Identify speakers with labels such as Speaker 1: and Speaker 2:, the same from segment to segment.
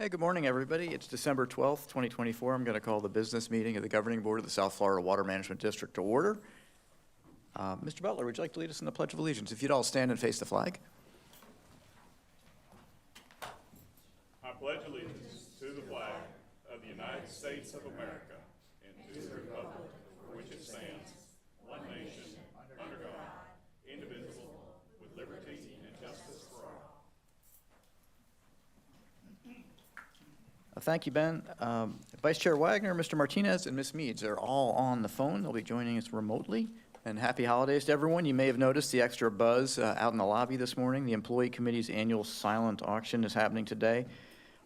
Speaker 1: Hey, good morning, everybody. It's December 12th, 2024. I'm going to call the business meeting of the Governing Board of the South Florida Water Management District to order. Mr. Butler, would you like to lead us in the Pledge of Allegiance? If you'd all stand and face the flag.
Speaker 2: I pledge allegiance to the flag of the United States of America and to the republic for which it stands, one nation, under God, indivisible, with liberty and justice for all.
Speaker 1: Thank you, Ben. Vice Chair Wagner, Mr. Martinez, and Ms. Meads are all on the phone. They'll be joining us remotely. And happy holidays to everyone. You may have noticed the extra buzz out in the lobby this morning. The Employee Committee's annual silent auction is happening today.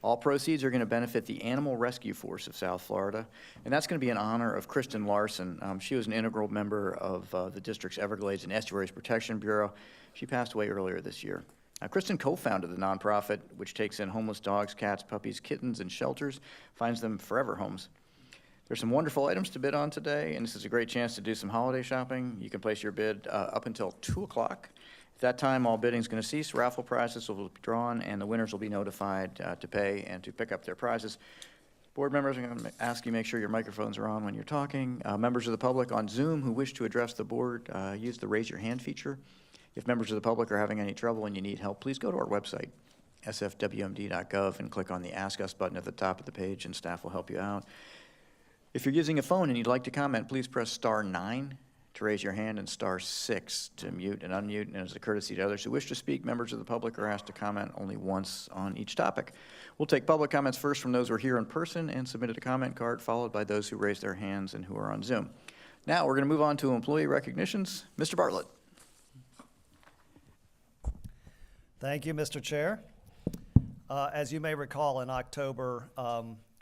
Speaker 1: All proceeds are going to benefit the Animal Rescue Force of South Florida, and that's going to be in honor of Kristen Larson. She was an integral member of the district's Everglades and Estuaries Protection Bureau. She passed away earlier this year. Kristen co-founded the nonprofit, which takes in homeless dogs, cats, puppies, kittens, and shelters, finds them forever homes. There's some wonderful items to bid on today, and this is a great chance to do some holiday shopping. You can place your bid up until 2 o'clock. At that time, all bidding is going to cease. Raffle prizes will be drawn, and the winners will be notified to pay and to pick up their prizes. Board members, I'm going to ask you to make sure your microphones are on when you're talking. Members of the public on Zoom who wish to address the board, use the raise your hand feature. If members of the public are having any trouble and you need help, please go to our website, sfwmd.gov, and click on the Ask Us button at the top of the page, and staff will help you out. If you're using a phone and you'd like to comment, please press *9 to raise your hand and *6 to mute and unmute. And as a courtesy to others who wish to speak, members of the public are asked to comment only once on each topic. We'll take public comments first from those who are here in person and submitted a comment card, followed by those who raised their hands and who are on Zoom. Now we're going to move on to employee recognitions. Mr. Bartlett.
Speaker 3: Thank you, Mr. Chair. As you may recall, in October,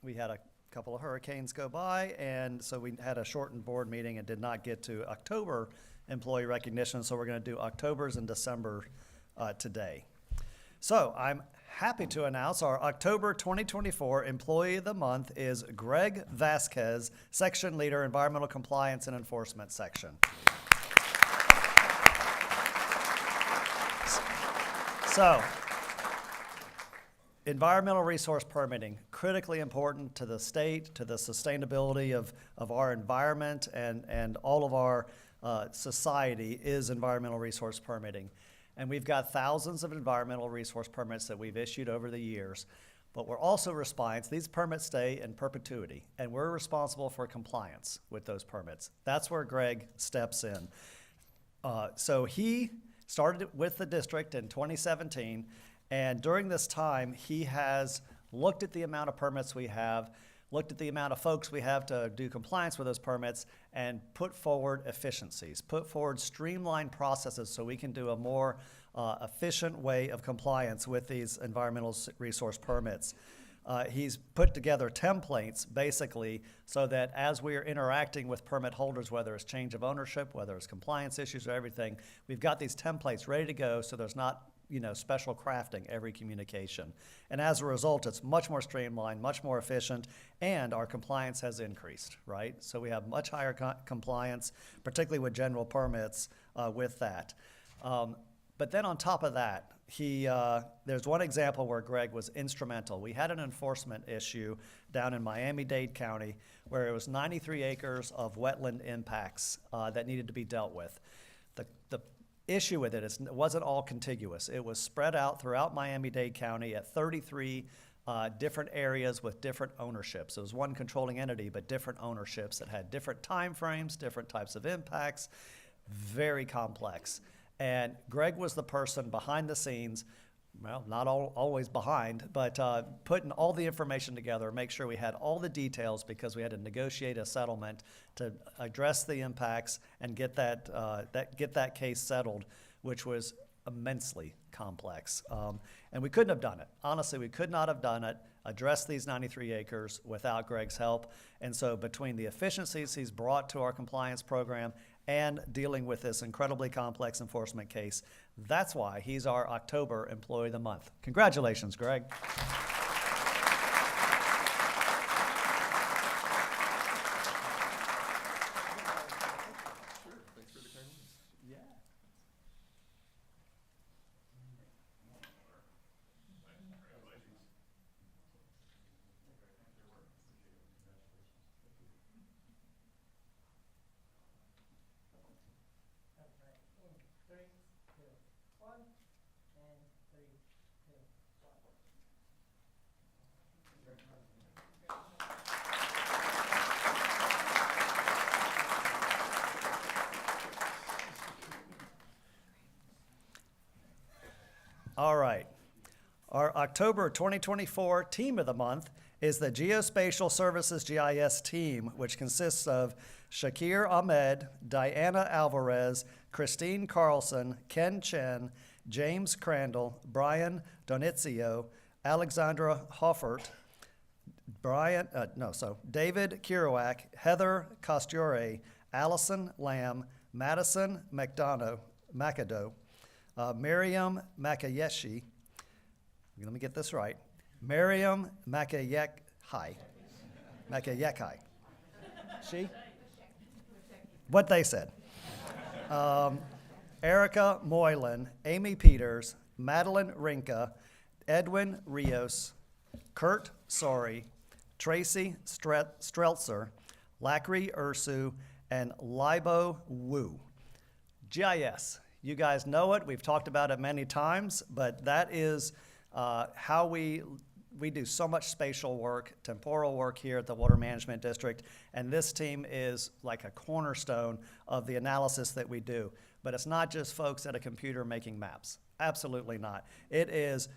Speaker 3: we had a couple of hurricanes go by, and so we had a shortened board meeting and did not get to October employee recognition, so we're going to do October's and December today. So I'm happy to announce our October 2024 Employee of the Month is Greg Vasquez, Section Leader, Environmental Compliance and Enforcement Section. So, environmental resource permitting, critically important to the state, to the sustainability of our environment and all of our society is environmental resource permitting. And we've got thousands of environmental resource permits that we've issued over the years, but we're also responsible, these permits stay in perpetuity, and we're responsible for compliance with those permits. That's where Greg steps in. So he started with the district in 2017, and during this time, he has looked at the amount of permits we have, looked at the amount of folks we have to do compliance with those permits, and put forward efficiencies, put forward streamlined processes so we can do a more efficient way of compliance with these environmental resource permits. He's put together templates, basically, so that as we are interacting with permit holders, whether it's change of ownership, whether it's compliance issues or everything, we've got these templates ready to go so there's not, special crafting every communication. And as a result, it's much more streamlined, much more efficient, and our compliance has increased, right? So we have much higher compliance, particularly with general permits with that. But then on top of that, there's one example where Greg was instrumental. We had an enforcement issue down in Miami-Dade County where it was 93 acres of wetland impacts that needed to be dealt with. The issue with it wasn't all contiguous. It was spread out throughout Miami-Dade County at 33 different areas with different ownerships. It was one controlling entity, but different ownerships that had different time frames, different types of impacts, very complex. And Greg was the person behind the scenes, well, not always behind, but putting all the information together, make sure we had all the details because we had to negotiate a settlement to address the impacts and get that case settled, which was immensely complex. And we couldn't have done it. Honestly, we could not have done it, addressed these 93 acres without Greg's help. And so between the efficiencies he's brought to our compliance program and dealing with this incredibly complex enforcement case, that's why he's our October Employee of the Month. Congratulations, Greg. October 2024 Team of the Month is the Geospatial Services GIS team, which consists of Shakir Ahmed, Diana Alvarez, Christine Carlson, Ken Chen, James Crandall, Brian Donizio, Alexandra Hoffert, David Kirouac, Heather Costure, Allison Lamb, Madison McDonough, Miriam Makayeshi, let me get this right, Miriam Makayekai. She? What they said. Erica Moylan, Amy Peters, Madeline Rinka, Edwin Rios, Kurt Sorry, Tracy Streltzer, Lacry Ursu, and Libo Wu. GIS, you guys know it. We've talked about it many times, but that is how we do so much spatial work, temporal work here at the Water Management District, and this team is like a cornerstone of the analysis that we do. But it's not just folks at a computer making maps. Absolutely not. It is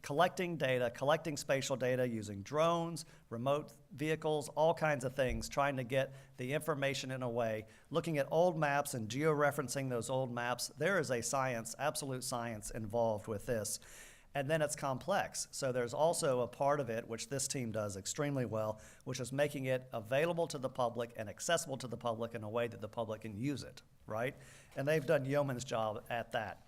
Speaker 3: collecting data, collecting spatial data using drones, remote vehicles, all kinds of things, trying to get the information in a way, looking at old maps and georeferencing those old maps. There is a science, absolute science involved with this. And then it's complex. So there's also a part of it, which this team does extremely well, which is making it available to the public and accessible to the public in a way that the public can use it, right? And they've done yeoman's job at that.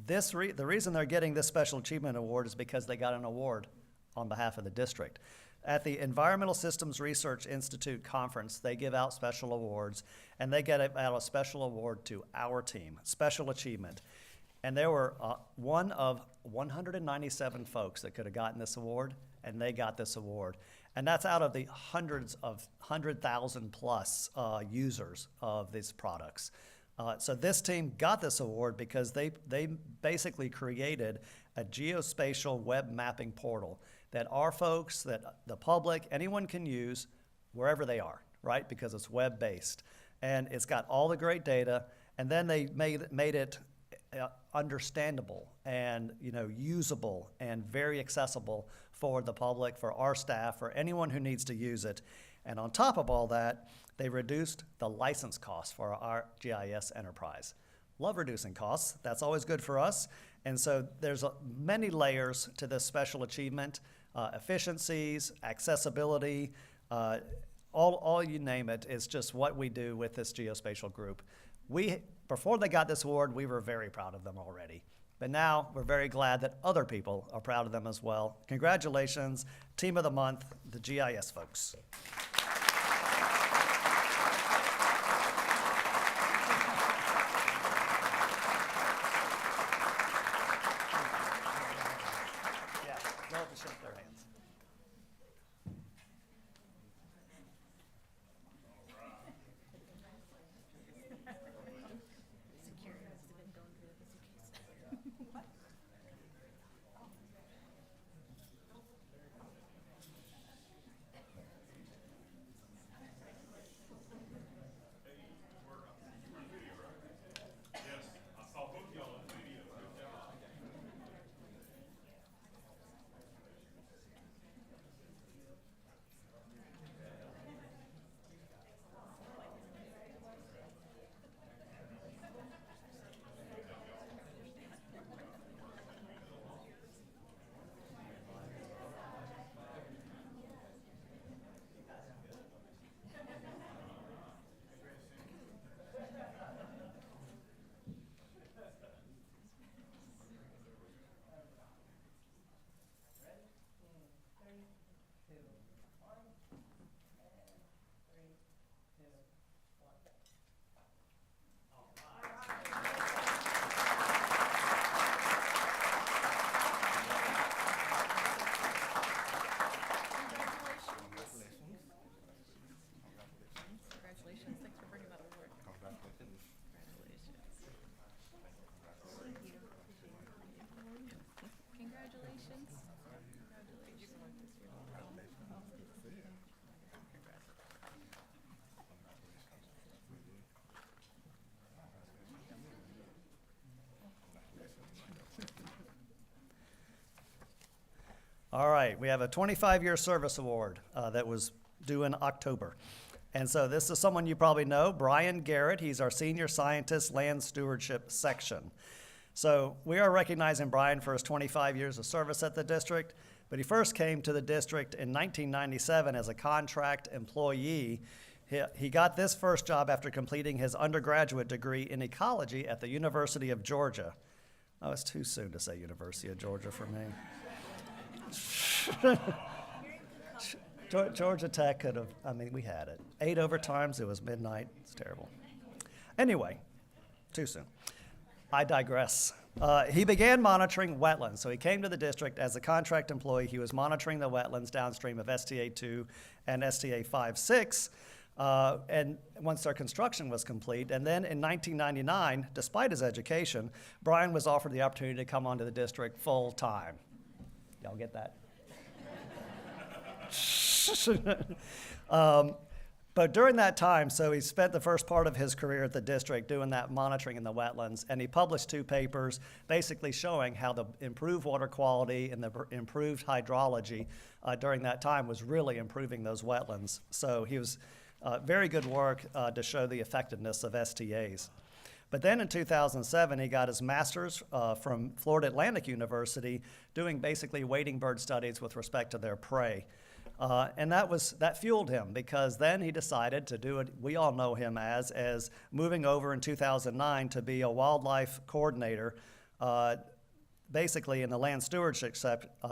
Speaker 3: The reason they're getting this Special Achievement Award is because they got an award on behalf of the district. At the Environmental Systems Research Institute conference, they give out special awards, and they get out a special award to our team, Special Achievement. And there were one of 197 folks that could have gotten this award, and they got this award. And that's out of the hundreds of 100,000 plus users of these products. So this team got this award because they basically created a geospatial web mapping portal that our folks, that the public, anyone can use wherever they are, right? Because it's web-based. And it's got all the great data, and then they made it understandable and usable and very accessible for the public, for our staff, for anyone who needs to use it. And on top of all that, they reduced the license costs for our GIS enterprise. Love reducing costs. That's always good for us. And so there's many layers to this special achievement, efficiencies, accessibility, all you name it. It's just what we do with this geospatial group. Before they got this award, we were very proud of them already. But now we're very glad that other people are proud of them as well. Congratulations, Team of the Month, the GIS folks. Yeah, love to shake their hands. All right, we have a 25-year service award that was due in October. And so this is someone you probably know, Brian Garrett. He's our senior scientist, land stewardship section. So we are recognizing Brian for his 25 years of service at the district, but he first came to the district in 1997 as a contract employee. He got this first job after completing his undergraduate degree in ecology at the University of Georgia. Oh, it's too soon to say University of Georgia for me. Georgia Tech could have, we had it. 8 overtimes, it was midnight, it's terrible. Anyway, too soon. I digress. He began monitoring wetlands. So he came to the district as a contract employee. He was monitoring the wetlands downstream of STA 2 and STA 5-6. And once their construction was complete, and then in 1999, despite his education, Brian was offered the opportunity to come onto the district full time. Y'all get that? But during that time, so he spent the first part of his career at the district doing that monitoring in the wetlands, and he published 2 papers basically showing how the improved water quality and the improved hydrology during that time was really improving those wetlands. So he was very good work to show the effectiveness of STAs. But then in 2007, he got his master's from Florida Atlantic University doing basically wading bird studies with respect to their prey. And that fueled him, because then he decided to do it, we all know him as moving over in 2009 to be a wildlife coordinator, basically in the land stewardship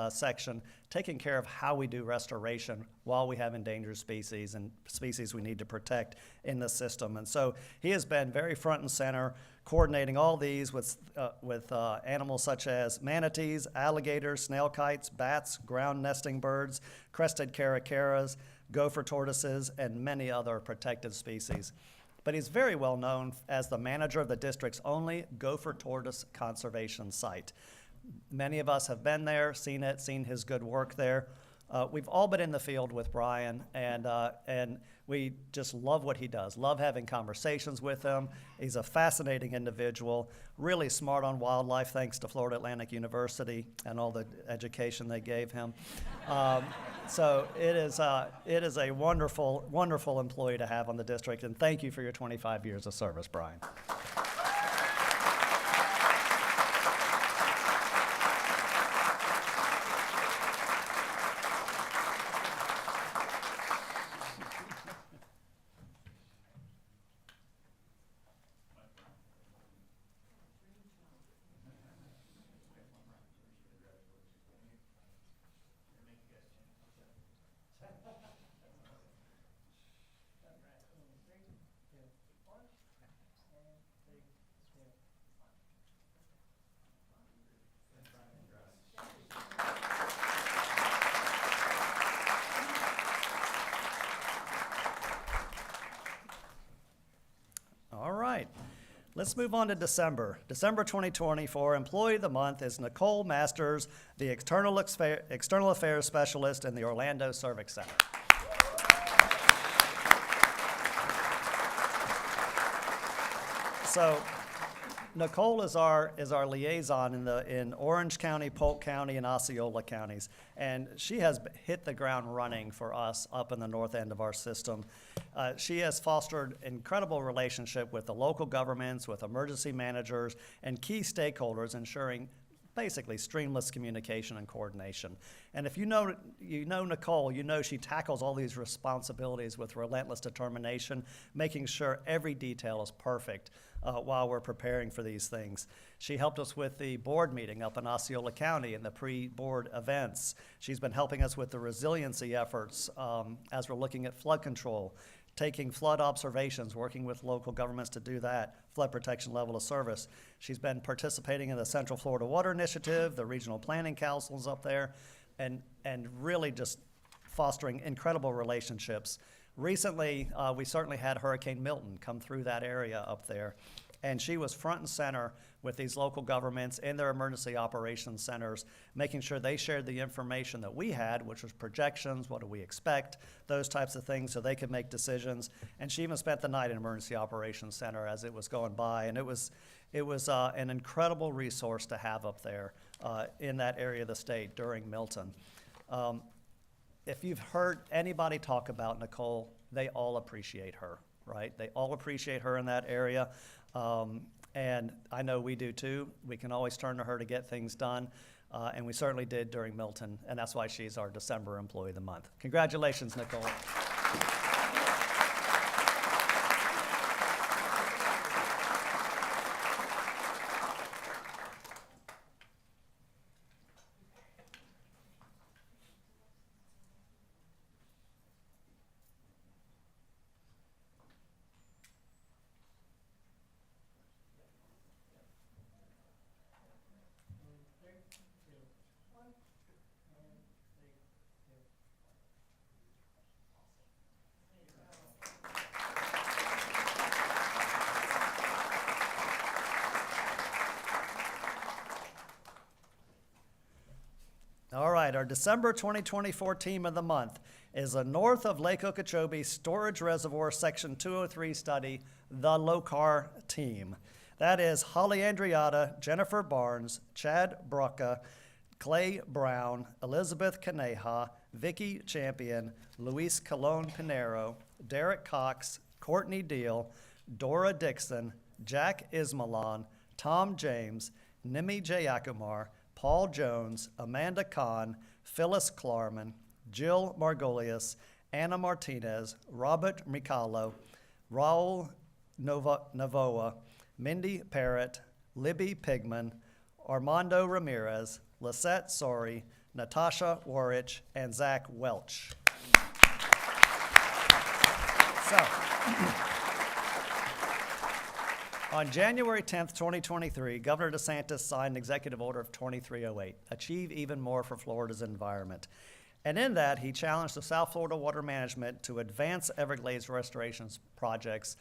Speaker 3: section, taking care of how we do restoration while we have endangered species and species we need to protect in the system. And so he has been very front and center, coordinating all these with animals such as manatees, alligators, snail kites, bats, ground nesting birds, crested caracaras, gopher tortoises, and many other protected species. But he's very well known as the manager of the district's only gopher tortoise conservation site. Many of us have been there, seen it, seen his good work there. We've all been in the field with Brian, and we just love what he does, love having conversations with him. He's a fascinating individual, really smart on wildlife, thanks to Florida Atlantic University and all the education they gave him. So it is a wonderful, wonderful employee to have on the district, and thank you for your 25 years of service, Brian. All right, let's move on to December. December 2024, Employee of the Month is Nicole Masters, the External Affairs Specialist in the Orlando Civic Center. So Nicole is our liaison in Orange County, Polk County, and Osceola counties, and she has hit the ground running for us up in the north end of our system. She has fostered incredible relationship with the local governments, with emergency managers, and key stakeholders, ensuring basically streamless communication and coordination. And if you know Nicole, you know she tackles all these responsibilities with relentless determination, making sure every detail is perfect while we're preparing for these things. She helped us with the board meeting up in Osceola County and the pre-board events. She's been helping us with the resiliency efforts as we're looking at flood control, taking flood observations, working with local governments to do that, flood protection level of service. She's been participating in the Central Florida Water Initiative, the regional planning councils up there, and really just fostering incredible relationships. Recently, we certainly had Hurricane Milton come through that area up there, and she was front and center with these local governments and their emergency operations centers, making sure they shared the information that we had, which was projections, what do we expect, those types of things, so they could make decisions. And she even spent the night in emergency operations center as it was going by, and it was an incredible resource to have up there in that area of the state during Milton. If you've heard anybody talk about Nicole, they all appreciate her, right? They all appreciate her in that area. And I know we do too. We can always turn to her to get things done. And we certainly did during Milton, and that's why she's our December Employee of the Month. Congratulations, Nicole. All right, our December 2024 Team of the Month is a north of Lake Okeechobee Storage Reservoir Section 203 study, the LOCAR team. That is Holly Andriotta, Jennifer Barnes, Chad Brucka, Clay Brown, Elizabeth Caneja, Vicky Champion, Luis Colon Pinero, Derek Cox, Courtney Deal, Dora Dixon, Jack Ismalan, Tom James, Nimi Jayakumar, Paul Jones, Amanda Kahn, Phyllis Klarman, Jill Margolius, Anna Martinez, Robert Micalo, Raul Navoa, Mindy Parrott, Libby Pigman, Armando Ramirez, Lisette Sori, Natasha Warich, and Zach Welch. So, on January 10th, 2023, Governor DeSantis signed Executive Order of 2308, Achieve Even More for Florida's Environment. And in that, he challenged the South Florida Water Management to advance Everglades restoration projects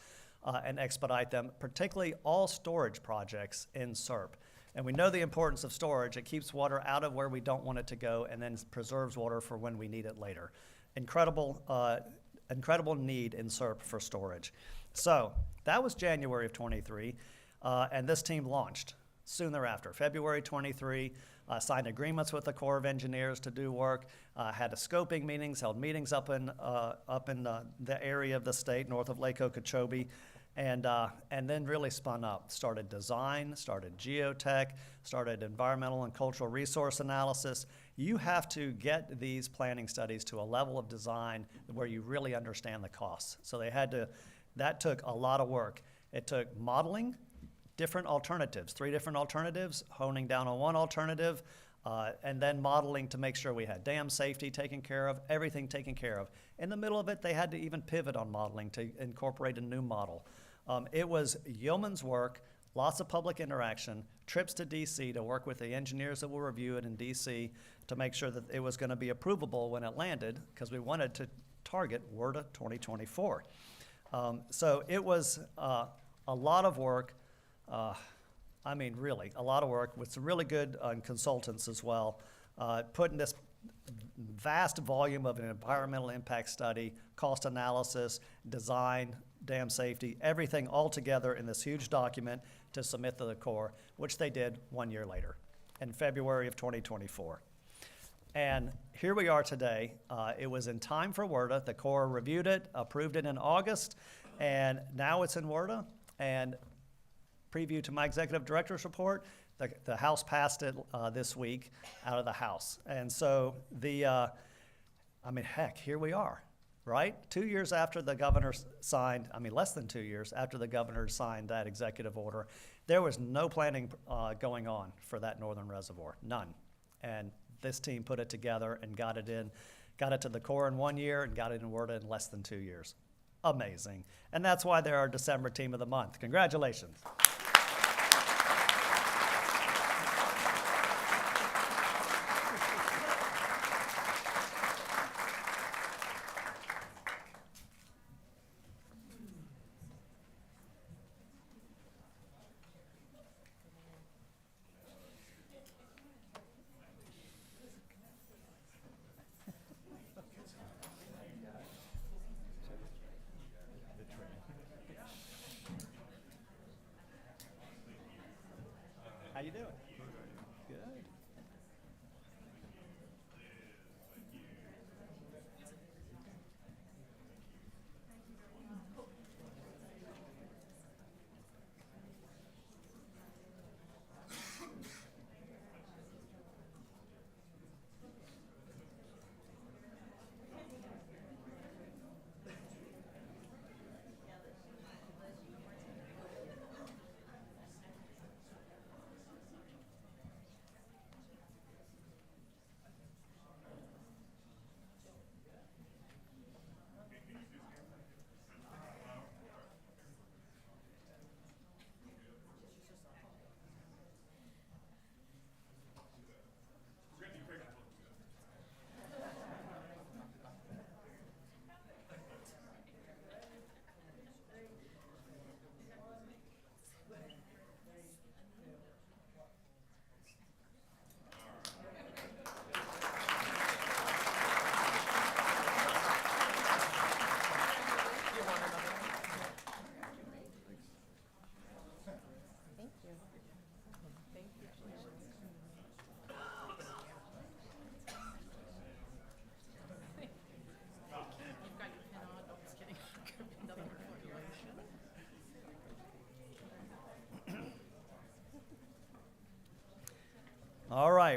Speaker 3: and expedite them, particularly all storage projects in SERP. And we know the importance of storage. It keeps water out of where we don't want it to go and then preserves water for when we need it later. Incredible need in SERP for storage. So that was January of 23, and this team launched soon thereafter. February 23, signed agreements with the Corps of Engineers to do work, had a scoping meetings, held meetings up in the area of the state north of Lake Okeechobee, and then really spun up. Started design, started geotech, started environmental and cultural resource analysis. You have to get these planning studies to a level of design where you really understand the costs. So that took a lot of work. It took modeling, different alternatives, 3 different alternatives, honing down on one alternative, and then modeling to make sure we had dam safety taken care of, everything taken care of. In the middle of it, they had to even pivot on modeling to incorporate a new model. It was yeoman's work, lots of public interaction, trips to DC to work with the engineers that will review it in DC to make sure that it was going to be approvable when it landed, because we wanted to target WRDA 2024. So it was a lot of work. Really a lot of work with some really good consultants as well, putting this vast volume of an environmental impact study, cost analysis, design, dam safety, everything all together in this huge document to submit to the Corps, which they did 1 year later, in February of 2024. And here we are today. It was in time for WRDA. The Corps reviewed it, approved it in August, and now it's in WRDA. And preview to my executive director's report, the House passed it this week out of the House. And so here we are, right? 2 years after the governor signed, less than 2 years after the governor signed that executive order, there was no planning going on for that northern reservoir, none. And this team put it together and got it to the Corps in 1 year and got it in WRDA in less than 2 years. Amazing. And that's why they're our December Team of the Month. Congratulations.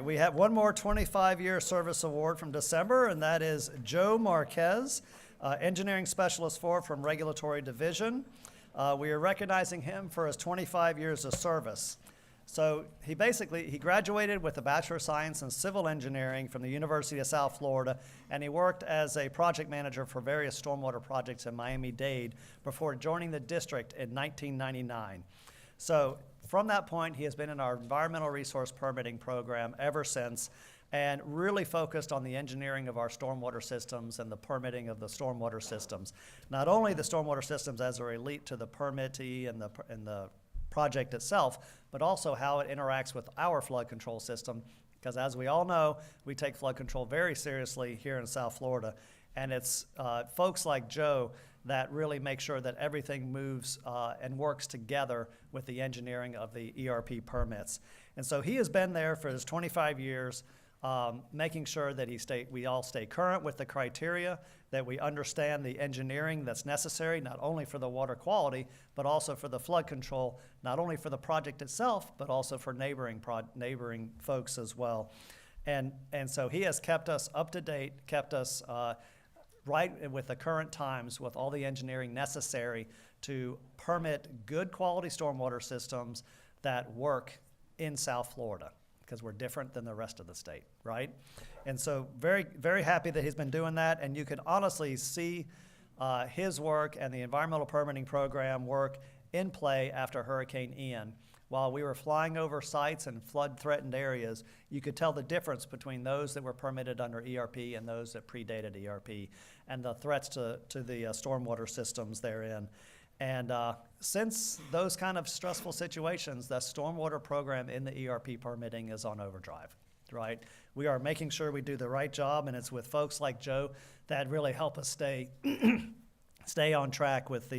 Speaker 3: we have one more 25-year service award from December, and that is Joe Marquez, Engineering Specialist 4 from Regulatory Division. We are recognizing him for his 25 years of service. So he graduated with a Bachelor of Science in Civil Engineering from the University of South Florida, and he worked as a project manager for various stormwater projects in Miami-Dade before joining the district in 1999. So from that point, he has been in our environmental resource permitting program ever since, and really focused on the engineering of our stormwater systems and the permitting of the stormwater systems. Not only the stormwater systems as they relate to the permittee and the project itself, but also how it interacts with our flood control system, because as we all know, we take flood control very seriously here in South Florida, and it's folks like Joe that really make sure that everything moves and works together with the engineering of the ERP permits. And so he has been there for his 25 years, making sure that we all stay current with the criteria, that we understand the engineering that's necessary, not only for the water quality, but also for the flood control, not only for the project itself, but also for neighboring folks as well. And so he has kept us up to date, kept us right with the current times with all the engineering necessary to permit good quality stormwater systems that work in South Florida, because we're different than the rest of the state, right? And so very, very happy that he's been doing that, and you can honestly see his work and the environmental permitting program work in play after Hurricane Ian. While we were flying over sites and flood-threatened areas, you could tell the difference between those that were permitted under ERP and those that predated ERP, and the threats to the stormwater systems therein. And since those kind of stressful situations, the stormwater program in the ERP permitting is on overdrive, right? We are making sure we do the right job, and it's with folks like Joe that really help us stay on track with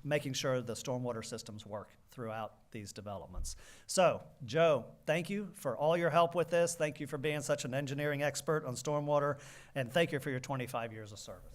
Speaker 3: making sure the stormwater systems work throughout these developments. So, Joe, thank you for all your help with this. Thank you for being such an engineering expert on stormwater, and thank you for your 25 years of service.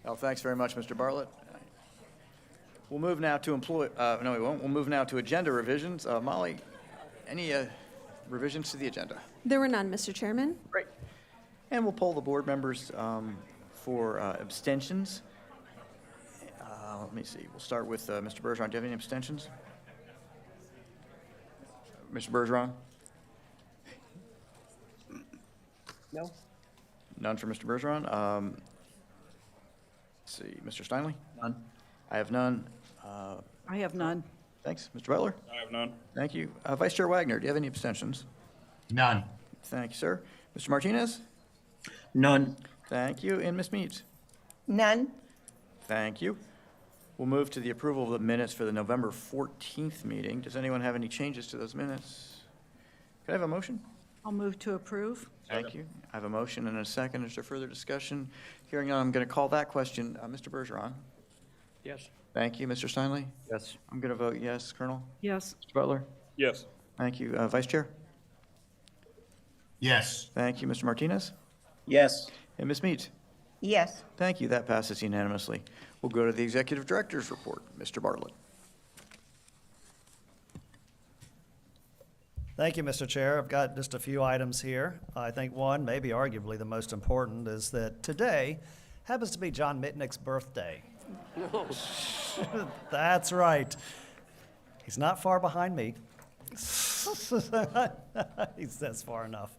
Speaker 1: Well, thanks very much, Mr. Bartlett. We'll move now to no, we won't. We'll move now to agenda revisions. Molly, any revisions to the agenda?
Speaker 4: There were none, Mr. Chairman.
Speaker 1: Great. And we'll poll the board members for abstentions. Let me see. We'll start with Mr. Bergeron. Do you have any abstentions? Mr. Bergeron?
Speaker 4: No.
Speaker 1: None for Mr. Bergeron. Let's see, Mr. Steinle?
Speaker 4: None.
Speaker 1: I have none.
Speaker 5: I have none.
Speaker 1: Thanks. Mr. Butler?
Speaker 2: I have none.
Speaker 1: Thank you. Vice Chair Wagner, do you have any abstentions?
Speaker 6: None.
Speaker 1: Thank you, sir. Mr. Martinez?
Speaker 4: None.
Speaker 1: Thank you. And Ms. Meads?
Speaker 5: None.
Speaker 1: Thank you. We'll move to the approval of the minutes for the November 14th meeting. Does anyone have any changes to those minutes? Could I have a motion?
Speaker 5: I'll move to approve.
Speaker 1: Thank you. I have a motion and a second. Is there further discussion? Hearing none, I'm going to call that question. Mr. Bergeron?
Speaker 4: Yes.
Speaker 1: Thank you. Mr. Steinle?
Speaker 4: Yes.
Speaker 1: I'm going to vote yes. Colonel?
Speaker 5: Yes.
Speaker 1: Mr. Butler?
Speaker 2: Yes.
Speaker 1: Thank you. Vice Chair?
Speaker 6: Yes.
Speaker 1: Thank you. Mr. Martinez?
Speaker 4: Yes.
Speaker 1: And Ms. Meads?
Speaker 5: Yes.
Speaker 1: Thank you. That passes unanimously. We'll go to the Executive Director's report. Mr. Bartlett.
Speaker 3: Thank you, Mr. Chair. I've got just a few items here. I think one, maybe arguably the most important, is that today happens to be John Mitnick's birthday. That's right. He's not far behind me. He says far enough.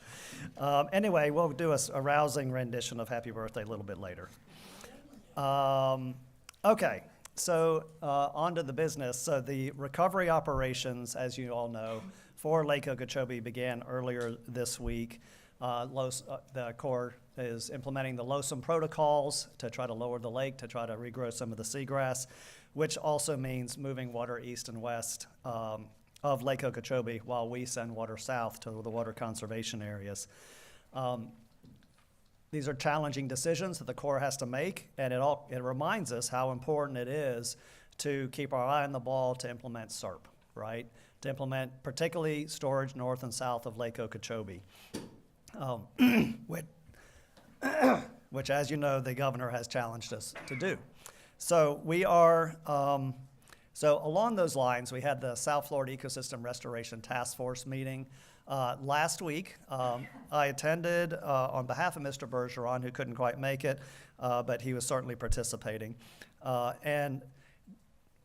Speaker 3: Anyway, we'll do a rousing rendition of Happy Birthday a little bit later. Okay, so on to the business. So the recovery operations, as you all know, for Lake Okeechobee began earlier this week. The Corps is implementing the LOSUM protocols to try to lower the lake, to try to regrow some of the seagrass, which also means moving water east and west of Lake Okeechobee while we send water south to the water conservation areas. These are challenging decisions that the Corps has to make, and it reminds us how important it is to keep our eye on the ball to implement SERP, right? To implement particularly storage north and south of Lake Okeechobee, which, as you know, the governor has challenged us to do. So we are, so along those lines, we had the South Florida Ecosystem Restoration Task Force meeting last week. I attended on behalf of Mr. Bergeron, who couldn't quite make it, but he was certainly participating. And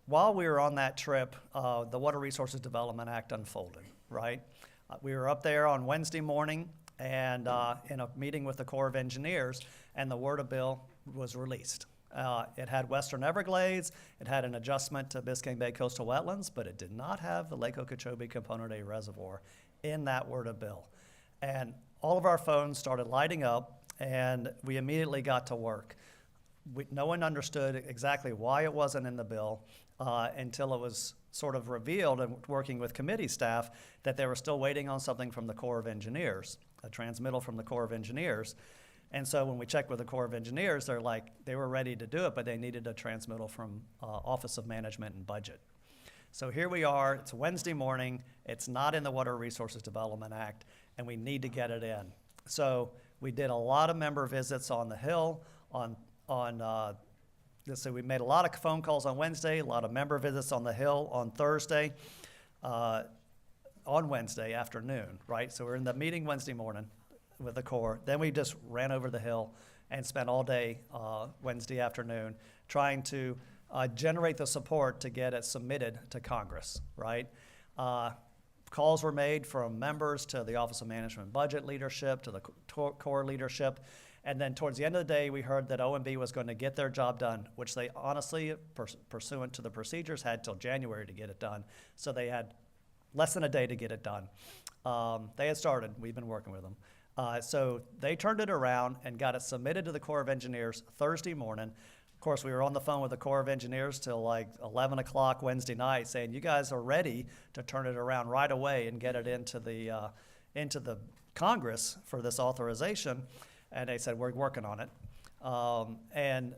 Speaker 3: while we were on that trip, the Water Resources Development Act unfolded, right? We were up there on Wednesday morning and in a meeting with the Corps of Engineers, and the WRDA bill was released. It had Western Everglades, it had an adjustment to Biscayne Bay coastal wetlands, but it did not have the Lake Okeechobee Component A reservoir in that WRDA bill. And all of our phones started lighting up, and we immediately got to work. No one understood exactly why it wasn't in the bill until it was sort of revealed, and working with committee staff, that they were still waiting on something from the Corps of Engineers, a transmittal from the Corps of Engineers. And so when we checked with the Corps of Engineers, they're like, they were ready to do it, but they needed a transmittal from Office of Management and Budget. So here we are, it's Wednesday morning, it's not in the Water Resources Development Act, and we need to get it in. So we did a lot of member visits on the Hill, so we made a lot of phone calls on Wednesday, a lot of member visits on the Hill on Thursday, on Wednesday afternoon, right? So we're in the meeting Wednesday morning with the Corps. Then we just ran over the Hill and spent all day Wednesday afternoon trying to generate the support to get it submitted to Congress, right? Calls were made from members to the Office of Management and Budget leadership, to the Corps leadership. And then towards the end of the day, we heard that OMB was going to get their job done, which they honestly, pursuant to the procedures, had till January to get it done. So they had less than a day to get it done. They had started. We've been working with them. So they turned it around and got it submitted to the Corps of Engineers Thursday morning. Of course, we were on the phone with the Corps of Engineers till like 11 o'clock Wednesday night saying, you guys are ready to turn it around right away and get it into the Congress for this authorization. And they said, we're working on it. And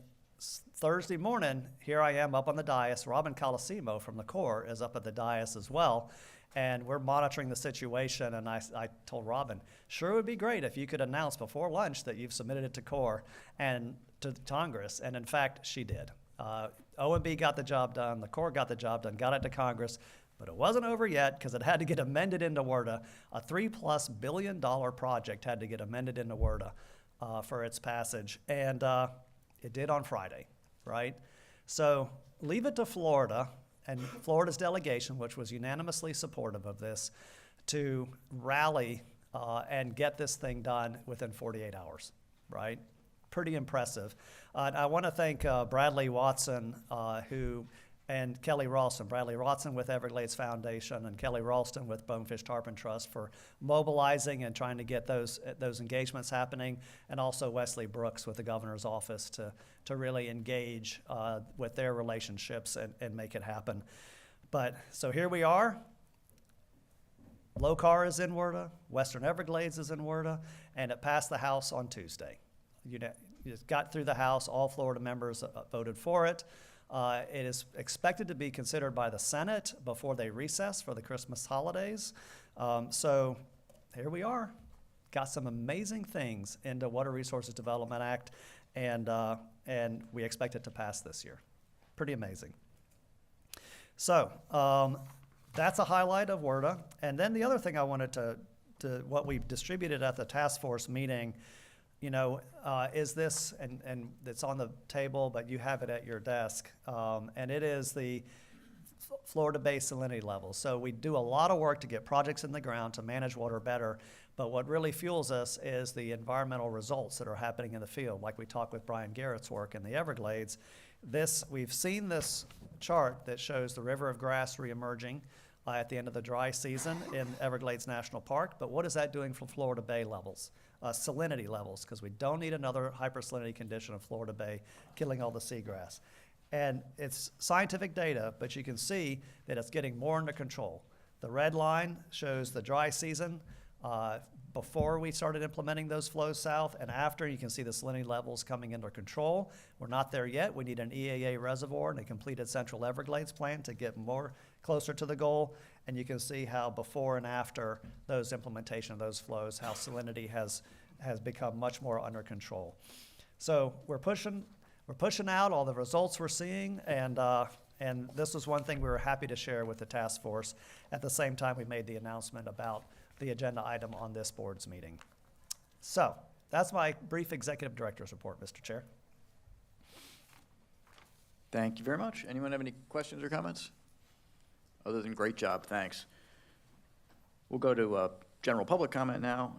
Speaker 3: Thursday morning, here I am up on the dais. Robin Colosimo from the Corps is up at the dais as well. And we're monitoring the situation. And I told Robin, sure, it would be great if you could announce before lunch that you've submitted it to Corps and to Congress. And in fact, she did. OMB got the job done. The Corps got the job done, got it to Congress. But it wasn't over yet because it had to get amended into WRDA. A $3+ billion project had to get amended into WRDA for its passage. And it did on Friday, right? So leave it to Florida and Florida's delegation, which was unanimously supportive of this, to rally and get this thing done within 48 hours, right? Pretty impressive. I want to thank Bradley Watson and Kelly Ralston. Bradley Ralston with Everglades Foundation and Kelly Ralston with Bonefish Tarpon Trust for mobilizing and trying to get those engagements happening, and also Wesley Brooks with the governor's office to really engage with their relationships and make it happen. But so here we are. LOCAR is in WRDA, Western Everglades is in WRDA, and it passed the House on Tuesday. It got through the House, all Florida members voted for it. It is expected to be considered by the Senate before they recess for the Christmas holidays. So here we are. Got some amazing things into Water Resources Development Act, and we expect it to pass this year. Pretty amazing. So that's a highlight of WRDA. And then the other thing I wanted to what we distributed at the task force meeting, is this, and it's on the table, but you have it at your desk, and it is the Florida Bay salinity levels. So we do a lot of work to get projects in the ground to manage water better, but what really fuels us is the environmental results that are happening in the field, like we talked with Brian Garrett's work in the Everglades. We've seen this chart that shows the river of grass reemerging at the end of the dry season in Everglades National Park, but what is that doing for Florida Bay levels? Salinity levels, because we don't need another hypersalinity condition of Florida Bay killing all the seagrass. And it's scientific data, but you can see that it's getting more under control. The red line shows the dry season before we started implementing those flows south, and after you can see the salinity levels coming under control. We're not there yet. We need an EAA reservoir and a completed Central Everglades plan to get more closer to the goal. And you can see how before and after those implementation of those flows, how salinity has become much more under control. So we're pushing out all the results we're seeing, and this was one thing we were happy to share with the task force. At the same time, we made the announcement about the agenda item on this board's meeting. So that's my brief executive director's report, Mr. Chair.
Speaker 1: Thank you very much. Anyone have any questions or comments? Other than great job, thanks. We'll go to general public comment now.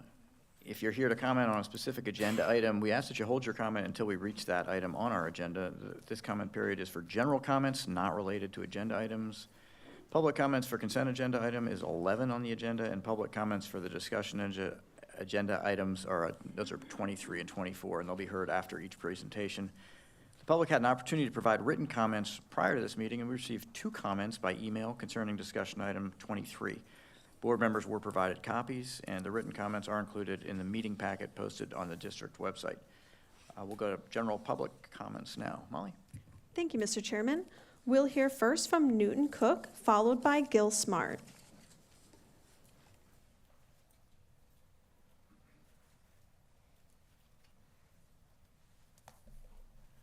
Speaker 1: If you're here to comment on a specific agenda item, we ask that you hold your comment until we reach that item on our agenda. This comment period is for general comments not related to agenda items. Public comments for consent agenda item is 11 on the agenda, and public comments for the discussion agenda items those are 23 and 24, and they'll be heard after each presentation. The public had an opportunity to provide written comments prior to this meeting, and we received 2 comments by email concerning discussion item 23. Board members were provided copies, and the written comments are included in the meeting packet posted on the district website. We'll go to general public comments now. Molly?
Speaker 6: Thank you, Mr. Chairman. We'll hear first from Newton Cook, followed by Gil Smart.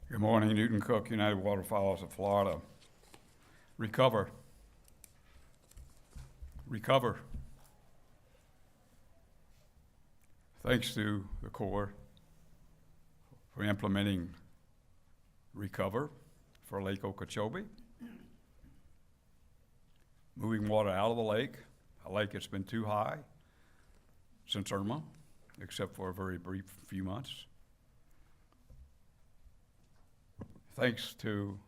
Speaker 7: Good morning, Newton Cook, United Waterfowlers of Florida. Recover. Recover. Thanks to the Corps for implementing Recover for Lake Okeechobee, moving water out of the lake, a lake that's been too high since Irma, except for a very brief few months. Thanks to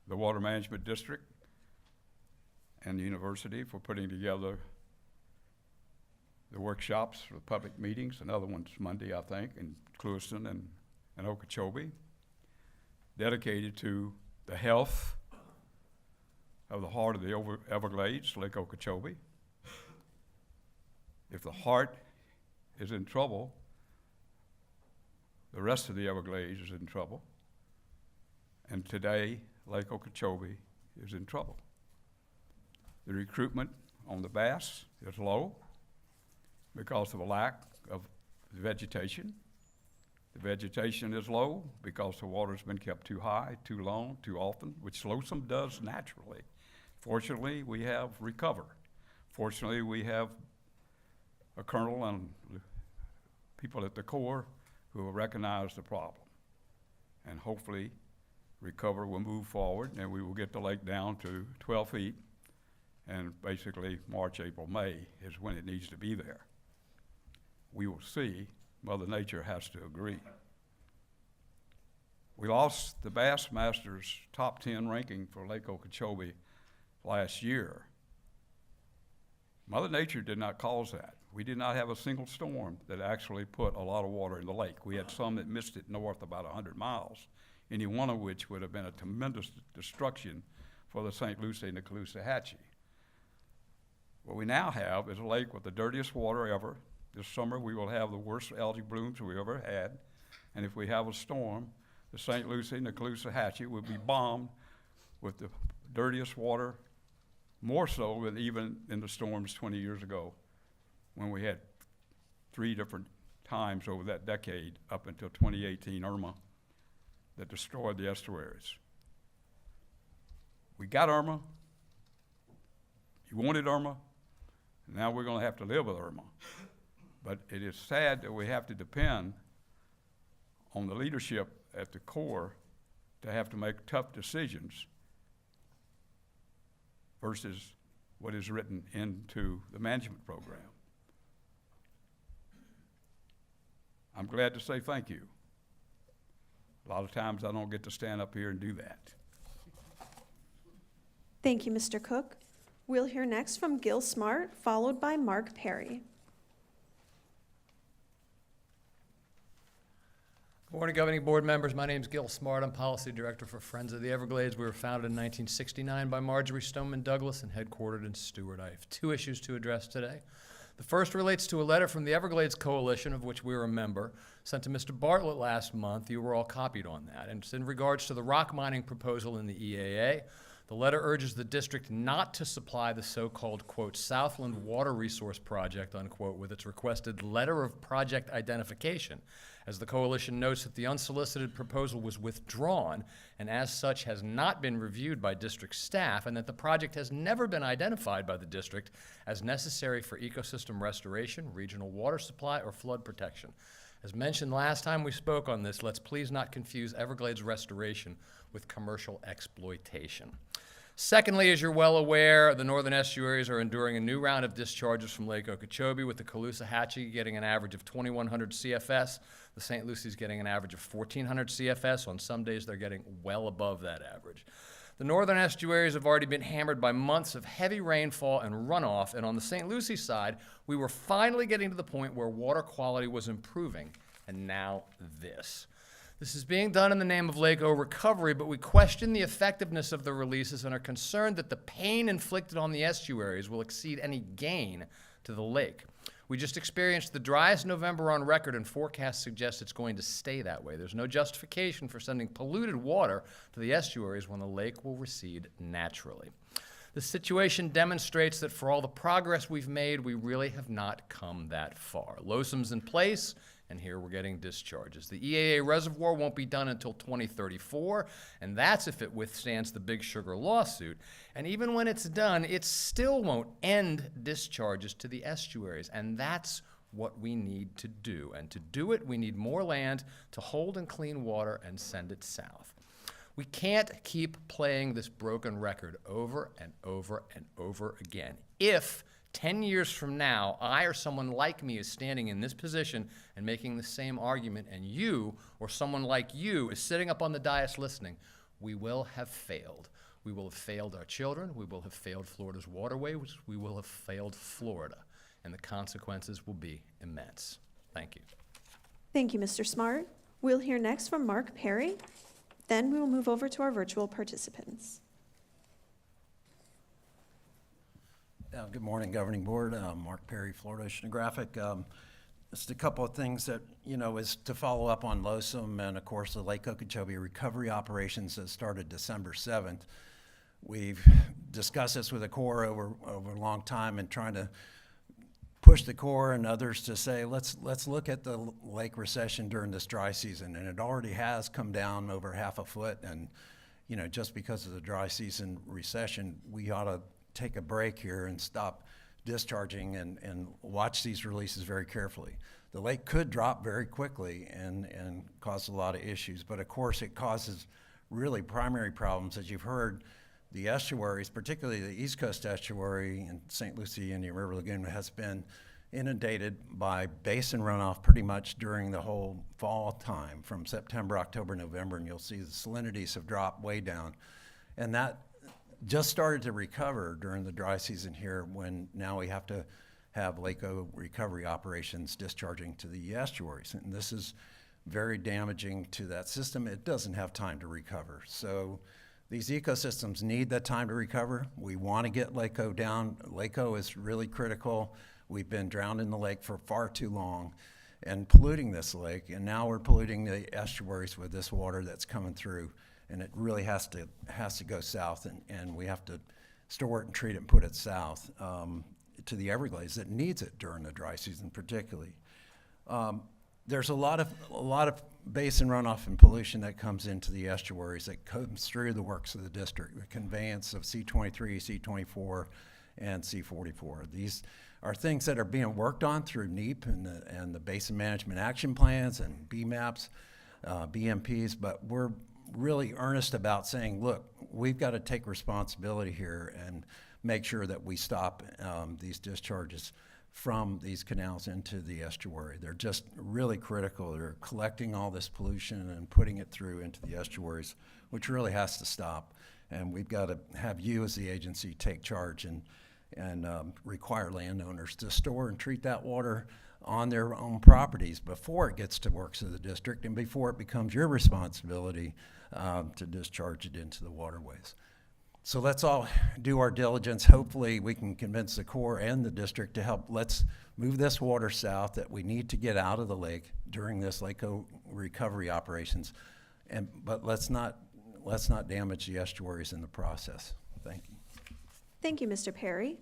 Speaker 7: the Water Management District and the university for putting together the workshops for the public meetings, another one's Monday, I think, in Clewiston and Okeechobee, dedicated to the health of the heart of the Everglades, Lake Okeechobee. If the heart is in trouble, the rest of the Everglades is in trouble. And today, Lake Okeechobee is in trouble. The recruitment on the bass is low because of a lack of vegetation. The vegetation is low because the water's been kept too high, too long, too often, which Lonesome does naturally. Fortunately, we have Recover. Fortunately, we have a colonel and people at the Corps who will recognize the problem. And hopefully, recover will move forward, and we will get the lake down to 12 feet. And basically, March, April, May is when it needs to be there. We will see. Mother Nature has to agree. We lost the Bass Masters top 10 ranking for Lake Okeechobee last year. Mother Nature did not cause that. We did not have a single storm that actually put a lot of water in the lake. We had some that missed it north about 100 miles, any one of which would have been a tremendous destruction for the St. Lucie and the Caloosahatchee. What we now have is a lake with the dirtiest water ever. This summer we will have the worst algae blooms we ever had. And if we have a storm, the St. Lucie and the Caloosahatchee will be bombed with the dirtiest water, more so than even in the storms 20 years ago, when we had 3 different times over that decade up until 2018 Irma that destroyed the estuaries. We got Irma. You wanted Irma. Now we're going to have to live with Irma. But it is sad that we have to depend on the leadership at the Corps to have to make tough decisions versus what is written into the management program. I'm glad to say thank you. A lot of times I don't get to stand up here and do that.
Speaker 6: Thank you, Mr. Cook. We'll hear next from Gil Smart, followed by Mark Perry.
Speaker 8: Good morning, Governing Board members. My name is Gil Smart. I'm Policy Director for Friends of the Everglades. We were founded in 1969 by Marjorie Stoneman Douglas and headquartered in Stewart. I have 2 issues to address today. The first relates to a letter from the Everglades Coalition, of which we are a member, sent to Mr. Bartlett last month. You were all copied on that. And it's in regards to the rock mining proposal in the EAA. The letter urges the district not to supply the so-called, quote, Southland Water Resource Project, unquote, with its requested letter of project identification, as the coalition notes that the unsolicited proposal was withdrawn and as such has not been reviewed by district staff, and that the project has never been identified by the district as necessary for ecosystem restoration, regional water supply, or flood protection. As mentioned last time we spoke on this, let's please not confuse Everglades restoration with commercial exploitation. Secondly, as you're well aware, the northern estuaries are enduring a new round of discharges from Lake Okeechobee, with the Caloosahatchee getting an average of 2,100 CFS. The St. Lucie's getting an average of 1,400 CFS. On some days, they're getting well above that average. The northern estuaries have already been hammered by months of heavy rainfall and runoff, and on the St. Lucie side, we were finally getting to the point where water quality was improving, and now this. This is being done in the name of Lake O recovery, but we question the effectiveness of the releases and are concerned that the pain inflicted on the estuaries will exceed any gain to the lake. We just experienced the driest November on record, and forecasts suggest it's going to stay that way. There's no justification for sending polluted water to the estuaries when the lake will recede naturally. The situation demonstrates that for all the progress we've made, we really have not come that far. LOSUM's in place, and here we're getting discharges. The EAA reservoir won't be done until 2034, and that's if it withstands the Big Sugar lawsuit. And even when it's done, it still won't end discharges to the estuaries, and that's what we need to do. And to do it, we need more land to hold and clean water and send it south. We can't keep playing this broken record over and over and over again. If 10 years from now, I or someone like me is standing in this position and making the same argument, and you or someone like you is sitting up on the dais listening, we will have failed. We will have failed our children. We will have failed Florida's waterways. We will have failed Florida, and the consequences will be immense. Thank you.
Speaker 6: Thank you, Mr. Smart. We'll hear next from Mark Perry. Then we will move over to our virtual participants.
Speaker 9: Good morning, Governing Board. Mark Perry, Florida Oceanographic. Just a couple of things that, is to follow up on LOSUM and, of course, the Lake Okeechobee recovery operations that started December 7th. We've discussed this with the Corps over a long time and trying to push the Corps and others to say, let's look at the lake recession during this dry season. And it already has come down over half a foot. And, just because of the dry season recession, we ought to take a break here and stop discharging and watch these releases very carefully. The lake could drop very quickly and cause a lot of issues, but of course it causes really primary problems. As you've heard, the estuaries, particularly the East Coast estuary in St. Lucie and the River Lagoon, has been inundated by basin runoff pretty much during the whole fall time, from September, October, November, and you'll see the salinities have dropped way down. And that just started to recover during the dry season here, when now we have to have LACO recovery operations discharging to the estuaries. And this is very damaging to that system. It doesn't have time to recover. So these ecosystems need that time to recover. We want to get LACO down. LACO is really critical. We've been drowned in the lake for far too long and polluting this lake, and now we're polluting the estuaries with this water that's coming through, and it really has to go south, and we have to store it and treat it and put it south to the Everglades that needs it during the dry season particularly. There's a lot of basin runoff and pollution that comes into the estuaries that comes through the works of the district, the conveyance of C23, C24, and C44. These are things that are being worked on through NEP and the Basin Management Action Plans and BMAPs, BMPs, but we're really earnest about saying, look, we've got to take responsibility here and make sure that we stop these discharges from these canals into the estuary. They're just really critical. They're collecting all this pollution and putting it through into the estuaries, which really has to stop. And we've got to have you as the agency take charge and require landowners to store and treat that water on their own properties before it gets to works of the district and before it becomes your responsibility to discharge it into the waterways. So let's all do our diligence. Hopefully we can convince the Corps and the district to help. Let's move this water south that we need to get out of the lake during this LACO recovery operations, but let's not damage the estuaries in the process. Thank you.
Speaker 6: Thank you, Mr. Perry.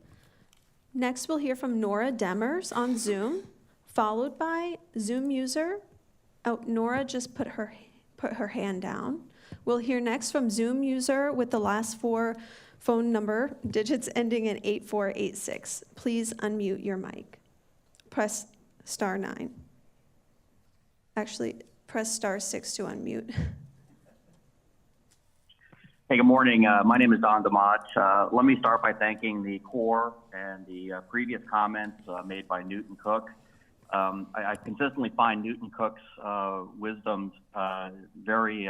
Speaker 6: Next, we'll hear from Nora Demers on Zoom, followed by Zoom user. Oh, Nora just put her hand down. We'll hear next from Zoom user with the last 4 phone number digits ending in 8486. Please unmute your mic. Press *9. Actually, press *6 to unmute.
Speaker 10: Hey, good morning. My name is Don DeMott. Let me start by thanking the Corps and the previous comments made by Newton Cook. I consistently find Newton Cook's wisdom very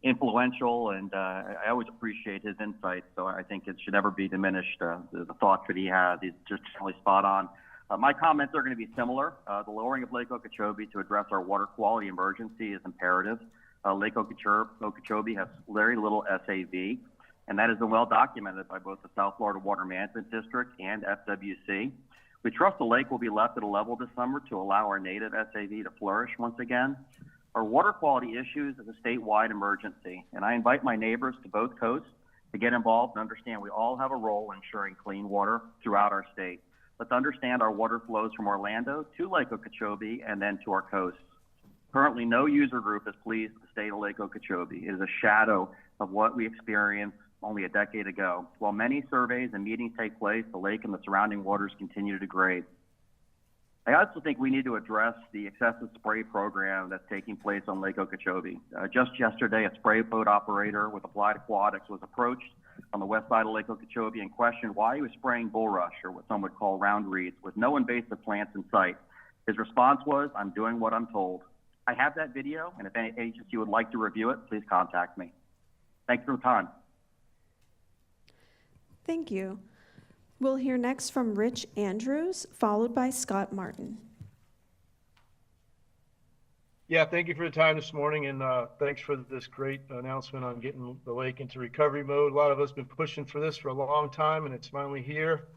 Speaker 10: influential, and I always appreciate his insight, so I think it should never be diminished, the thoughts that he had. He's just really spot on. My comments are going to be similar. The lowering of Lake Okeechobee to address our water quality emergency is imperative. Lake Okeechobee has very little SAV, and that has been well documented by both the South Florida Water Management District and FWC. We trust the lake will be left at a level this summer to allow our native SAV to flourish once again. Our water quality issues is a statewide emergency, and I invite my neighbors to both coasts to get involved and understand we all have a role in ensuring clean water throughout our state. Let's understand our water flows from Orlando to Lake Okeechobee and then to our coasts. Currently, no user group is pleased with the state of Lake Okeechobee. It is a shadow of what we experienced only a decade ago. While many surveys and meetings take place, the lake and the surrounding waters continue to degrade. I also think we need to address the excessive spray program that's taking place on Lake Okeechobee. Just yesterday, a spray boat operator with Applied Aquatics was approached on the west side of Lake Okeechobee and questioned why he was spraying bulrush, or what some would call round reeds, with no invasive plants in sight. His response was, "I'm doing what I'm told." I have that video, and if any agency would like to review it, please contact me. Thanks for your time.
Speaker 6: Thank you. We'll hear next from Rich Andrews, followed by Scott Martin.
Speaker 11: Yeah, thank you for the time this morning, and thanks for this great announcement on getting the lake into recovery mode. A lot of us have been pushing for this for a long time, and it's finally here.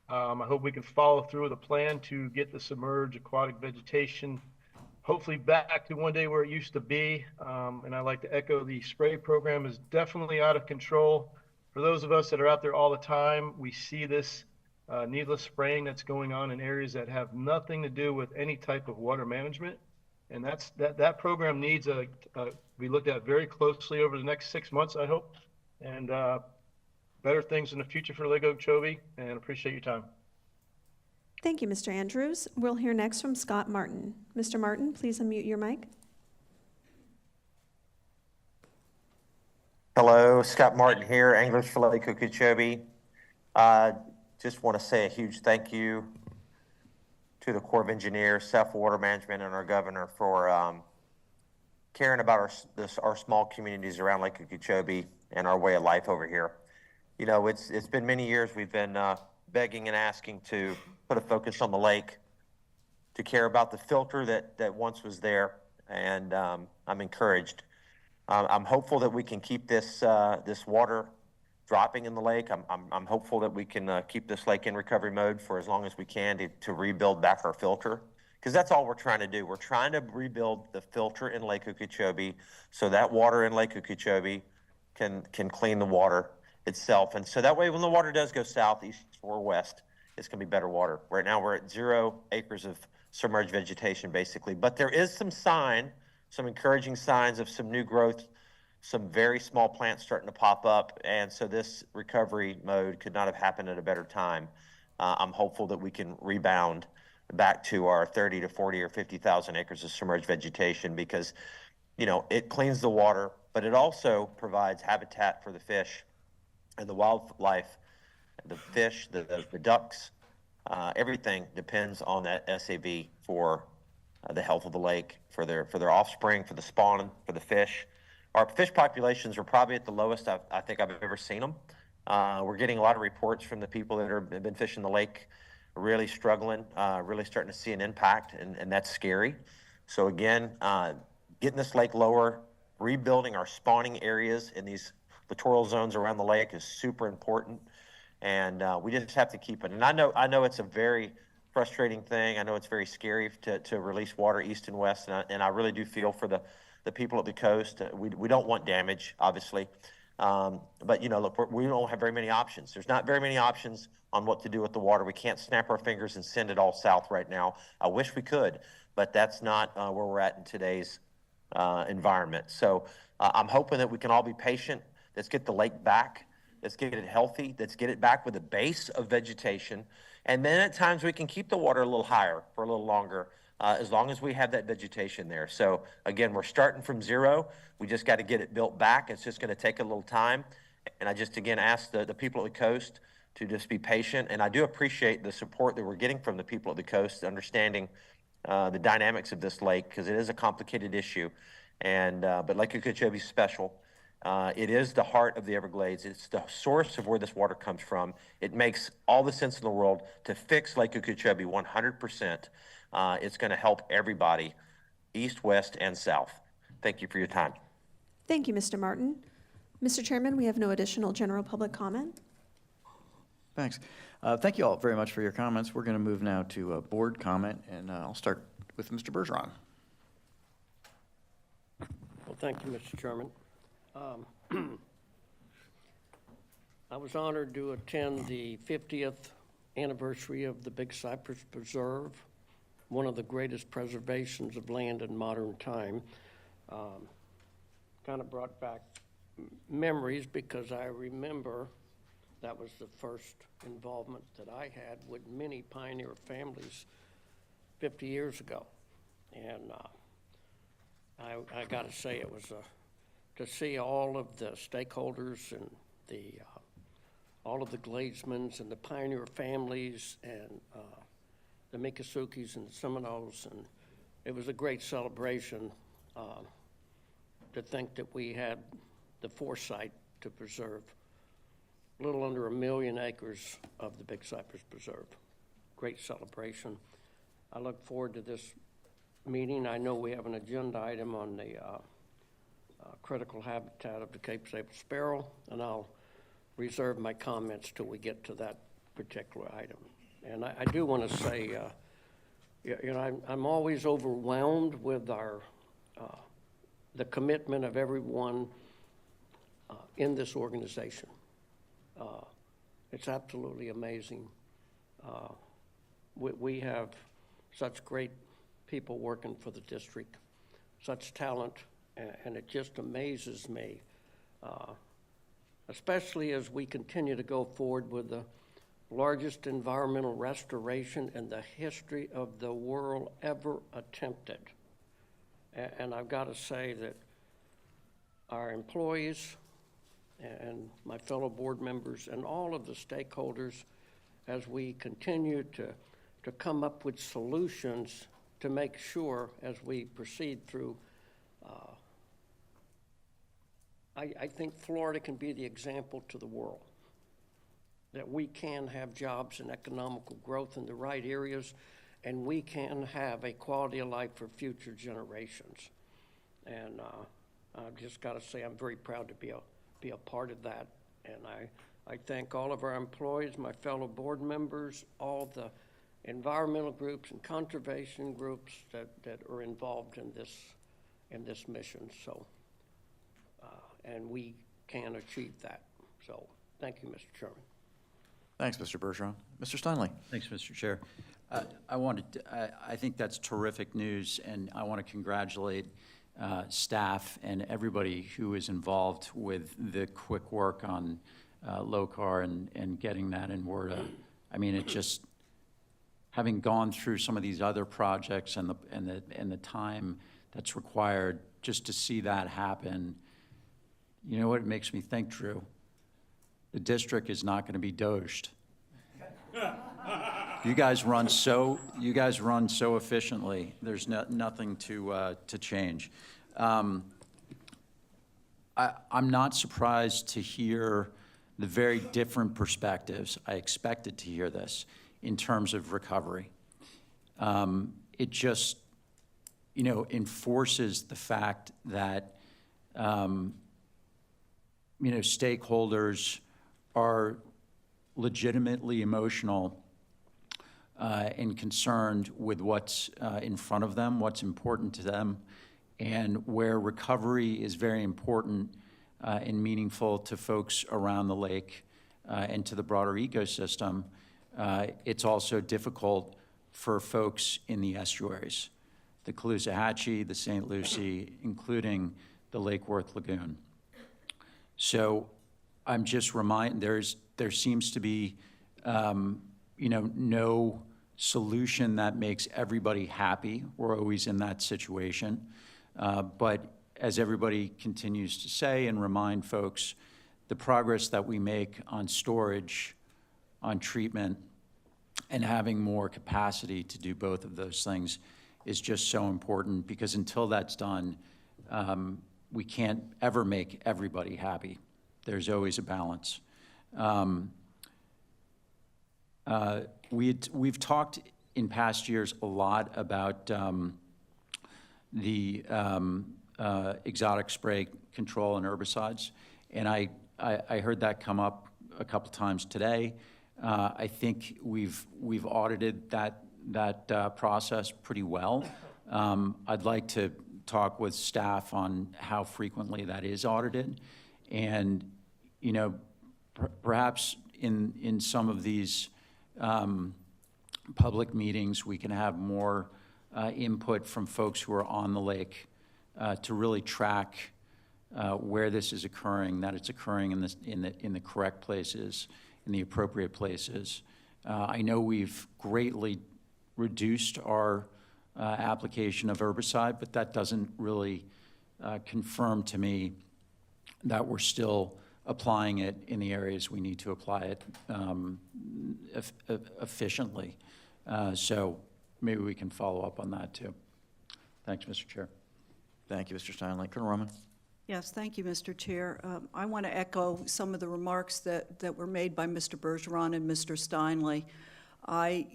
Speaker 11: I hope we can follow through with a plan to get the submerged aquatic vegetation hopefully back to one day where it used to be. And I'd like to echo, the spray program is definitely out of control. For those of us that are out there all the time, we see this needless spraying that's going on in areas that have nothing to do with any type of water management. And that program needs to be looked at very closely over the next 6 months, I hope. And better things in the future for Lake Okeechobee, and appreciate your time.
Speaker 6: Thank you, Mr. Andrews. We'll hear next from Scott Martin. Mr. Martin, please unmute your mic.
Speaker 12: Hello, Scott Martin here, Anglers for Lake Okeechobee. Just want to say a huge thank you to the Corps of Engineers, South Water Management, and our governor for caring about our small communities around Lake Okeechobee and our way of life over here. You know, it's been many years we've been begging and asking to put a focus on the lake, to care about the filter that once was there, and I'm encouraged. I'm hopeful that we can keep this water dropping in the lake. I'm hopeful that we can keep this lake in recovery mode for as long as we can to rebuild back our filter, because that's all we're trying to do. We're trying to rebuild the filter in Lake Okeechobee so that water in Lake Okeechobee can clean the water itself. And so that way, when the water does go south, east, or west, it's going to be better water. Right now, we're at 0 acres of submerged vegetation, basically. But there is some encouraging signs of some new growth, some very small plants starting to pop up. And so this recovery mode could not have happened at a better time. I'm hopeful that we can rebound back to our 30 to 40 or 50,000 acres of submerged vegetation, because, you know, it cleans the water, but it also provides habitat for the fish and the wildlife, the fish, the ducks. Everything depends on that SAV for the health of the lake, for their offspring, for the spawn, for the fish. Our fish populations are probably at the lowest I think I've ever seen them. We're getting a lot of reports from the people that have been fishing the lake, really struggling, really starting to see an impact, and that's scary. So again, getting this lake lower, rebuilding our spawning areas in these littoral zones around the lake is super important. And we just have to keep it. And I know it's a very frustrating thing. I know it's very scary to release water east and west, and I really do feel for the people at the coast. We don't want damage, obviously, but you know, look, we don't have very many options. There's not very many options on what to do with the water. We can't snap our fingers and send it all south right now. I wish we could, but that's not where we're at in today's environment. So I'm hoping that we can all be patient. Let's get the lake back. Let's get it healthy. Let's get it back with a base of vegetation. And then at times we can keep the water a little higher for a little longer, as long as we have that vegetation there. So again, we're starting from 0. We just got to get it built back. It's just going to take a little time. And I just, again, ask the people at the coast to just be patient. And I do appreciate the support that we're getting from the people at the coast, understanding the dynamics of this lake, because it is a complicated issue. And but Lake Okeechobee is special. It is the heart of the Everglades. It's the source of where this water comes from. It makes all the sense in the world to fix Lake Okeechobee 100%. It's going to help everybody, east, west, and south. Thank you for your time.
Speaker 6: Thank you, Mr. Martin. Mr. Chairman, we have no additional general public comment.
Speaker 1: Thanks. Thank you all very much for your comments. We're going to move now to board comment, and I'll start with Mr. Bergeron.
Speaker 4: Well, thank you, Mr. Chairman. I was honored to attend the 50th anniversary of the Big Cypress Preserve, one of the greatest preservations of land in modern time. Kind of brought back memories, because I remember that was the first involvement that I had with many pioneer families 50 years ago. And I got to say, it was to see all of the stakeholders and all of the Gladesmans and the pioneer families and the Miccosukes and the Seminoles, and it was a great celebration to think that we had the foresight to preserve a little under 1 million acres of the Big Cypress Preserve. Great celebration. I look forward to this meeting. I know we have an agenda item on the critical habitat of the Cape Sable sparrow, and I'll reserve my comments till we get to that particular item. And I do want to say, you know, I'm always overwhelmed with the commitment of everyone in this organization. It's absolutely amazing. We have such great people working for the district, such talent, and it just amazes me, especially as we continue to go forward with the largest environmental restoration in the history of the world ever attempted. And I've got to say that our employees, and my fellow board members and all of the stakeholders as we continue to come up with solutions to make sure as we proceed through. I think Florida can be the example to the world that we can have jobs and economical growth in the right areas, and we can have a quality of life for future generations. And I've just got to say I'm very proud to be a part of that. And I thank all of our employees, my fellow board members, all the environmental groups and conservation groups that are involved in this mission. So, and we can achieve that. So, thank you, Mr. Chairman.
Speaker 1: Thanks, Mr. Bergeron. Mr. Steinle.
Speaker 13: Thanks, Mr. Chair. I think that's terrific news, and I want to congratulate staff and everybody who is involved with the quick work on LOCAR and getting that in WRDA. I mean, it just, having gone through some of these other projects and the time that's required just to see that happen, you know what it makes me think, Drew? The district is not going to be doged. You guys run so efficiently. There's nothing to change. I'm not surprised to hear the very different perspectives. I expected to hear this in terms of recovery. It just, enforces the fact that, stakeholders are legitimately emotional and concerned with what's in front of them, what's important to them, and where recovery is very important and meaningful to folks around the lake and to the broader ecosystem. It's also difficult for folks in the estuaries, the Caloosahatchee, the St. Lucie, including the Lake Worth Lagoon. So I'm just reminded there seems to be no solution that makes everybody happy. We're always in that situation. But as everybody continues to say and remind folks, the progress that we make on storage, on treatment, and having more capacity to do both of those things is just so important, because until that's done, we can't ever make everybody happy. There's always a balance. We've talked in past years a lot about the exotic spray control and herbicides, and I heard that come up a couple times today. I think we've audited that process pretty well. I'd like to talk with staff on how frequently that is audited, and perhaps in some of these public meetings we can have more input from folks who are on the lake to really track where this is occurring, that it's occurring in the correct places, in the appropriate places. I know we've greatly reduced our application of herbicide, but that doesn't really confirm to me that we're still applying it in the areas we need to apply it efficiently. So maybe we can follow up on that too. Thanks, Mr. Chair.
Speaker 1: Thank you, Mr. Steinle. Colonel Roman.
Speaker 5: Yes, thank you, Mr. Chair. I want to echo some of the remarks that were made by Mr. Bergeron and Mr. Steinle. I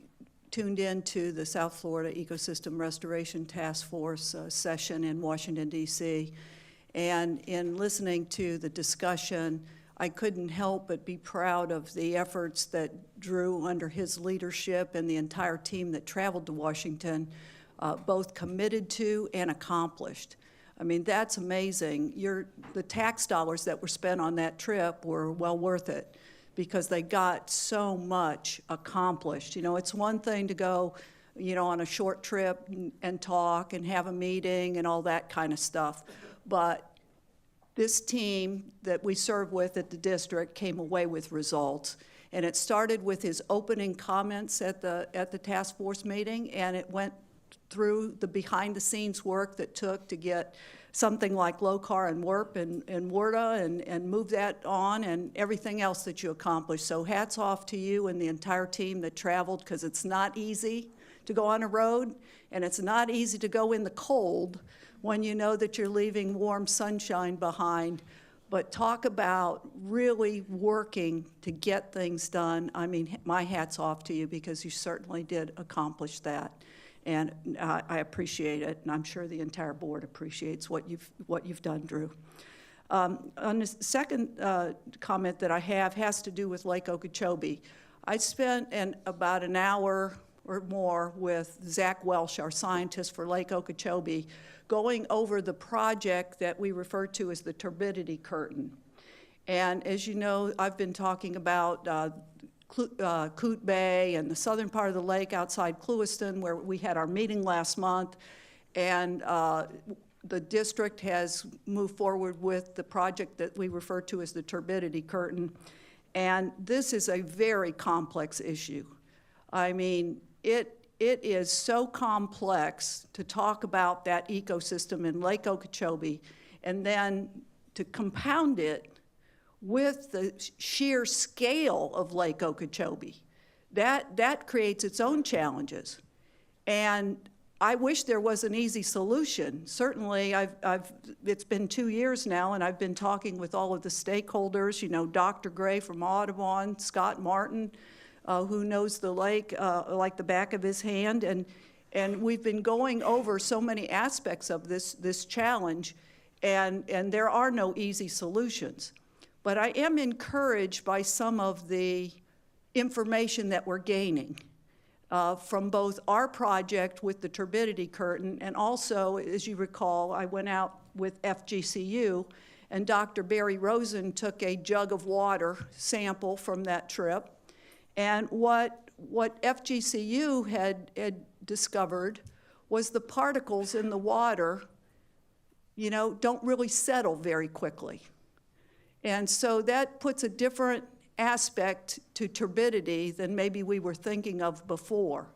Speaker 5: tuned into the South Florida Ecosystem Restoration Task Force session in Washington, D.C., and in listening to the discussion, I couldn't help but be proud of the efforts that Drew, under his leadership, and the entire team that traveled to Washington, both committed to and accomplished. I mean, that's amazing. The tax dollars that were spent on that trip were well worth it, because they got so much accomplished. It's one thing to go, on a short trip and talk and have a meeting and all that kind of stuff. But this team that we serve with at the district came away with results. And it started with his opening comments at the task force meeting, and it went through the behind-the-scenes work that took to get something like LOCAR and WERP and WRDA and move that on, and everything else that you accomplished. So hats off to you and the entire team that traveled, because it's not easy to go on a road, and it's not easy to go in the cold when you know that you're leaving warm sunshine behind. But talk about really working to get things done. I mean, my hat's off to you, because you certainly did accomplish that. And I appreciate it, and I'm sure the entire board appreciates what you've done, Drew. On the second comment that I have has to do with Lake Okeechobee. I spent about an hour or more with Zach Welsh, our scientist for Lake Okeechobee, going over the project that we refer to as the turbidity curtain. And as you know, I've been talking about Coot Bay and the southern part of the lake outside Clewiston, where we had our meeting last month. And the district has moved forward with the project that we refer to as the turbidity curtain. And this is a very complex issue. I mean, it is so complex to talk about that ecosystem in Lake Okeechobee, and then to compound it with the sheer scale of Lake Okeechobee. That creates its own challenges. And I wish there was an easy solution. Certainly, it's been 2 years now, and I've been talking with all of the stakeholders, you know, Dr. Gray from Audubon, Scott Martin, who knows the lake like the back of his hand, and we've been going over so many aspects of this challenge, and there are no easy solutions. But I am encouraged by some of the information that we're gaining from both our project with the turbidity curtain, and also, as you recall, I went out with FGCU, and Dr. Barry Rosen took a jug of water sample from that trip. And what FGCU had discovered was the particles in the water, you know, don't really settle very quickly. And so that puts a different aspect to turbidity than maybe we were thinking of before.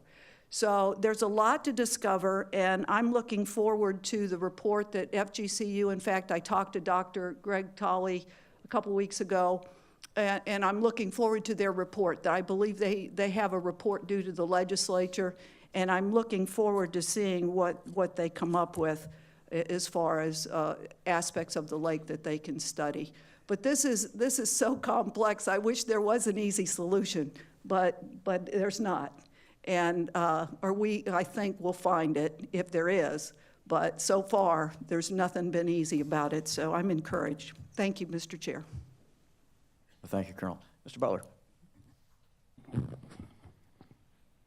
Speaker 5: So there's a lot to discover, and I'm looking forward to the report that FGCU, in fact, I talked to Dr. Greg Tolley a couple weeks ago, and I'm looking forward to their report. I believe they have a report due to the legislature, and I'm looking forward to seeing what they come up with as far as aspects of the lake that they can study. But this is so complex. I wish there was an easy solution, but there's not. And I think we'll find it if there is. But so far, there's nothing been easy about it. So I'm encouraged. Thank you, Mr. Chair.
Speaker 1: Well, thank you, Colonel. Mr. Butler.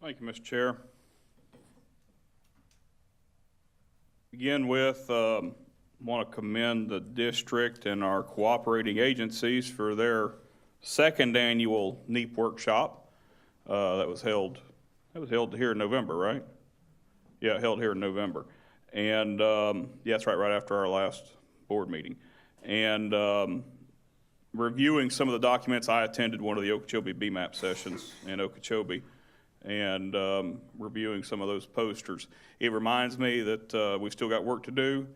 Speaker 2: Thank you, Mr. Chair. Begin with, want to commend the district and our cooperating agencies for their second annual NEEP workshop that was held here in November, right? Yeah, held here in November. And yeah, that's right after our last board meeting. And reviewing some of the documents, I attended one of the Okeechobee BMAP sessions in Okeechobee, and reviewing some of those posters. It reminds me that we've still got work to do,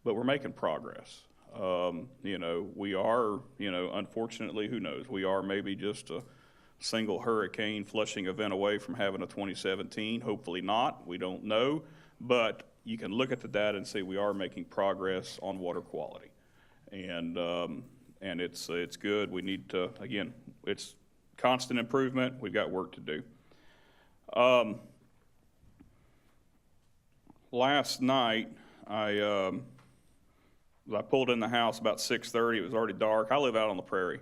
Speaker 2: but we're making progress. You know, we are, you know, unfortunately, who knows, we are maybe just a single hurricane flushing event away from having a 2017. Hopefully not, we don't know, but you can look at the data and say we are making progress on water quality. And it's good. We need to, again, it's constant improvement. We've got work to do. Last night, I pulled in the house about 6:30. It was already dark. I live out on the prairie,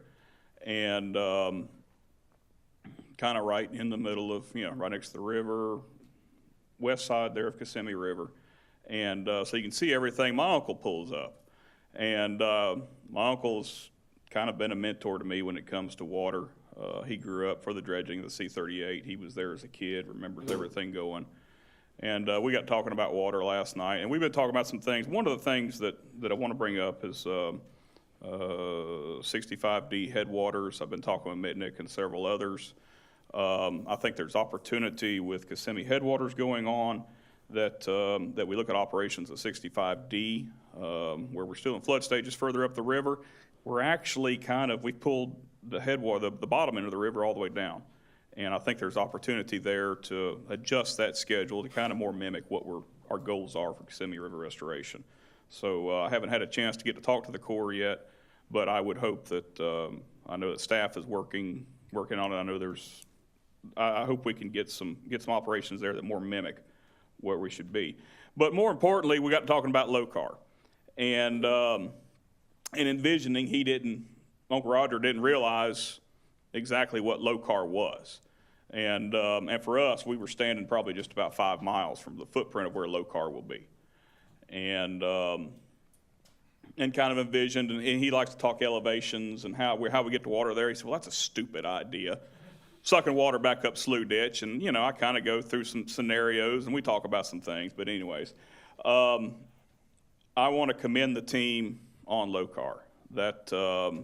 Speaker 2: and kind of right in the middle of, you know, right next to the river, west side there of Kissimmee River. And so you can see everything. My uncle pulls up, and my uncle's kind of been a mentor to me when it comes to water. He grew up for the dredging of the C-38. He was there as a kid, remembers everything going. And we got talking about water last night, and we've been talking about some things. One of the things that I want to bring up is 65D headwaters. I've been talking with Mitnick and several others. I think there's opportunity with Kissimmee headwaters going on that we look at operations at 65D, where we're still in flood stages further up the river. We're actually we pulled the headwater, the bottom end of the river all the way down. And I think there's opportunity there to adjust that schedule to kind of more mimic what our goals are for Kissimmee River restoration. So I haven't had a chance to get to talk to the Corps yet, but I would hope that, I know that staff is working on it. I know I hope we can get some operations there that more mimic where we should be. But more importantly, we got talking about LOCAR. And envisioning, Uncle Roger didn't realize exactly what LOCAR was. And for us, we were standing probably just about 5 miles from the footprint of where LOCAR will be. And kind of envisioned, and he likes to talk elevations and how we get the water there. He said, well, that's a stupid idea. Sucking water back up Slough Ditch, and I kind of go through some scenarios, and we talk about some things. But anyways, I want to commend the team on LOCAR. That a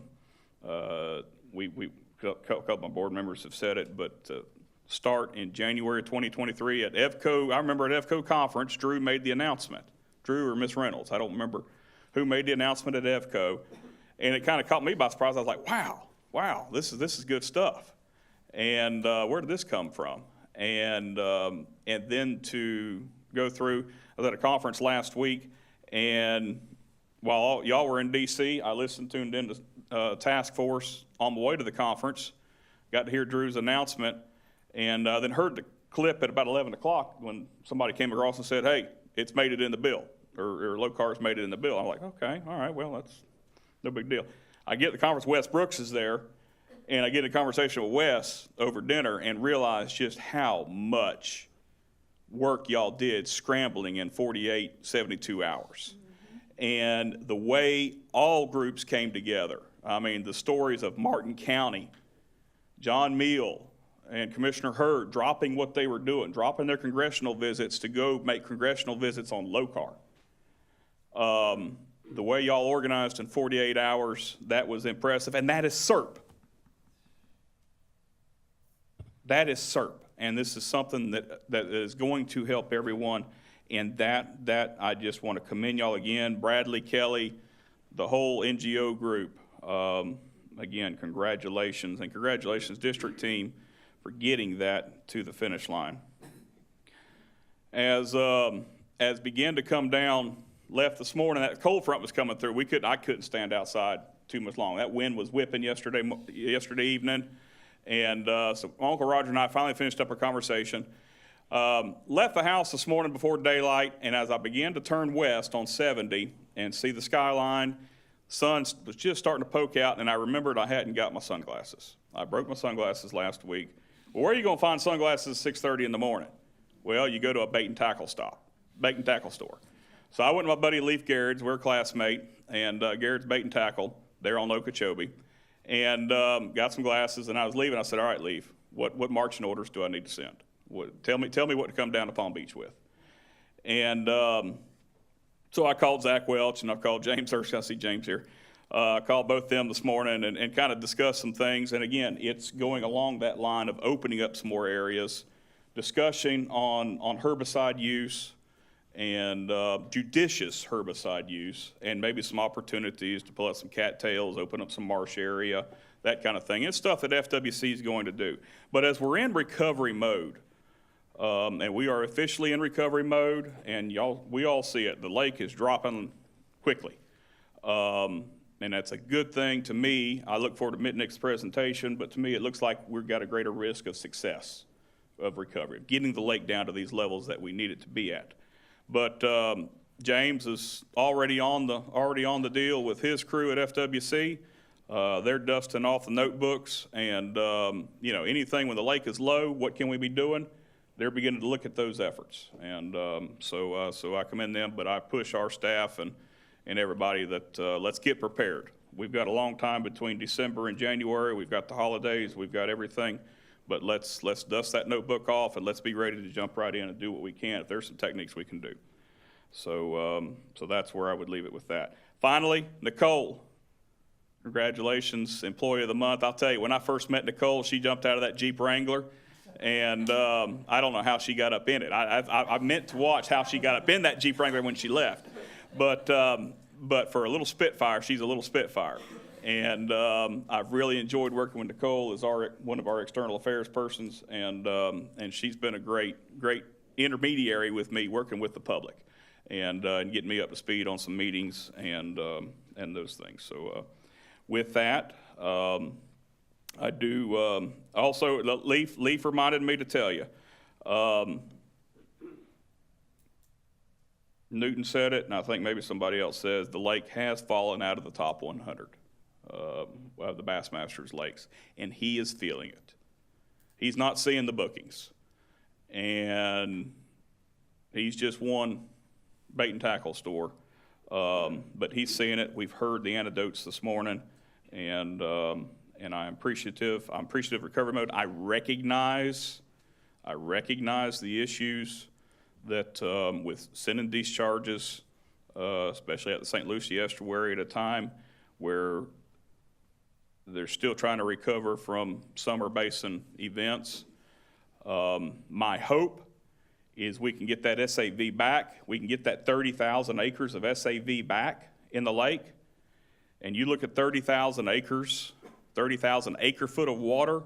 Speaker 2: couple of my board members have said it, but start in January 2023 at EVCO. I remember at EVCO conference, Drew made the announcement. Drew or Miss Reynolds, I don't remember who made the announcement at EVCO, and it kind of caught me by surprise. I was like, wow, this is good stuff. And where did this come from? And then to go through, I was at a conference last week, and while y'all were in D.C., I tuned in to Task Force on the way to the conference, got to hear Drew's announcement, and then heard the clip at about 11 o'clock when somebody came across and said, hey, it's made it in the bill, or LOCAR's made it in the bill. I'm like, okay, all right, well, that's no big deal. I get to the conference, Wes Brooks is there, and I get a conversation with Wes over dinner and realize just how much work y'all did scrambling in 48, 72 hours. And the way all groups came together. I mean, the stories of Martin County, John Meal, and Commissioner Hurd dropping what they were doing, dropping their congressional visits to go make congressional visits on LOCAR. The way y'all organized in 48 hours, that was impressive, and that is SERP. That is SERP, and this is something that is going to help everyone, and that I just want to commend y'all again. Bradley, Kelly, the whole NGO group, again, congratulations, and congratulations, district team, for getting that to the finish line. As began to come down, left this morning, that cold front was coming through. I couldn't stand outside too much long. That wind was whipping yesterday evening. And so Uncle Roger and I finally finished up our conversation. Left the house this morning before daylight, and as I began to turn west on 70 and see the skyline, sun was just starting to poke out, and I remembered I hadn't got my sunglasses. I broke my sunglasses last week. Well, where are you going to find sunglasses at 6:30 in the morning? Well, you go to a bait and tackle store. So I went to my buddy Leaf Garrett's, we're a classmate, and Garrett's Bait and Tackle, they're on Okeechobee, and got some glasses, and I was leaving. I said, all right, Leaf, what marching orders do I need to send? Tell me what to come down to Palm Beach with. And so I called Zach Welch, and I called James Hurst. I see James here. I called both them this morning and kind of discussed some things. And again, it's going along that line of opening up some more areas, discussion on herbicide use, and judicious herbicide use, and maybe some opportunities to pull out some cattails, open up some marsh area, that kind of thing. It's stuff that FWC is going to do. But as we're in recovery mode, and we are officially in recovery mode, and we all see it, the lake is dropping quickly. And that's a good thing to me. I look forward to Mitnick's presentation, but to me it looks like we've got a greater risk of success of recovery, getting the lake down to these levels that we need it to be at. But James is already on the deal with his crew at FWC. They're dusting off the notebooks, and anything when the lake is low, what can we be doing? They're beginning to look at those efforts, and so I commend them. But I push our staff and everybody that let's get prepared. We've got a long time between December and January. We've got the holidays. We've got everything. But let's dust that notebook off, and let's be ready to jump right in and do what we can if there's some techniques we can do. So that's where I would leave it with that. Finally, Nicole, congratulations, Employee of the Month. I'll tell you, when I first met Nicole, she jumped out of that Jeep Wrangler, And I don't know how she got up in it. I meant to watch how she got up in that Jeep Wrangler when she left. But for a little Spitfire, she's a little Spitfire. And I've really enjoyed working with Nicole as one of our external affairs persons, and she's been a great intermediary with me working with the public, and getting me up to speed on some meetings and those things. So with that, I do also. Leaf reminded me to tell you. Newton said it, and I think maybe somebody else says the lake has fallen out of the top 100 of the Bassmasters lakes, and he is feeling it. He's not seeing the bookings, and he's just one bait and tackle store, but he's seeing it. We've heard the anecdotes this morning, and I'm appreciative. I'm appreciative of recovery mode. I recognize the issues that with sending discharges, especially at the St. Lucie estuary at a time where they're still trying to recover from summer basin events. My hope is we can get that SAV back. We can get that 30,000 acres of SAV back in the lake. And you look at 30,000 acres, 30,000 acre foot of water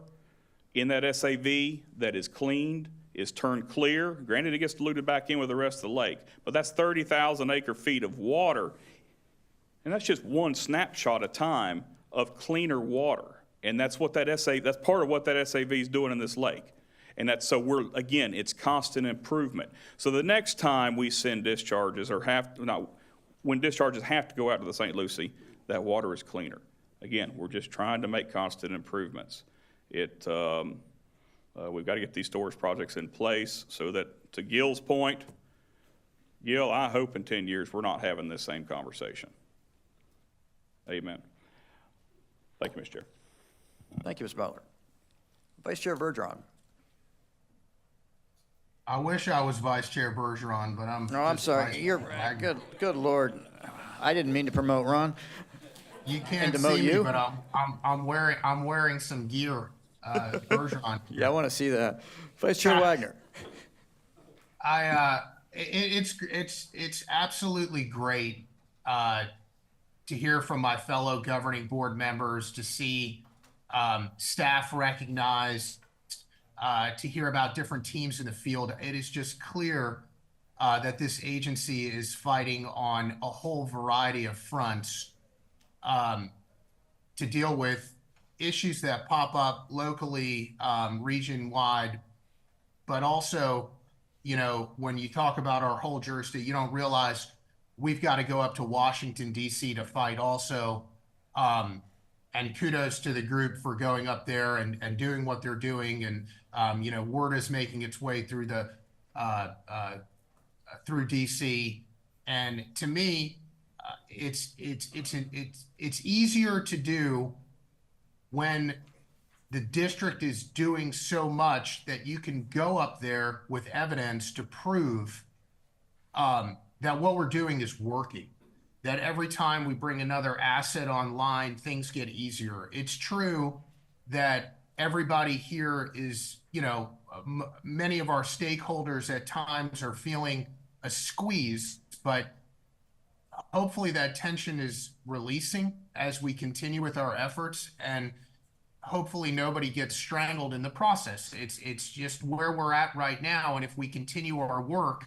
Speaker 2: in that SAV that is cleaned, is turned clear. Granted, it gets diluted back in with the rest of the lake, but that's 30,000 acre feet of water. And that's just one snapshot at a time of cleaner water. And that's what that's part of what that SAV is doing in this lake. And again, it's constant improvement. So the next time we send discharges when discharges have to go out to the St. Lucie, that water is cleaner. Again, we're just trying to make constant improvements. We've got to get these storage projects in place so that, to Gil's point, Gil, I hope in 10 years we're not having this same conversation. Amen. Thank you, Mr. Chair.
Speaker 1: Thank you, Mr. Butler. Vice Chair Bergeron.
Speaker 14: I wish I was Vice Chair Bergeron, but I'm.
Speaker 1: No, I'm sorry. You're good Lord. I didn't mean to promote Ron.
Speaker 14: You can't see me, but I'm wearing some gear, Bergeron.
Speaker 1: Yeah, I want to see that. Vice Chair Wagner.
Speaker 14: It's absolutely great to hear from my fellow governing board members, to see staff recognized, to hear about different teams in the field. It is just clear that this agency is fighting on a whole variety of fronts to deal with issues that pop up locally, region-wide, but also, when you talk about our whole jurisdiction, you don't realize we've got to go up to Washington, D.C. to fight also. And kudos to the group for going up there and doing what they're doing. And, word is making its way through through DC. And to me, it's easier to do when the district is doing so much that you can go up there with evidence to prove that what we're doing is working. That every time we bring another asset online, things get easier. It's true that everybody here is, many of our stakeholders at times are feeling a squeeze, but hopefully that tension is releasing as we continue with our efforts, and hopefully nobody gets strangled in the process. It's just where we're at right now, and if we continue our work,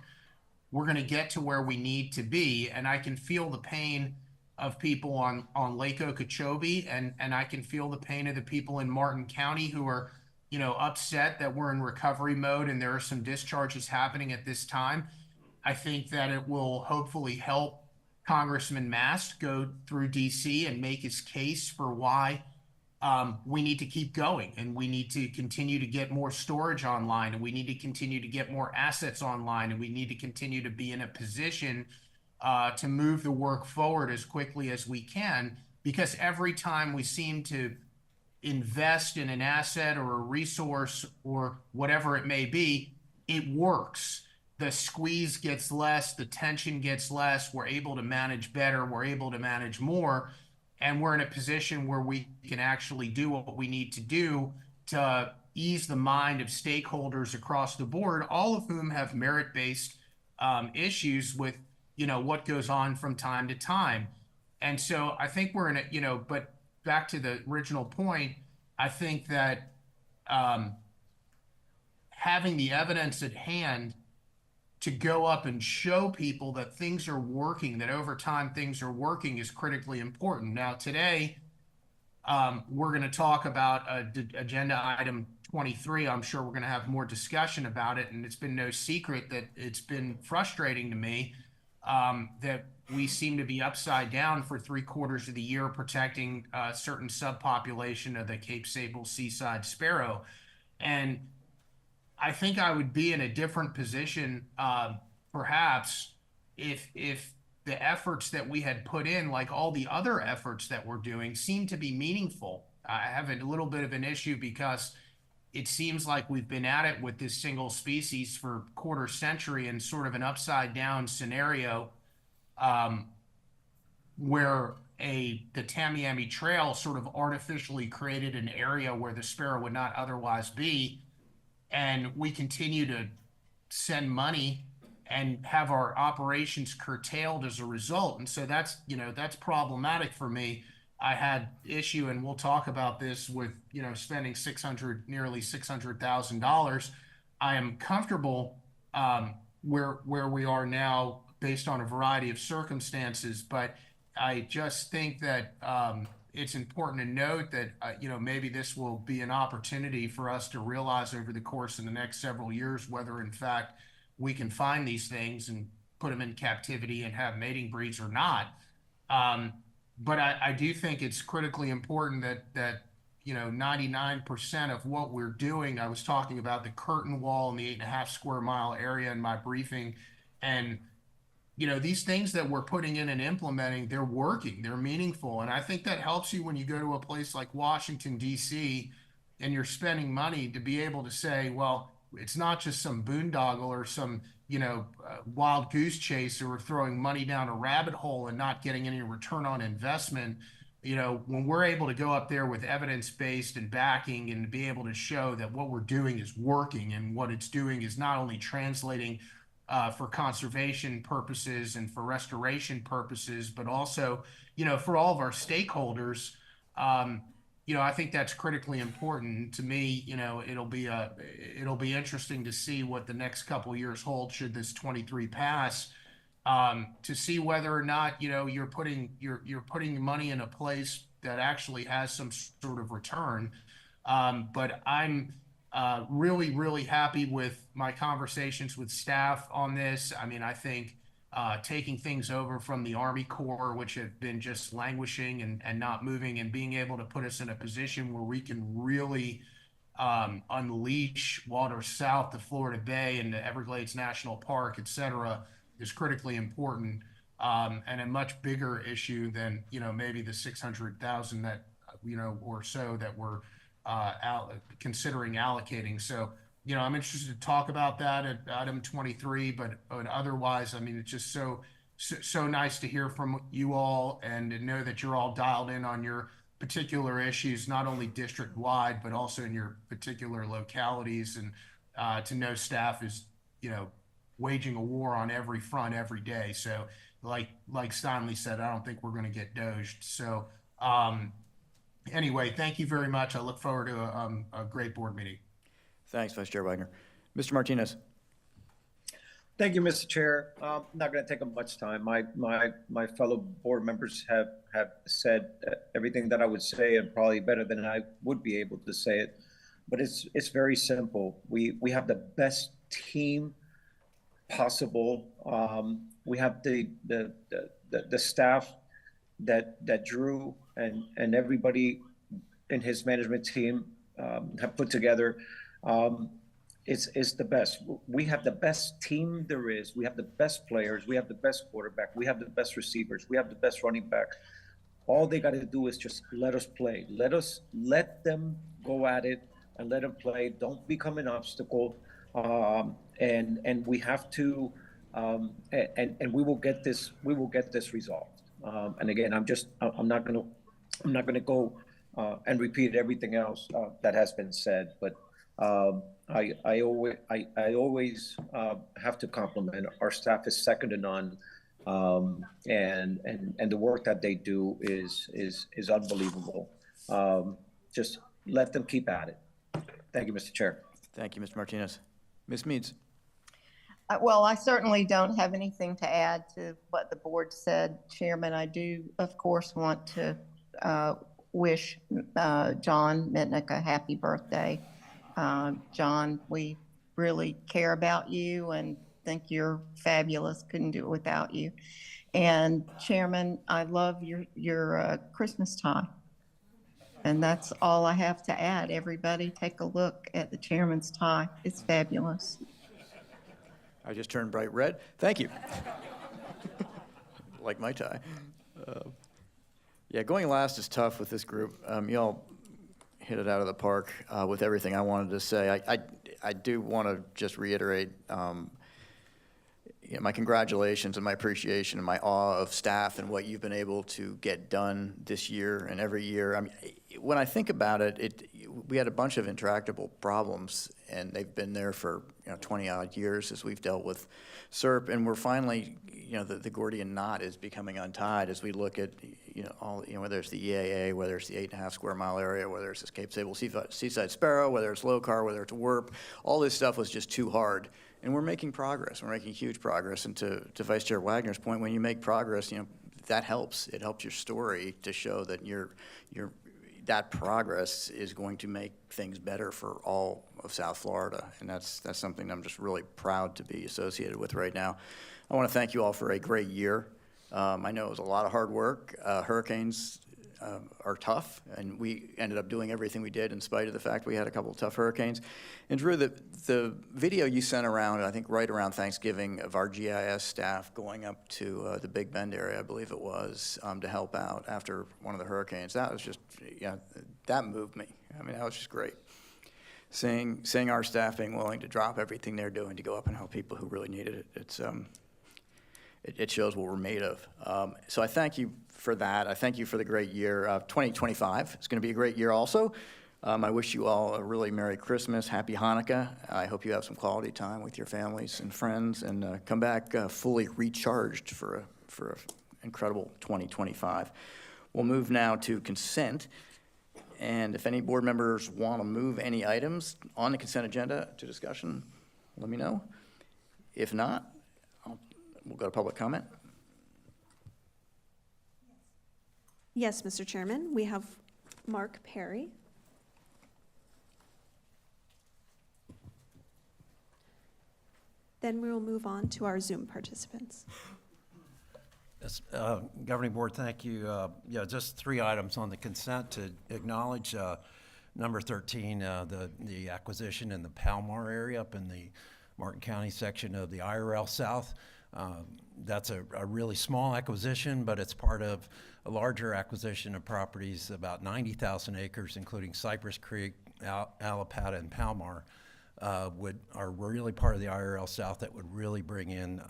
Speaker 14: we're going to get to where we need to be. And I can feel the pain of people on Lake Okeechobee, and I can feel the pain of the people in Martin County who are, upset that we're in recovery mode and there are some discharges happening at this time. I think that it will hopefully help Congressman Mast go through DC and make his case for why we need to keep going, and we need to continue to get more storage online, and we need to continue to get more assets online, and we need to continue to be in a position to move the work forward as quickly as we can, because every time we seem to invest in an asset or a resource or whatever it may be, it works. The squeeze gets less, the tension gets less, we're able to manage better, we're able to manage more, and we're in a position where we can actually do what we need to do to ease the mind of stakeholders across the board, all of whom have merit-based issues with, what goes on from time to time. And so I think we're in a, but back to the original point, I think that having the evidence at hand to go up and show people that things are working, that over time things are working, is critically important. Now, today, we're going to talk about agenda item 23. I'm sure we're going to have more discussion about it, and it's been no secret that it's been frustrating to me that we seem to be upside down for 3/4 of the year protecting a certain subpopulation of the Cape Sable seaside sparrow. And I think I would be in a different position, perhaps, if the efforts that we had put in, like all the other efforts that we're doing, seem to be meaningful. I have a little bit of an issue because it seems like we've been at it with this single species for a quarter century in sort of an upside down scenario, where the Tamiami Trail sort of artificially created an area where the sparrow would not otherwise be. And we continue to send money and have our operations curtailed as a result. And so that's problematic for me. I had issue, and we'll talk about this, with, spending nearly $600,000. I am comfortable where we are now based on a variety of circumstances, but I just think that it's important to note that, maybe this will be an opportunity for us to realize over the course of the next several years whether, in fact, we can find these things and put them in captivity and have mating breeds or not. But I do think it's critically important that 99% of what we're doing, I was talking about the curtain wall and the 8.5 square mile area in my briefing, and these things that we're putting in and implementing, they're working, they're meaningful. And I think that helps you when you go to a place like Washington, D.C., and you're spending money to be able to say, well, it's not just some boondoggle or some, wild goose chase, or throwing money down a rabbit hole and not getting any return on investment. When we're able to go up there with evidence-based and backing and be able to show that what we're doing is working, and what it's doing is not only translating for conservation purposes and for restoration purposes, but also, for all of our stakeholders, I think that's critically important. To me, it'll be interesting to see what the next couple of years hold, should this 23 pass, to see whether or not, you're putting money in a place that actually has some sort of return. But I'm really, really happy with my conversations with staff on this. I mean, I think taking things over from the Army Corps, which have been just languishing and not moving, and being able to put us in a position where we can really unleash waters south to Florida Bay and the Everglades National Park, et cetera, is critically important, and a much bigger issue than, maybe the 600,000 that, or so that we're considering allocating. So, I'm interested to talk about that at item 23, but otherwise, I mean, it's just so nice to hear from you all and to know that you're all dialed in on your particular issues, not only district-wide, but also in your particular localities, and to know staff is, waging a war on every front every day. So like Steinley said, I don't think we're going to get doged. So anyway, thank you very much. I look forward to a great board meeting.
Speaker 1: Thanks, Vice Chair Wagner. Mr. Martinez.
Speaker 15: Thank you, Mr. Chair. I'm not going to take up much time. My fellow board members have said everything that I would say, and probably better than I would be able to say it. But it's very simple. We have the best team possible. We have the staff that Drew and everybody in his management team have put together. It's the best. We have the best team there is. We have the best players. We have the best quarterback. We have the best receivers. We have the best running back. All they got to do is just let us play. Let them go at it and let them play. Don't become an obstacle. And we have to, and we will get this. We will get this resolved. And again, I'm not gonna go and repeat everything else that has been said. But I always have to compliment our staff is second to none, and the work that they do is unbelievable. Just let them keep at it. Thank you, Mr. Chair.
Speaker 1: Thank you, Mr. Martinez. Ms. Meads?
Speaker 16: Well, I certainly don't have anything to add to what the board said, Chairman. I do, of course, want to wish John Mitnick a happy birthday. John, we really care about you and think you're fabulous. Couldn't do it without you. And Chairman, I love your Christmas tie. And that's all I have to add. Everybody take a look at the chairman's tie. It's fabulous.
Speaker 1: I just turned bright red. Thank you. Like my tie. Yeah, going last is tough with this group. Y'all hit it out of the park with everything I wanted to say. I do want to just reiterate my congratulations and my appreciation and my awe of staff and what you've been able to get done this year and every year. I mean, when I think about it, we had a bunch of intractable problems, and they've been there for 20-odd years as we've dealt with SERP, and we're finally, the Gordian knot is becoming untied as we look at, whether it's the EAA, whether it's the 8.5 square mile area, whether it's this Cape Sable Seaside Sparrow, whether it's LOCAR, whether it's WERP, all this stuff was just too hard. And we're making progress. We're making huge progress. And to Vice Chair Wagner's point, when you make progress, that helps. It helps your story to show that that progress is going to make things better for all of South Florida. And that's something I'm just really proud to be associated with right now. I want to thank you all for a great year. I know it was a lot of hard work. Hurricanes are tough, and we ended up doing everything we did in spite of the fact we had a couple of tough hurricanes. And Drew, the video you sent around, I think right around Thanksgiving, of our GIS staff going up to the Big Bend area, I believe it was, to help out after one of the hurricanes, that was just, that moved me. I mean, that was just great. Seeing our staff being willing to drop everything they're doing to go up and help people who really needed it, it shows what we're made of. So I thank you for that. I thank you for the great year. 2025 is going to be a great year also. I wish you all a really Merry Christmas, Happy Hanukkah. I hope you have some quality time with your families and friends, and come back fully recharged for an incredible 2025. We'll move now to consent. And if any board members want to move any items on the consent agenda to discussion, let me know. If not, we'll go to public comment.
Speaker 6: Yes, Mr. Chairman, we have Mark Perry. Then we will move on to our Zoom participants.
Speaker 9: Yes, Governing Board, thank you. Just 3 items on the consent to acknowledge. Number 13, the acquisition in the Palmar area up in the Martin County section of the IRL South. That's a really small acquisition, but it's part of a larger acquisition of properties, about 90,000 acres, including Cypress Creek, Alapata, and Palmar, are really part of the IRL South that would really bring in,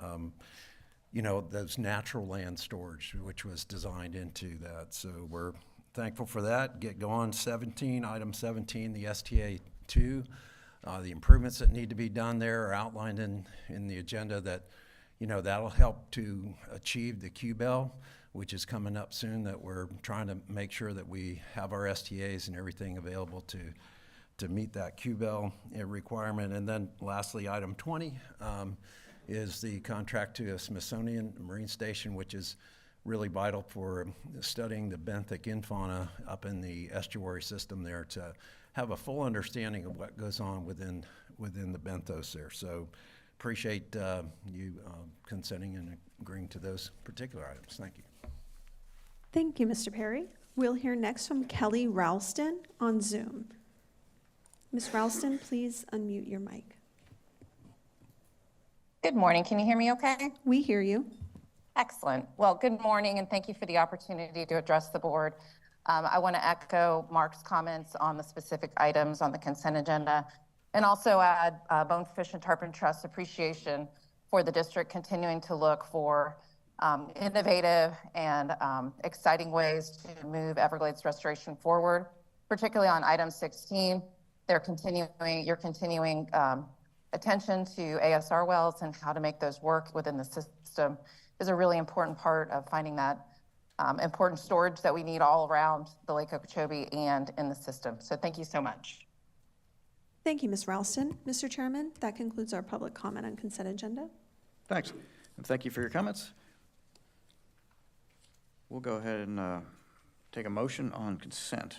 Speaker 9: those natural land storage, which was designed into that. So we're thankful for that. Get going. Item 17, the STA 2. The improvements that need to be done there are outlined in the agenda that, that'll help to achieve the QBEL, which is coming up soon, that we're trying to make sure that we have our STAs and everything available to meet that QBEL requirement. And then lastly, item 20 is the contract to a Smithsonian Marine Station, which is really vital for studying the benthic infauna up in the estuary system there, to have a full understanding of what goes on within the benthos there. So appreciate you consenting and agreeing to those particular items. Thank you.
Speaker 6: Thank you, Mr. Perry. We'll hear next from Kelly Ralston on Zoom. Ms. Ralston, please unmute your mic.
Speaker 17: Good morning. Can you hear me okay?
Speaker 6: We hear you.
Speaker 17: Excellent. Well, good morning, and thank you for the opportunity to address the board. I want to echo Mark's comments on the specific items on the consent agenda, and also add Bonefish and Tarpon Trust appreciation for the district continuing to look for innovative and exciting ways to move Everglades restoration forward, particularly on item 16, Your continuing attention to ASR wells and how to make those work within the system is a really important part of finding that important storage that we need all around the Lake Okeechobee and in the system. So thank you so much.
Speaker 6: Thank you, Ms. Ralston. Mr. Chairman, that concludes our public comment on consent agenda.
Speaker 1: Thanks, and thank you for your comments. We'll go ahead and take a motion on consent.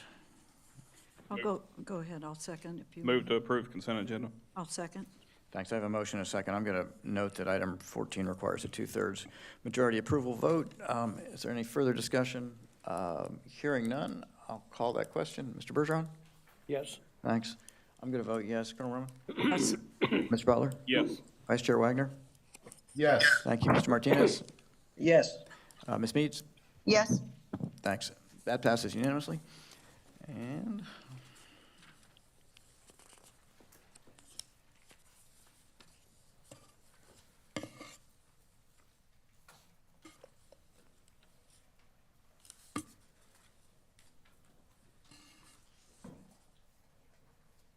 Speaker 5: I'll go ahead, I'll second if you.
Speaker 2: Move to approve consent agenda.
Speaker 5: I'll second.
Speaker 1: Thanks. I have a motion and a second. I'm going to note that item 14 requires a 2/3 majority approval vote. Is there any further discussion? Hearing none, I'll call that question. Mr. Bergeron?
Speaker 4: Yes.
Speaker 1: Thanks. I'm going to vote yes. Colonel Roman?
Speaker 5: Yes.
Speaker 1: Mr. Butler?
Speaker 2: Yes.
Speaker 1: Vice Chair Wagner?
Speaker 15: Yes.
Speaker 1: Thank you. Mr. Martinez?
Speaker 15: Yes.
Speaker 1: Ms. Meads?
Speaker 16: Yes.
Speaker 1: Thanks. That passes unanimously. And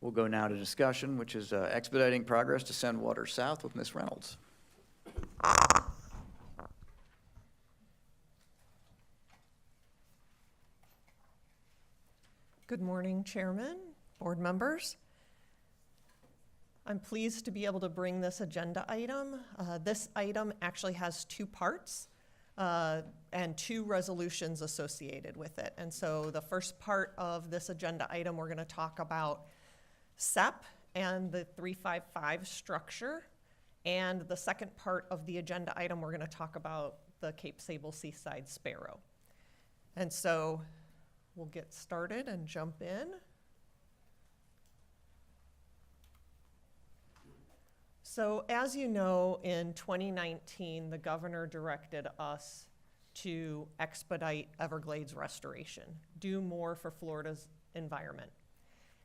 Speaker 1: we'll go now to discussion, which is expediting progress to send water south with Ms. Reynolds.
Speaker 18: Good morning, Chairman, board members. I'm pleased to be able to bring this agenda item. This item actually has two parts and two resolutions associated with it. And so the first part of this agenda item, we're going to talk about SEP and the 355 structure. And the second part of the agenda item, we're going to talk about the Cape Sable Seaside Sparrow. And so we'll get started and jump in. So as you know, in 2019, the governor directed us to expedite Everglades restoration, do more for Florida's environment.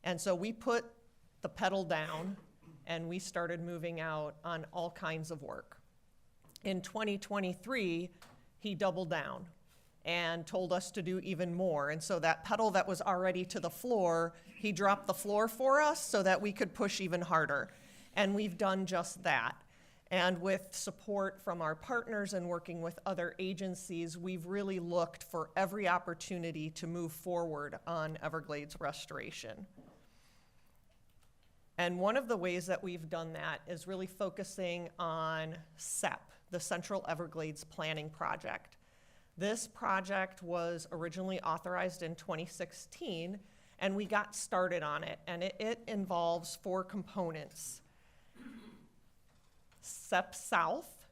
Speaker 18: And so we put the pedal down and we started moving out on all kinds of work. In 2023, he doubled down and told us to do even more. And so that pedal that was already to the floor, he dropped the floor for us so that we could push even harder. And we've done just that. And with support from our partners and working with other agencies, we've really looked for every opportunity to move forward on Everglades restoration. And one of the ways that we've done that is really focusing on SEP, the Central Everglades Planning Project. This project was originally authorized in 2016, and we got started on it. And it involves 4 components: SEP South,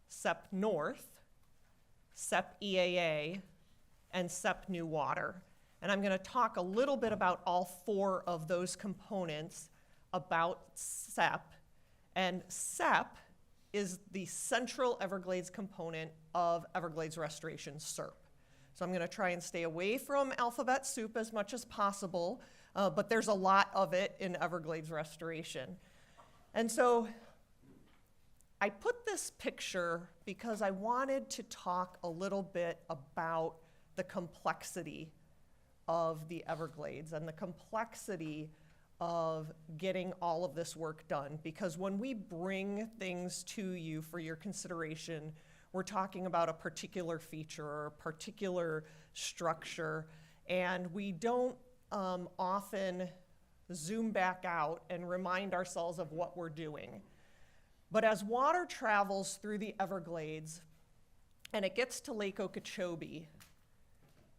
Speaker 18: SEP North, SEP EAA, and SEP New Water. And I'm going to talk a little bit about all 4 of those components about SEP. And SEP is the Central Everglades component of Everglades Restoration, CERP. So I'm going to try and stay away from alphabet soup as much as possible, but there's a lot of it in Everglades Restoration. And so I put this picture because I wanted to talk a little bit about the complexity of the Everglades and the complexity of getting all of this work done. Because when we bring things to you for your consideration, we're talking about a particular feature or a particular structure, and we don't often zoom back out and remind ourselves of what we're doing. But as water travels through the Everglades and it gets to Lake Okeechobee,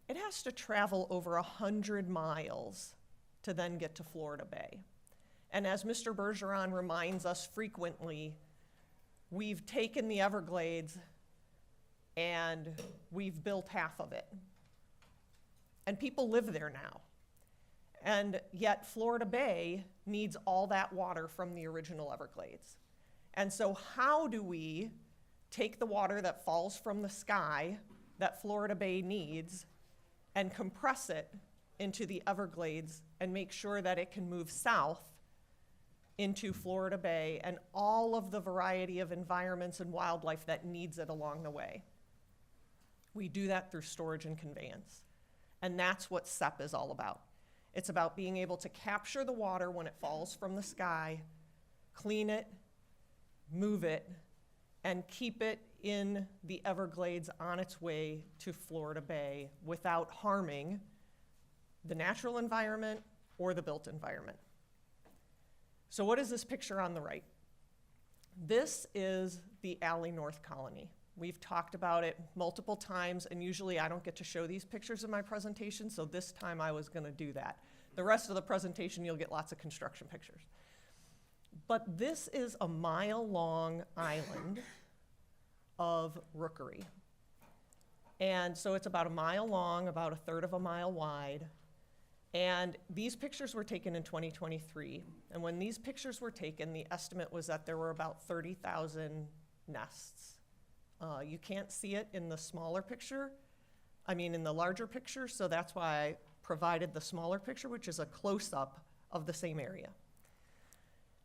Speaker 18: it has to travel over 100 miles to then get to Florida Bay. And as Mr. Bergeron reminds us frequently, we've taken the Everglades and we've built half of it. And people live there now. And yet Florida Bay needs all that water from the original Everglades. And so how do we take the water that falls from the sky that Florida Bay needs and compress it into the Everglades and make sure that it can move south into Florida Bay and all of the variety of environments and wildlife that needs it along the way? We do that through storage and conveyance. And that's what SEP is all about. It's about being able to capture the water when it falls from the sky, clean it, move it, and keep it in the Everglades on its way to Florida Bay without harming the natural environment or the built environment. So what is this picture on the right? This is the Alley North Colony. We've talked about it multiple times, and usually I don't get to show these pictures in my presentation, so this time I was gonna do that. The rest of the presentation, you'll get lots of construction pictures. But this is a mile-long island of rookery. And so it's about a mile long, about a third of a mile wide. And these pictures were taken in 2023. And when these pictures were taken, the estimate was that there were about 30,000 nests. You can't see it in the smaller picture, in the larger picture, so that's why I provided the smaller picture, which is a close-up of the same area.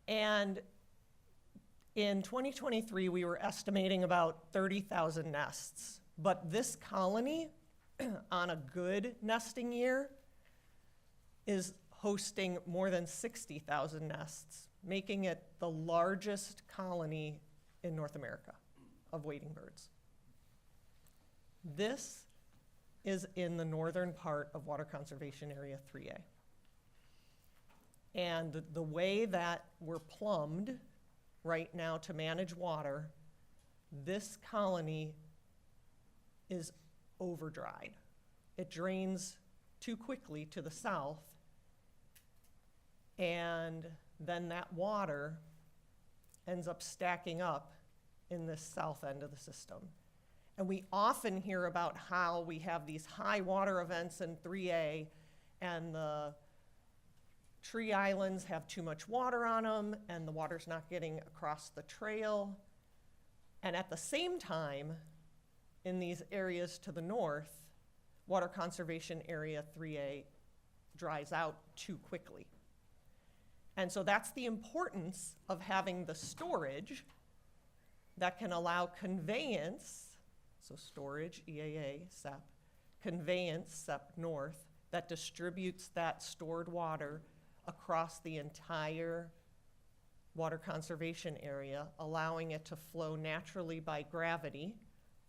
Speaker 18: And in 2023, we were estimating about 30,000 nests. But this colony, on a good nesting year, is hosting more than 60,000 nests, making it the largest colony in North America of wading birds. This is in the northern part of Water Conservation Area 3A. And the way that we're plumbed right now to manage water, this colony is over-dried. It drains too quickly to the south, and then that water ends up stacking up in this south end of the system. And we often hear about how we have these high water events in 3A, and the tree islands have too much water on them, and the water's not getting across the trail. And at the same time, in these areas to the north, Water Conservation Area 3A dries out too quickly. And so that's the importance of having the storage that can allow conveyance, so storage, EAA, SEP, conveyance, SEP North, that distributes that stored water across the entire water conservation area, allowing it to flow naturally by gravity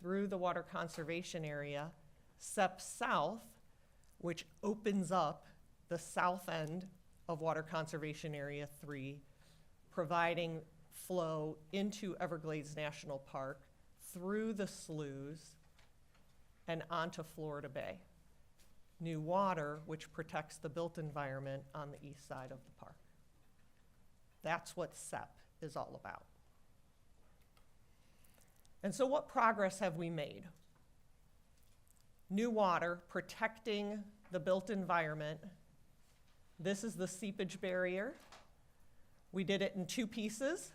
Speaker 18: through the water conservation area, SEP South, which opens up the south end of Water Conservation Area 3, providing flow into Everglades National Park through the sloughs and onto Florida Bay. New water, which protects the built environment on the east side of the park. That's what SEP is all about. And so what progress have we made? New water, protecting the built environment. This is the seepage barrier. We did it in two pieces.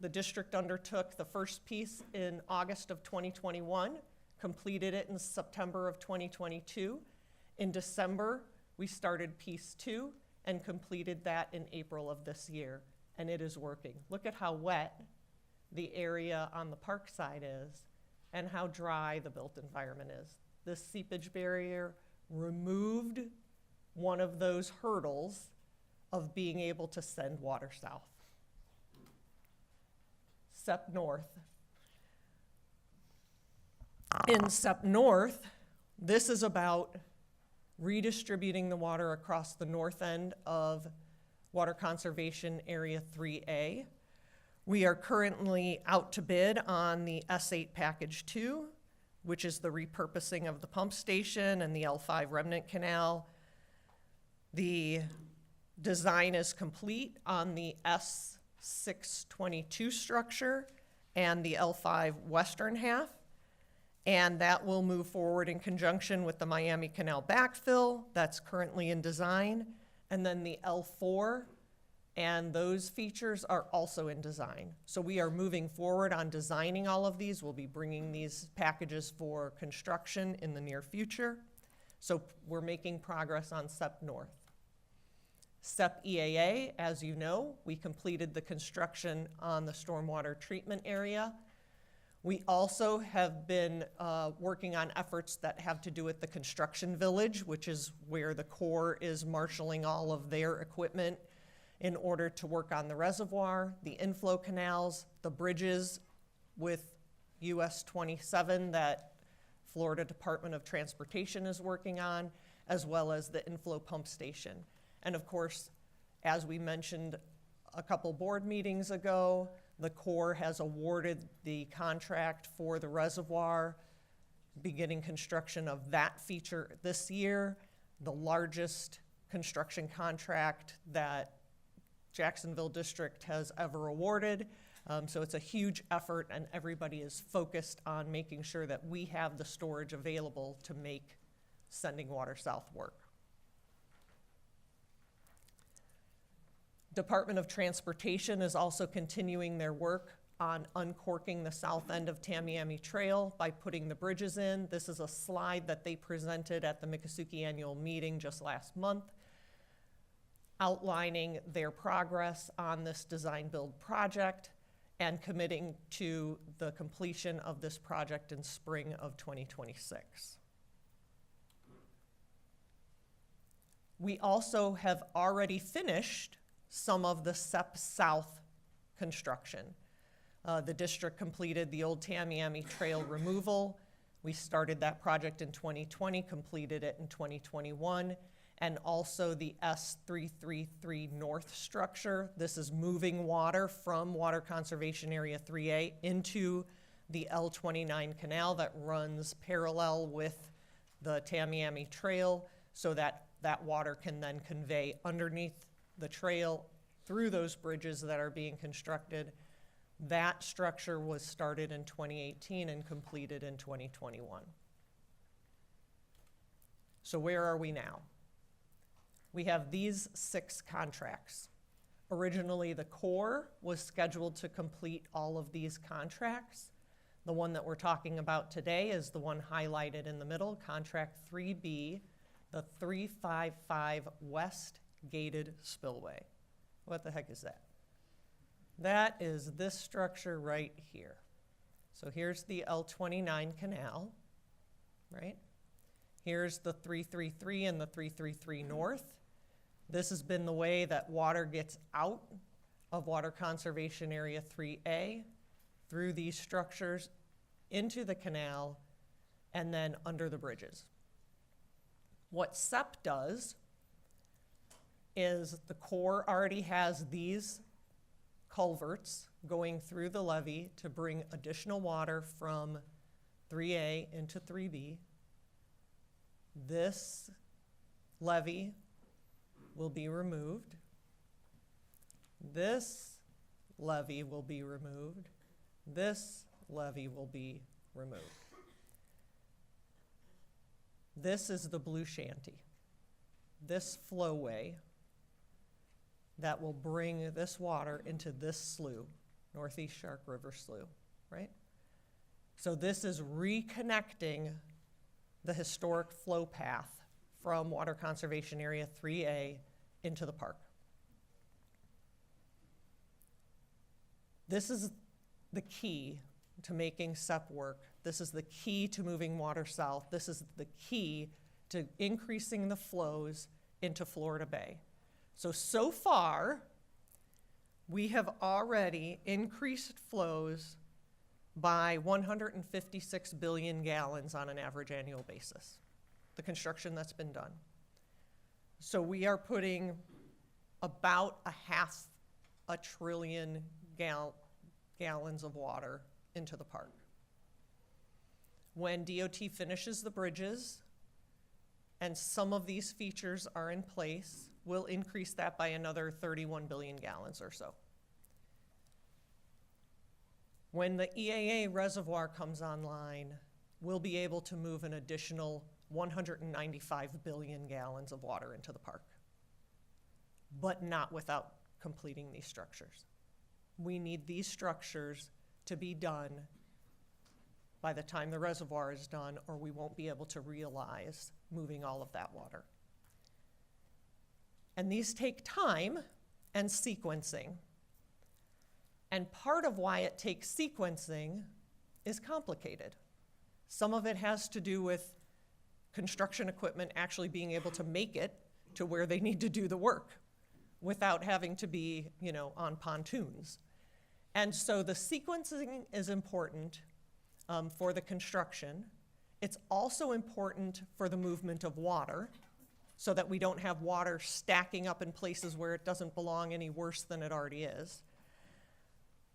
Speaker 18: The district undertook the first piece in August of 2021, completed it in September of 2022. In December, we started piece 2 and completed that in April of this year, and it is working. Look at how wet the area on the park side is and how dry the built environment is. This seepage barrier removed one of those hurdles of being able to send water south. SEP North. In SEP North, this is about redistributing the water across the north end of Water Conservation Area 3A. We are currently out to bid on the S8 Package 2, which is the repurposing of the pump station and the L5 remnant canal. The design is complete on the S622 structure and the L5 western half, and that will move forward in conjunction with the Miami Canal backfill that's currently in design, and then the L4, and those features are also in design. So we are moving forward on designing all of these. We'll be bringing these packages for construction in the near future. So we're making progress on SEP North. SEP EAA, as you know, we completed the construction on the stormwater treatment area. We also have been working on efforts that have to do with the construction village, which is where the Corps is marshaling all of their equipment in order to work on the reservoir, the inflow canals, the bridges with US 27 that Florida Department of Transportation is working on, as well as the inflow pump station. And of course, as we mentioned a couple board meetings ago, the Corps has awarded the contract for the reservoir, beginning construction of that feature this year, the largest construction contract that Jacksonville District has ever awarded. So it's a huge effort, and everybody is focused on making sure that we have the storage available to make sending water south work. Department of Transportation is also continuing their work on uncorking the south end of Tamiami Trail by putting the bridges in. This is a slide that they presented at the Miccosukee annual meeting just last month, outlining their progress on this design-build project and committing to the completion of this project in spring of 2026. We also have already finished some of the SEP South construction. The district completed the old Tamiami Trail removal. We started that project in 2020, completed it in 2021, and also the S333 North structure. This is moving water from Water Conservation Area 3A into the L29 canal that runs parallel with the Tamiami Trail, so that that water can then convey underneath the trail through those bridges that are being constructed. That structure was started in 2018 and completed in 2021. So where are we now? We have these 6 contracts. Originally, the Corps was scheduled to complete all of these contracts. The one that we're talking about today is the one highlighted in the middle, Contract 3B, the 355 West Gated Spillway. What the heck is that? That is this structure right here. So here's the L29 canal, right? Here's the 333 and the 333 North. This has been the way that water gets out of Water Conservation Area 3A through these structures into the canal and then under the bridges. What SEP does is the Corps already has these culverts going through the levee to bring additional water from 3A into 3B. This levee will be removed. This levee will be removed. This levee will be removed. This is the Blue Shanty. This flowway that will bring this water into this slough, Northeast Shark River Slough, right? So this is reconnecting the historic flow path from Water Conservation Area 3A into the park. This is the key to making SEP work. This is the key to moving water south. This is the key to increasing the flows into Florida Bay. So far, we have already increased flows by 156 billion gallons on an average annual basis, the construction that's been done. So we are putting about 500 billion gallons of water into the park. When DOT finishes the bridges and some of these features are in place, we'll increase that by another 31 billion gallons or so. When the EAA reservoir comes online, we'll be able to move an additional 195 billion gallons of water into the park, but not without completing these structures. We need these structures to be done by the time the reservoir is done, or we won't be able to realize moving all of that water. And these take time and sequencing. And part of why it takes sequencing is complicated. Some of it has to do with construction equipment actually being able to make it to where they need to do the work without having to be, on pontoons. And so the sequencing is important for the construction. It's also important for the movement of water so that we don't have water stacking up in places where it doesn't belong any worse than it already is.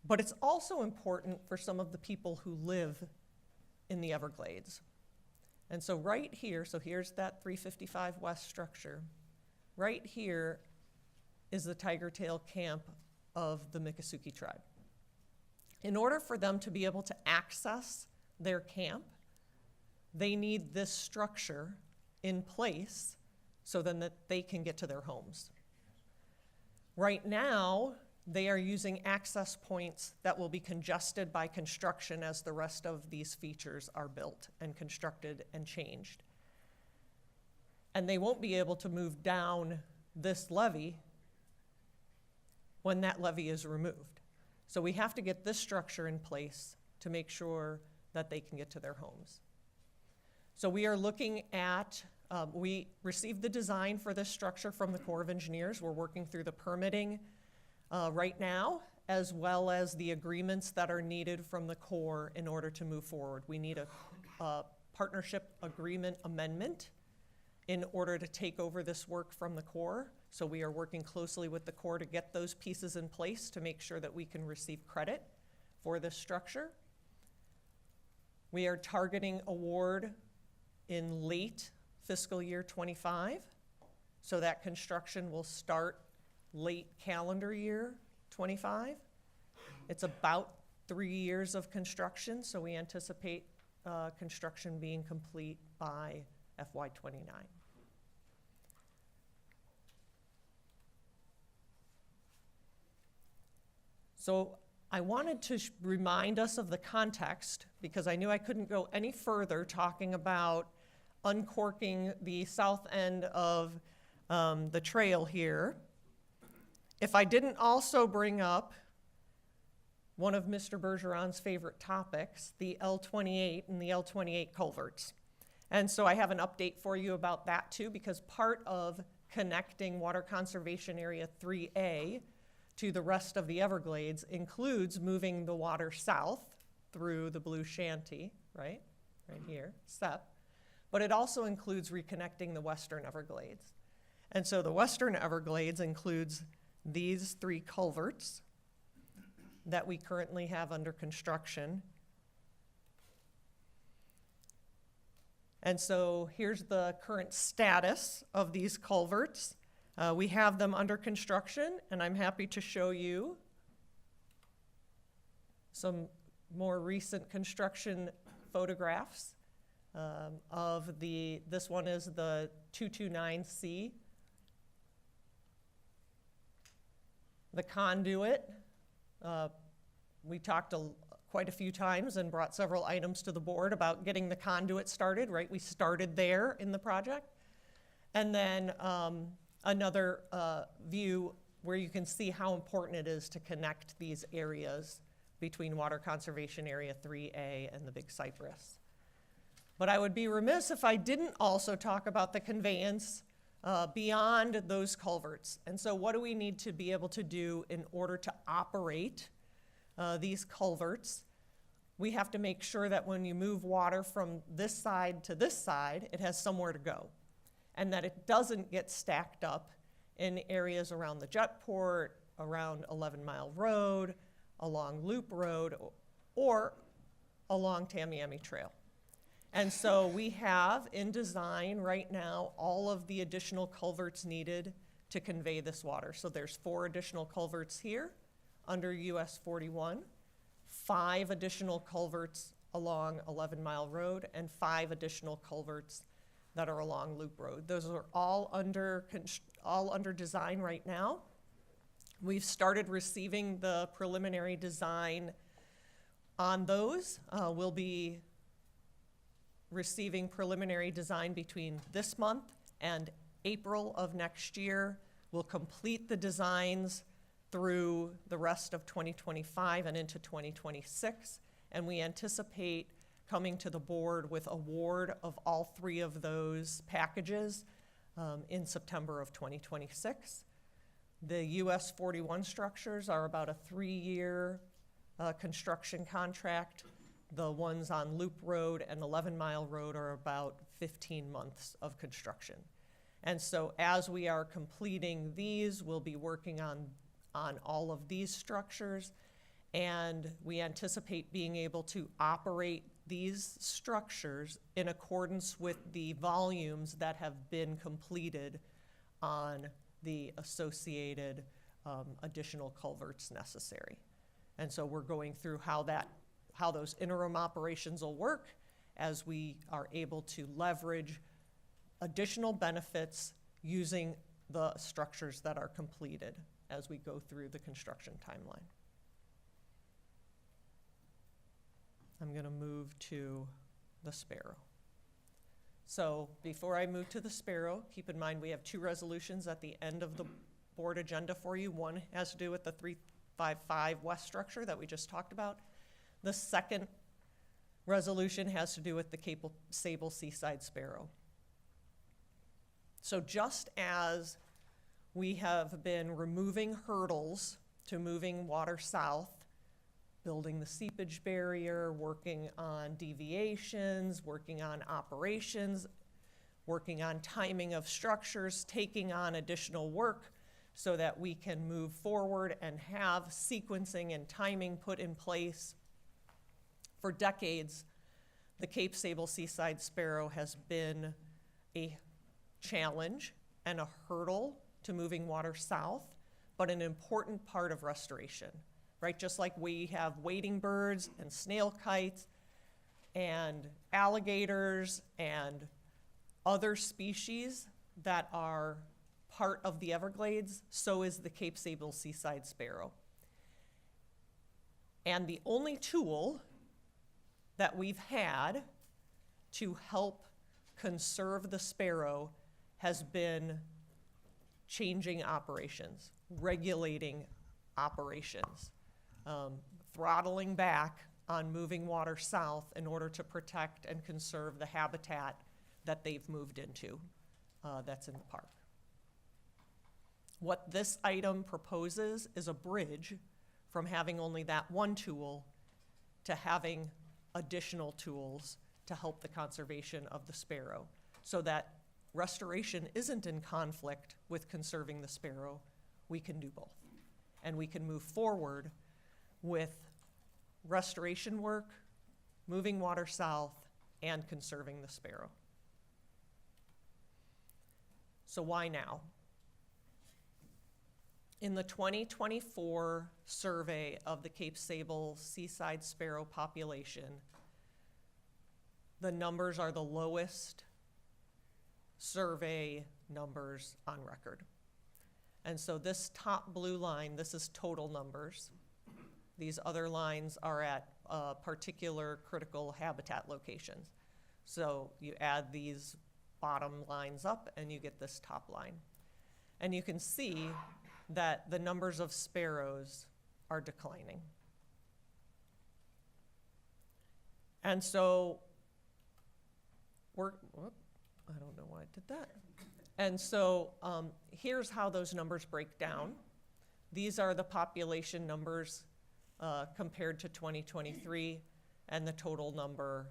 Speaker 18: But it's also important for some of the people who live in the Everglades. And so right here, so here's that 355 West structure. Right here is the Tiger Tail camp of the Miccosukee tribe. In order for them to be able to access their camp, they need this structure in place so then that they can get to their homes. Right now, they are using access points that will be congested by construction as the rest of these features are built and constructed and changed. And they won't be able to move down this levee when that levee is removed. So we have to get this structure in place to make sure that they can get to their homes. So we are looking at, we received the design for this structure from the Corps of Engineers. We're working through the permitting right now, as well as the agreements that are needed from the Corps in order to move forward. We need a partnership agreement amendment in order to take over this work from the Corps. So we are working closely with the Corps to get those pieces in place to make sure that we can receive credit for this structure. We are targeting award in late fiscal year 25. So that construction will start late calendar year 25. It's about 3 years of construction, so we anticipate construction being complete by FY 29. So I wanted to remind us of the context because I knew I couldn't go any further talking about uncorking the south end of the trail here if I didn't also bring up one of Mr. Bergeron's favorite topics, the L28 and the L28 culverts. And so I have an update for you about that too, because part of connecting Water Conservation Area 3A to the rest of the Everglades includes moving the water south through the Blue Shanty, right here, SEP, but it also includes reconnecting the Western Everglades. And so the Western Everglades includes these 3 culverts that we currently have under construction. And so here's the current status of these culverts. We have them under construction, and I'm happy to show you some more recent construction photographs of this one is the 229C. The conduit, we talked quite a few times and brought several items to the board about getting the conduit started, right? We started there in the project. And then another view where you can see how important it is to connect these areas between Water Conservation Area 3A and the Big Cypress. But I would be remiss if I didn't also talk about the conveyance beyond those culverts. And so what do we need to be able to do in order to operate these culverts? We have to make sure that when you move water from this side to this side, it has somewhere to go, and that it doesn't get stacked up in areas around the Jetport, around 11 Mile Road, along Loop Road, or along Tamiami Trail. And so we have in design right now all of the additional culverts needed to convey this water. So there's 4 additional culverts here under US 41, 5 additional culverts along 11 Mile Road, and 5 additional culverts that are along Loop Road. Those are all under design right now. We've started receiving the preliminary design on those. We'll be receiving preliminary design between this month and April of next year. We'll complete the designs through the rest of 2025 and into 2026. And we anticipate coming to the board with award of all 3 of those packages in September of 2026. The US 41 structures are about a 3-year construction contract. The ones on Loop Road and 11 Mile Road are about 15 months of construction. And so as we are completing these, we'll be working on all of these structures, and we anticipate being able to operate these structures in accordance with the volumes that have been completed on the associated additional culverts necessary. And so we're going through how those interim operations will work as we are able to leverage additional benefits using the structures that are completed as we go through the construction timeline. I'm going to move to the Sparrow. So before I move to the Sparrow, keep in mind we have 2 resolutions at the end of the board agenda for you. One has to do with the 355 West structure that we just talked about. The second resolution has to do with the Cape Sable Seaside Sparrow. So just as we have been removing hurdles to moving water south, building the seepage barrier, working on deviations, working on operations, working on timing of structures, taking on additional work so that we can move forward and have sequencing and timing put in place. For decades, the Cape Sable Seaside Sparrow has been a challenge and a hurdle to moving water south, but an important part of restoration, right? Just like we have wading birds and snail kites and alligators and other species that are part of the Everglades, so is the Cape Sable Seaside Sparrow. And the only tool that we've had to help conserve the sparrow has been changing operations, regulating operations, throttling back on moving water south in order to protect and conserve the habitat that they've moved into that's in the park. What this item proposes is a bridge from having only that one tool to having additional tools to help the conservation of the sparrow, so that restoration isn't in conflict with conserving the sparrow. We can do both. And we can move forward with restoration work, moving water south, and conserving the sparrow. So why now? In the 2024 survey of the Cape Sable Seaside Sparrow population, the numbers are the lowest survey numbers on record. And so this top blue line, this is total numbers. These other lines are at particular critical habitat locations. So you add these bottom lines up and you get this top line. And you can see that the numbers of sparrows are declining. And so I don't know why I did that. And so here's how those numbers break down. These are the population numbers compared to 2023 and the total number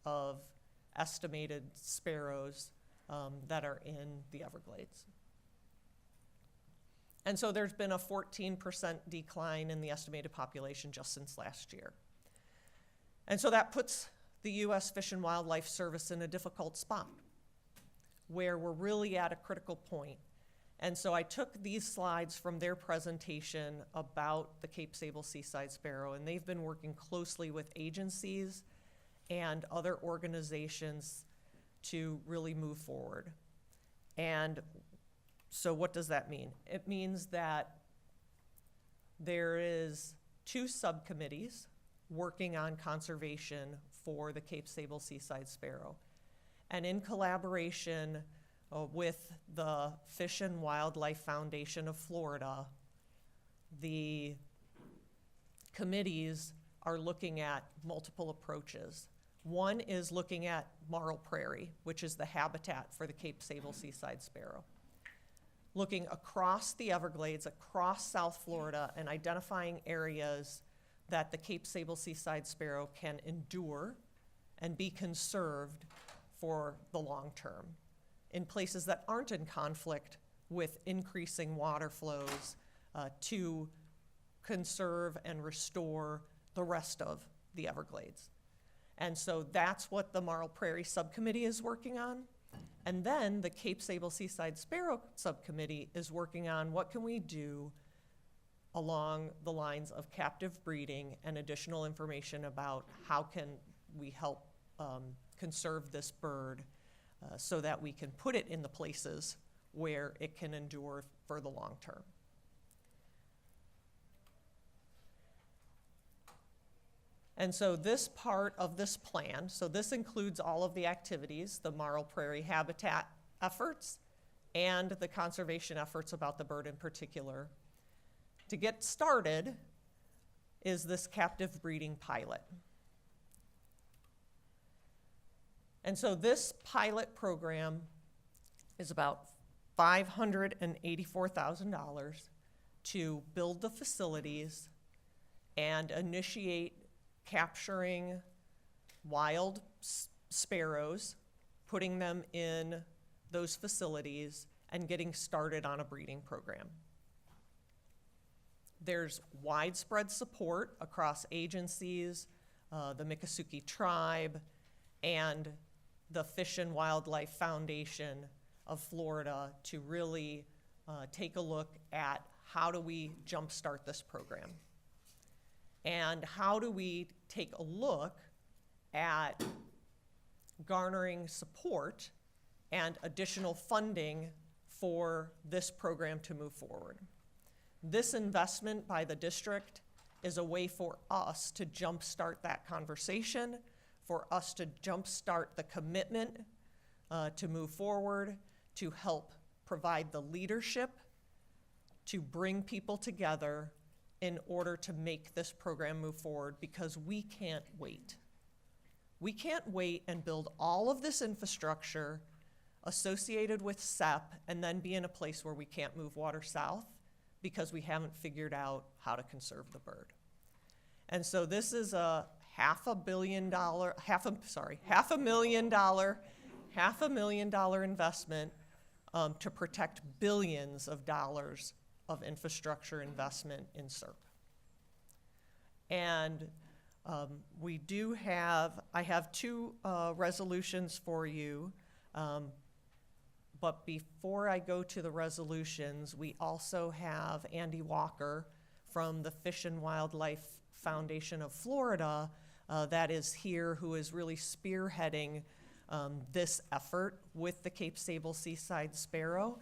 Speaker 18: of estimated sparrows that are in the Everglades. And so there's been a 14% decline in the estimated population just since last year. And so that puts the U.S. Fish and Wildlife Service in a difficult spot where we're really at a critical point. And so I took these slides from their presentation about the Cape Sable Seaside Sparrow, and they've been working closely with agencies and other organizations to really move forward. And so what does that mean? It means that there is 2 subcommittees working on conservation for the Cape Sable Seaside Sparrow. And in collaboration with the Fish and Wildlife Foundation of Florida, the committees are looking at multiple approaches. One is looking at marl prairie, which is the habitat for the Cape Sable seaside sparrow. Looking across the Everglades, across South Florida, and identifying areas that the Cape Sable seaside sparrow can endure and be conserved for the long term in places that aren't in conflict with increasing water flows to conserve and restore the rest of the Everglades. And so that's what the Marl Prairie Subcommittee is working on. And then the Cape Sable Seaside Sparrow Subcommittee is working on what can we do along the lines of captive breeding and additional information about how can we help conserve this bird so that we can put it in the places where it can endure for the long term. And so this part of this plan, so this includes all of the activities, the Marl Prairie habitat efforts, and the conservation efforts about the bird in particular. To get started is this captive breeding pilot. And so this pilot program is about $584,000 to build the facilities and initiate capturing wild sparrows, putting them in those facilities, and getting started on a breeding program. There's widespread support across agencies, the Miccosukee Tribe, and the Fish and Wildlife Foundation of Florida to really take a look at how do we jumpstart this program. And how do we take a look at garnering support and additional funding for this program to move forward. This investment by the district is a way for us to jumpstart that conversation, for us to jumpstart the commitment to move forward, to help provide the leadership, to bring people together in order to make this program move forward, because we can't wait. We can't wait and build all of this infrastructure associated with SEP and then be in a place where we can't move water south because we haven't figured out how to conserve the bird. And so this is a $500 million investment to protect billions of dollars of infrastructure investment in SERP. And I have two resolutions for you. But before I go to the resolutions, we also have Andy Walker from the Fish and Wildlife Foundation of Florida that is here, who is really spearheading this effort with the Cape Sable Seaside Sparrow.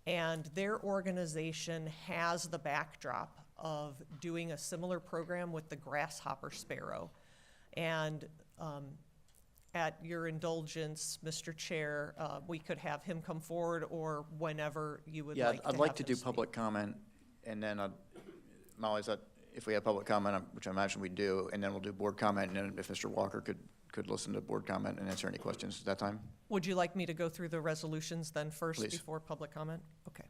Speaker 18: And their organization has the backdrop of doing a similar program with the grasshopper sparrow. And at your indulgence, Mr. Chair, we could have him come forward, or whenever you would like to have
Speaker 1: I'd like to
Speaker 18: him
Speaker 1: do
Speaker 18: speak.
Speaker 1: public comment, and then Molly, if we have public comment, which I imagine we do, and then we'll do board comment, and then if Mr. Walker could listen to board comment and answer any questions at that time.
Speaker 18: Would you like me to go through the resolutions then first
Speaker 1: Please.
Speaker 18: before public comment? Okay.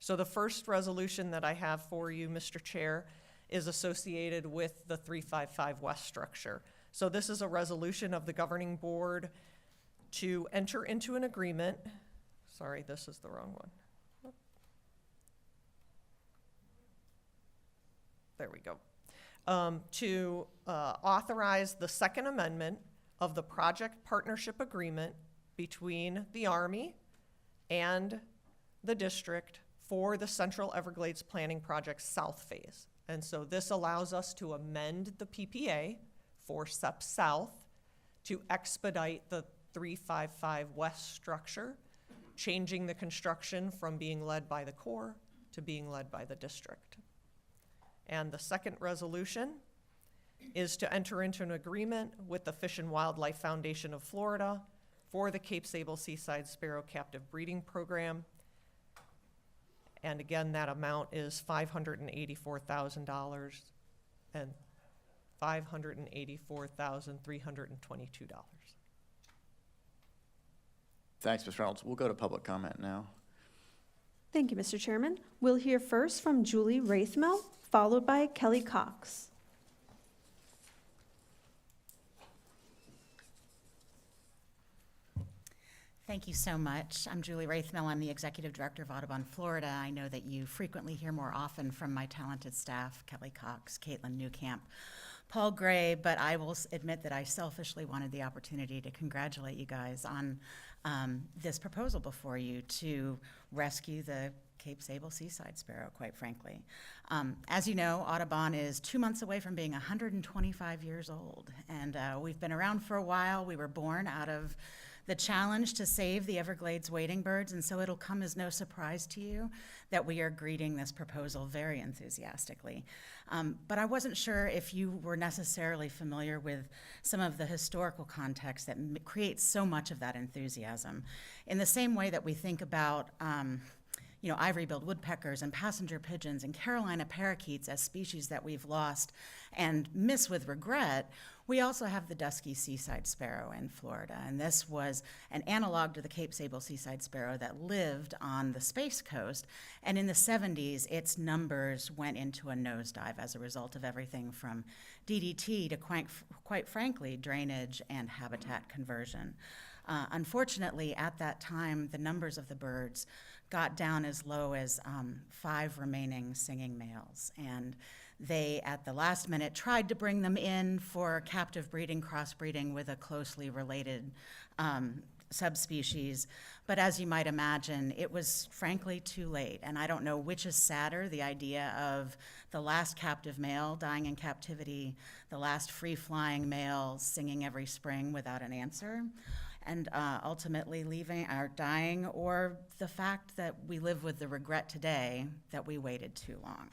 Speaker 18: So the first resolution that I have for you, Mr. Chair, is associated with the 355 West structure. So this is a resolution of the governing board to enter into an agreement. Sorry, this is the wrong one. There we go. To authorize the Second Amendment of the project partnership agreement between the Army and the district for the Central Everglades Planning Project South Phase. And so this allows us to amend the PPA for SEP South to expedite the 355 West structure, changing the construction from being led by the Corps to being led by the district. And the second resolution is to enter into an agreement with the Fish and Wildlife Foundation of Florida for the Cape Sable Seaside Sparrow Captive Breeding Program. And again, that amount is $584,000. And $584,322.
Speaker 1: Thanks, Ms. Reynolds. We'll go to public comment now.
Speaker 6: Thank you, Mr. Chairman. We'll hear first from Julie Raithmel, followed by Kelly Cox.
Speaker 19: Thank you so much. I'm Julie Raithmel. I'm the Executive Director of Audubon, Florida. I know that you frequently hear more often from my talented staff, Kelly Cox, Caitlin Newcamp, Paul Gray, but I will admit that I selfishly wanted the opportunity to congratulate you guys on this proposal before you to rescue the Cape Sable seaside sparrow, quite frankly. As you know, Audubon is 2 months away from being 125 years old, and we've been around for a while. We were born out of the challenge to save the Everglades wading birds, and so it'll come as no surprise to you that we are greeting this proposal very enthusiastically. But I wasn't sure if you were necessarily familiar with some of the historical context that creates so much of that enthusiasm. In the same way that we think about ivory-billed woodpeckers and passenger pigeons and Carolina parakeets as species that we've lost and miss with regret, we also have the dusky seaside sparrow in Florida, and this was an analog to the Cape Sable seaside sparrow that lived on the Space Coast, and in the 70s, its numbers went into a nosedive as a result of everything from DDT to, quite frankly, drainage and habitat conversion. Unfortunately, at that time, the numbers of the birds got down as low as 5 remaining singing males, and they, at the last minute, tried to bring them in for captive breeding, crossbreeding with a closely related subspecies. But as you might imagine, it was frankly too late. And I don't know which is sadder, the idea of the last captive male dying in captivity, the last free-flying male singing every spring without an answer, and ultimately leaving or dying, or the fact that we live with the regret today that we waited too long.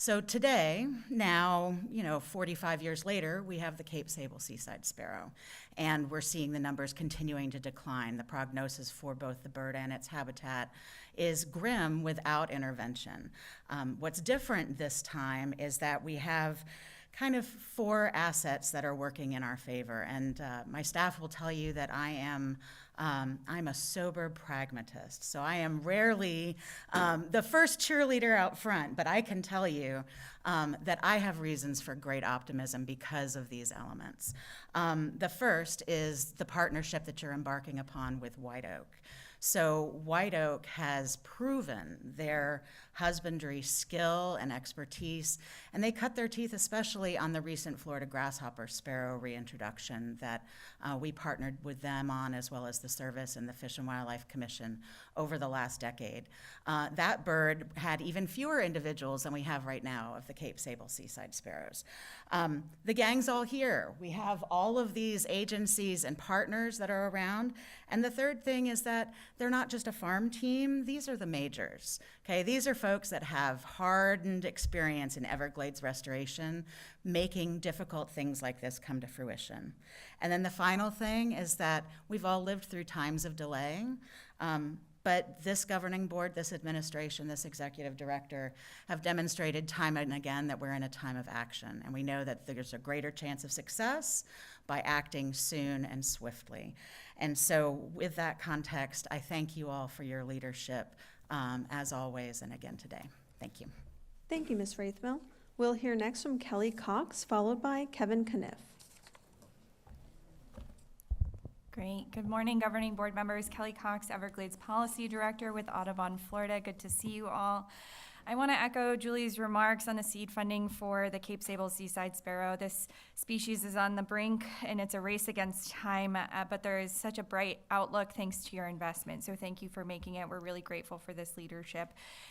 Speaker 19: So today, now, 45 years later, we have the Cape Sable seaside sparrow, and we're seeing the numbers continuing to decline. The prognosis for both the bird and its habitat is grim without intervention. What's different this time is that we have kind of 4 assets that are working in our favor, and my staff will tell you that I'm a sober pragmatist, so I am rarely the first cheerleader out front, but I can tell you that I have reasons for great optimism because of these elements. The first is the partnership that you're embarking upon with White Oak. So White Oak has proven their husbandry skill and expertise, and they cut their teeth especially on the recent Florida grasshopper sparrow reintroduction that we partnered with them on, as well as the service and the Fish and Wildlife Commission over the last decade. That bird had even fewer individuals than we have right now of the Cape Sable seaside sparrows. The gang's all here. We have all of these agencies and partners that are around. And the third thing is that they're not just a farm team, these are the majors. Okay, these are folks that have hardened experience in Everglades restoration, making difficult things like this come to fruition. And then the final thing is that we've all lived through times of delay. But this governing board, this administration, this executive director have demonstrated time and again that we're in a time of action. And we know that there's a greater chance of success by acting soon and swiftly. And so with that context, I thank you all for your leadership, as always, and again today. Thank you.
Speaker 6: Thank you, Ms. Raithmel. We'll hear next from Kelly Cox, followed by Kevin Kniff.
Speaker 20: Great. Good morning, governing board members. Kelly Cox, Everglades Policy Director with Audubon, Florida. Good to see you all. I want to echo Julie's remarks on the seed funding for the Cape Sable seaside sparrow. This species is on the brink, and it's a race against time, but there is such a bright outlook thanks to your investment. So thank you for making it. We're really grateful for this leadership.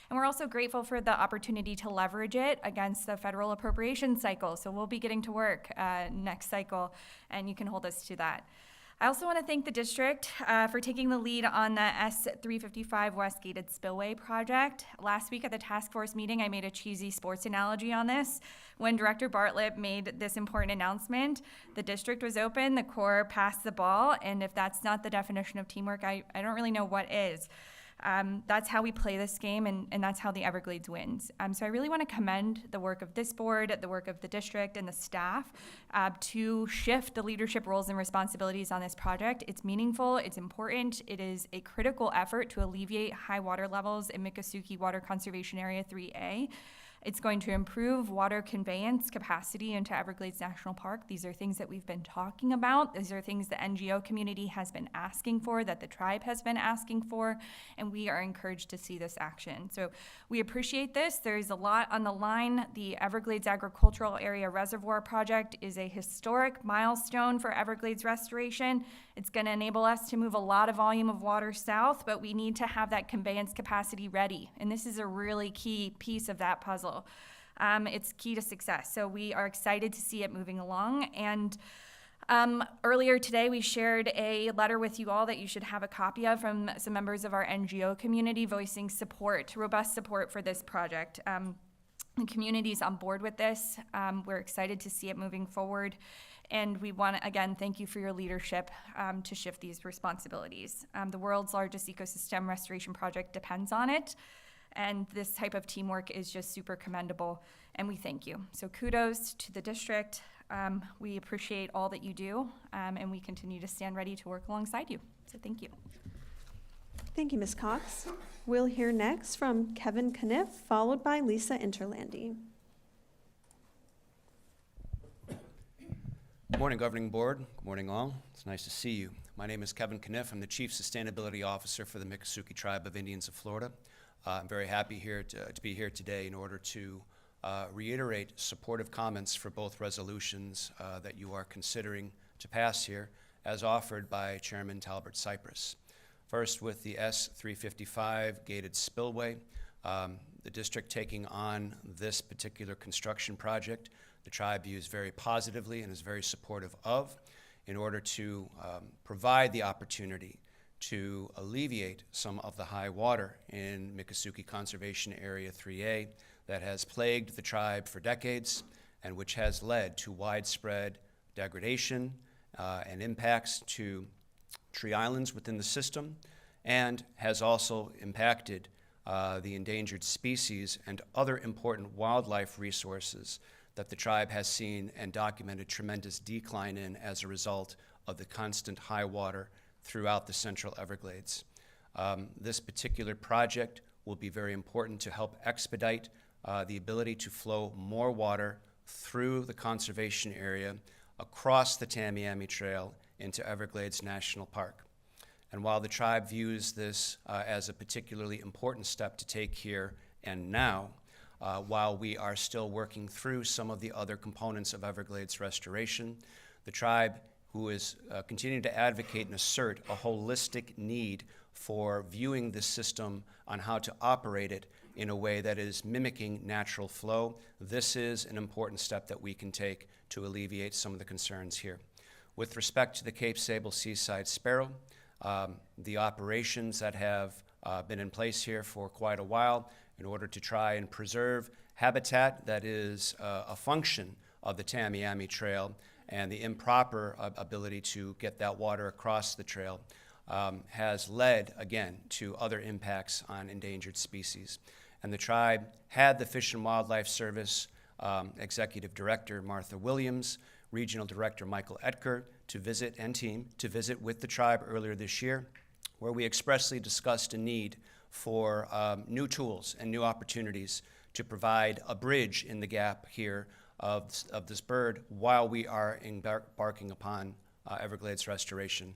Speaker 20: And we're also grateful for the opportunity to leverage it against the federal appropriation cycle. So we'll be getting to work next cycle, and you can hold us to that. I also want to thank the district for taking the lead on the S355 West Gated Spillway project. Last week at the task force meeting, I made a cheesy sports analogy on this. When Director Bartlett made this important announcement, the district was open, the Corps passed the ball, and if that's not the definition of teamwork, I don't really know what is. That's how we play this game, and that's how the Everglades wins. So I really want to commend the work of this board, the work of the district and the staff to shift the leadership roles and responsibilities on this project. It's meaningful, it's important, it is a critical effort to alleviate high water levels in Miccosukee Water Conservation Area 3A. It's going to improve water conveyance capacity into Everglades National Park. These are things that we've been talking about. These are things the NGO community has been asking for, that the tribe has been asking for, and we are encouraged to see this action. So we appreciate this. There's a lot on the line. The Everglades Agricultural Area Reservoir Project is a historic milestone for Everglades restoration. It's going to enable us to move a lot of volume of water south, but we need to have that conveyance capacity ready. And this is a really key piece of that puzzle. It's key to success. So we are excited to see it moving along. And earlier today, we shared a letter with you all that you should have a copy of from some members of our NGO community voicing support, robust support for this project. The community's on board with this. We're excited to see it moving forward. And we want to, again, thank you for your leadership to shift these responsibilities. The world's largest ecosystem restoration project depends on it. And this type of teamwork is just super commendable, and we thank you. So kudos to the district. We appreciate all that you do, and we continue to stand ready to work alongside you. So thank you.
Speaker 6: Thank you, Ms. Cox. We'll hear next from Kevin Kniff, followed by Lisa Interlandi.
Speaker 21: Good morning, Governing Board. Good morning, all. It's nice to see you. My name is Kevin Kniff. I'm the Chief Sustainability Officer for the Miccosukee Tribe of Indians of Florida. I'm very happy to be here today in order to reiterate supportive comments for both resolutions that you are considering to pass here, as offered by Chairman Talbert Cypress. First, with the S-355 gated spillway, the district taking on this particular construction project, the tribe views very positively and is very supportive of, in order to provide the opportunity to alleviate some of the high water in Miccosukee Conservation Area 3A that has plagued the tribe for decades and which has led to widespread degradation and impacts to tree islands within the system, and has also impacted the endangered species and other important wildlife resources that the tribe has seen and documented tremendous decline in as a result of the constant high water throughout the Central Everglades. This particular project will be very important to help expedite the ability to flow more water through the conservation area across the Tamiami Trail into Everglades National Park. And while the tribe views this as a particularly important step to take here and now, while we are still working through some of the other components of Everglades restoration, the tribe, who is continuing to advocate and assert a holistic need for viewing this system on how to operate it in a way that is mimicking natural flow, this is an important step that we can take to alleviate some of the concerns here. With respect to the Cape Sable Seaside Sparrow, the operations that have been in place here for quite a while in order to try and preserve habitat that is a function of the Tamiami Trail and the improper ability to get that water across the trail has led, again, to other impacts on endangered species. And the tribe had the Fish and Wildlife Service Executive Director Martha Williams, Regional Director Michael Etker to visit, and team to visit with the tribe earlier this year, where we expressly discussed a need for new tools and new opportunities to provide a bridge in the gap here of this bird while we are embarking upon Everglades restoration.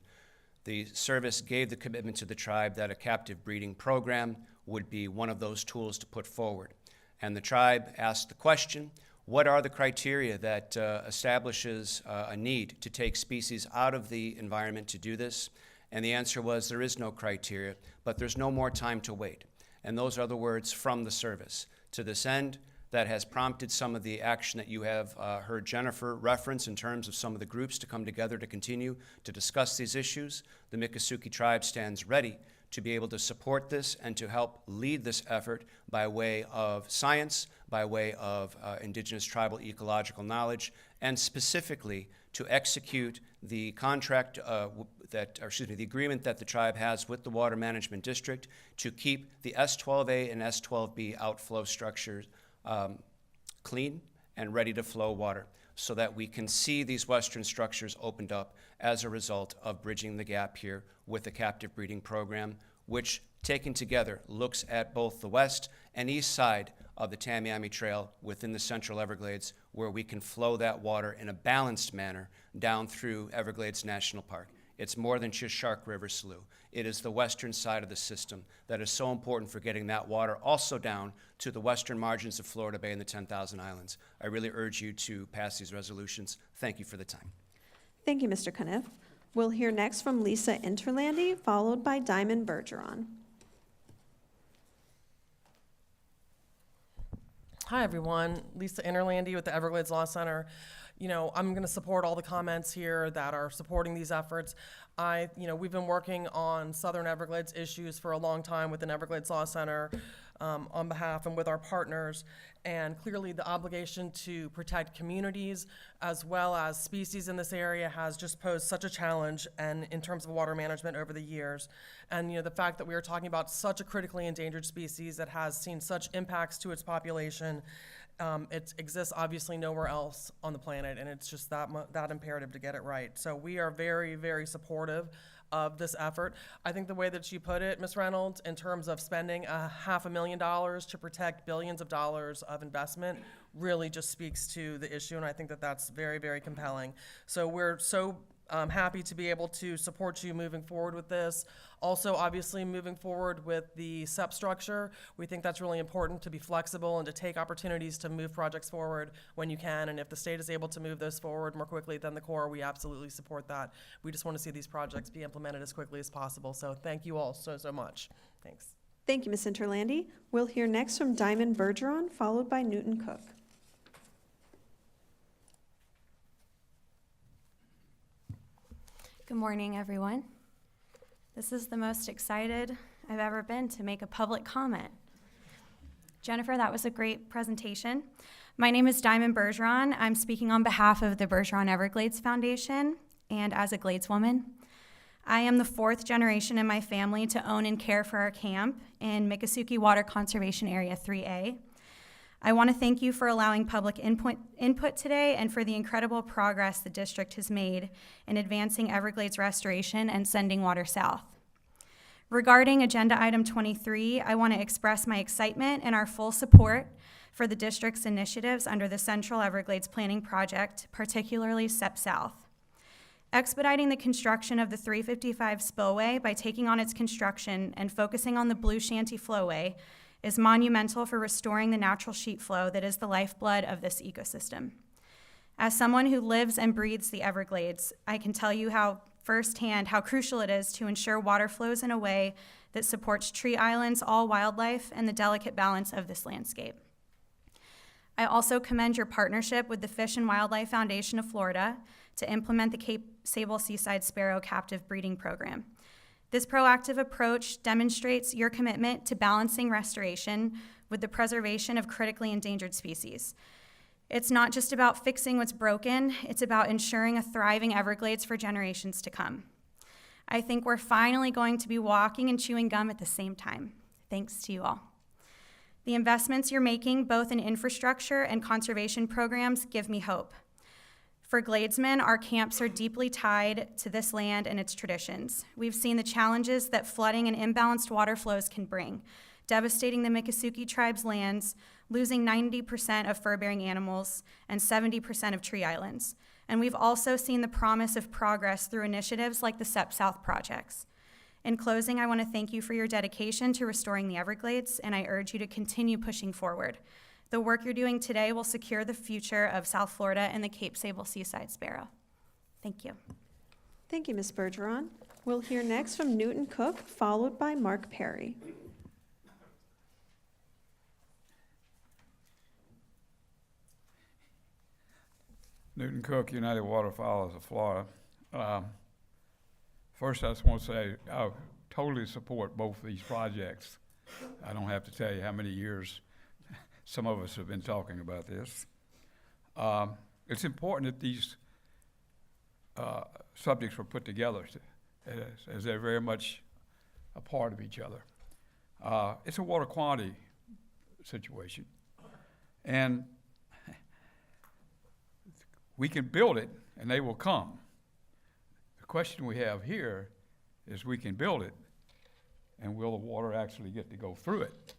Speaker 21: The service gave the commitment to the tribe that a captive breeding program would be one of those tools to put forward. And the tribe asked the question, what are the criteria that establishes a need to take species out of the environment to do this? And the answer was there is no criteria, but there's no more time to wait. And those are the words from the service. To this end, that has prompted some of the action that you have heard Jennifer reference in terms of some of the groups to come together to continue to discuss these issues. The Miccosukee tribe stands ready to be able to support this and to help lead this effort by way of science, by way of indigenous tribal ecological knowledge, and specifically to execute the contract the agreement that the tribe has with the Water Management District to keep the S12A and S12B outflow structures clean and ready to flow water, so that we can see these western structures opened up as a result of bridging the gap here with the captive breeding program, which taken together looks at both the west and east side of the Tamiami Trail within the Central Everglades, where we can flow that water in a balanced manner down through Everglades National Park. It's more than just Shark River Slough. It is the western side of the system that is so important for getting that water also down to the western margins of Florida Bay and the 10,000 Islands. I really urge you to pass these resolutions. Thank you for the time.
Speaker 6: Thank you, Mr. Caniff. We'll hear next from Lisa Interlandi, followed by Diamond Bergeron.
Speaker 3: Hi, everyone. Lisa Interlandi with the Everglades Law Center. You know, I'm going to support all the comments here that are supporting these efforts. We've been working on Southern Everglades issues for a long time with the Everglades Law Center on behalf and with our partners. And clearly the obligation to protect communities as well as species in this area has just posed such a challenge and in terms of water management over the years. And the fact that we are talking about such a critically endangered species that has seen such impacts to its population, it exists obviously nowhere else on the planet, and it's just that imperative to get it right. So we are very, very supportive of this effort. I think the way that you put it, Ms. Reynolds, in terms of spending $500,000 to protect billions of dollars of investment really just speaks to the issue, and I think that that's very, very compelling. So we're so happy to be able to support you moving forward with this. Also, obviously, moving forward with the SEP structure, we think that's really important to be flexible and to take opportunities to move projects forward when you can. And if the state is able to move those forward more quickly than the Corps, we absolutely support that. We just want to see these projects be implemented as quickly as possible. So thank you all so much. Thanks.
Speaker 6: Thank you, Ms. Interlandi. We'll hear next from Diamond Bergeron, followed by Newton Cook.
Speaker 20: Good morning, everyone. This is the most excited I've ever been to make a public comment. Jennifer, that was a great presentation. My name is Diamond Bergeron. I'm speaking on behalf of the Bergeron Everglades Foundation and as a Gladeswoman. I am the 4th generation in my family to own and care for our camp in Miccosukee Water Conservation Area 3A. I want to thank you for allowing public input today and for the incredible progress the district has made in advancing Everglades restoration and sending water south. Regarding Agenda Item 23, I want to express my excitement and our full support for the district's initiatives under the Central Everglades Planning Project, particularly SEP South. Expediting the construction of the 355 spillway by taking on its construction and focusing on the Blue Shanty flowway is monumental for restoring the natural sheet flow that is the lifeblood of this ecosystem. As someone who lives and breathes the Everglades, I can tell you firsthand how crucial it is to ensure water flows in a way that supports tree islands, all wildlife, and the delicate balance of this landscape. I also commend your partnership with the Fish and Wildlife Foundation of Florida to implement the Cape Sable Seaside Sparrow captive breeding program. This proactive approach demonstrates your commitment to balancing restoration with the preservation of critically endangered species. It's not just about fixing what's broken, it's about ensuring a thriving Everglades for generations to come. I think we're finally going to be walking and chewing gum at the same time. Thanks to you all. The investments you're making, both in infrastructure and conservation programs, give me hope. For Gladesmen, our camps are deeply tied to this land and its traditions. We've seen the challenges that flooding and imbalanced water flows can bring, devastating the Miccosukee tribe's lands, losing 90% of fur-bearing animals and 70% of tree islands. And we've also seen the promise of progress through initiatives like the SEP South projects. In closing, I want to thank you for your dedication to restoring the Everglades, and I urge you to continue pushing forward. The work you're doing today will secure the future of South Florida and the Cape Sable Seaside Sparrow. Thank you.
Speaker 6: Thank you, Ms. Bergeron. We'll hear next from Newton Cook, followed by Mark Perry.
Speaker 7: Newton Cook, United Waterfowlers of Florida. First, I just want to say I totally support both of these projects. I don't have to tell you how many years some of us have been talking about this. It's important that these subjects were put together as they're very much a part of each other. It's a water quality situation. And we can build it and they will come. The question we have here is we can build it and will the water actually get to go through it?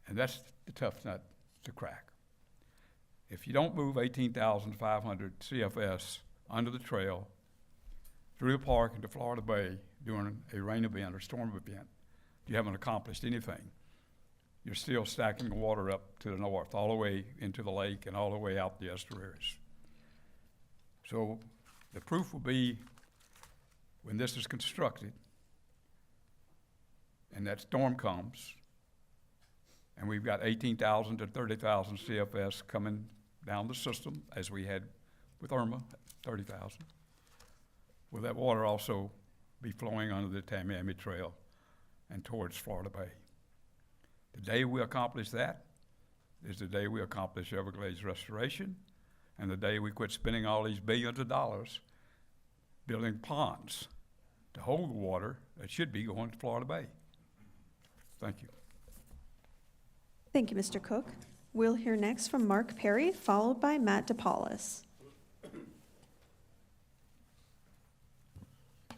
Speaker 7: And that's the tough nut to crack. If you don't move 18,500 CFS under the trail, through the park into Florida Bay during a rain event or storm event, you haven't accomplished anything. You're still stacking the water up to the north, all the way into the lake and all the way out the estuaries. So the proof will be when this is constructed and that storm comes, and we've got 18,000 to 30,000 CFS coming down the system, as we had with Irma, 30,000. Will that water also be flowing under the Tamiami Trail and towards Florida Bay? The day we accomplish that is the day we accomplish Everglades restoration, and the day we quit spending all these billions of dollars building ponds to hold the water that should be going to Florida Bay. Thank you.
Speaker 6: Thank you, Mr. Cook. We'll hear next from Mark Perry, followed by Matt DePaulis.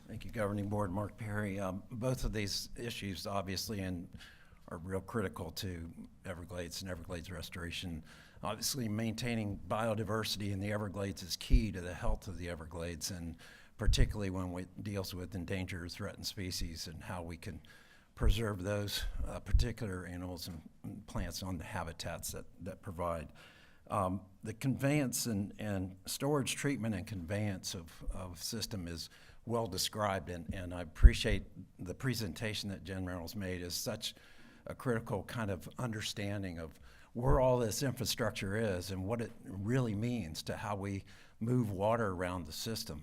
Speaker 9: Thank you, Governing Board. Mark Perry. Both of these issues obviously are real critical to Everglades and Everglades restoration. Obviously, maintaining biodiversity in the Everglades is key to the health of the Everglades, and particularly when it deals with endangered or threatened species and how we can preserve those particular animals and plants on the habitats that provide. The conveyance and storage, treatment, and conveyance of system is well described, and I appreciate the presentation that Jen Reynolds made is such a critical kind of understanding of where all this infrastructure is and what it really means to how we move water around the system.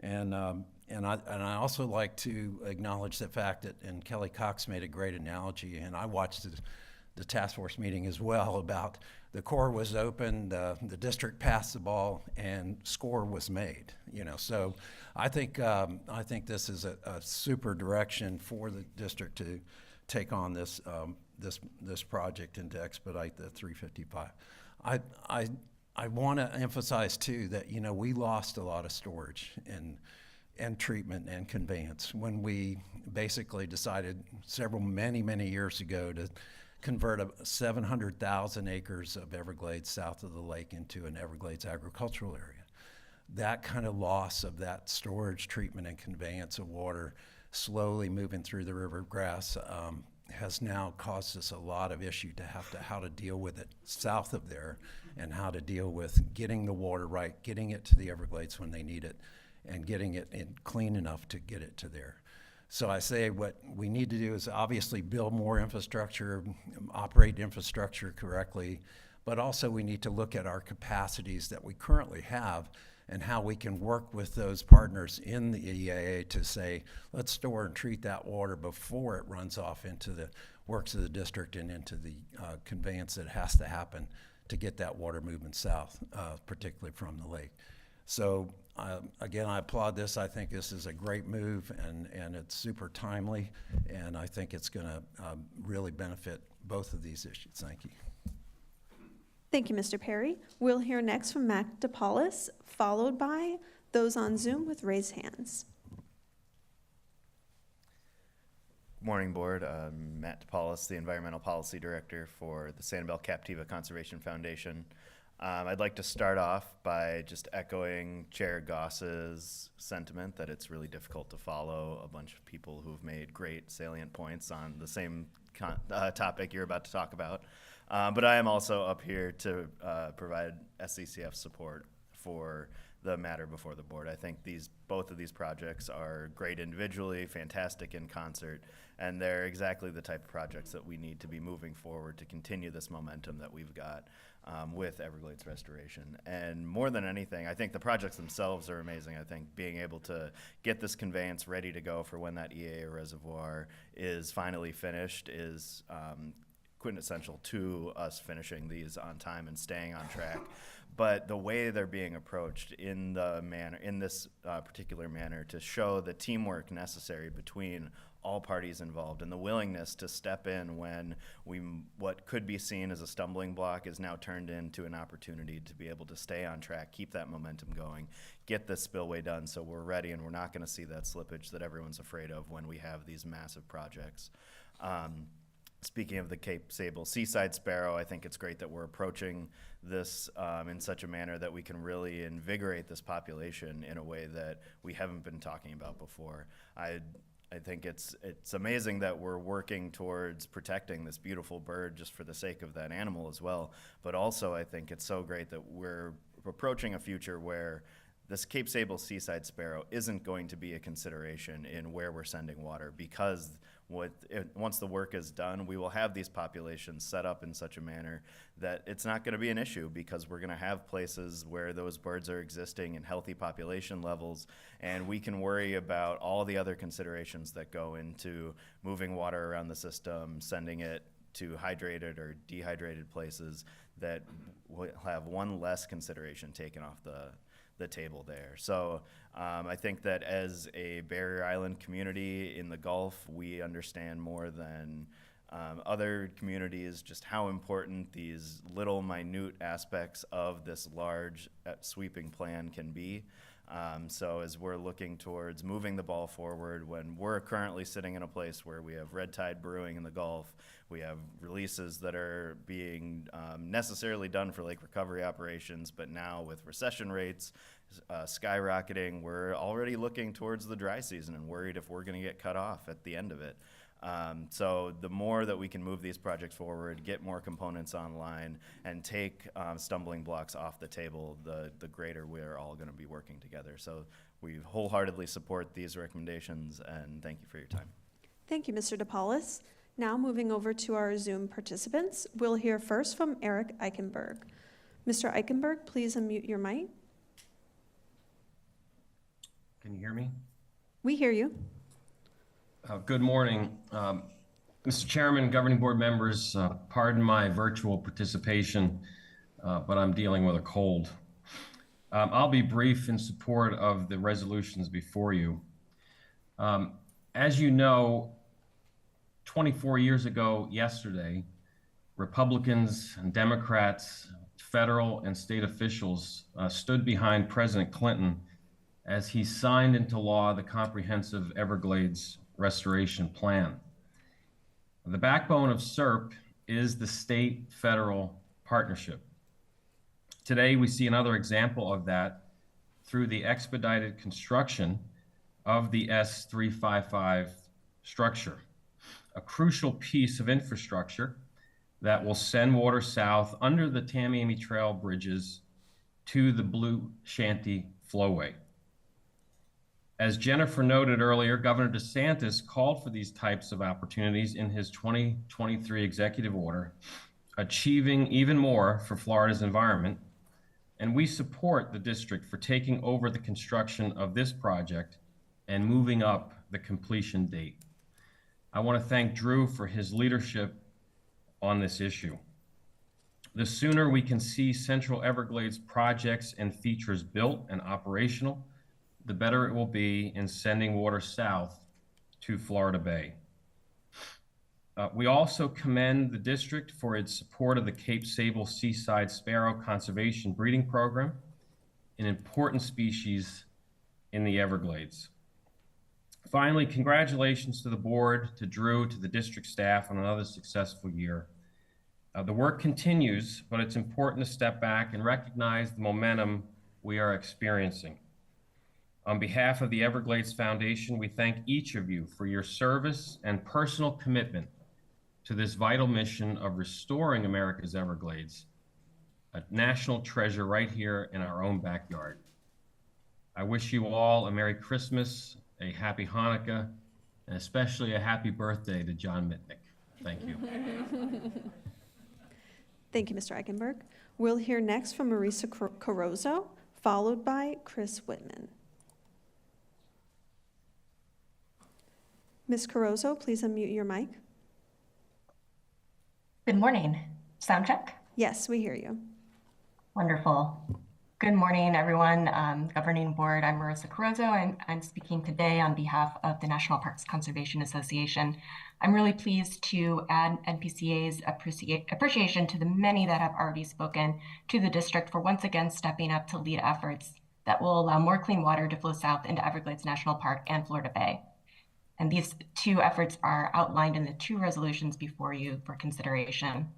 Speaker 9: And I also like to acknowledge the fact that, and Kelly Cox made a great analogy, and I watched the task force meeting as well, about the Corps was open, the district passed the ball, and score was made. So I think this is a super direction for the district to take on this project and to expedite the 355. I want to emphasize too that we lost a lot of storage and treatment and conveyance when we basically decided many years ago to convert 700,000 acres of Everglades south of the lake into an Everglades agricultural area. That kind of loss of that storage, treatment, and conveyance of water slowly moving through the river grass has now caused us a lot of issue to how to deal with it south of there, and how to deal with getting the water right, getting it to the Everglades when they need it, and getting it in clean enough to get it to there. So I say what we need to do is obviously build more infrastructure, operate infrastructure correctly, but also we need to look at our capacities that we currently have and how we can work with those partners in the EAA to say, let's store and treat that water before it runs off into the works of the district and into the conveyance that has to happen to get that water movement south, particularly from the lake. So again, I applaud this. I think this is a great move, and it's super timely, and I think it's going to really benefit both of these issues. Thank you.
Speaker 6: Thank you, Mr. Perry. We'll hear next from Matt DePaulis, followed by those on Zoom with raised hands.
Speaker 8: Good morning, Board. Matt DePaulis, the Environmental Policy Director for the Sanibel Captiva Conservation Foundation. I'd like to start off by just echoing Chair Goss's sentiment that it's really difficult to follow a bunch of people who've made great salient points on the same topic you're about to talk about. But I am also up here to provide SCCF support for the matter before the board. I think both of these projects are great individually, fantastic in concert, and they're exactly the type of projects that we need to be moving forward to continue this momentum that we've got with Everglades restoration. And more than anything, I think the projects themselves are amazing. I think being able to get this conveyance ready to go for when that EAA reservoir is finally finished is quintessential to us finishing these on time and staying on track. But the way they're being approached in this particular manner, to show the teamwork necessary between all parties involved and the willingness to step in when what could be seen as a stumbling block is now turned into an opportunity to be able to stay on track, keep that momentum going, get this spillway done so we're ready and we're not going to see that slippage that everyone's afraid of when we have these massive projects. Speaking of the Cape Sable Seaside Sparrow, I think it's great that we're approaching this in such a manner that we can really invigorate this population in a way that we haven't been talking about before. I think it's amazing that we're working towards protecting this beautiful bird just for the sake of that animal as well. But also I think it's so great that we're approaching a future where this Cape Sable Seaside Sparrow isn't going to be a consideration in where we're sending water, because once the work is done, we will have these populations set up in such a manner that it's not going to be an issue, because we're going to have places where those birds are existing in healthy population levels, and we can worry about all the other considerations that go into moving water around the system, sending it to hydrated or dehydrated places, that will have one less consideration taken off the table there. So I think that as a barrier island community in the Gulf, we understand more than other communities just how important these little minute aspects of this large sweeping plan can be. So as we're looking towards moving the ball forward, when we're currently sitting in a place where we have red tide brewing in the Gulf, we have releases that are being necessarily done for lake recovery operations, but now with recession rates skyrocketing, we're already looking towards the dry season and worried if we're going to get cut off at the end of it. So the more that we can move these projects forward, get more components online, and take stumbling blocks off the table, the greater we're all going to be working together. So we wholeheartedly support these recommendations, and thank you for your time.
Speaker 6: Thank you, Mr. DePaulis. Now moving over to our Zoom participants, we'll hear first from Eric Eichenberg. Mr. Eichenberg, please unmute your mic.
Speaker 10: Can you hear me?
Speaker 6: We hear you.
Speaker 10: Good morning. Mr. Chairman, governing board members, pardon my virtual participation, but I'm dealing with a cold. I'll be brief in support of the resolutions before you. As you know, 24 years ago yesterday, Republicans and Democrats, federal and state officials stood behind President Clinton as he signed into law the comprehensive Everglades restoration plan. The backbone of SERP is the state-federal partnership. Today, we see another example of that through the expedited construction of the S355 structure, a crucial piece of infrastructure that will send water south under the Tamiami Trail bridges to the Blue Shanty Flowway. As Jennifer noted earlier, Governor DeSantis called for these types of opportunities in his 2023 executive order, achieving even more for Florida's environment, and we support the district for taking over the construction of this project and moving up the completion date. I want to thank Drew for his leadership on this issue. The sooner we can see Central Everglades projects and features built and operational, the better it will be in sending water south to Florida Bay. We also commend the district for its support of the Cape Sable Seaside Sparrow Conservation Breeding Program, an important species in the Everglades. Finally, congratulations to the board, to Drew, to the district staff on another successful year. The work continues, but it's important to step back and recognize the momentum we are experiencing. On behalf of the Everglades Foundation, we thank each of you for your service and personal commitment to this vital mission of restoring America's Everglades, a national treasure right here in our own backyard. I wish you all a Merry Christmas, a Happy Hanukkah, and especially a happy birthday to John Mitnick. Thank you.
Speaker 6: Thank you, Mr. Eichenberg. We'll hear next from Marisa Carozzo, followed by Chris Whitman. Ms. Carozzo, please unmute your mic.
Speaker 11: Good morning. Sound check?
Speaker 6: Yes, we hear you.
Speaker 11: Wonderful. Good morning, everyone. Governing Board, I'm Marissa Carozzo, and I'm speaking today on behalf of the National Parks Conservation Association. I'm really pleased to add NPCA's appreciation to the many that have already spoken to the district for once again stepping up to lead efforts that will allow more clean water to flow south into Everglades National Park and Florida Bay. And these two efforts are outlined in the two resolutions before you for consideration.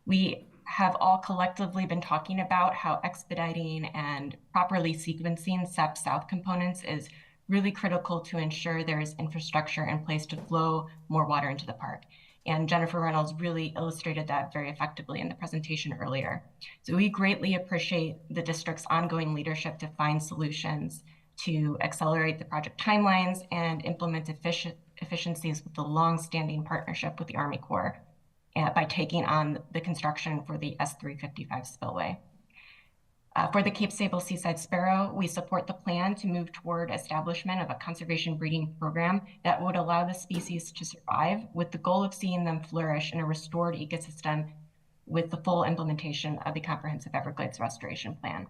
Speaker 11: We have all collectively been talking about how expediting and properly sequencing SEP South components is really critical to ensure there is infrastructure in place to flow more water into the park. And Jennifer Reynolds really illustrated that very effectively in the presentation earlier. So we greatly appreciate the district's ongoing leadership to find solutions to accelerate the project timelines and implement efficiencies with the long-standing partnership with the Army Corps by taking on the construction for the S355 spillway. For the Cape Sable Seaside Sparrow, we support the plan to move toward establishment of a conservation breeding program that would allow the species to survive, with the goal of seeing them flourish in a restored ecosystem with the full implementation of the Comprehensive Everglades Restoration Plan.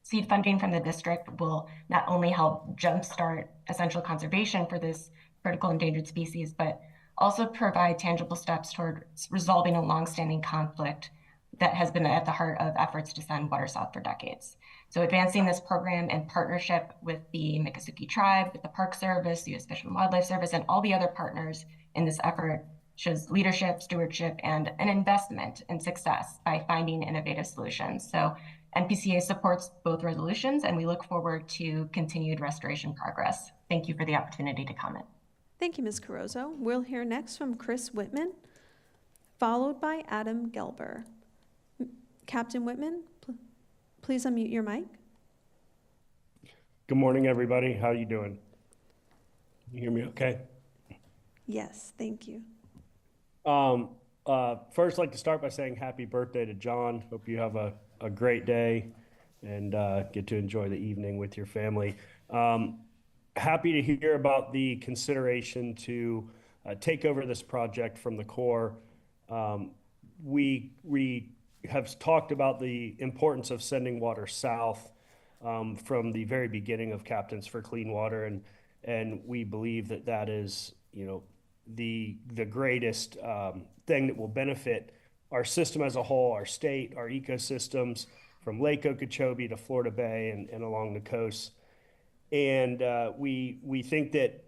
Speaker 11: Seed funding from the district will not only help jumpstart essential conservation for this critical endangered species, but also provide tangible steps toward resolving a longstanding conflict that has been at the heart of efforts to send water south for decades. So advancing this program in partnership with the Miccosukee Tribe, with the Park Service, the U.S. Fish and Wildlife Service, and all the other partners in this effort shows leadership, stewardship, and an investment in success by finding innovative solutions. So NPCA supports both resolutions, and we look forward to continued restoration progress. Thank you for the opportunity to comment.
Speaker 6: Thank you, Ms. Carozzo. We'll hear next from Chris Whitman, followed by Adam Gelber. Captain Whitman, please unmute your mic.
Speaker 22: Good morning, everybody. How you doing? You hear me okay?
Speaker 6: Yes, thank you.
Speaker 22: First, I'd like to start by saying happy birthday to John. Hope you have a great day and get to enjoy the evening with your family. Happy to hear about the consideration to take over this project from the Corps. We have talked about the importance of sending water south from the very beginning of Captains for Clean Water, and we believe that that is, the greatest thing that will benefit our system as a whole, our state, our ecosystems, from Lake Okeechobee to Florida Bay and along the coast. And we think that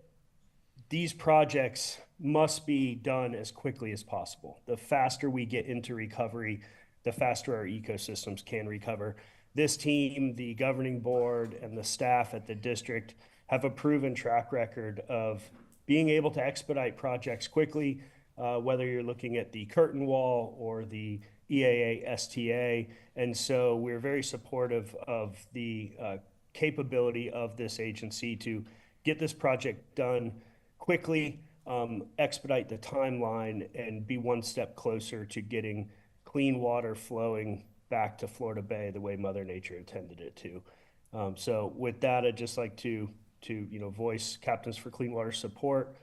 Speaker 22: these projects must be done as quickly as possible. The faster we get into recovery, the faster our ecosystems can recover. This team, the governing board, and the staff at the district have a proven track record of being able to expedite projects quickly, whether you're looking at the curtain wall or the EAA STA. And so we're very supportive of the capability of this agency to get this project done quickly, expedite the timeline, and be one step closer to getting clean water flowing back to Florida Bay the way Mother Nature intended it to. So with that, I'd just like to voice Captains for Clean Water support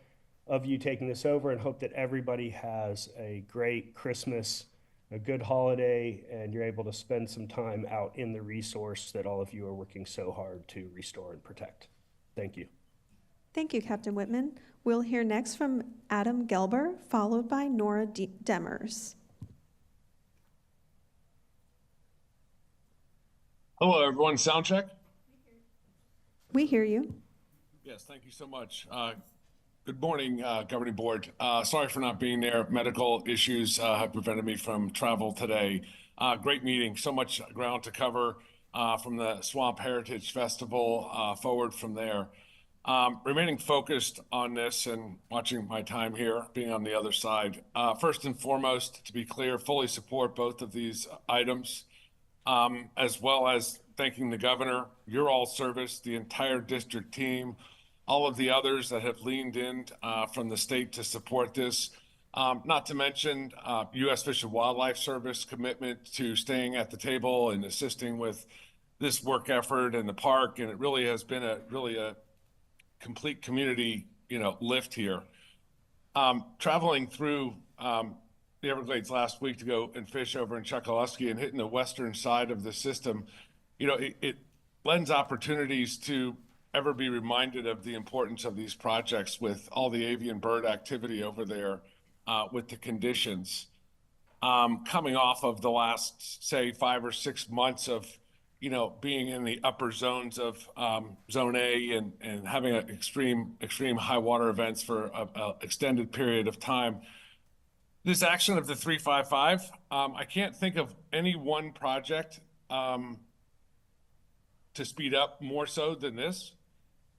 Speaker 22: of you taking this over, and hope that everybody has a great Christmas, a good holiday, and you're able to spend some time out in the resource that all of you are working so hard to restore and protect. Thank you.
Speaker 6: Thank you, Captain Whitman. We'll hear next from Adam Gelber, followed by Nora Demers.
Speaker 23: Hello, everyone. Sound check?
Speaker 6: We hear you.
Speaker 23: Yes, thank you so much. Good morning, Governing Board. Sorry for not being there. Medical issues have prevented me from travel today. Great meeting. So much ground to cover from the Swamp Heritage Festival forward from there. Remaining focused on this and watching my time here, being on the other side. First and foremost, to be clear, fully support both of these items, as well as thanking the governor, your all service, the entire district team, all of the others that have leaned in from the state to support this. Not to mention U.S. Fish and Wildlife Service commitment to staying at the table and assisting with this work effort in the park. And it really has been a complete community, lift here. Traveling through the Everglades last week to go and fish over in Chokoloskee and hitting the western side of the system, you know, it lends opportunities to ever be reminded of the importance of these projects with all the avian bird activity over there, with the conditions. Coming off of the last, say, 5 or 6 months of, you know, being in the upper zones of Zone A and having extreme high water events for a extended period of time. This action of the 355, I can't think of any one project to speed up more so than this.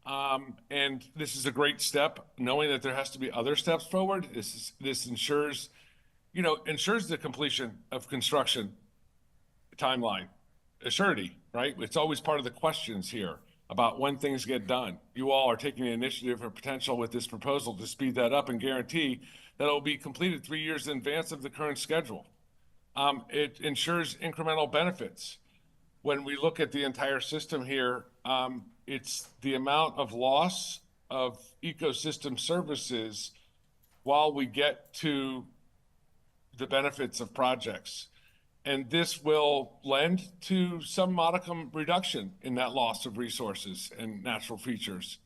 Speaker 23: And this is a great step, knowing that there has to be other steps forward. This ensures, you know, ensures the completion of construction timeline, a surety, right? It's always part of the questions here about when things get done. You all are taking the initiative or potential with this proposal to speed that up and guarantee that it will be completed 3 years in advance of the current schedule. It ensures incremental benefits. When we look at the entire system here, it's the amount of loss of ecosystem services while we get to the benefits of projects. And this will lend to some modicum reduction in that loss of resources and natural features.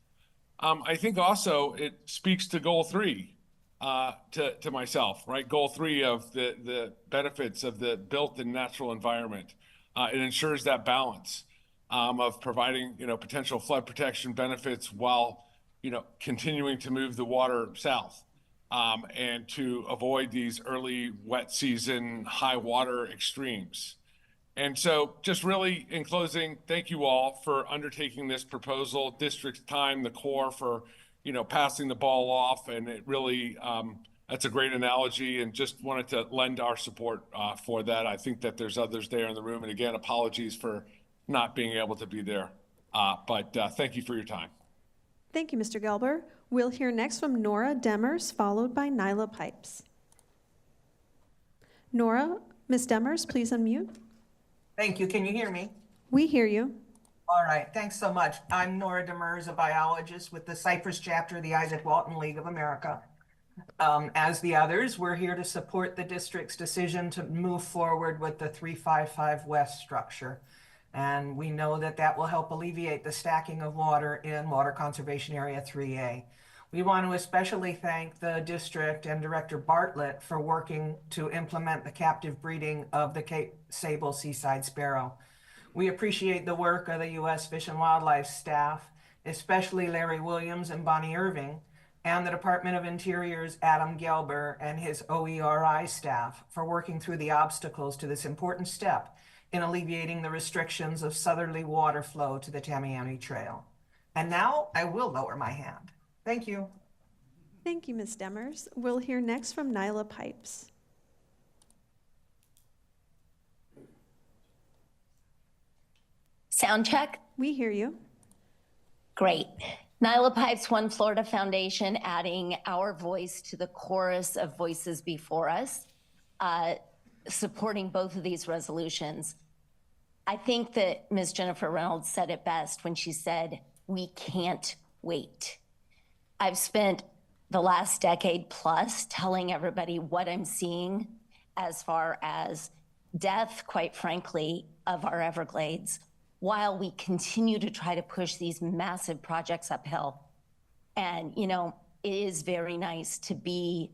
Speaker 23: I think also it speaks to goal 3 to myself, right? Goal 3 of the benefits of the built and natural environment. It ensures that balance of providing, you know, potential flood protection benefits while, you know, continuing to move the water south. And to avoid these early wet season high water extremes. And so just really in closing, thank you all for undertaking this proposal, district's time, the Corps for, you know, passing the ball off. And it really, that's a great analogy, and just wanted to lend our support for that. I think that there's others there in the room. And again, apologies for not being able to be there. But thank you for your time.
Speaker 6: Thank you, Mr. Gelber. We'll hear next from Nora Demers, followed by Nyla Pipes. Nora, Ms. Demers, please unmute.
Speaker 12: Thank you. Can you hear me?
Speaker 6: We hear you.
Speaker 12: All right. Thanks so much. I'm Nora Demers, a biologist with the Cypress chapter of the Isaac Walton League of America. As the others, we're here to support the district's decision to move forward with the 355 West structure. And we know that that will help alleviate the stacking of water in Water Conservation Area 3A. We want to especially thank the district and Director Bartlett for working to implement the captive breeding of the Cape Sable seaside sparrow. We appreciate the work of the U.S. Fish and Wildlife staff, especially Larry Williams and Bonnie Irving, and the Department of Interior's Adam Gelber and his OERI staff for working through the obstacles to this important step in alleviating the restrictions of southerly water flow to the Tamiami Trail. And now I will lower my hand. Thank you.
Speaker 6: Thank you, Ms. Demers. We'll hear next from Nyla Pipes.
Speaker 13: Sound check?
Speaker 6: We hear you.
Speaker 13: Great. Nyla Pipes, One Florida Foundation, adding our voice to the chorus of voices before us, supporting both of these resolutions. I think that Ms. Jennifer Reynolds said it best when she said, we can't wait. I've spent the last decade plus telling everybody what I'm seeing as far as death, quite frankly, of our Everglades, while we continue to try to push these massive projects uphill. And, you know, it is very nice to be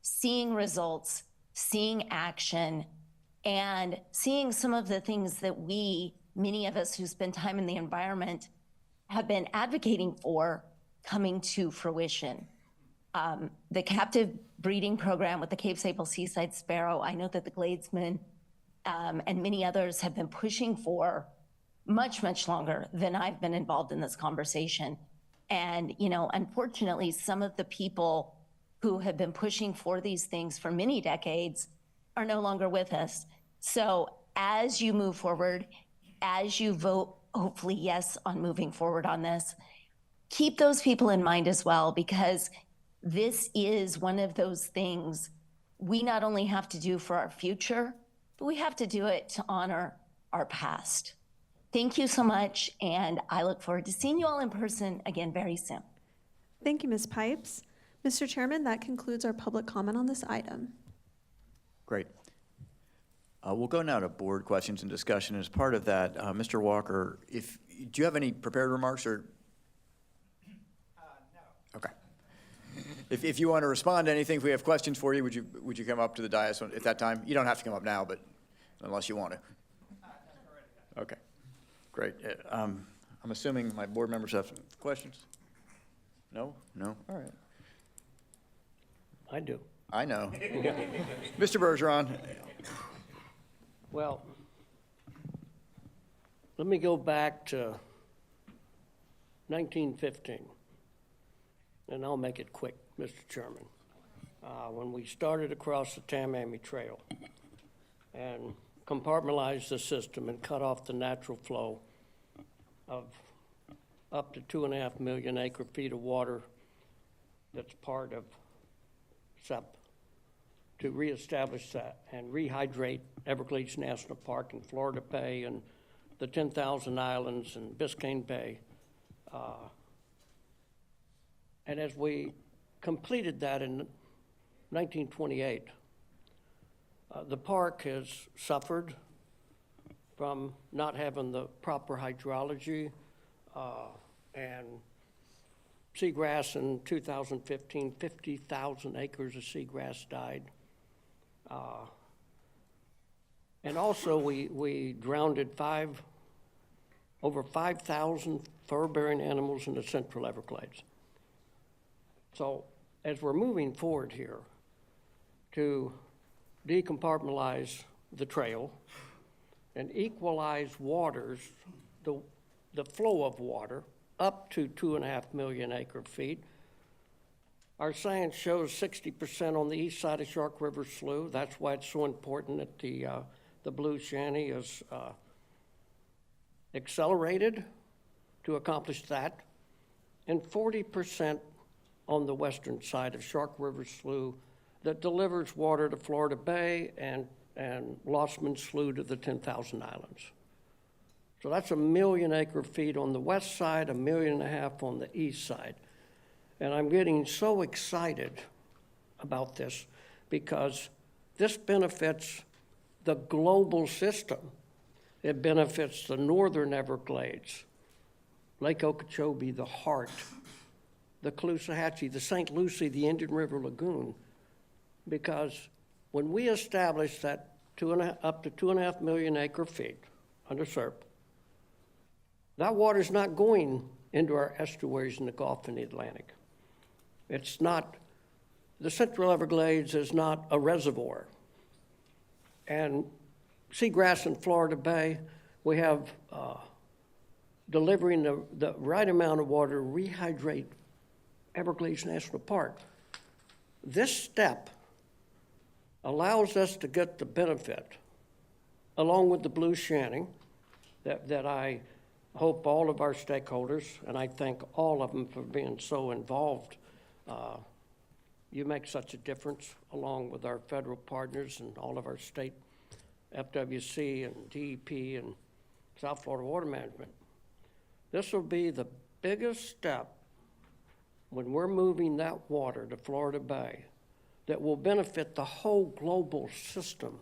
Speaker 13: seeing results, seeing action, and seeing some of the things that many of us who spend time in the environment, have been advocating for coming to fruition. The captive breeding program with the Cape Sable seaside sparrow, I know that the Gladesmen and many others have been pushing for much, much longer than I've been involved in this conversation. And, you know, unfortunately, some of the people who have been pushing for these things for many decades are no longer with us. So as you move forward, as you vote, hopefully yes, on moving forward on this, keep those people in mind as well, because this is one of those things we not only have to do for our future, but we have to do it to honor our past. Thank you so much, and I look forward to seeing you all in person again very soon.
Speaker 6: Thank you, Ms. Pipes. Mr. Chairman, that concludes our public comment on this item.
Speaker 1: Great. We'll go now to board questions and discussion. As part of that, Mr. Walker, do you have any prepared remarks or? No. Okay. If you want to respond to anything, if we have questions for you, would you come up to the dais at that time? You don't have to come up now, but unless you want to. Okay. Great. I'm assuming my board members have some questions? No? No? All right.
Speaker 4: I do.
Speaker 1: I know. Mr. Bergeron.
Speaker 4: Well, let me go back to 1915, and I'll make it quick, Mr. Chairman. When we started across the Tamiami Trail and compartmentalized the system and cut off the natural flow of up to 2.5 million acre feet of water that's part of SEP, to reestablish that and rehydrate Everglades National Park and Florida Bay and the 10,000 islands and Biscayne Bay. And as we completed that in 1928, the park has suffered from not having the proper hydrology, and seagrass in 2015, 50,000 acres of seagrass died. And also we drowned over 5,000 fur-bearing animals in the Central Everglades. So as we're moving forward here to decompartmentalize the trail and equalize waters, the flow of water up to 2.5 million acre feet. Our science shows 60% on the east side of Shark River Slough. That's why it's so important that the Blue Shanty is accelerated to accomplish that, and 40% on the western side of Shark River Slough that delivers water to Florida Bay and Lossman Slough to the 10,000 islands. So that's 1 million acre feet on the west side, 1.5 million on the east side. And I'm getting so excited about this because this benefits the global system. It benefits the northern Everglades, Lake Okeechobee, the Heart, the Caloosahatchee, the St. Lucie, the Indian River Lagoon, because when we establish that up to 2.5 million acre feet under SERP, that water's not going into our estuaries in the Gulf and the Atlantic. It's not, the Central Everglades is not a reservoir. And seagrass in Florida Bay, we have delivering the right amount of water to rehydrate Everglades National Park. This step allows us to get the benefit, along with the Blue Shanty, that I hope all of our stakeholders, and I thank all of them for being so involved. You make such a difference, along with our federal partners and all of our state FWC and DEP and South Florida Water Management. This will be the biggest step when we're moving that water to Florida Bay that will benefit the whole global system.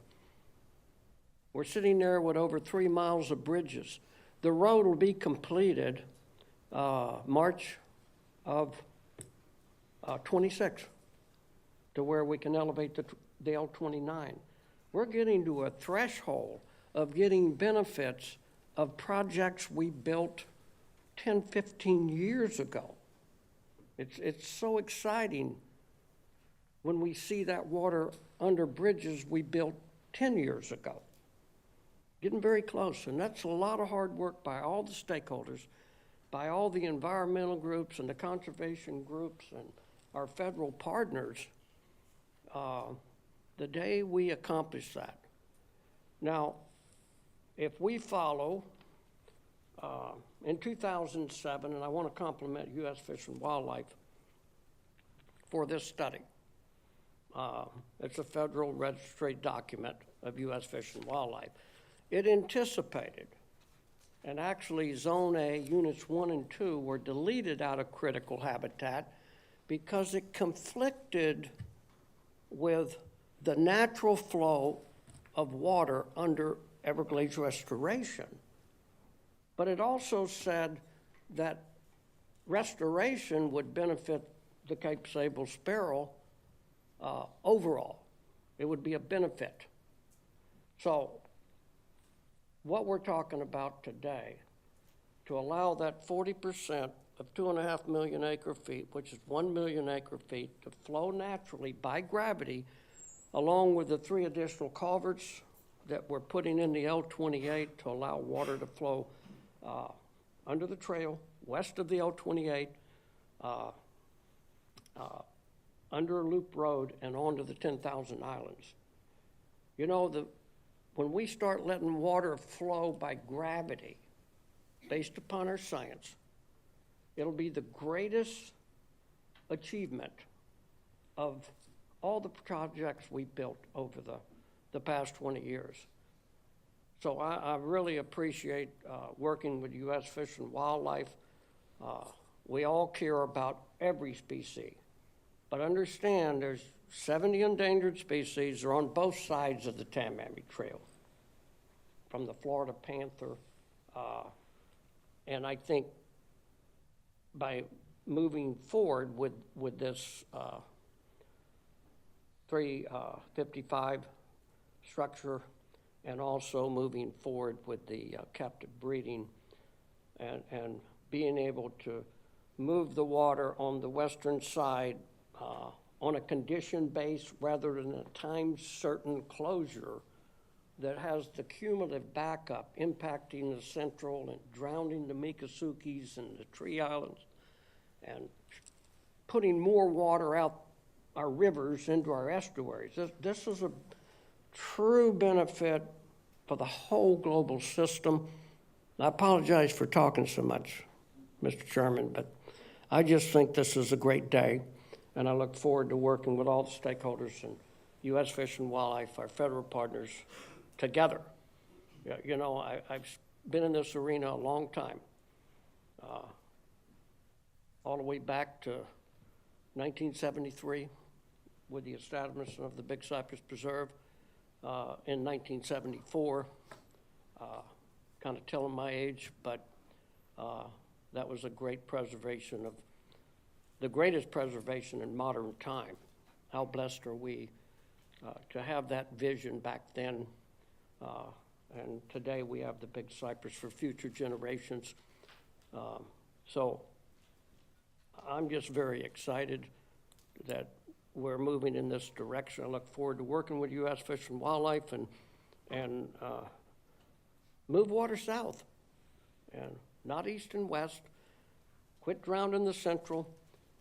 Speaker 4: We're sitting there with over 3 miles of bridges. The road will be completed March of 26 to where we can elevate the L29. We're getting to a threshold of getting benefits of projects we built 10, 15 years ago. It's so exciting when we see that water under bridges we built 10 years ago. Getting very close, and that's a lot of hard work by all the stakeholders, by all the environmental groups and the conservation groups and our federal partners, the day we accomplish that. Now, if we follow, in 2007, and I want to compliment U.S. Fish and Wildlife for this study. It's a federal registry document of U.S. Fish and Wildlife. It anticipated, and actually Zone A, Units 1 and 2 were deleted out of critical habitat because it conflicted with the natural flow of water under Everglades restoration. But it also said that restoration would benefit the Cape Sable sparrow overall. It would be a benefit. So what we're talking about today, to allow that 40% of 2.5 million acre feet, which is 1 million acre feet, to flow naturally by gravity, along with the 3 additional culverts that we're putting in the L28 to allow water to flow under the trail, west of the L28, under a loop road and onto the 10,000 islands. You know, when we start letting water flow by gravity, based upon our science, it'll be the greatest achievement of all the projects we built over the past 20 years. So I really appreciate working with U.S. Fish and Wildlife. We all care about every species, but understand there's 70 endangered species are on both sides of the Tamiami Trail, from the Florida panther, and I think by moving forward with this 355 structure, and also moving forward with the captive breeding and being able to move the water on the western side on a condition base rather than a time certain closure that has the cumulative backup impacting the central and drowning the Miccosukes and the tree islands and putting more water out our rivers into our estuaries. This is a true benefit for the whole global system. I apologize for talking so much, Mr. Chairman, but I just think this is a great day, and I look forward to working with all the stakeholders and U.S. Fish and Wildlife, our federal partners, together. You know, I've been in this arena a long time, all the way back to 1973 with the establishment of the Big Cypress Preserve in 1974. Kind of telling my age, but that was a great preservation of, the greatest preservation in modern time. How blessed are we to have that vision back then. And today we have the Big Cypress for future generations. So I'm just very excited that we're moving in this direction. I look forward to working with U.S. Fish and Wildlife and move water south and not east and west. Quit drowning the central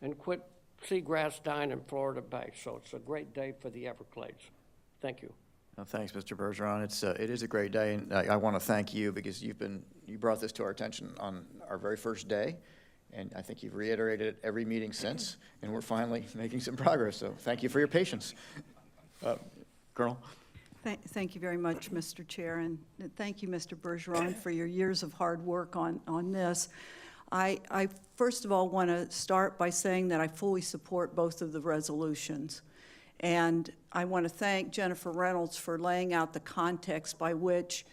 Speaker 4: and quit seagrass dying in Florida Bay. So it's a great day for the Everglades. Thank you.
Speaker 1: Well, thanks, Mr. Bergeron. It is a great day, and I want to thank you because you brought this to our attention on our very first day, and I think you've reiterated it every meeting since, and we're finally making some progress. So thank you for your patience. Colonel.
Speaker 5: Thank you very much, Mr. Chair, and thank you, Mr. Bergeron, for your years of hard work on this. I first of all want to start by saying that I fully support both of the resolutions. And I want to thank Jennifer Reynolds for laying out the context by which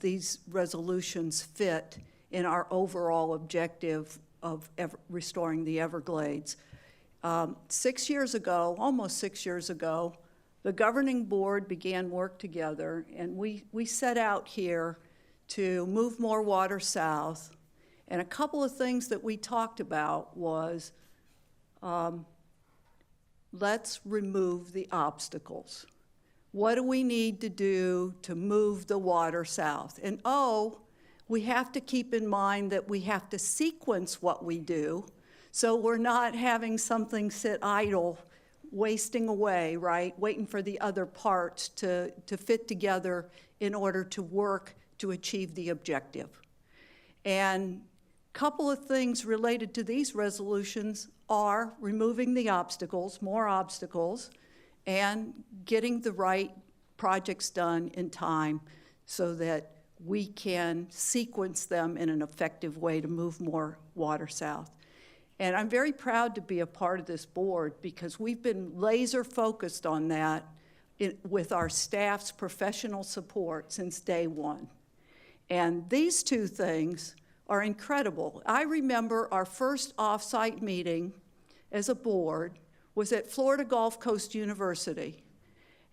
Speaker 5: these resolutions fit in our overall objective of restoring the Everglades. 6 years ago, almost 6 years ago, the governing board began work together, and we set out here to move more water south. And a couple of things that we talked about was let's remove the obstacles. What do we need to do to move the water south? And we have to keep in mind that we have to sequence what we do so we're not having something sit idle, wasting away, right? Waiting for the other parts to fit together in order to work to achieve the objective. And a couple of things related to these resolutions are removing the obstacles, more obstacles, and getting the right projects done in time so that we can sequence them in an effective way to move more water south. And I'm very proud to be a part of this board because we've been laser focused on that with our staff's professional support since day one. And these two things are incredible. I remember our first off-site meeting as a board was at Florida Gulf Coast University.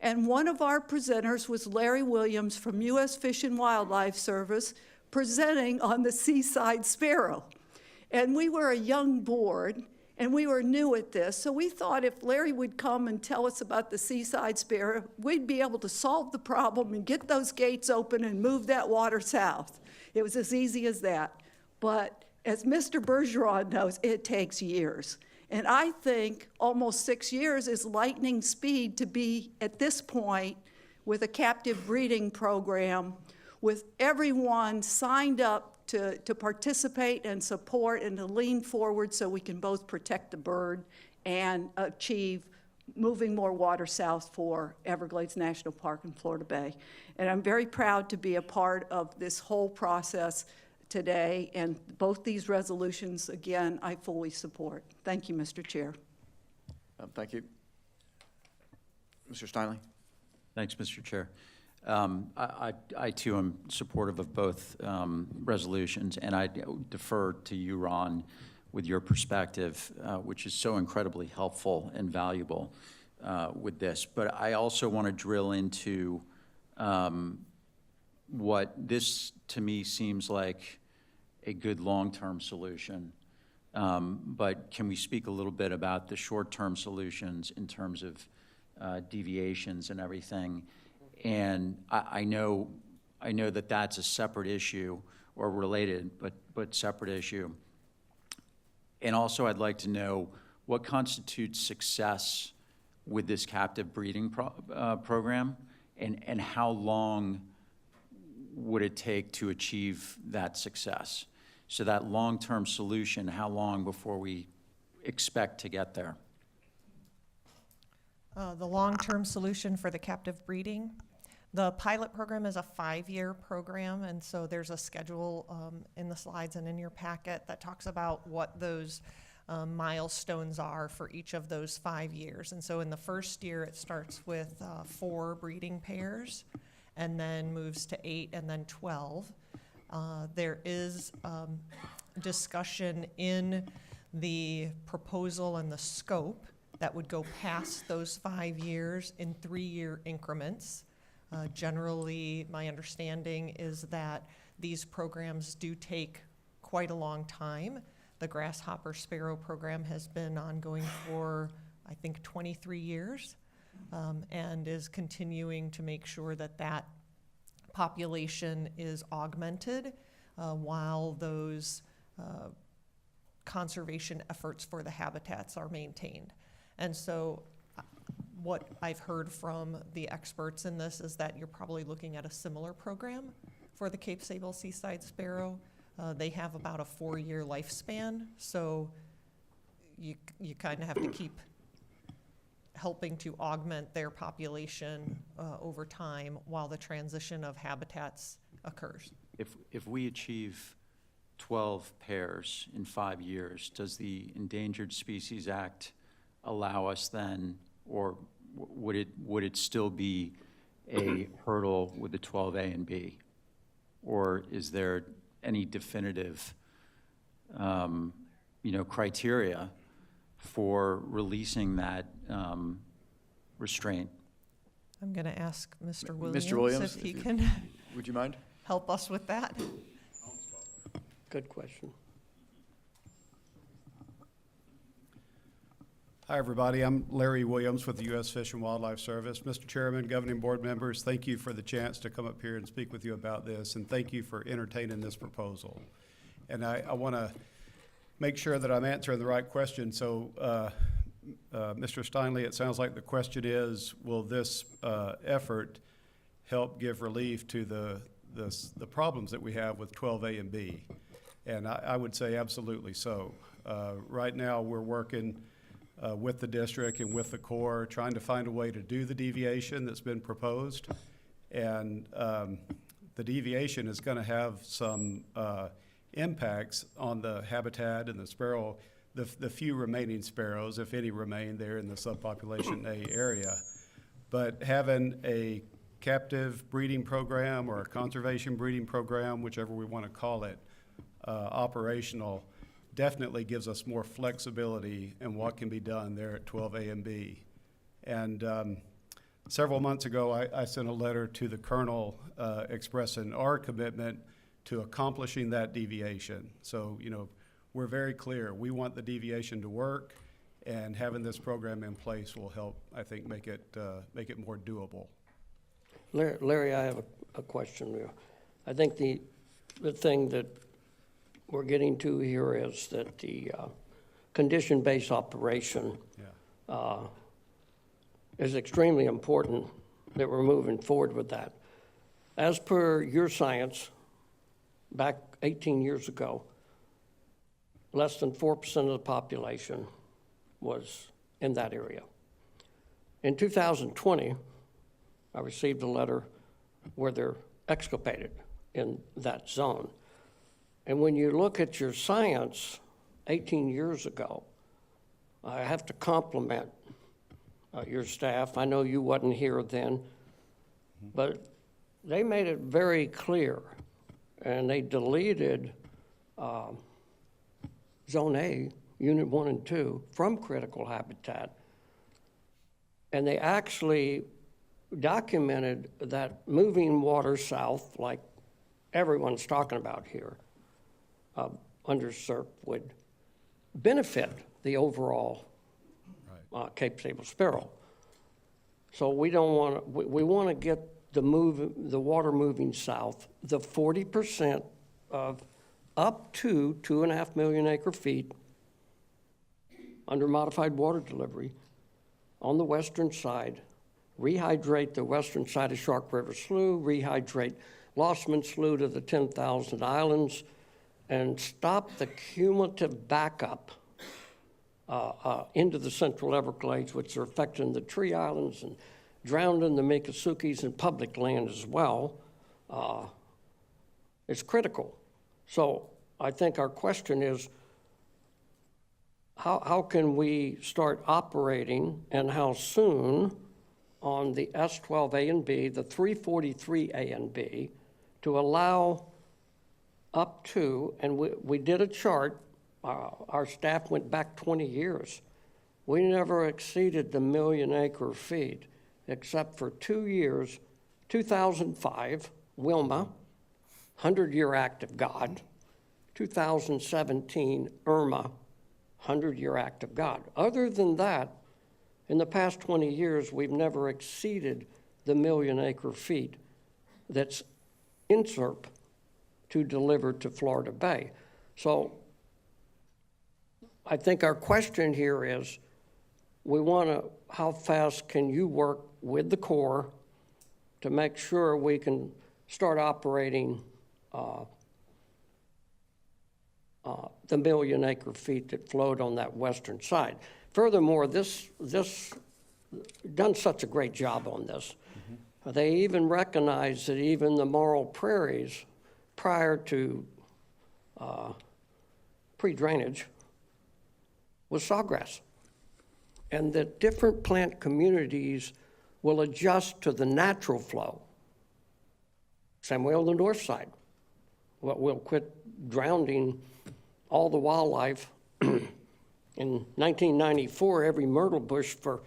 Speaker 5: And one of our presenters was Larry Williams from U.S. Fish and Wildlife Service presenting on the seaside sparrow. And we were a young board, and we were new at this, so we thought if Larry would come and tell us about the seaside sparrow, we'd be able to solve the problem and get those gates open and move that water south. It was as easy as that. But as Mr. Bergeron knows, it takes years. And I think almost 6 years is lightning speed to be at this point with a captive breeding program, with everyone signed up to participate and support and to lean forward so we can both protect the bird and achieve moving more water south for Everglades National Park and Florida Bay. And I'm very proud to be a part of this whole process today, and both these resolutions, again, I fully support. Thank you, Mr. Chair.
Speaker 1: Thank you. Mr. Steinle.
Speaker 9: Thanks, Mr. Chair. I too am supportive of both resolutions, and I defer to you, Ron, with your perspective, which is so incredibly helpful and valuable with this. But I also want to drill into what this, to me, seems like a good long-term solution. But can we speak a little bit about the short-term solutions in terms of deviations and everything? And I know that that's a separate issue, or related, but separate issue. And also I'd like to know what constitutes success with this captive breeding program, and how long would it take to achieve that success? So that long-term solution, how long before we expect to get there?
Speaker 18: The long-term solution for the captive breeding. The pilot program is a 5-year program, and so there's a schedule in the slides and in your packet that talks about what those milestones are for each of those 5 years. And so in the first year, it starts with 4 breeding pairs, and then moves to 8 and then 12. There is discussion in the proposal and the scope that would go past those 5 years in 3-year increments. Generally, my understanding is that these programs do take quite a long time. The grasshopper sparrow program has been ongoing for, I think, 23 years, and is continuing to make sure that that population is augmented while those conservation efforts for the habitats are maintained. And so what I've heard from the experts in this is that you're probably looking at a similar program for the Cape Sable seaside sparrow. They have about a 4-year lifespan, so you kind of have to keep helping to augment their population over time while the transition of habitats occurs.
Speaker 9: If we achieve 12 pairs in 5 years, does the Endangered Species Act allow us then, or would it still be a hurdle with the 12A and B? Or is there any definitive criteria for releasing that restraint?
Speaker 18: I'm going to ask Mr. Williams,
Speaker 1: Mr. Williams,
Speaker 18: if he can
Speaker 1: would you mind?
Speaker 18: help us with that.
Speaker 4: Good question.
Speaker 2: Hi, everybody. I'm Larry Williams with the U.S. Fish and Wildlife Service. Mr. Chairman, governing board members, thank you for the chance to come up here and speak with you about this, and thank you for entertaining this proposal. And I want to make sure that I'm answering the right question. So, Mr. Steinle, it sounds like the question is, will this effort help give relief to the problems that we have with 12A and B? And I would say absolutely so. Right now, we're working with the district and with the Corps, trying to find a way to do the deviation that's been proposed. And the deviation is going to have some impacts on the habitat and the sparrow, the few remaining sparrows, if any remain there in the subpopulation A area. But having a captive breeding program or a conservation breeding program, whichever we want to call it, operational, definitely gives us more flexibility in what can be done there at 12A and B. And several months ago, I sent a letter to the Colonel expressing our commitment to accomplishing that deviation. So, you know, we're very clear. We want the deviation to work, and having this program in place will help, I think, make it more doable.
Speaker 4: Larry, I have a question there. I think the thing that we're getting to here is that the condition-based operation is extremely important, that we're moving forward with that. As per your science, back 18 years ago, less than 4% of the population was in that area. In 2020, I received a letter where they're exculpated in that zone. And when you look at your science 18 years ago, I have to compliment your staff. I know you wasn't here then, but they made it very clear, and they deleted Zone A, Unit 1 and 2, from critical habitat. And they actually documented that moving water south, like everyone's talking about here, under SERP would benefit the overall Cape Sable sparrow. So we don't want to, we want to get the water moving south. The 40% of up to 2.5 million acre feet under modified water delivery on the western side, rehydrate the western side of Shark River Slough, rehydrate Lossman Slough to the 10,000 islands, and stop the cumulative backup into the central Everglades, which are affecting the tree islands and drowning the Miccosukes and public land as well. It's critical. So I think our question is, how can we start operating, and how soon, on the S12A and B, the 343A and B, to allow up to, and we did a chart, our staff went back 20 years. We never exceeded the 1 million acre feet, except for 2 years, 2005, Wilma, 100-year act of God, 2017, Irma, 100-year act of God. Other than that, in the past 20 years, we've never exceeded the 1 million acre feet that's in SERP to deliver to Florida Bay. So I think our question here is, we want to, how fast can you work with the Corps to make sure we can start operating the 1 million acre feet that flowed on that western side? Furthermore, this done such a great job on this. Mm-hmm. They even recognize that even the Marl Prairies, prior to pre-drainage, was sawgrass, and that different plant communities will adjust to the natural flow. Same way on the north side. We'll quit drowning all the wildlife. In 1994, every myrtle bush for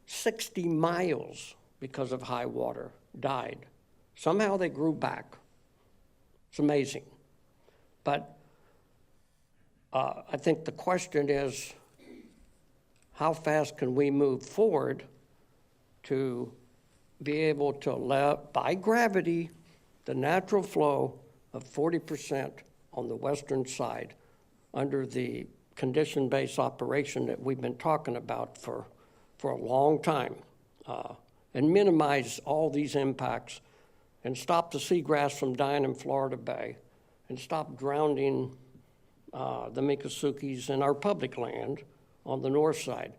Speaker 4: 60 miles because of high water died. Somehow they grew back. It's amazing. But I think the question is, how fast can we move forward to be able to allow, by gravity, the natural flow of 40% on the western side under the condition-based operation that we've been talking about for a long time, and minimize all these impacts, and stop the seagrass from dying in Florida Bay, and stop drowning the Miccosukes in our public land on the north side.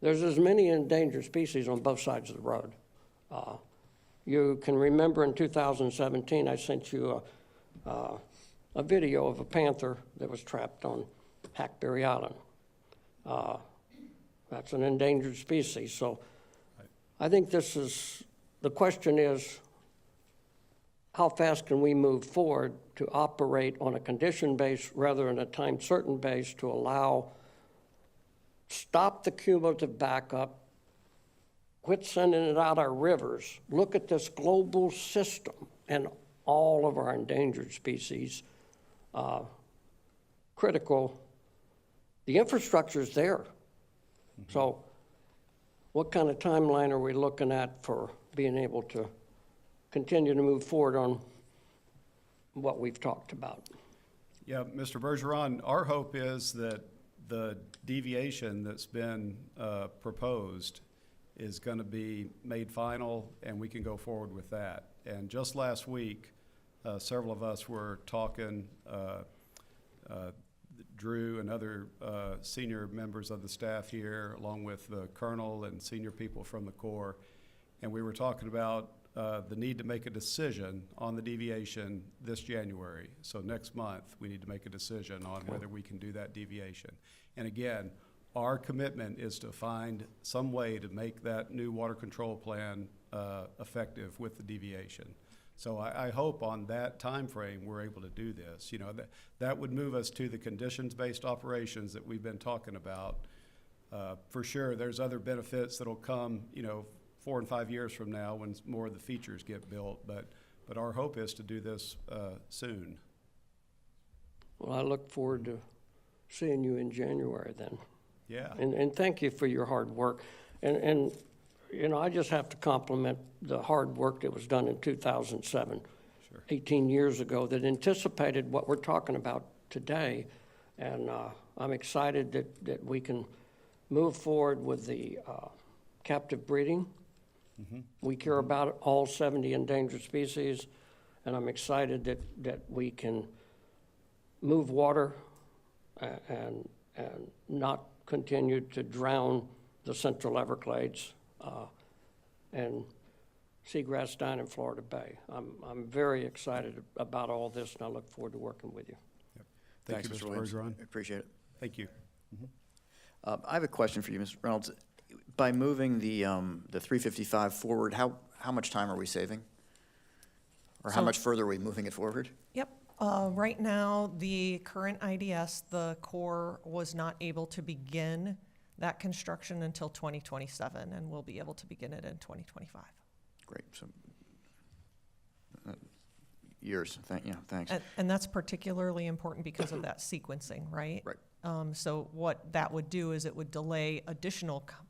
Speaker 4: There's as many endangered species on both sides of the road. You can remember in 2017, I sent you a video of a panther that was trapped on Hackberry Island. That's an endangered species. So I think the question is, how fast can we move forward to operate on a condition base rather than a time certain base to stop the cumulative backup, quit sending it out our rivers, look at this global system and all of our endangered species, critical. The infrastructure is there. So what kind of timeline are we looking at for being able to continue to move forward on what we've talked about?
Speaker 2: Yeah, Mr. Bergeron, our hope is that the deviation that's been proposed is going to be made final, and we can go forward with that. And just last week, several of us were talking, Drew and other senior members of the staff here, along with the colonel and senior people from the Corps, and we were talking about the need to make a decision on the deviation this January. So next month, we need to make a decision on whether we can do that deviation. And again, our commitment is to find some way to make that new water control plan effective with the deviation. So I hope on that time frame we're able to do this. You know, that would move us to the conditions-based operations that we've been talking about. For sure, there's other benefits that'll come, you know, 4 and 5 years from now when more of the features get built. But our hope is to do this soon.
Speaker 4: Well, I look forward to seeing you in January then.
Speaker 2: Yeah.
Speaker 4: And thank you for your hard work. And you know, I just have to compliment the hard work that was done in 2007, 18 years ago, that anticipated what we're talking about today. And I'm excited that we can move forward with the captive breeding. We care about all 70 endangered species, and I'm excited that we can move water and not continue to drown the Central Everglades and seagrass down in Florida Bay. I'm very excited about all this, and I look forward to working with you.
Speaker 2: Yep.
Speaker 1: Thanks,
Speaker 2: Thank you,
Speaker 1: Mr.
Speaker 2: Mr.
Speaker 1: Williams.
Speaker 2: Bergeron.
Speaker 1: Appreciate it.
Speaker 2: Thank you.
Speaker 1: I have a question for you, Mr. Reynolds. By moving the 355 forward, how much time are we saving? Or how
Speaker 18: So-
Speaker 1: much further are we moving it forward?
Speaker 18: Yep. Right now, the current IDS, the Corps was not able to begin that construction until 2027, and we'll be able to begin it in 2025.
Speaker 1: Great. So years. Thanks.
Speaker 18: And that's particularly important because of that sequencing, right?
Speaker 1: Right.
Speaker 18: So what that would do is it would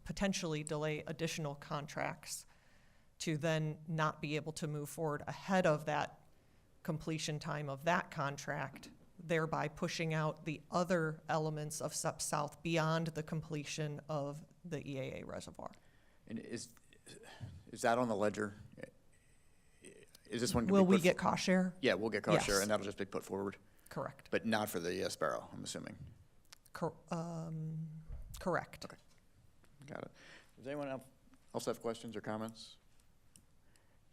Speaker 18: potentially delay additional contracts to then not be able to move forward ahead of that completion time of that contract, thereby pushing out the other elements of SEP South beyond the completion of the EAA reservoir.
Speaker 1: And is that on the ledger? Is this one?
Speaker 18: Will we get cost share?
Speaker 1: Yeah, we'll get cost share,
Speaker 18: Yes.
Speaker 1: and that'll just be put forward.
Speaker 18: Correct.
Speaker 1: But not for the Sparrow, I'm assuming.
Speaker 18: Correct.
Speaker 1: Okay. Got it. Does anyone else have questions or comments?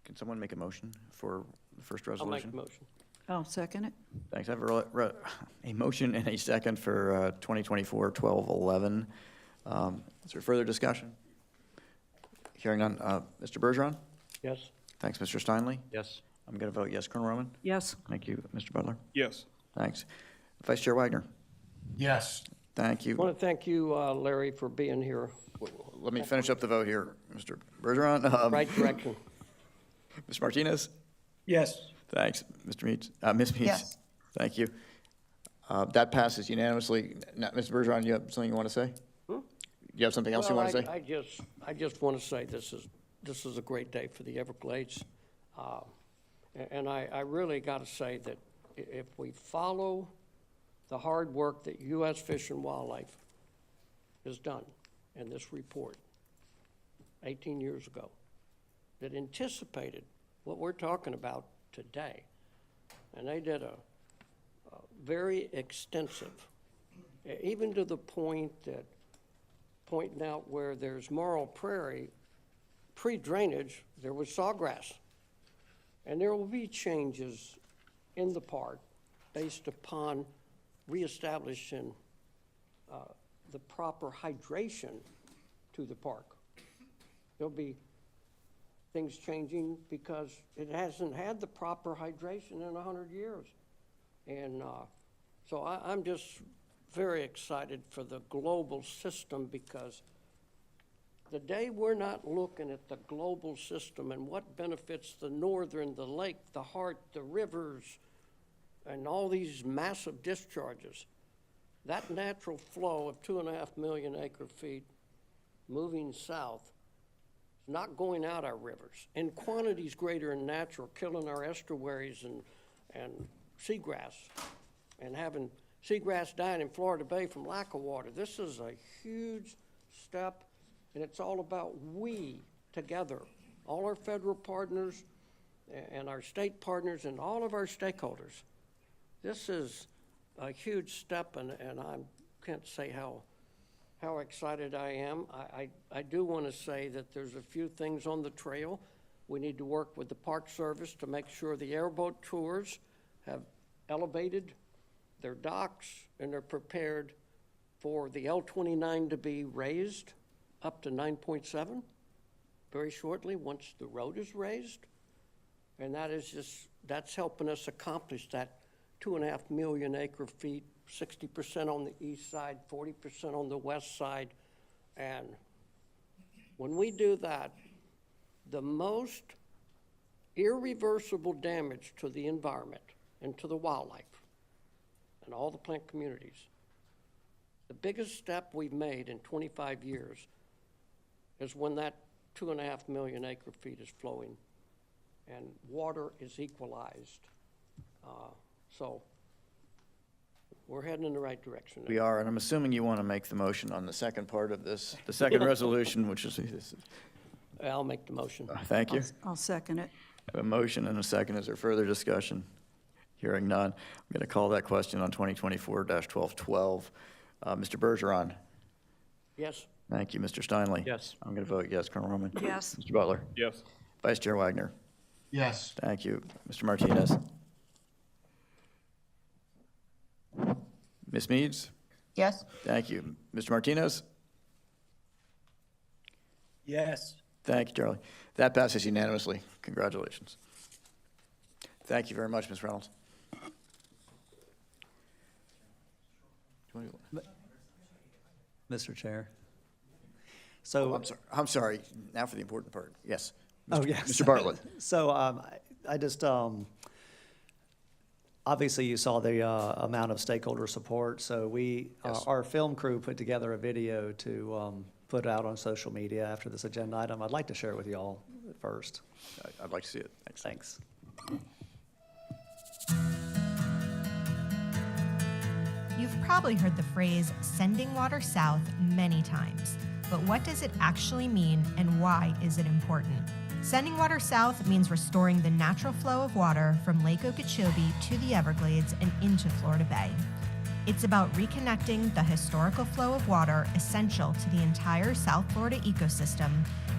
Speaker 1: Can someone make a motion for the first
Speaker 4: I'll
Speaker 1: resolution?
Speaker 4: make a motion.
Speaker 5: I'll second it.
Speaker 1: Thanks. I have a motion and a second for 2024-1211. Is there further discussion? Hearing none. Mr. Bergeron?
Speaker 4: Yes.
Speaker 1: Thanks, Mr. Steinle.
Speaker 8: Yes.
Speaker 1: I'm going to vote yes. Colonel Roman?
Speaker 5: Yes.
Speaker 1: Thank you. Mr. Butler?
Speaker 23: Yes.
Speaker 1: Thanks. Vice Chair Wagner?
Speaker 23: Yes.
Speaker 1: Thank
Speaker 4: I
Speaker 1: you.
Speaker 4: want to thank you, Larry, for being here.
Speaker 1: Let me finish up the vote here, Mr. Bergeron.
Speaker 4: Right direction.
Speaker 1: Mr. Martinez?
Speaker 22: Yes.
Speaker 1: Thanks. Mr. Meads? Ms. Meads?
Speaker 16: Yes.
Speaker 1: Thank you. That passes unanimously. Now, Mr. Bergeron, you have something you want to say? You have something else you want to say?
Speaker 4: I just want to say this is a great day for the Everglades. And I really got to say that if we follow the hard work that U.S. Fish and Wildlife has done in this report 18 years ago, that anticipated what we're talking about today, and they did a very extensive, even to the point that pointing out where there's Marl Prairie, pre-drainage, there was sawgrass. And there will be changes in the park based upon reestablishing the proper hydration to the park. There'll be things changing because it hasn't had the proper hydration in 100 years. And so I'm just very excited for the global system, because the day we're not looking at the global system and what benefits the northern, the lake, the heart, the rivers, and all these massive discharges, that natural flow of 2.5 million acre feet moving south is not going out our rivers in quantities greater than natural, killing our estuaries and seagrass, and having seagrass dying in Florida Bay from lack of water. This is a huge step, and it's all about we together, all our federal partners and our state partners and all of our stakeholders. This is a huge step, and I can't say how excited I am. I do want to say that there's a few things on the trail. We need to work with the Park Service to make sure the airboat tours have elevated their docks and they're prepared for the L-29 to be raised up to 9.7 very shortly once the road is raised. And that's helping us accomplish that 2.5 million acre feet, 60% on the east side, 40% on the west side. And when we do that, the most irreversible damage to the environment and to the wildlife and all the plant communities, the biggest step we've made in 25 years is when that 2.5 million acre feet is flowing and water is equalized. So we're heading in the right direction.
Speaker 1: We are, and I'm assuming you want to make the motion on the second part of this, the second resolution, which is,
Speaker 4: I'll make the motion.
Speaker 1: thank you.
Speaker 5: I'll second it.
Speaker 1: I have a motion and a second. Is there further discussion? Hearing none. I'm going to call that question on 2024-1212. Mr. Bergeron?
Speaker 4: Yes.
Speaker 1: Thank you. Mr. Steinle?
Speaker 14: Yes.
Speaker 1: I'm going to vote yes. Colonel Roman?
Speaker 5: Yes.
Speaker 1: Mr. Butler?
Speaker 14: Yes.
Speaker 1: Vice Chair Wagner?
Speaker 14: Yes.
Speaker 1: Thank you. Mr. Martinez? Ms. Meads?
Speaker 16: Yes.
Speaker 1: Thank you. Mr. Martinez?
Speaker 14: Yes.
Speaker 1: Thank you, Charlie. That passes unanimously. Congratulations. Thank you very much, Ms. Reynolds.
Speaker 14: Mr. Chair.
Speaker 1: Oh, I'm sorry. Now for the important part. Yes.
Speaker 14: Oh, yes.
Speaker 1: Mr. Bartlett.
Speaker 14: So I just, obviously you saw the amount of stakeholder support. So we,
Speaker 1: Yes.
Speaker 14: our film crew put together a video to put out on social media after this agenda item. I'd like to share it with you all first.
Speaker 1: I'd like to see it. Thanks.
Speaker 14: Thanks.
Speaker 15: You've probably heard the phrase sending water south many times, but what does it actually mean and why is it important? Sending water south means restoring the natural flow of water from Lake Okeechobee to the Everglades and into Florida Bay. It's about reconnecting the historical flow of water essential to the entire South Florida ecosystem,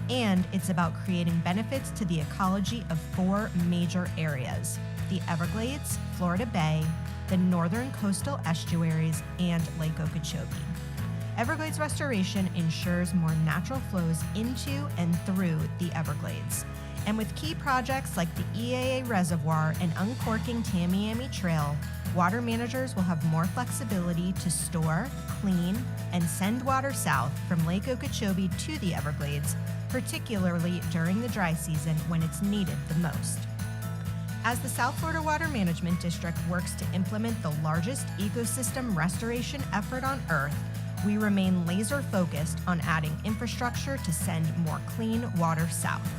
Speaker 15: and it's about creating benefits to the ecology of 4 major areas: the Everglades, Florida Bay, the northern coastal estuaries, and Lake Okeechobee. Everglades restoration ensures more natural flows into and through the Everglades. And with key projects like the EAA Reservoir and uncorking Tamiami Trail, water managers will have more flexibility to store, clean, and send water south from Lake Okeechobee to the Everglades, particularly during the dry season when it's needed the most. As the South Florida Water Management District works to implement the largest ecosystem restoration effort on Earth, we remain laser-focused on adding infrastructure to send more clean water south.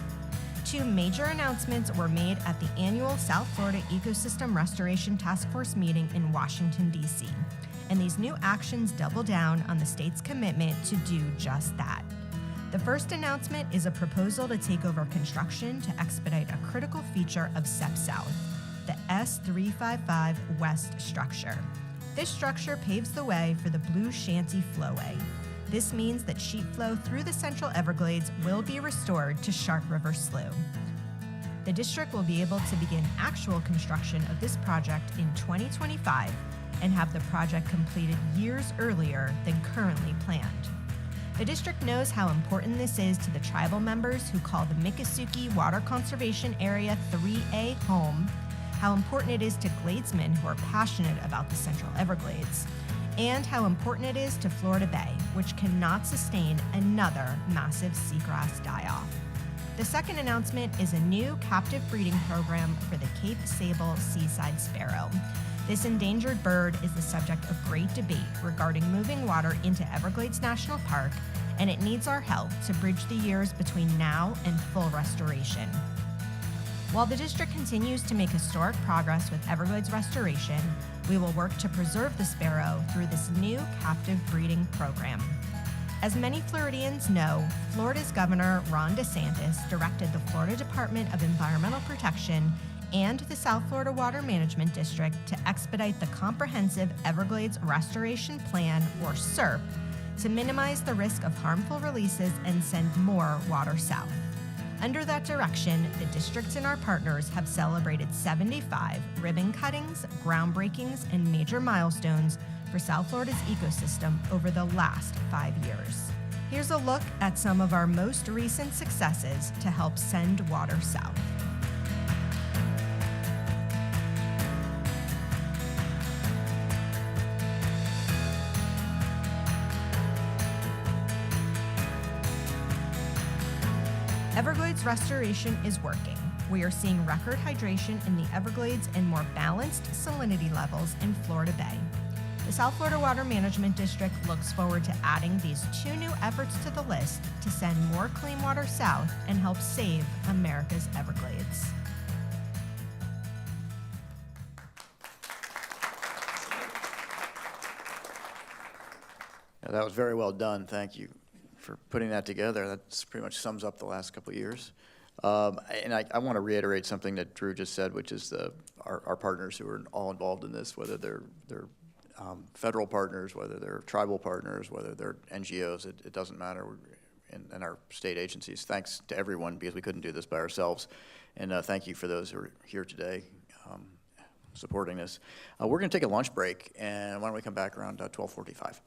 Speaker 15: 2 major announcements were made at the annual South Florida Ecosystem Restoration Task Force meeting in Washington, D.C., and these new actions double down on the state's commitment to do just that. The first announcement is a proposal to take over construction to expedite a critical feature of SEP South, the S355 West structure. This structure paves the way for the Blue Shanty Flowway. This means that sheet flow through the Central Everglades will be restored to Shark River Slough. The district will be able to begin actual construction of this project in 2025 and have the project completed years earlier than currently planned. The district knows how important this is to the tribal members who call the Miccosukee Water Conservation Area 3A home, how important it is to Gladesmen who are passionate about the Central Everglades, and how important it is to Florida Bay, which cannot sustain another massive seagrass die-off. The second announcement is a new captive breeding program for the Cape Sable seaside sparrow. This endangered bird is the subject of great debate regarding moving water into Everglades National Park, and it needs our help to bridge the years between now and full restoration. While the district continues to make historic progress with Everglades restoration, we will work to preserve the sparrow through this new captive breeding program. As many Floridians know, Florida's Governor Ron DeSantis directed the Florida Department of Environmental Protection and the South Florida Water Management District to expedite the Comprehensive Everglades Restoration Plan, or SERP, to minimize the risk of harmful releases and send more water south. Under that direction, the districts and our partners have celebrated 75 ribbon cuttings, groundbreakings, and major milestones for South Florida's ecosystem over the last 5 years. Here's a look at some of our most recent successes to help send water south. Everglades restoration is working. We are seeing record hydration in the Everglades and more balanced salinity levels in Florida Bay. The South Florida Water Management District looks forward to adding these 2 new efforts to the list to send more clean water south and help save America's Everglades.
Speaker 1: Yeah, that was very well done. Thank you for putting that together. That pretty much sums up the last couple of years. And I want to reiterate something that Drew just said, which is our partners who are all involved in this, whether they're federal partners, whether they're tribal partners, whether they're NGOs, it doesn't matter, and our state agencies. Thanks to everyone, because we couldn't do this by ourselves. And thank you for those who are here today supporting this. We're going to take a lunch break, and why don't we come back around 12:45.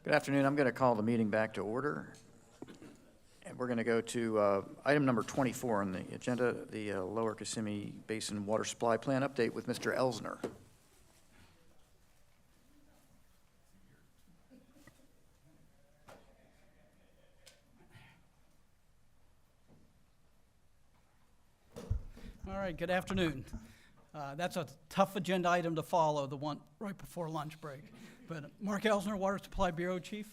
Speaker 1: Good afternoon. I'm going to call the meeting back to order. And we're going to go to item number 24 on the agenda, the Lower Kissimmee Basin Water Supply Plan update with Mr. Elsner.
Speaker 17: All right, good afternoon. That's a tough agenda item to follow, the one right before lunch break. But Mark Elsner, Water Supply Bureau Chief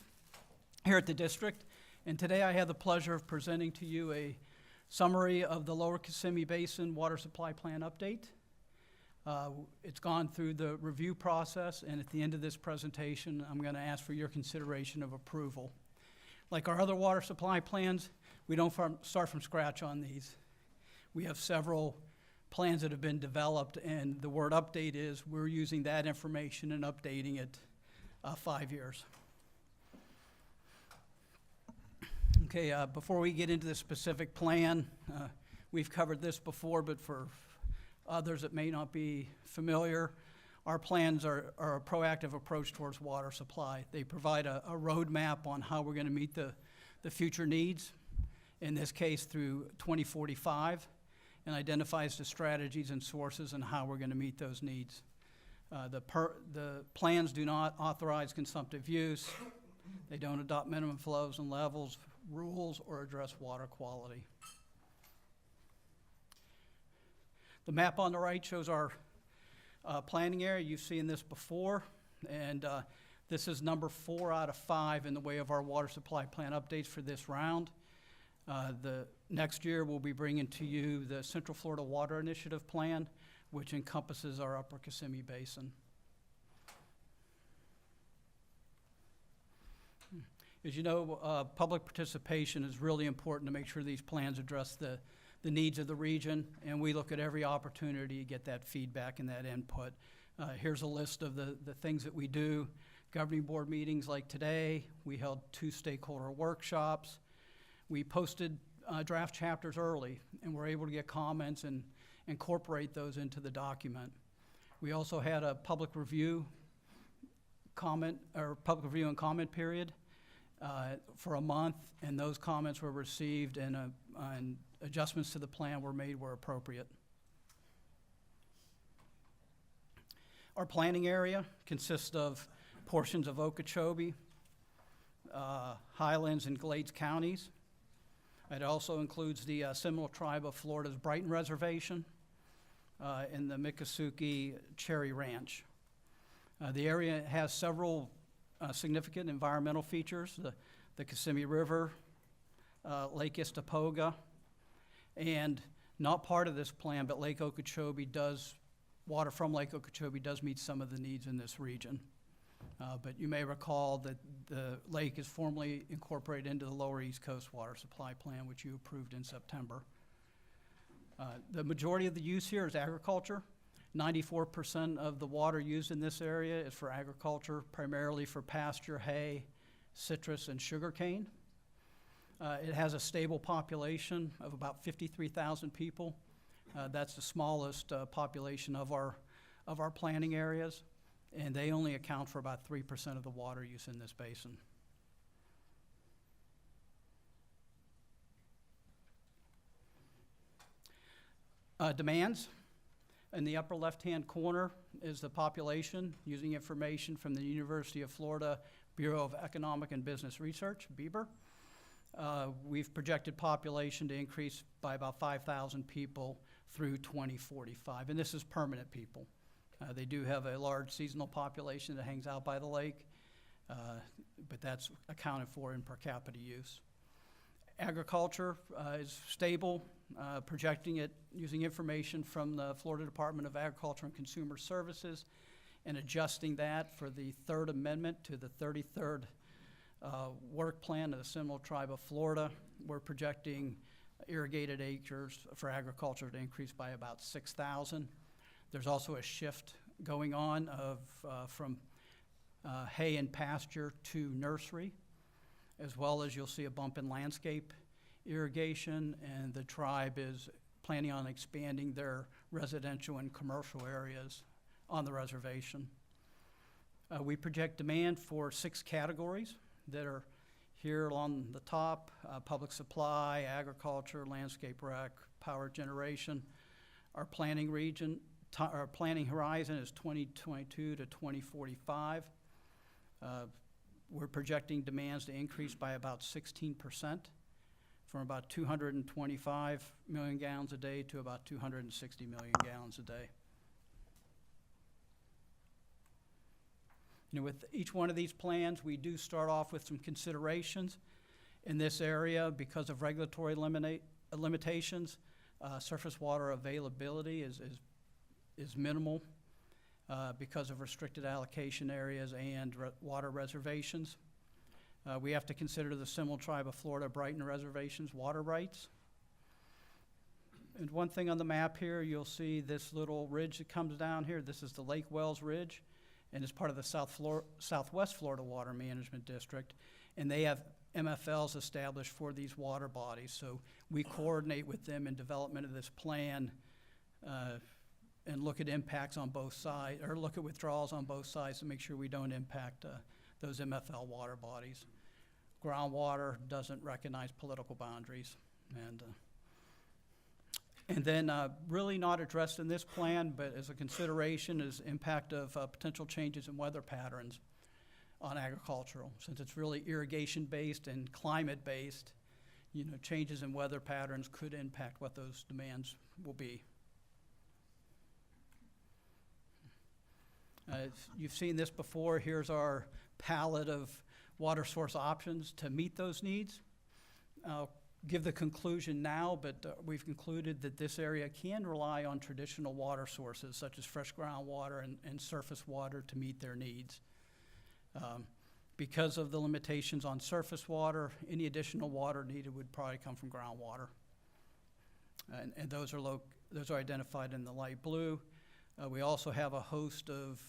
Speaker 17: here at the district. And today I have the pleasure of presenting to you a summary of the Lower Kissimmee Basin Water Supply Plan update. It's gone through the review process, and at the end of this presentation, I'm going to ask for your consideration of approval. Like our other water supply plans, we don't start from scratch on these. We have several plans that have been developed, and the word update is we're using that information and updating it 5 years. Okay, before we get into the specific plan, we've covered this before, but for others that may not be familiar, our plans are a proactive approach towards water supply. They provide a roadmap on how we're going to meet the future needs, in this case through 2045, and identifies the strategies and sources and how we're going to meet those needs. The plans do not authorize consumptive use. They don't adopt minimum flows and levels, rules, or address water quality. The map on the right shows our planning area. You've seen this before, and this is number 4 out of 5 in the way of our water supply plan updates for this round. The next year, we'll be bringing to you the Central Florida Water Initiative Plan, which encompasses our Upper Kissimmee Basin. As you know, public participation is really important to make sure these plans address the needs of the region, and we look at every opportunity to get that feedback and that input. Here's a list of the things that we do. Governing board meetings like today, we held 2 stakeholder workshops. We posted draft chapters early, and were able to get comments and incorporate those into the document. We also had a public review and comment period for a month, and those comments were received, and adjustments to the plan were made where appropriate. Our planning area consists of portions of Okeechobee, Highlands, and Glades counties. It also includes the Seminole Tribe of Florida's Brighton Reservation and the Miccosukee Cherry Ranch. The area has several significant environmental features, the Kissimmee River, Lake Istapoga, and not part of this plan, but water from Lake Okeechobee does meet some of the needs in this region. But you may recall that the lake is formally incorporated into the Lower East Coast Water Supply Plan, which you approved in September. The majority of the use here is agriculture. 94% of the water used in this area is for agriculture, primarily for pasture, hay, citrus, and sugarcane. It has a stable population of about 53,000 people. That's the smallest population of our planning areas, and they only account for about 3% of the water use in this basin. Demands. In the upper left-hand corner is the population using information from the University of Florida Bureau of Economic and Business Research, BEBR. We've projected population to increase by about 5,000 people through 2045, and this is permanent people. They do have a large seasonal population that hangs out by the lake, but that's accounted for in per capita use. Agriculture is stable, projecting it using information from the Florida Department of Agriculture and Consumer Services and adjusting that for the 3rd Amendment to the 33rd work plan of the Seminole Tribe of Florida. We're projecting irrigated acres for agriculture to increase by about 6,000. There's also a shift going on from hay and pasture to nursery, as well as you'll see a bump in landscape irrigation, and the tribe is planning on expanding their residential and commercial areas on the reservation. We project demand for 6 categories that are here along the top: public supply, agriculture, landscape rec, power generation. Our planning our planning horizon is 2022 to 2045. We're projecting demands to increase by about 16%, from about 225 million gallons a day to about 260 million gallons a day. You know, with each one of these plans, we do start off with some considerations in this area because of regulatory limitations. Surface water availability is minimal because of restricted allocation areas and water reservations. We have to consider the Seminole Tribe of Florida Brighton Reservation's water rights. And one thing on the map here, you'll see this little ridge that comes down here. This is the Lake Wells Ridge, and it's part of the Southwest Florida Water Management District. And they have MFLs established for these water bodies. So we coordinate with them in development of this plan and look at impacts on both sides, or look at withdrawals on both sides to make sure we don't impact those MFL water bodies. Groundwater doesn't recognize political boundaries. And then really not addressed in this plan, but as a consideration, is impact of potential changes in weather patterns on agricultural. Since it's really irrigation-based and climate-based, you know, changes in weather patterns could impact what those demands will be. You've seen this before. Here's our palette of water source options to meet those needs. I'll give the conclusion now, but we've concluded that this area can rely on traditional water sources such as fresh groundwater and surface water to meet their needs. Because of the limitations on surface water, any additional water needed would probably come from groundwater. And those are identified in the light blue. We also have a host of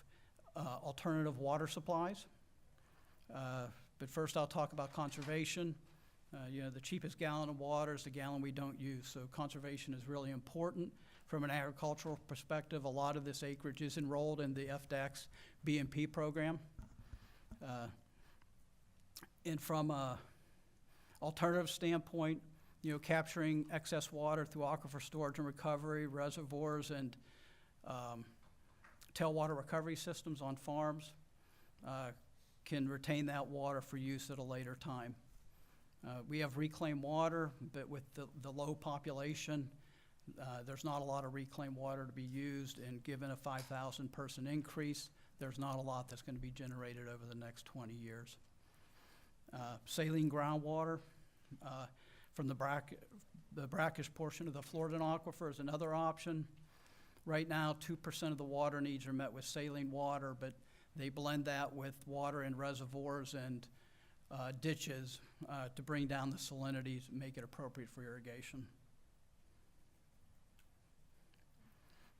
Speaker 17: alternative water supplies. But first I'll talk about conservation. You know, the cheapest gallon of water is the gallon we don't use, so conservation is really important. From an agricultural perspective, a lot of this acreage is enrolled in the FDAC's B&P program. And from an alternative standpoint, you know, capturing excess water through aquifer storage and recovery, reservoirs, and tailwater recovery systems on farms can retain that water for use at a later time. We have reclaimed water, but with the low population, there's not a lot of reclaimed water to be used, and given a 5,000 person increase, there's not a lot that's going to be generated over the next 20 years. Saline groundwater from the brackish portion of the Floridan aquifer is another option. Right now, 2% of the water needs are met with saline water, but they blend that with water in reservoirs and ditches to bring down the salinities and make it appropriate for irrigation.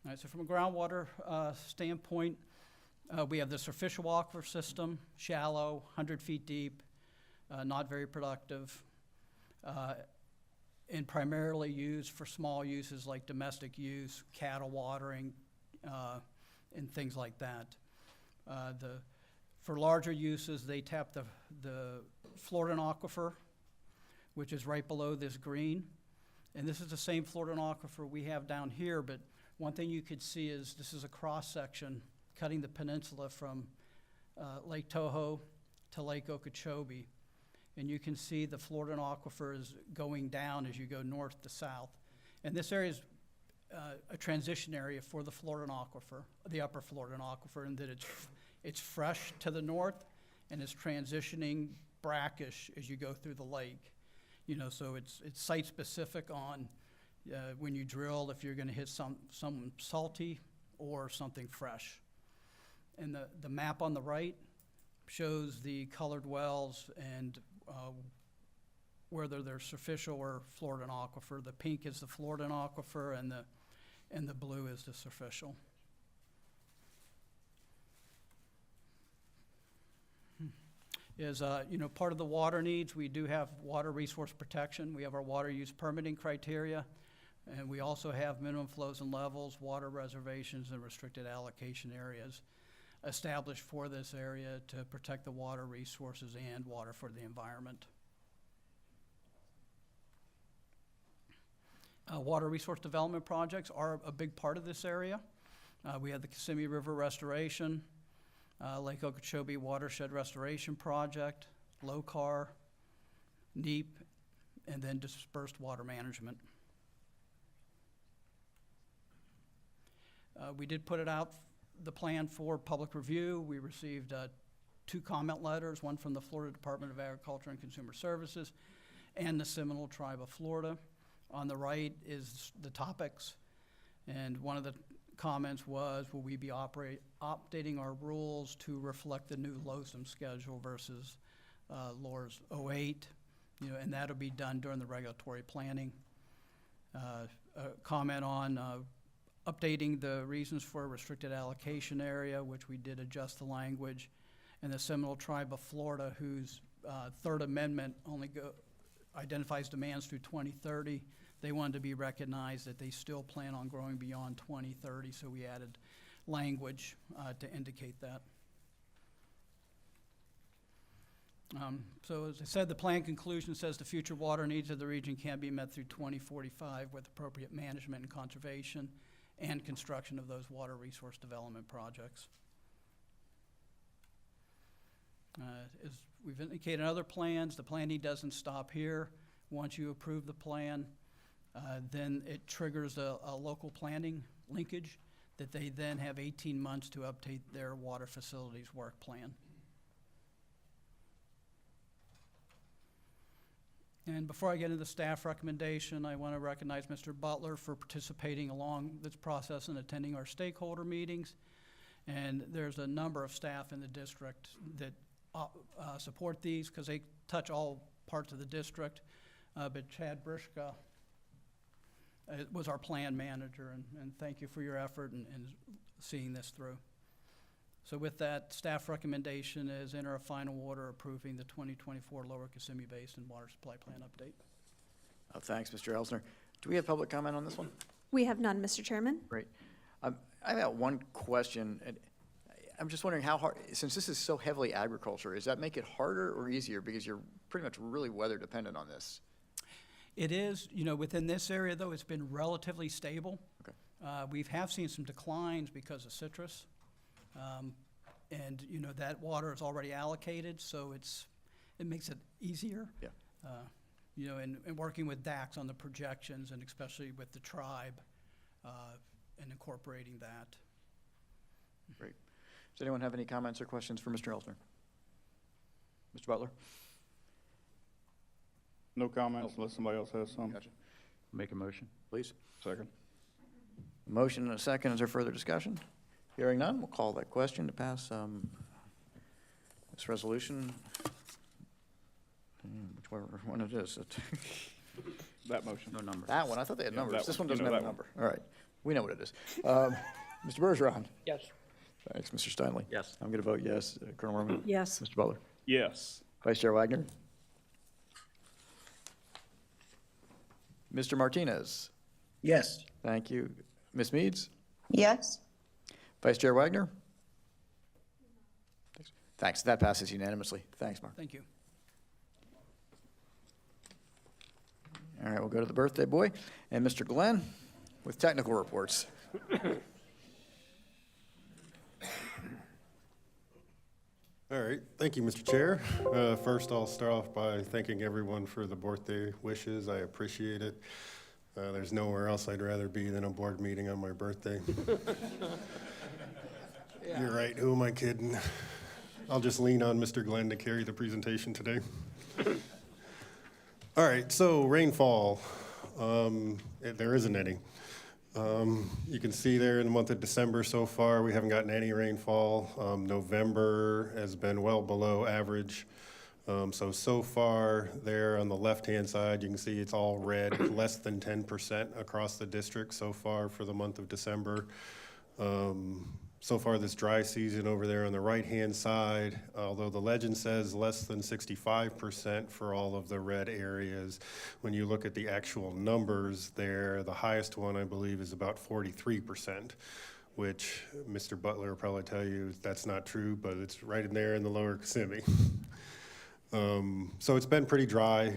Speaker 17: All right, so from a groundwater standpoint, we have the superficial aquifer system, shallow, 100 feet deep, not very productive, and primarily used for small uses like domestic use, cattle watering, and things like that. For larger uses, they tap the Floridan aquifer, which is right below this green. And this is the same Floridan aquifer we have down here, but one thing you could see is this is a cross-section cutting the peninsula from Lake Toho to Lake Okeechobee. And you can see the Floridan aquifer is going down as you go north to south. And this area is a transition area for the Floridan aquifer, the upper Floridan aquifer, in that it's fresh to the north and it's transitioning brackish as you go through the lake. You know, so it's site specific on when you drill if you're going to hit some salty or something fresh. And the map on the right shows the colored wells and whether they're superficial or Floridan aquifer. The pink is the Floridan aquifer and the blue is the superficial. Is you know, part of the water needs, we do have water resource protection. We have our water use permitting criteria. And we also have minimum flows and levels, water reservations, and restricted allocation areas established for this area to protect the water resources and water for the environment. Water resource development projects are a big part of this area. We have the Kissimmee River Restoration, Lake Okeechobee Watershed Restoration Project, LOCAR, NEEP, and then dispersed water management. We did put it out, the plan for public review. We received 2 comment letters, one from the Florida Department of Agriculture and Consumer Services and the Seminole Tribe of Florida. On the right is the topics, and one of the comments was, will we be updating our rules to reflect the new LOSM schedule versus LOR's 08, and that'll be done during the regulatory planning. A comment on updating the reasons for a restricted allocation area, which we did adjust the language, and the Seminole Tribe of Florida, whose Third Amendment only identifies demands through 2030. They wanted to be recognized that they still plan on growing beyond 2030, so we added language to indicate that. So as I said, the plan conclusion says the future water needs of the region can be met through 2045 with appropriate management and conservation and construction of those water resource development projects. As we've indicated in other plans, the planning doesn't stop here. Once you approve the plan, then it triggers a local planning linkage that they then have 18 months to update their water facilities work plan. And before I get into the staff recommendation, I want to recognize Mr. Butler for participating along this process and attending our stakeholder meetings. And there's a number of staff in the district that support these because they touch all parts of the district. But Chad Brishka was our plan manager, and thank you for your effort in seeing this through. So with that, staff recommendation is enter a final order approving the 2024 Lower Kissimmee Basin Water Supply Plan update.
Speaker 1: Thanks, Mr. Elsner. Do we have public comment on this one?
Speaker 6: We have none, Mr. Chairman.
Speaker 1: Great. I've got one question. And I'm just wondering how hard, since this is so heavily agriculture, does that make it harder or easier because you're pretty much really weather dependent on this?
Speaker 17: It is, within this area though, it's been relatively stable.
Speaker 1: Okay.
Speaker 17: We have seen some declines because of citrus. And that water is already allocated, so it makes it easier.
Speaker 1: Yeah.
Speaker 17: And working with DACs on the projections, and especially with the tribe, and incorporating that.
Speaker 1: Great. Does anyone have any comments or questions for Mr. Elsner? Mr. Butler?
Speaker 3: No comments unless somebody else has some.
Speaker 1: Gotcha.
Speaker 3: Make a motion.
Speaker 1: Please.
Speaker 3: Second.
Speaker 1: A motion and a second. Is there further discussion? Hearing none, we'll call that question to pass this resolution. Whichever one it is.
Speaker 3: That motion. No number.
Speaker 1: That one. I thought they had
Speaker 3: Yeah,
Speaker 1: numbers.
Speaker 3: that
Speaker 1: This
Speaker 3: one.
Speaker 1: one doesn't
Speaker 3: You know
Speaker 1: have a
Speaker 3: that
Speaker 1: number. All right. We know what it is. Mr. Bergeron?
Speaker 4: Yes.
Speaker 1: Thanks. Mr. Steinle?
Speaker 14: Yes.
Speaker 1: I'm going to vote yes. Colonel Mormon?
Speaker 5: Yes.
Speaker 1: Mr. Butler?
Speaker 3: Yes.
Speaker 1: Vice Chair Wagner? Mr. Martinez?
Speaker 4: Yes.
Speaker 1: Thank you. Ms. Meads?
Speaker 16: Yes.
Speaker 1: Vice Chair Wagner? Thanks. That passes unanimously. Thanks, Mark.
Speaker 17: Thank you.
Speaker 1: All right, we'll go to the birthday boy and Mr. Glenn with technical reports.
Speaker 19: All right, thank you, Mr. Chair. First, I'll start off by thanking everyone for the birthday wishes. I appreciate it. There's nowhere else I'd rather be than a board meeting on my birthday. You're right, who am I kidding? I'll just lean on Mr. Glenn to carry the presentation today. All right, so rainfall, there isn't any. You can see there in the month of December so far, we haven't gotten any rainfall. November has been well below average. So far there on the left-hand side, you can see it's all red, less than 10% across the district so far for the month of December. So far this dry season over there on the right-hand side, although the legend says less than 65% for all of the red areas, when you look at the actual numbers there, the highest one I believe is about 43%, which Mr. Butler will probably tell you that's not true, but it's right in there in the lower Kissimmee. So it's been pretty dry,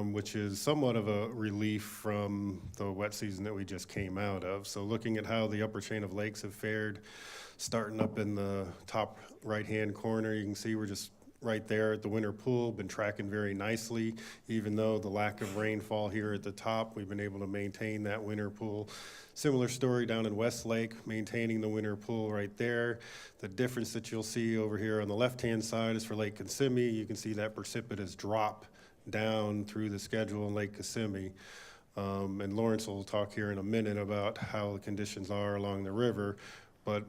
Speaker 19: which is somewhat of a relief from the wet season that we just came out of. So looking at how the upper chain of lakes have fared, starting up in the top right-hand corner, you can see we're just right there at the winter pool, been tracking very nicely. Even though the lack of rainfall here at the top, we've been able to maintain that winter pool. Similar story down in Westlake, maintaining the winter pool right there. The difference that you'll see over here on the left-hand side is for Lake Kissimmee. You can see that precipitous drop down through the schedule in Lake Kissimmee. And Lawrence will talk here in a minute about how the conditions are along the river. But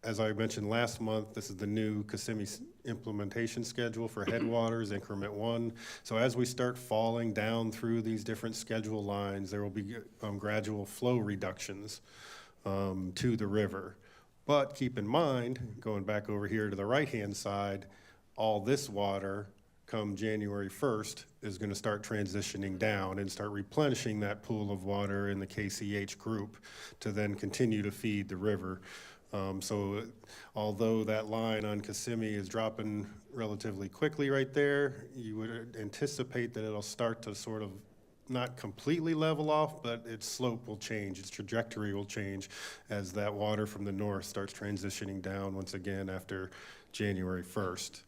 Speaker 19: as I mentioned last month, this is the new Kissimmee implementation schedule for headwaters, increment 1. So as we start falling down through these different schedule lines, there will be gradual flow reductions to the river. But keep in mind, going back over here to the right-hand side, all this water come January 1st is going to start transitioning down and start replenishing that pool of water in the KCH group to then continue to feed the river. So although that line on Kissimmee is dropping relatively quickly right there, you would anticipate that it'll start to sort of not completely level off, but its slope will change, its trajectory will change as that water from the north starts transitioning down once again after January 1st.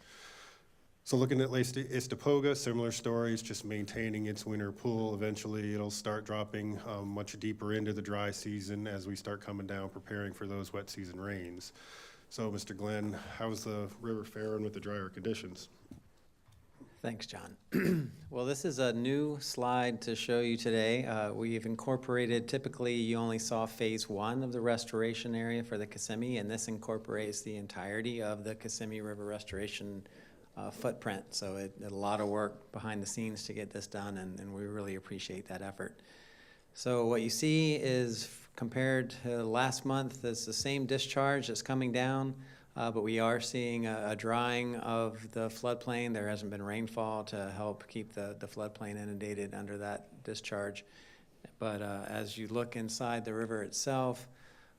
Speaker 19: So looking at Lake Istapoga, similar stories, just maintaining its winter pool. Eventually it'll start dropping much deeper into the dry season as we start coming down, preparing for those wet season rains. So Mr. Glenn, how's the river faring with the drier conditions?
Speaker 7: Thanks, John. Well, this is a new slide to show you today. We've incorporated, typically you only saw phase 1 of the restoration area for the Kissimmee, and this incorporates the entirety of the Kissimmee River restoration footprint. So a lot of work behind the scenes to get this done, and we really appreciate that effort. So what you see is, compared to last month, it's the same discharge that's coming down, but we are seeing a drying of the floodplain. There hasn't been rainfall to help keep the floodplain inundated under that discharge. But as you look inside the river itself,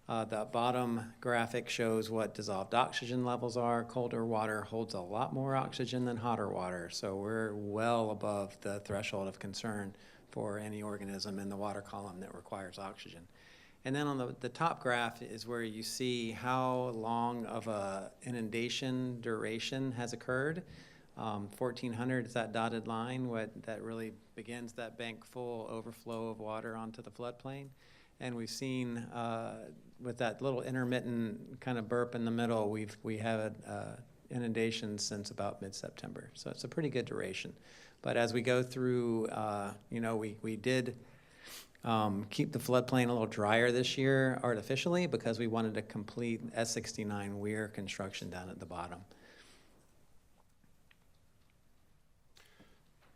Speaker 7: the bottom graphic shows what dissolved oxygen levels are. Colder water holds a lot more oxygen than hotter water, so we're well above the threshold of concern for any organism in the water column that requires oxygen. And then on the top graph is where you see how long of a inundation duration has occurred. 1400 is that dotted line that really begins that bank full overflow of water onto the floodplain. And we've seen with that little intermittent kind of burp in the middle, we have inundations since about mid-September. So it's a pretty good duration. But as we go through, we did keep the floodplain a little drier this year artificially because we wanted to complete S69 weir construction down at the bottom.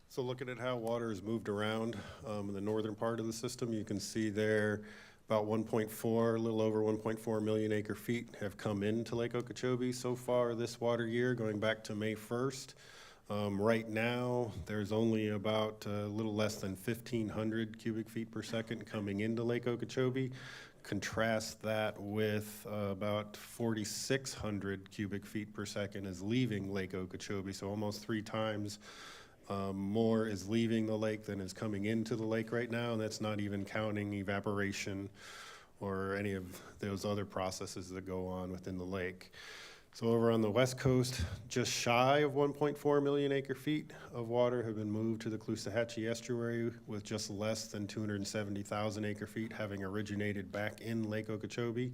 Speaker 19: So looking at how water has moved around in the northern part of the system, you can see there about 1.4, a little over 1.4 million acre feet have come into Lake Okeechobee so far this water year, going back to May 1st. Right now, there's only about a little less than 1,500 cubic feet per second coming into Lake Okeechobee. Contrast that with about 4,600 cubic feet per second is leaving Lake Okeechobee, so almost 3 times more is leaving the lake than is coming into the lake right now, and that's not even counting evaporation or any of those other processes that go on within the lake. So over on the west coast, just shy of 1.4 million acre feet of water have been moved to the Caloosahatchee estuary, with just less than 270,000 acre feet having originated back in Lake Okeechobee.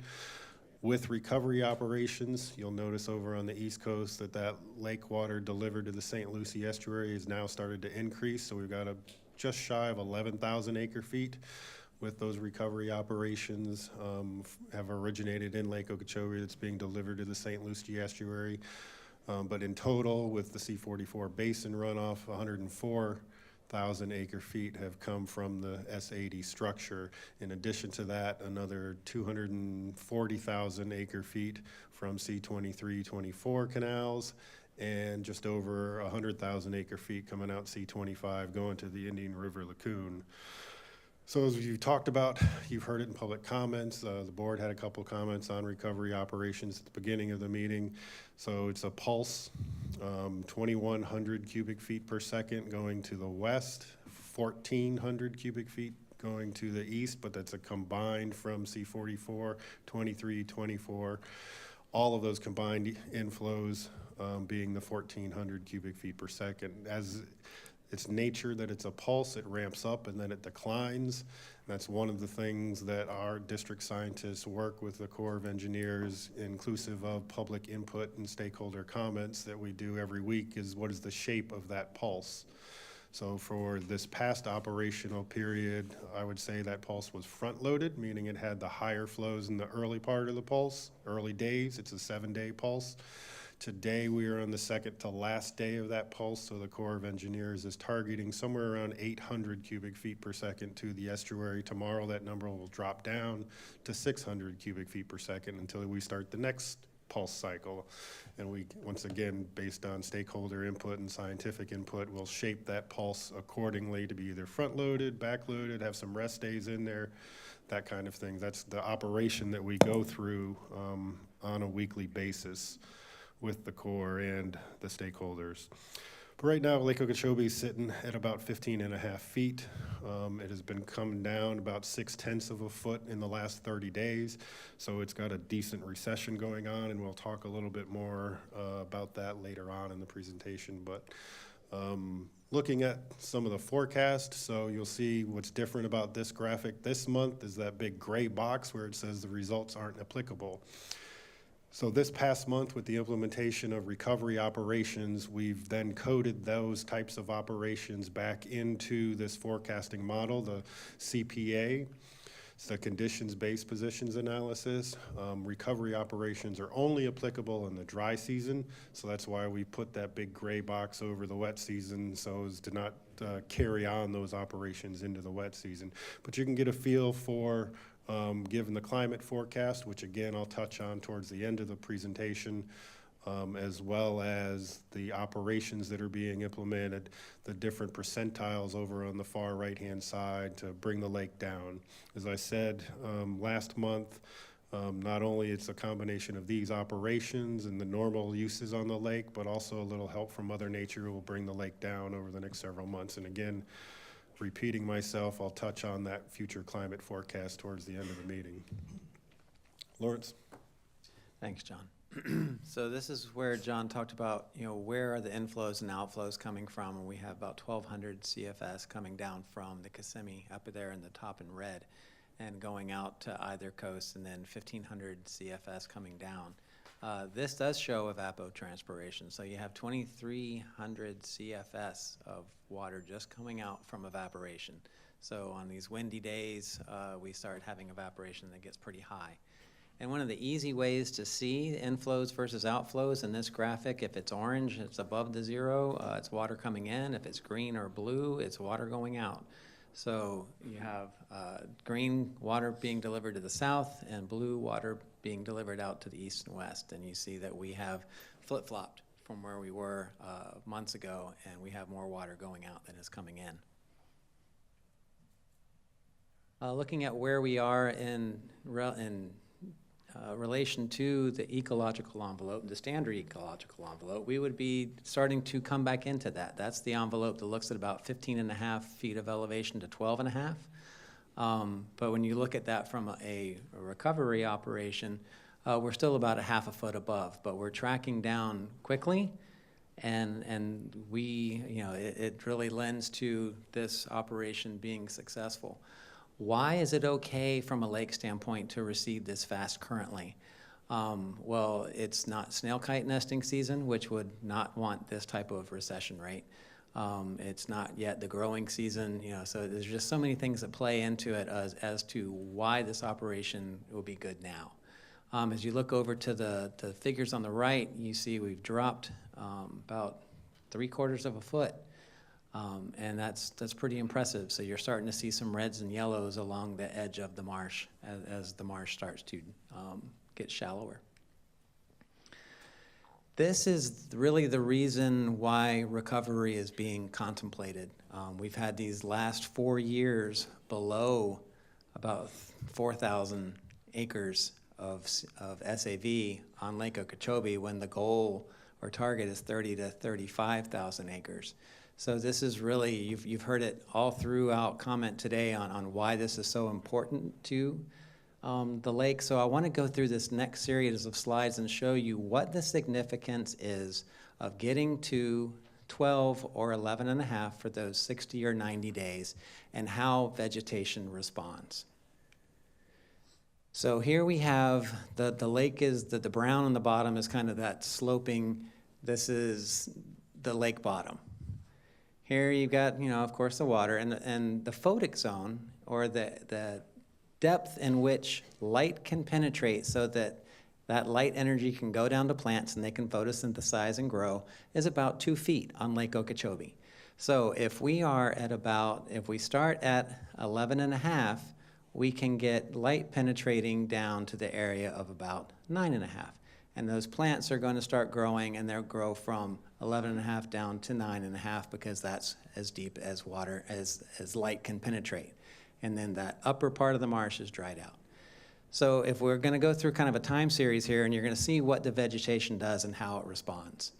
Speaker 19: With recovery operations, you'll notice over on the east coast that lake water delivered to the St. Lucie estuary has now started to increase. So we've got just shy of 11,000 acre feet with those recovery operations have originated in Lake Okeechobee that's being delivered to the St. Lucie estuary. But in total, with the C-44 basin runoff, thousand acre feet have come from the S80 structure. In addition to that, another 240,000 acre feet from C23-24 canals, and just over 100,000 acre feet coming out C25 going to the Indian River Lagoon. So as you talked about, you've heard it in public comments. The board had a couple comments on recovery operations at the beginning of the meeting. So it's a pulse, 2,100 cubic feet per second going to the west, 1,400 cubic feet going to the east, but that's a combined from C44, 23, 24. All of those combined inflows being the 1,400 cubic feet per second. As its nature that it's a pulse, it ramps up and then it declines. And that's one of the things that our district scientists work with the Corps of Engineers, inclusive of public input and stakeholder comments that we do every week, is what is the shape of that pulse. So for this past operational period, I would say that pulse was front-loaded, meaning it had the higher flows in the early part of the pulse, early days. It's a 7-day pulse. Today, we are on the second to last day of that pulse, so the Corps of Engineers is targeting somewhere around 800 cubic feet per second to the estuary. Tomorrow, that number will drop down to 600 cubic feet per second until we start the next pulse cycle. And we, once again, based on stakeholder input and scientific input, will shape that pulse accordingly to be either front-loaded, back-loaded, have some rest days in there, that kind of thing. That's the operation that we go through on a weekly basis with the Corps and the stakeholders. But right now, Lake Okeechobee is sitting at about 15.5 feet. It has been coming down about 0.6 of a foot in the last 30 days. So it's got a decent recession going on, and we'll talk a little bit more about that later on in the presentation. But looking at some of the forecast, so you'll see what's different about this graphic this month is that big gray box where it says the results aren't applicable. So this past month, with the implementation of recovery operations, we've then coded those types of operations back into this forecasting model, the CPA. It's the conditions-based positions analysis. Recovery operations are only applicable in the dry season, so that's why we put that big gray box over the wet season, so as to not carry on those operations into the wet season. But you can get a feel for given the climate forecast, which again I'll touch on towards the end of the presentation, as well as the operations that are being implemented, the different percentiles over on the far right-hand side to bring the lake down. As I said last month, not only it's a combination of these operations and the normal uses on the lake, but also a little help from Mother Nature will bring the lake down over the next several months. And again, repeating myself, I'll touch on that future climate forecast towards the end of the meeting. Lawrence.
Speaker 7: Thanks, John. So this is where John talked about, where are the inflows and outflows coming from, and we have about 1,200 CFS coming down from the Kissimmee up there in the top in red and going out to either coast, and then 1,500 CFS coming down. This does show evapotranspiration, so you have 2,300 CFS of water just coming out from evaporation. So on these windy days, we start having evaporation that gets pretty high. And one of the easy ways to see inflows versus outflows in this graphic, if it's orange, it's above the zero, it's water coming in. If it's green or blue, it's water going out. So you have green water being delivered to the south and blue water being delivered out to the east and west. And you see that we have flip-flopped from where we were months ago, and we have more water going out than is coming in. Looking at where we are in relation to the ecological envelope, the standard ecological envelope, we would be starting to come back into that. That's the envelope that looks at about 15.5 feet of elevation to 12.5. But when you look at that from a recovery operation, we're still about 1/2 foot above, but we're tracking down quickly, and we, it really lends to this operation being successful. Why is it okay from a lake standpoint to recede this fast currently? Well, it's not snail kite nesting season, which would not want this type of recession rate. It's not yet the growing season, so there's just so many things that play into it as to why this operation will be good now. As you look over to the figures on the right, you see we've dropped about 3/4 of a foot. And that's pretty impressive. So you're starting to see some reds and yellows along the edge of the marsh as the marsh starts to get shallower. This is really the reason why recovery is being contemplated. We've had these last 4 years below about 4,000 acres of SAV on Lake Okeechobee when the goal or target is 30 to 35,000 acres. So this is really, you've heard it all throughout comment today on why this is so important to the lake. So I want to go through this next series of slides and show you what the significance is of getting to 12 or 11 and a half for those 60 or 90 days and how vegetation responds. So here we have the lake is the brown on the bottom is kind of that sloping, this is the lake bottom. Here you've got, of course, the water and the photic zone, or the depth in which light can penetrate so that light energy can go down to plants and they can photosynthesize and grow, is about 2 feet on Lake Okeechobee. So if we start at 11 and a half, we can get light penetrating down to the area of about 9 and a half. And those plants are going to start growing, and they'll grow from 11 and a half down to 9 and a half because that's as deep as water, as light can penetrate. And then that upper part of the marsh is dried out. So if we're going to go through kind of a time series here, and you're going to see what the vegetation does and how it responds.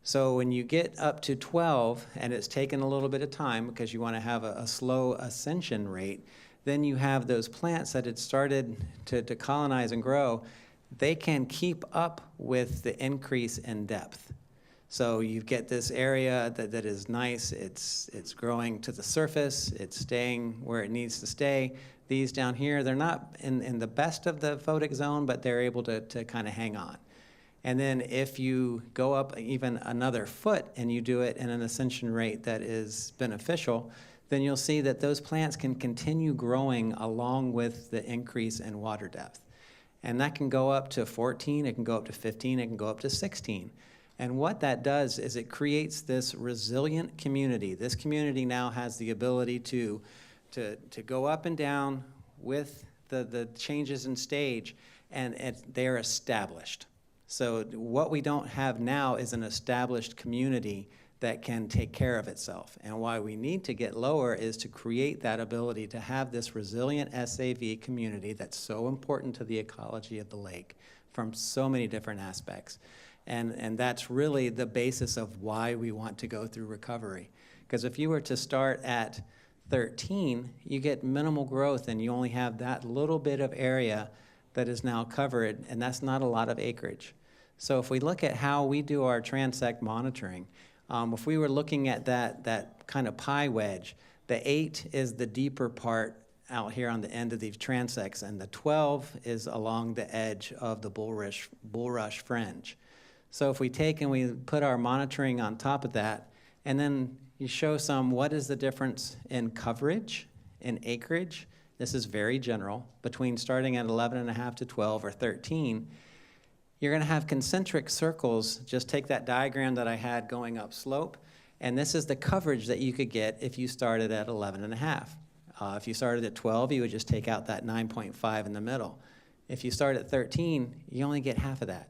Speaker 7: So when you get up to 12, and it's taken a little bit of time because you want to have a slow ascension rate, then you have those plants that had started to colonize and grow. They can keep up with the increase in depth. So you get this area that is nice, it's growing to the surface, it's staying where it needs to stay. These down here, they're not in the best of the photic zone, but they're able to kind of hang on. And then if you go up even another foot and you do it in an ascension rate that is beneficial, then you'll see that those plants can continue growing along with the increase in water depth. And that can go up to 14, it can go up to 15, it can go up to 16. And what that does is it creates this resilient community. This community now has the ability to go up and down with the changes in stage, and they're established. So what we don't have now is an established community that can take care of itself. And why we need to get lower is to create that ability to have this resilient SAV community that's so important to the ecology of the lake from so many different aspects. And that's really the basis of why we want to go through recovery. Because if you were to start at 13, you get minimal growth and you only have that little bit of area that is now covered, and that's not a lot of acreage. So if we look at how we do our transect monitoring, if we were looking at that kind of pie wedge, the 8 is the deeper part out here on the end of these transects, and the 12 is along the edge of the bulrush fringe. So if we take and we put our monitoring on top of that, and then you show what is the difference in coverage, in acreage, this is very general, between starting at 11 and a half to 12 or 13, you're going to have concentric circles. Just take that diagram that I had going up slope, and this is the coverage that you could get if you started at 11 and a half. If you started at 12, you would just take out that 9.5 in the middle. If you start at 13, you only get half of that.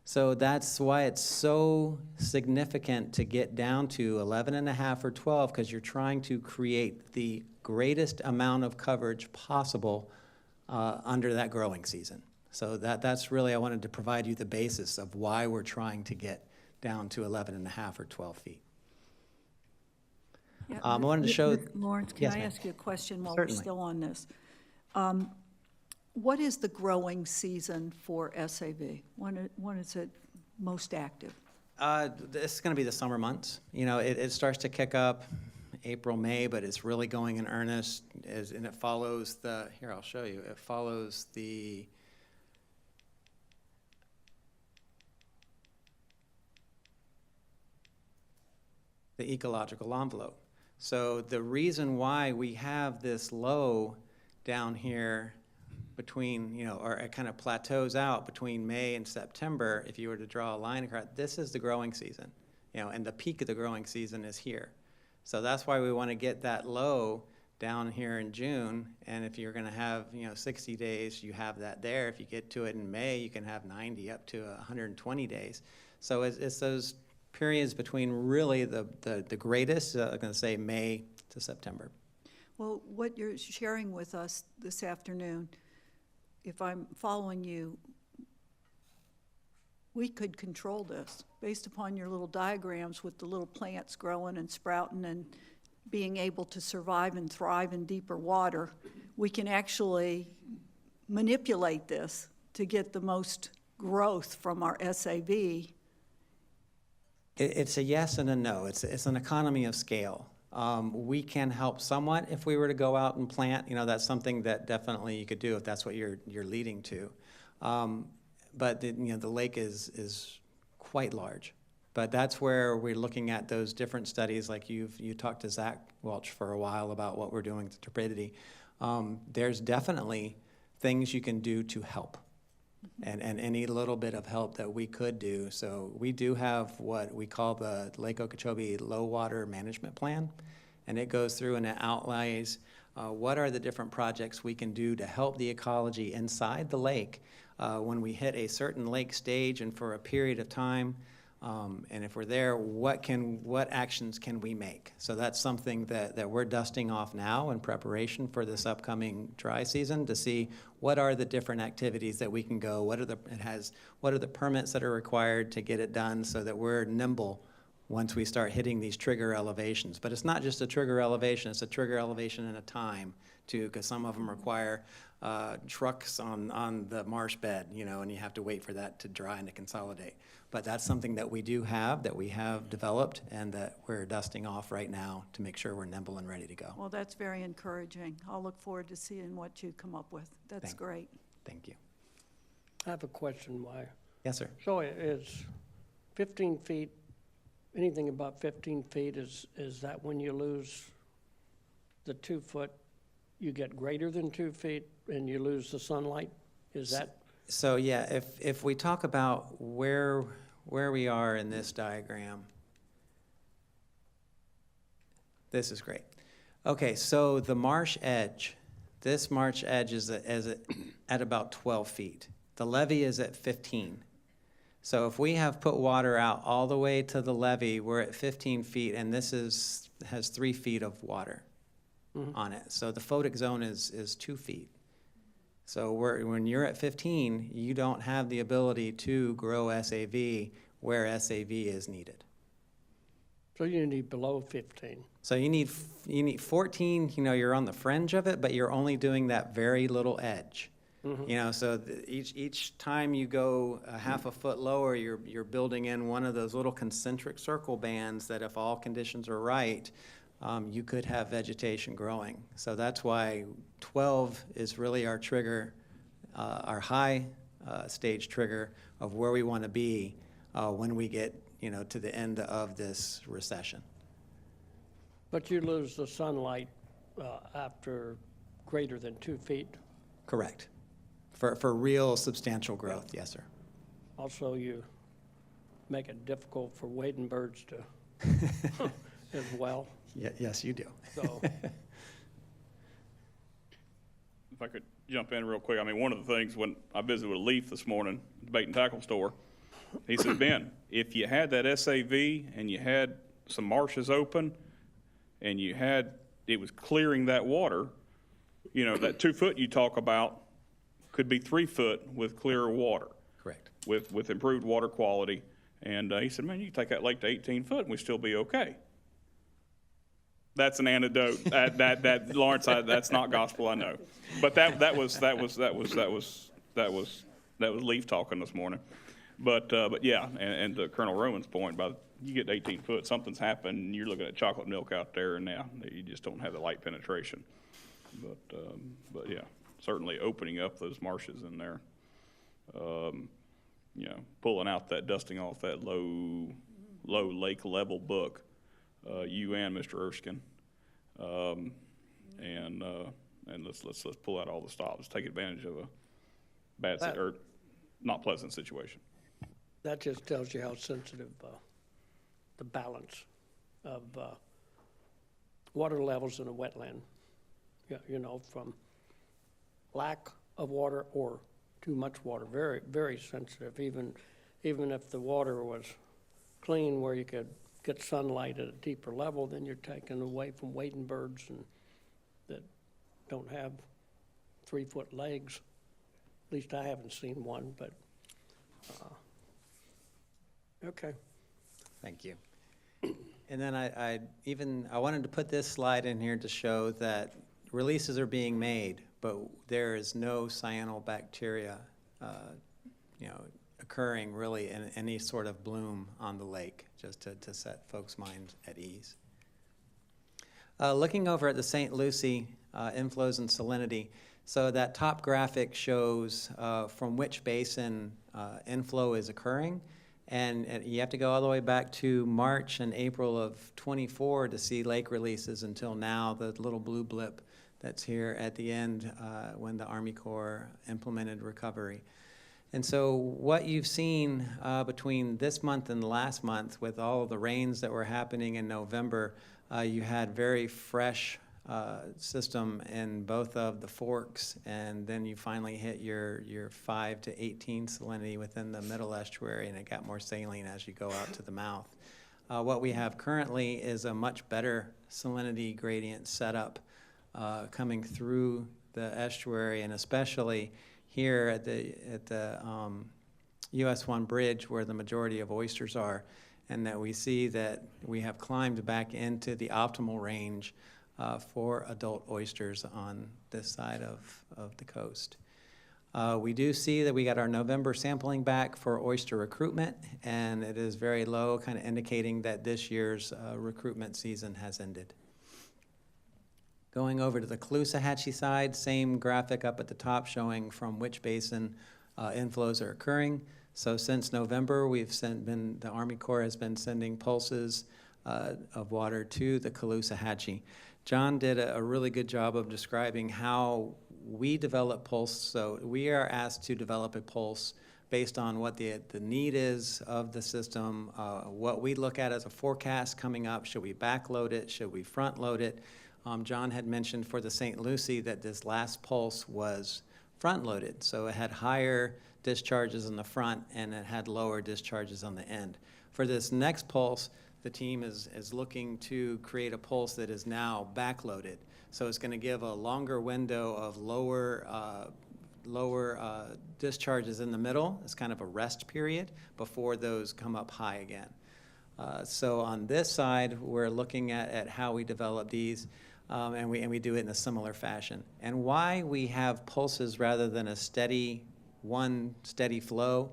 Speaker 7: So that's why it's so significant to get down to 11 and a half or 12, because you're trying to create the greatest amount of coverage possible under that growing season. So that's really, I wanted to provide you the basis of why we're trying to get down to 11 and a half or 12 feet.
Speaker 5: Yeah,
Speaker 7: I wanted to show.
Speaker 5: Lawrence, can
Speaker 7: Yes,
Speaker 5: I
Speaker 7: ma'am.
Speaker 5: ask you a question while
Speaker 7: Certainly.
Speaker 5: we're still on this? What is the growing season for SAV? When is it most active?
Speaker 7: This is going to be the summer months. It starts to kick up April, May, but it's really going in earnest, and it follows here, I'll show you. It follows the ecological envelope. So the reason why we have this low down here between, or it kind of plateaus out between May and September, if you were to draw a line across, this is the growing season, and the peak of the growing season is here. So that's why we want to get that low down here in June. And if you're going to have, 60 days, you have that there. If you get to it in May, you can have 90 up to 120 days. So it's those periods between really the greatest, I'm going to say May to September.
Speaker 5: Well, what you're sharing with us this afternoon, if I'm following you, we could control this based upon your little diagrams with the little plants growing and sprouting and being able to survive and thrive in deeper water. We can actually manipulate this to get the most growth from our SAV.
Speaker 7: It's a yes and a no. It's an economy of scale. We can help somewhat if we were to go out and plant. That's something that definitely you could do if that's what you're leading to. But the lake is quite large. But that's where we're looking at those different studies. Like you talked to Zach Welch for a while about what we're doing with turbidity. There's definitely things you can do to help. And any little bit of help that we could do. So we do have what we call the Lake Okeechobee Low Water Management Plan, and it goes through and it outlines what are the different projects we can do to help the ecology inside the lake when we hit a certain lake stage and for a period of time. And if we're there, what actions can we make? So that's something that we're dusting off now in preparation for this upcoming dry season to see what are the different activities that we can go, what are the permits that are required to get it done so that we're nimble once we start hitting these trigger elevations. But it's not just a trigger elevation, it's a trigger elevation in a time too, because some of them require trucks on the marsh bed, and you have to wait for that to dry and to consolidate. But that's something that we have developed, and that we're dusting off right now to make sure we're nimble and ready to go.
Speaker 5: Well, that's very encouraging. I'll look forward to seeing what you come up with. That's great.
Speaker 7: Thank you.
Speaker 4: I have a question, Why?
Speaker 7: Yes, sir.
Speaker 4: So is 15 feet, anything above 15 feet, is that when you lose the 2 foot, you get greater than 2 feet and you lose the sunlight? Is that?
Speaker 7: So yeah, if we talk about where we are in this diagram, this is great. Okay, so the marsh edge, this marsh edge is at about 12 feet. The levee is at 15. So if we have put water out all the way to the levee, we're at 15 feet, and this has 3 feet of water on it. So the photic zone is 2 feet. So when you're at 15, you don't have the ability to grow SAV where SAV is needed.
Speaker 4: So you need below 15.
Speaker 7: So you need 14, you're on the fringe of it, but you're only doing that very little edge. So each time you go a half a foot lower, you're building in one of those little concentric circle bands that if all conditions are right, you could have vegetation growing. So that's why 12 is really our trigger, our high stage trigger of where we want to be when we get to the end of this recession.
Speaker 4: But you lose the sunlight after greater than 2 feet?
Speaker 7: Correct. For real substantial growth, yes, sir.
Speaker 4: Also, you make it difficult for wading birds to as well.
Speaker 7: Yes, you do.
Speaker 4: So,
Speaker 3: If I could jump in real quick, one of the things when I visited with Leaf this morning, the bait and tackle store, he said, Ben, if you had that SAV and you had some marshes open and it was clearing that water, that 2 foot you talk about could be 3 foot with clearer water.
Speaker 7: Correct.
Speaker 3: With improved water quality. And he said, man, you can take that lake to 18 foot and we still be okay. That's an anecdote. That Lawrence, that's not gospel, I know. But that was Leaf talking this morning. But yeah, and to Colonel Roman's point, you get to 18 foot, something's happened, and you're looking at chocolate milk out there, and now you just don't have the light penetration. But yeah, certainly opening up those marshes in there, pulling out dusting off that low lake level book. You and Mr. Erskine, and let's pull out all the stops. Take advantage of a bad or not pleasant situation.
Speaker 4: that just tells you how sensitive the balance of water levels in a wetland. You know, from lack of water or too much water, very, very sensitive. Even if the water was clean where you could get sunlight at a deeper level, then you're taken away from wading birds and that don't have 3-foot legs. At least I haven't seen one, but, okay.
Speaker 7: Thank you. And then I wanted to put this slide in here to show that releases are being made, but there is no cyanobacteria, occurring really in any sort of bloom on the lake, just to set folks' minds at ease. Looking over at the St. Lucie inflows and salinity, so that top graphic shows from which basin inflow is occurring. And you have to go all the way back to March and April of 24 to see lake releases until now, the little blue blip that's here at the end when the Army Corps implemented recovery. And so what you've seen between this month and last month with all of the rains that were happening in November, you had very fresh system in both of the forks, and then you finally hit your 5 to 18 salinity within the middle estuary, and it got more saline as you go out to the mouth. What we have currently is a much better salinity gradient setup coming through the estuary, and especially here at the US 1 bridge where the majority of oysters are, and that we see that we have climbed back into the optimal range for adult oysters on this side of the coast. We do see that we got our November sampling back for oyster recruitment, and it is very low, kind of indicating that this year's recruitment season has ended. Going over to the Caloosahatchee side, same graphic up at the top showing from which basin inflows are occurring. So since November, the Army Corps has been sending pulses of water to the Caloosahatchee. John did a really good job of describing how we develop pulse. So we are asked to develop a pulse based on what the need is of the system, what we look at as a forecast coming up. Should we backload it? Should we front load it? John had mentioned for the St. Lucie that this last pulse was front loaded. So it had higher discharges in the front and it had lower discharges on the end. For this next pulse, the team is looking to create a pulse that is now backloaded. So it's going to give a longer window of lower discharges in the middle. It's kind of a rest period before those come up high again. So on this side, we're looking at how we develop these, and we do it in a similar fashion. And why we have pulses rather than a steady flow.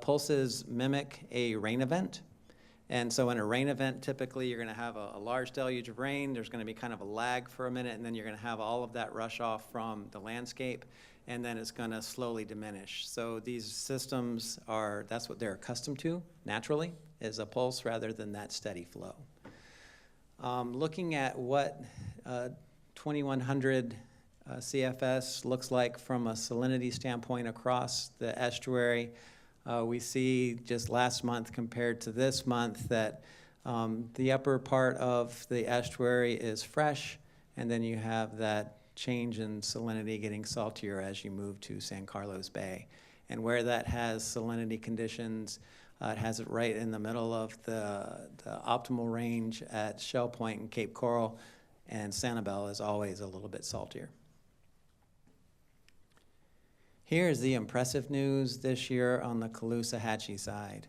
Speaker 7: Pulses mimic a rain event. And so in a rain event, typically you're going to have a large deluge of rain. There's going to be kind of a lag for a minute, and then you're going to have all of that rush off from the landscape, and then it's going to slowly diminish. So these systems that's what they're accustomed to naturally, is a pulse rather than that steady flow. Looking at what 2100 CFS looks like from a salinity standpoint across the estuary, we see just last month compared to this month that the upper part of the estuary is fresh, and then you have that change in salinity getting saltier as you move to San Carlos Bay. And where that has salinity conditions, it has it right in the middle of the optimal range at Shell Point and Cape Coral, and Sanibel is always a little bit saltier. Here's the impressive news this year on the Caloosahatchee side.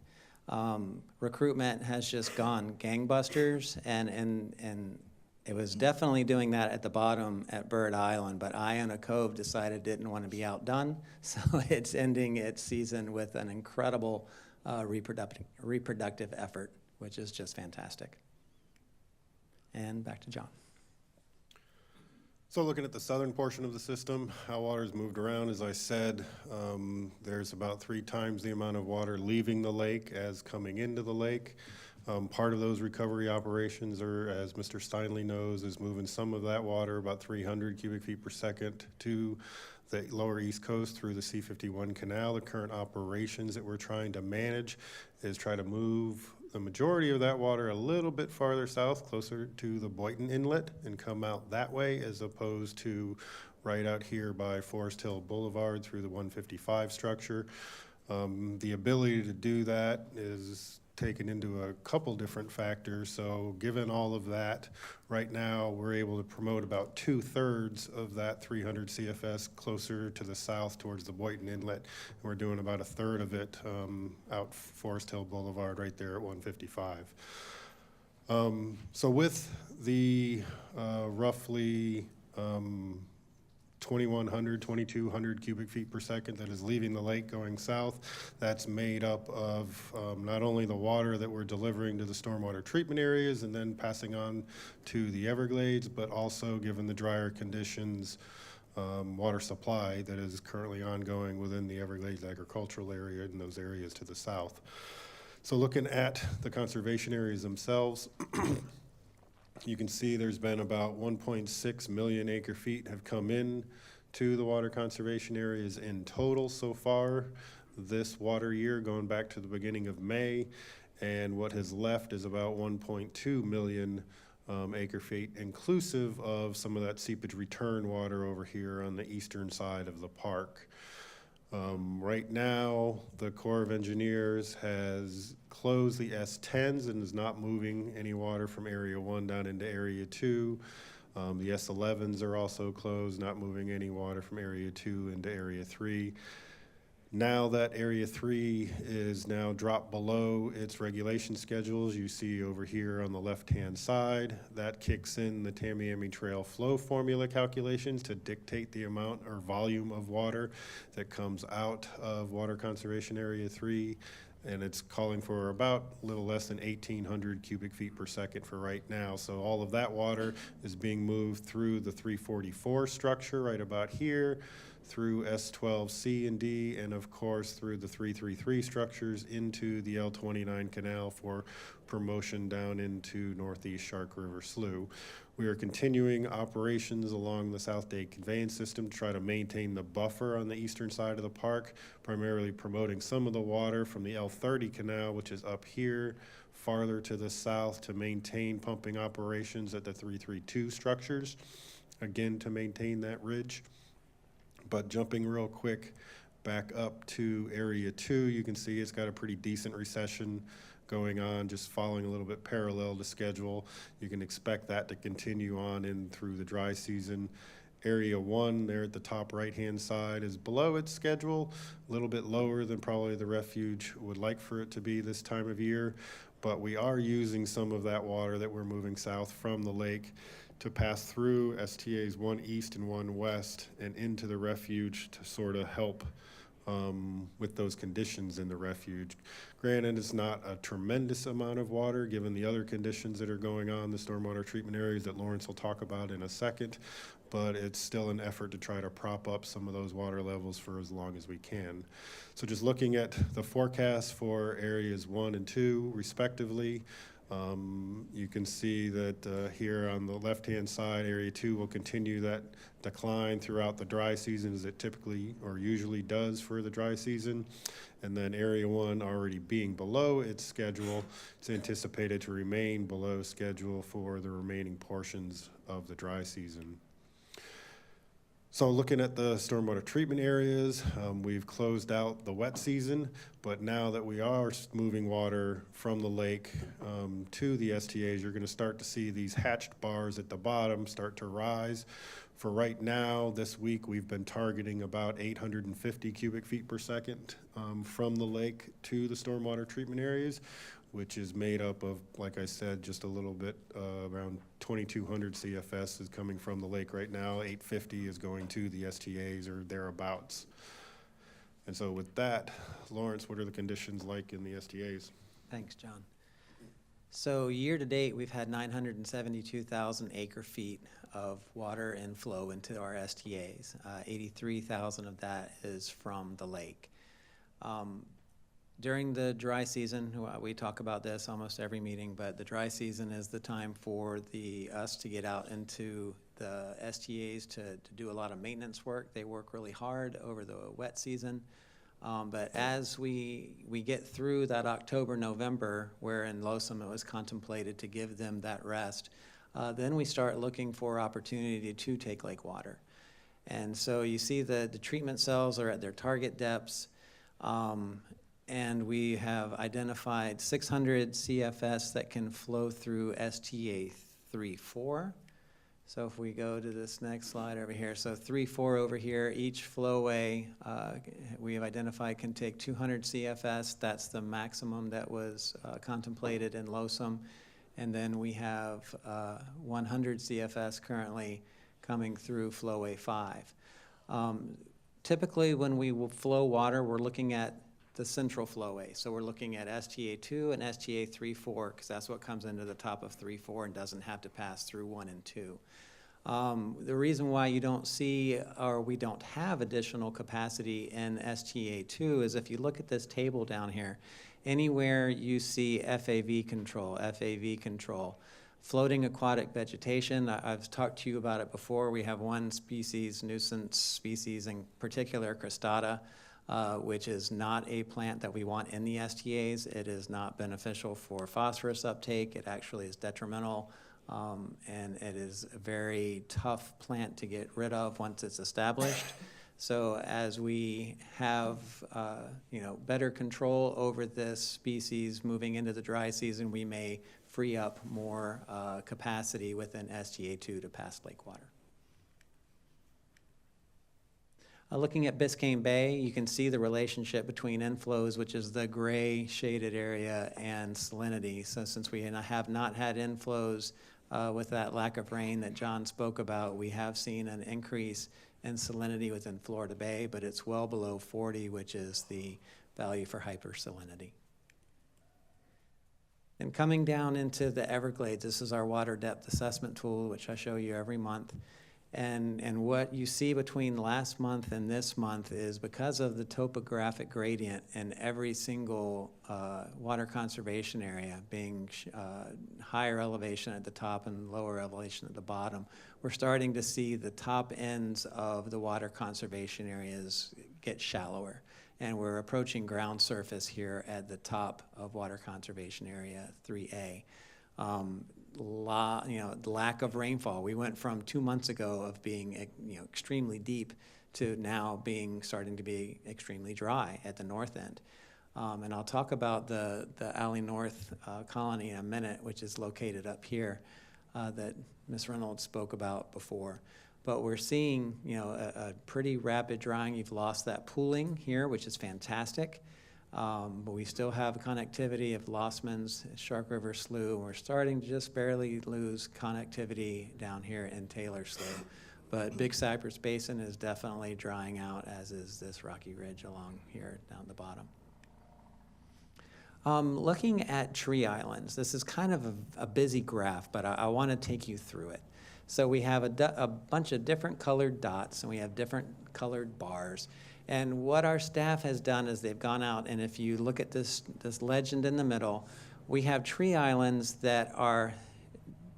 Speaker 7: Recruitment has just gone gangbusters, and it was definitely doing that at the bottom at Bird Island, but Iona Cove decided it didn't want to be outdone, so it's ending its season with an incredible reproductive effort, which is just fantastic. And back to John.
Speaker 19: So looking at the southern portion of the system, how water's moved around, as I said, there's about 3 times the amount of water leaving the lake as coming into the lake. Part of those recovery operations are, as Mr. Steinley knows, is moving some of that water, about 300 cubic feet per second, to the lower east coast through the C-51 canal. The current operations that we're trying to manage is try to move the majority of that water a little bit farther south, closer to the Boynton Inlet, and come out that way as opposed to right out here by Forest Hill Boulevard through the 155 structure. The ability to do that is taken into a couple different factors. So given all of that, right now we're able to promote about 2/3 of that 300 CFS closer to the south towards the Boynton Inlet. We're doing about 1/3 of it out Forest Hill Boulevard right there at 155. So with the roughly 2,100, 2,200 cubic feet per second that is leaving the lake going south. That's made up of not only the water that we're delivering to the stormwater treatment areas and then passing on to the Everglades, but also, given the drier conditions, water supply that is currently ongoing within the Everglades agricultural area and those areas to the south. So looking at the conservation areas themselves, you can see there's been about 1.6 million acre feet have come in to the water conservation areas in total so far this water year, going back to the beginning of May. And what has left is about 1.2 million acre feet, inclusive of some of that seepage return water over here on the eastern side of the park. Right now, the Corps of Engineers has closed the S10s and is not moving any water from Area 1 down into Area 2. The S11s are also closed, not moving any water from Area 2 into Area 3. Now that Area 3 is now dropped below its regulation schedules, you see over here on the left-hand side, that kicks in the Tamiami Trail flow formula calculations to dictate the amount or volume of water that comes out of Water Conservation Area 3. And it's calling for about a little less than 1,800 cubic feet per second for right now. So all of that water is being moved through the 344 structure right about here, through S12C and D, and of course through the 333 structures into the L29 canal for promotion down into Northeast Shark River Slough. We are continuing operations along the South Dade conveyance system to try to maintain the buffer on the eastern side of the park, primarily promoting some of the water from the L30 canal, which is up here, farther to the south, to maintain pumping operations at the 332 structures, again to maintain that ridge. But jumping real quick back up to Area 2, you can see it's got a pretty decent recession going on, just following a little bit parallel to schedule. You can expect that to continue on in through the dry season. Area 1 there at the top right-hand side is below its schedule, a little bit lower than probably the refuge would like for it to be this time of year, but we are using some of that water that we're moving south from the lake to pass through STAs 1 East and 1 West and into the refuge to sort of help with those conditions in the refuge. Granted, it's not a tremendous amount of water given the other conditions that are going on in the stormwater treatment areas that Lawrence will talk about in a second, but it's still an effort to try to prop up some of those water levels for as long as we can. So just looking at the forecast for areas 1 and 2 respectively, you can see that here on the left-hand side, Area 2 will continue that decline throughout the dry season as it typically or usually does for the dry season. And then Area 1 already being below its schedule, it's anticipated to remain below schedule for the remaining portions of the dry season. So looking at the stormwater treatment areas, we've closed out the wet season, but now that we are moving water from the lake to the STAs, you're going to start to see these hatched bars at the bottom start to rise. For right now, this week, we've been targeting about 850 cubic feet per second from the lake to the stormwater treatment areas, which is made up of, like I said, just a little bit, around 2,200 CFS is coming from the lake right now. 850 is going to the STAs or thereabouts. And so with that, Lawrence, what are the conditions like in the STAs?
Speaker 7: Thanks, John. So year to date, we've had 972,000 acre feet of water inflow into our STAs. 83,000 of that is from the lake. During the dry season, we talk about this almost every meeting, but the dry season is the time for us to get out into the STAs to do a lot of maintenance work. They work really hard over the wet season. But as we get through that October, November, where in Losum it was contemplated to give them that rest, then we start looking for opportunity to take lake water. And so you see the treatment cells are at their target depths, and we have identified 600 CFS that can flow through STA 3-4. So if we go to this next slide over here, so 3-4 over here, each flowway we have identified can take 200 CFS. That's the maximum that was contemplated in Losum. And then we have 100 CFS currently coming through flowway 5. Typically, when we will flow water, we're looking at the central flowway. So we're looking at STA 2 and STA 3-4, because that's what comes into the top of 3-4 and doesn't have to pass through 1 and 2. The reason why you don't see, or we don't have additional capacity in STA 2 is if you look at this table down here, anywhere you see FAV control, floating aquatic vegetation, I've talked to you about it before. We have one species, nuisance species in particular, cristata, which is not a plant that we want in the STAs. It is not beneficial for phosphorus uptake. It actually is detrimental, and it is a very tough plant to get rid of once it's established. So as we have better control over this species moving into the dry season, we may free up more capacity within STA 2 to pass lake water. Looking at Biscayne Bay, you can see the relationship between inflows, which is the gray shaded area, and salinity. So since we have not had inflows with that lack of rain that John spoke about, we have seen an increase in salinity within Florida Bay, but it's well below 40, which is the value for hypersalinity. And coming down into the Everglades, this is our water depth assessment tool, which I show you every month. And what you see between last month and this month is because of the topographic gradient in every single water conservation area being higher elevation at the top and lower elevation at the bottom, we're starting to see the top ends of the water conservation areas get shallower. And we're approaching ground surface here at the top of water conservation area 3A. Lack of rainfall. We went from 2 months ago of being extremely deep to now starting to be extremely dry at the north end. And I'll talk about the Alley North colony in a minute, which is located up here that Ms. Reynolds spoke about before. But we're seeing a pretty rapid drying. You've lost that pooling here, which is fantastic. But we still have connectivity of Lossman's, Shark River Slough, and we're starting to just barely lose connectivity down here in Taylor Slough. But Big Cypress Basin is definitely drying out, as is this Rocky Ridge along here down the bottom. Looking at tree islands, this is kind of a busy graph, but I want to take you through it. So we have a bunch of different colored dots, and we have different colored bars. And what our staff has done is they've gone out, and if you look at this legend in the middle, we have tree islands that are,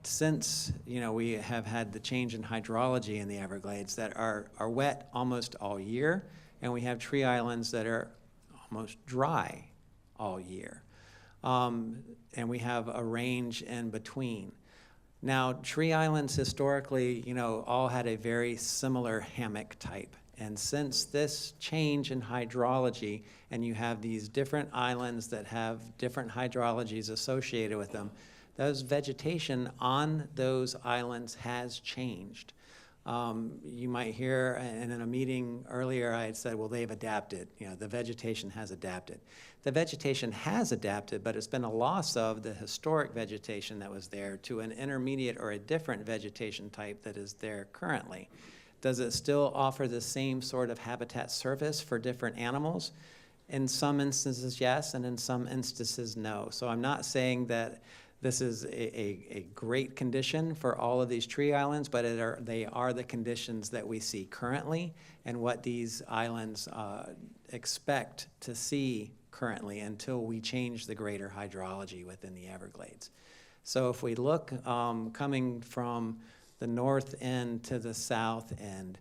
Speaker 7: since we have had the change in hydrology in the Everglades, that are wet almost all year, and we have tree islands that are almost dry all year. And we have a range in between. Now, tree islands historically, all had a very similar hammock type. And since this change in hydrology, and you have these different islands that have different hydrologies associated with them, those vegetation on those islands has changed. You might hear, and in a meeting earlier, I had said, well, they've adapted. The vegetation has adapted. The vegetation has adapted, but it's been a loss of the historic vegetation that was there to an intermediate or a different vegetation type that is there currently. Does it still offer the same sort of habitat service for different animals? In some instances, yes, and in some instances, no. So I'm not saying that this is a great condition for all of these tree islands, but they are the conditions that we see currently and what these islands expect to see currently until we change the greater hydrology within the Everglades. So if we look coming from the north end to the south end,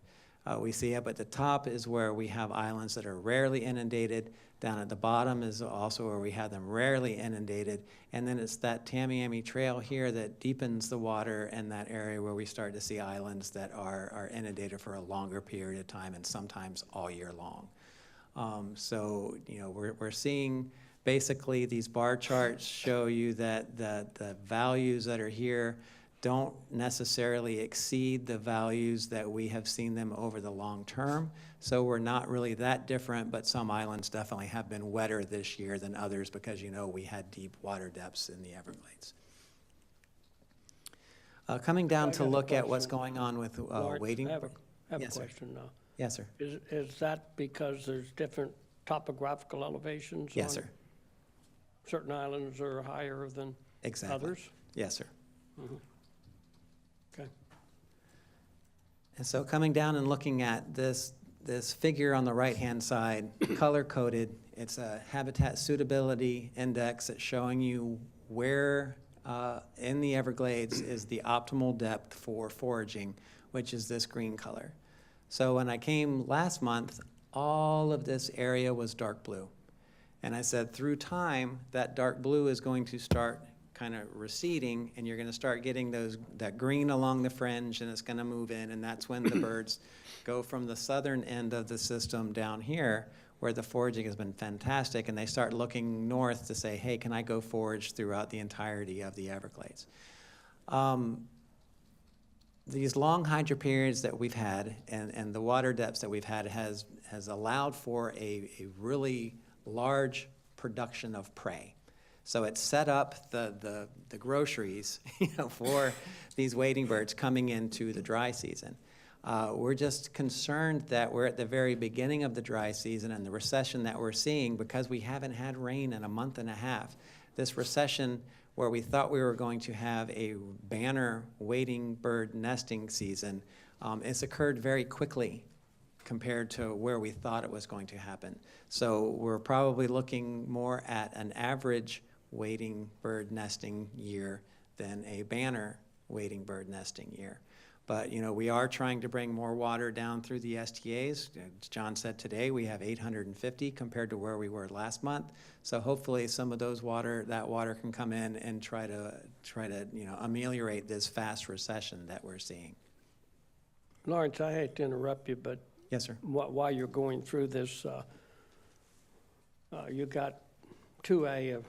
Speaker 7: we see up at the top is where we have islands that are rarely inundated. Down at the bottom is also where we have them rarely inundated. And then it's that Tamiami Trail here that deepens the water in that area where we start to see islands that are inundated for a longer period of time and sometimes all year long. So, you know, we're seeing basically these bar charts show you that the values that are here don't necessarily exceed the values that we have seen them over the long term. So we're not really that different, but some islands definitely have been wetter this year than others because, you know, we had deep water depths in the Everglades. Coming down to look at what's going on with
Speaker 4: Lawrence,
Speaker 7: waiting.
Speaker 4: I have a
Speaker 7: Yes, sir.
Speaker 4: question now.
Speaker 7: Yes, sir.
Speaker 4: Is that because there's different topographical elevations?
Speaker 7: Yes,
Speaker 4: on
Speaker 7: sir.
Speaker 4: Certain islands are higher than
Speaker 7: Exactly.
Speaker 4: others?
Speaker 7: Yes, sir.
Speaker 4: Mhm. Okay.
Speaker 7: And so coming down and looking at this figure on the right-hand side, color-coded, it's a habitat suitability index that's showing you where in the Everglades is the optimal depth for foraging, which is this green color. So when I came last month, all of this area was dark blue. And I said, through time, that dark blue is going to start kind of receding, and you're going to start getting that green along the fringe, and it's going to move in, and that's when the birds go from the southern end of the system down here, where the foraging has been fantastic, and they start looking north to say, hey, can I go forage throughout the entirety of the Everglades? These long hydro periods that we've had and the water depths that we've had has allowed for a really large production of prey. So it set up the groceries, you know, for these wading birds coming into the dry season. We're just concerned that we're at the very beginning of the dry season, and the recession that we're seeing, because we haven't had rain in a month and a half, this recession where we thought we were going to have a banner wading bird nesting season, it's occurred very quickly compared to where we thought it was going to happen. So we're probably looking more at an average wading bird nesting year than a banner wading bird nesting year. But, you know, we are trying to bring more water down through the STAs. As John said today, we have 850 compared to where we were last month. So hopefully some of that water can come in and try to, you know, ameliorate this fast recession that we're seeing.
Speaker 4: Lawrence, I hate to interrupt you, but
Speaker 7: yes, sir.
Speaker 4: While you're going through this, you got 2A a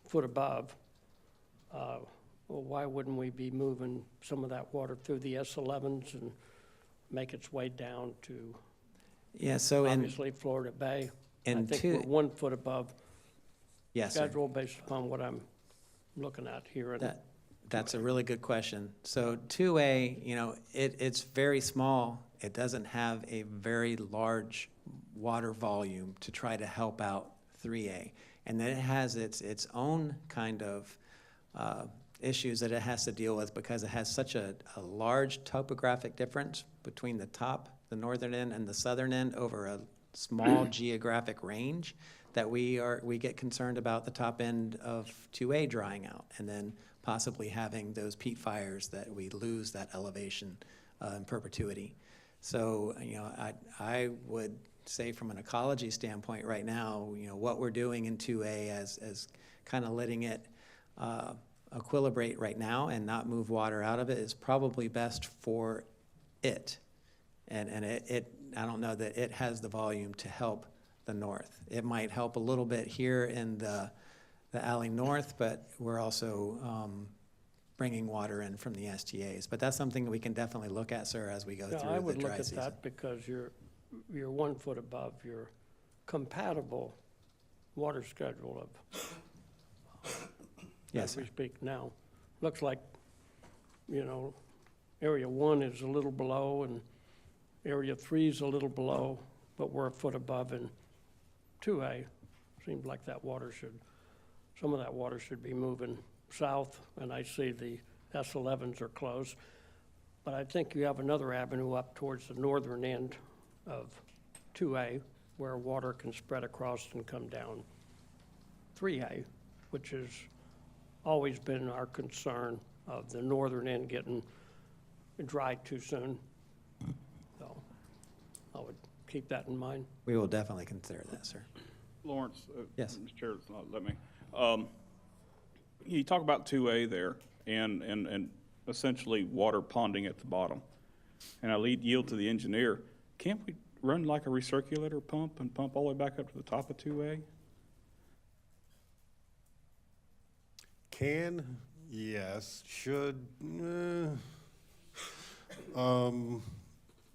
Speaker 4: foot above. Well, why wouldn't we be moving some of that water through the S11s and make its way down to, obviously, Florida Bay? I think we're 1 foot above schedule based upon what I'm looking at here.
Speaker 7: That's a really good question. So 2A, you know, it's very small. It doesn't have a very large water volume to try to help out 3A. And then it has its own kind of issues that it has to deal with because it has such a large topographic difference between the top, the northern end, and the southern end over a small geographic range that we get concerned about the top end of 2A drying out and then possibly having those peat fires that we lose that elevation in perpetuity. So, you know, I would say from an ecology standpoint right now, you know, what we're doing in 2A as kind of letting it equilibrate right now and not move water out of it is probably best for it. And I don't know that it has the volume to help the north. It might help a little bit here in the alley north, but we're also bringing water in from the STAs. But that's something that we can definitely look at, sir, as we go through the dry season.
Speaker 4: I would look at that because you're 1 foot above your compatible water schedule of,
Speaker 7: yes,
Speaker 4: as we speak now. Looks like, you know, area 1 is a little below and area 3 is a little below, but we're 1 foot above in 2A. Seems like some of that water should be moving south, and I see the S11s are closed. But I think you have another avenue up towards the northern end of 2A where water can spread across and come down 3A, which has always been our concern of the northern end getting dry too soon. So would keep that in mind.
Speaker 7: We will definitely consider that, sir.
Speaker 3: Lawrence?
Speaker 7: Yes.
Speaker 3: Mr. Chair, let me. You talk about 2A there and essentially water ponding at the bottom. And I yield to the engineer. Can't we run like a recirculator pump and pump all the way back up to the top of 2A?
Speaker 19: Can, yes, should,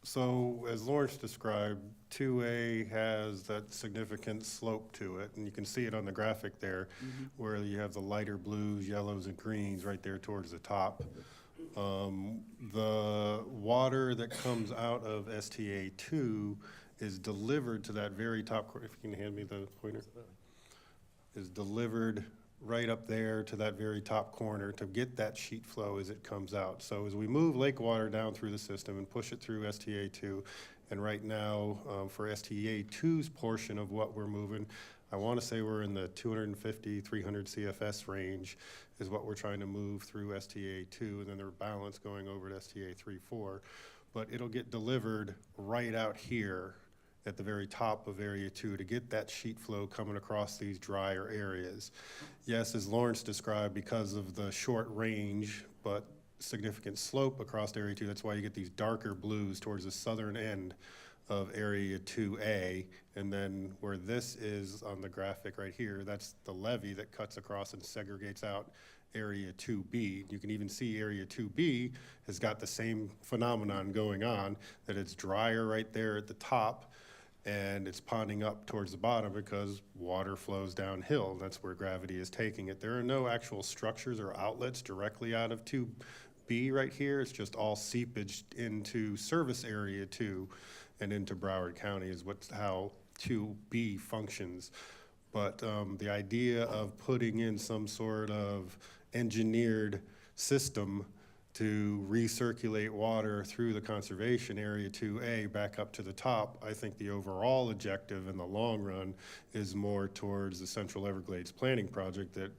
Speaker 19: so as Lawrence described, 2A has that significant slope to it, and you can see it on the graphic there, where you have the lighter blues, yellows, and greens right there towards the top. The water that comes out of STA 2 is delivered to that very top, if you can hand me the pointer, is delivered right up there to that very top corner to get that sheet flow as it comes out. So as we move lake water down through the system and push it through STA 2, and right now for STA 2's portion of what we're moving, I want to say we're in the 250, 300 CFS range is what we're trying to move through STA 2, and then their balance going over to STA 3-4. But it'll get delivered right out here at the very top of Area 2 to get that sheet flow coming across these drier areas. Yes, as Lawrence described, because of the short range, but significant slope across Area 2, that's why you get these darker blues towards the southern end of Area 2A, and then where this is on the graphic right here, that's the levee that cuts across and segregates out Area 2B. You can even see Area 2B has got the same phenomenon going on, that it's drier right there at the top, and it's ponding up towards the bottom because water flows downhill. That's where gravity is taking it. There are no actual structures or outlets directly out of 2B right here. It's just all seepage into service Area 2 and into Broward County is how 2B functions. But the idea of putting in some sort of engineered system to recirculate water through the conservation Area 2A back up to the top, I think the overall objective in the long run is more towards the Central Everglades planning project that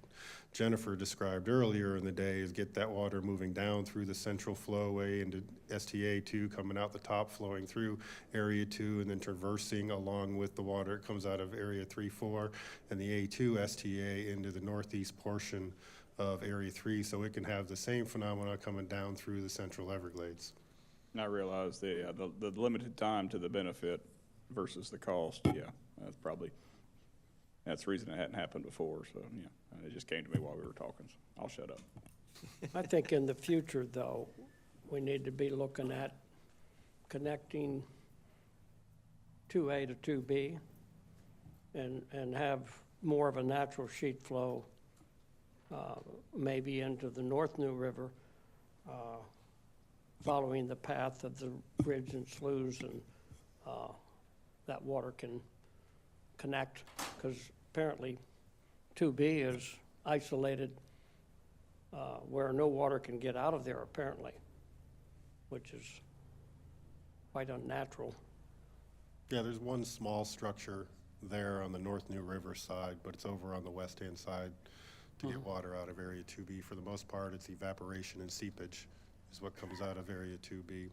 Speaker 19: Jennifer described earlier in the day, is get that water moving down through the central flowway into STA 2, coming out the top, flowing through Area 2, and then traversing along with the water that comes out of Area 3-4 and the A2 STA into the northeast portion of Area 3, so it can have the same phenomena coming down through the Central Everglades.
Speaker 3: And I realize the limited time to the benefit versus the cost. Yeah, that's the reason it hadn't happened before. So yeah, it just came to me while we were talking. So I'll shut up.
Speaker 4: I think in the future, though, we need to be looking at connecting 2A to 2B and have more of a natural sheet flow maybe into the North New River, following the path of the bridge and sloughs, and that water can connect, because apparently 2B is isolated where no water can get out of there apparently, which is quite unnatural.
Speaker 19: Yeah, there's one small structure there on the North New River side, but it's over on the west-hand side to get water out of Area 2B. For the most part, it's evaporation and seepage is what comes out of Area 2B.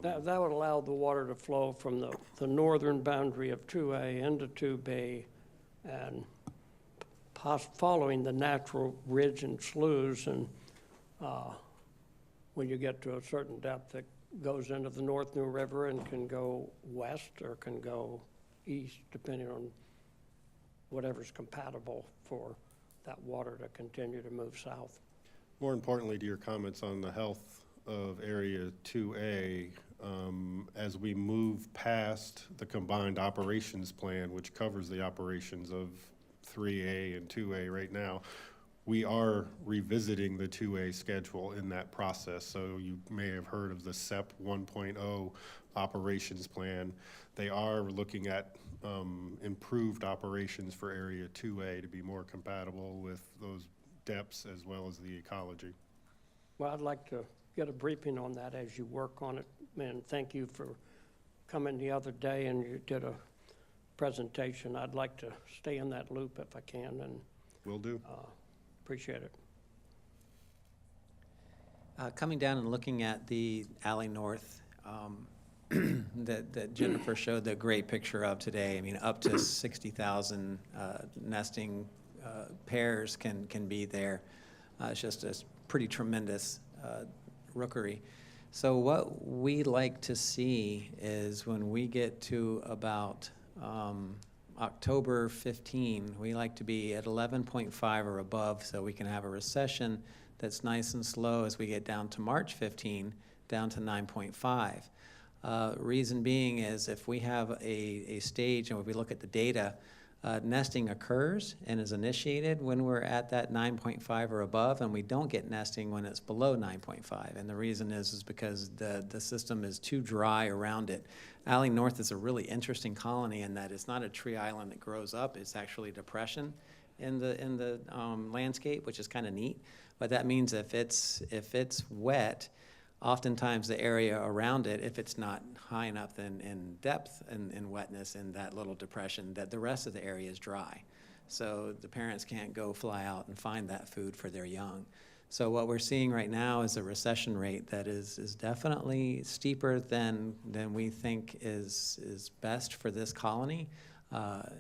Speaker 4: That would allow the water to flow from the northern boundary of 2A into 2B, and following the natural ridge and sloughs, and when you get to a certain depth, it goes into the North New River and can go west or can go east, depending on whatever's compatible for that water to continue to move south.
Speaker 19: More importantly, to your comments on the health of Area 2A, as we move past the combined operations plan, which covers the operations of 3A and 2A right now, we are revisiting the 2A schedule in that process. So you may have heard of the SEP 1.0 operations plan. They are looking at improved operations for Area 2A to be more compatible with those depths as well as the ecology.
Speaker 4: Well, I'd like to get a briefing on that as you work on it, and thank you for coming the other day and you did a presentation. I'd like to stay in that loop if I can, and
Speaker 19: will do.
Speaker 4: Appreciate it.
Speaker 7: Coming down and looking at the Alley North, that Jennifer showed the great picture of today. I mean, up to 60,000 nesting pairs can be there. It's just a pretty tremendous rookery. So what we like to see is when we get to about October 15, we like to be at 11.5 or above, so we can have a recession that's nice and slow as we get down to March 15, down to 9.5. Reason being is if we have a stage, and if we look at the data, nesting occurs and is initiated when we're at that 9.5 or above, and we don't get nesting when it's below 9.5. And the reason is because the system is too dry around it. Alley North is a really interesting colony in that it's not a tree island that grows up, it's actually a depression in the landscape, which is kind of neat. But that means if it's wet, oftentimes the area around it, if it's not high enough in depth and wetness in that little depression, that the rest of the area is dry. So the parents can't go fly out and find that food for their young. So what we're seeing right now is a recession rate that is definitely steeper than we think is best for this colony,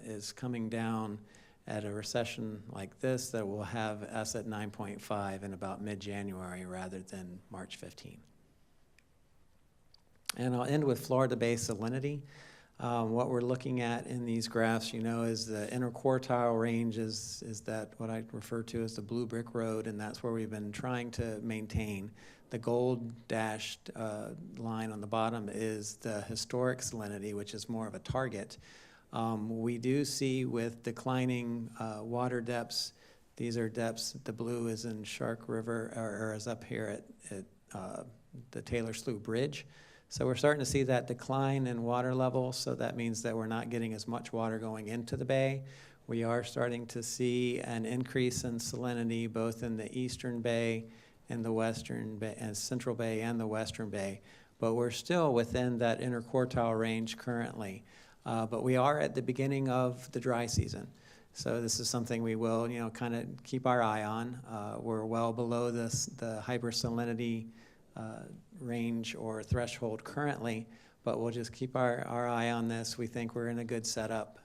Speaker 7: is coming down at a recession like this that will have us at 9.5 in about mid-January rather than March 15. And I'll end with Florida-based salinity. What we're looking at in these graphs, is the interquartile range is that what I refer to as the blue brick road, and that's where we've been trying to maintain. The gold dashed line on the bottom is the historic salinity, which is more of a target. We do see with declining water depths, these are depths, the blue is in Shark River, or is up here at the Taylor Slough Bridge. So we're starting to see that decline in water level, so that means that we're not getting as much water going into the bay. We are starting to see an increase in salinity both in the eastern bay and the western bay, and central bay and the western bay, but we're still within that interquartile range currently. But we are at the beginning of the dry season. So this is something we will, kind of keep our eye on. We're well below the hypersalinity range or threshold currently, but we'll just keep our eye on this. We think we're in a good setup.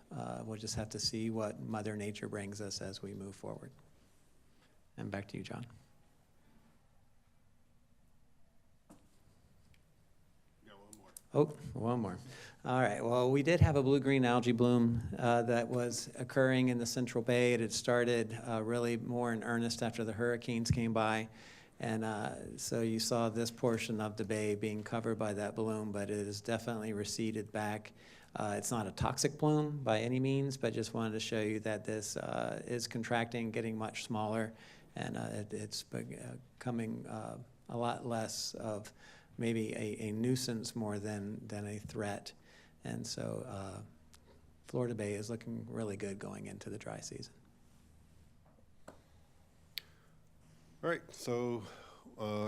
Speaker 7: We'll just have to see what Mother Nature brings us as we move forward. And back to you, John. Oh, one more. All right, well, we did have a blue-green algae bloom that was occurring in the Central Bay. It had started really more in earnest after the hurricanes came by. And so you saw this portion of the bay being covered by that bloom, but it has definitely receded back. It's not a toxic bloom by any means, but just wanted to show you that this is contracting, getting much smaller, and it's becoming a lot less of maybe a nuisance more than a threat. And so Florida Bay is looking really good going into the dry season.
Speaker 19: All right, so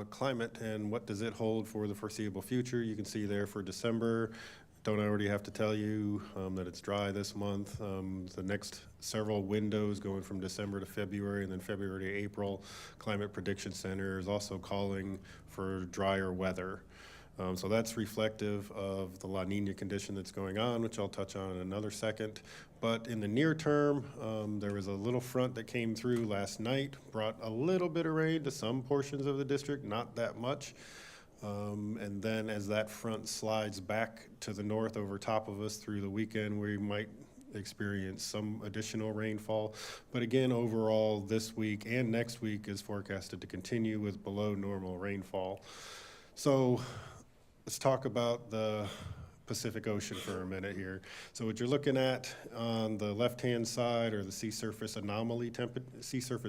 Speaker 19: climate and what does it hold for the foreseeable future? You can see there for December. Don't already have to tell you that it's dry this month. The next several windows going from December to February and then February to April, Climate Prediction Center is also calling for drier weather. So that's reflective of the La Nina condition that's going on, which I'll touch on in another second. But in the near term, there was a little front that came through last night, brought a little bit of rain to some portions of the district, not that much. And then as that front slides back to the north over top of us through the weekend, we might experience some additional rainfall. But again, overall, this week and next week is forecasted to continue with below normal rainfall. So let's talk about the Pacific Ocean for a minute here. So what you're looking at on the left-hand side are the sea surface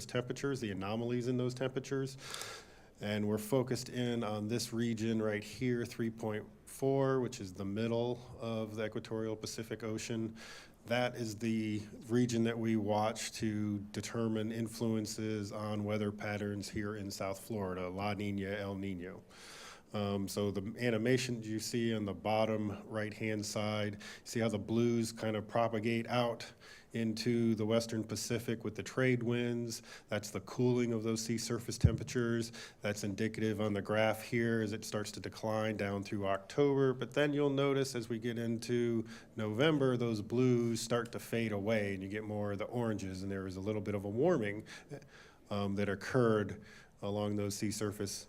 Speaker 19: temperatures, the anomalies in those temperatures. And we're focused in on this region right here, 3.4, which is the middle of the equatorial Pacific Ocean. That is the region that we watch to determine influences on weather patterns here in South Florida, La Nina, El Nino. So the animation you see on the bottom right-hand side, see how the blues kind of propagate out into the Western Pacific with the trade winds. That's the cooling of those sea surface temperatures. That's indicative on the graph here as it starts to decline down through October. But then you'll notice as we get into November, those blues start to fade away and you get more of the oranges, and there is a little bit of a warming that occurred along those sea surface.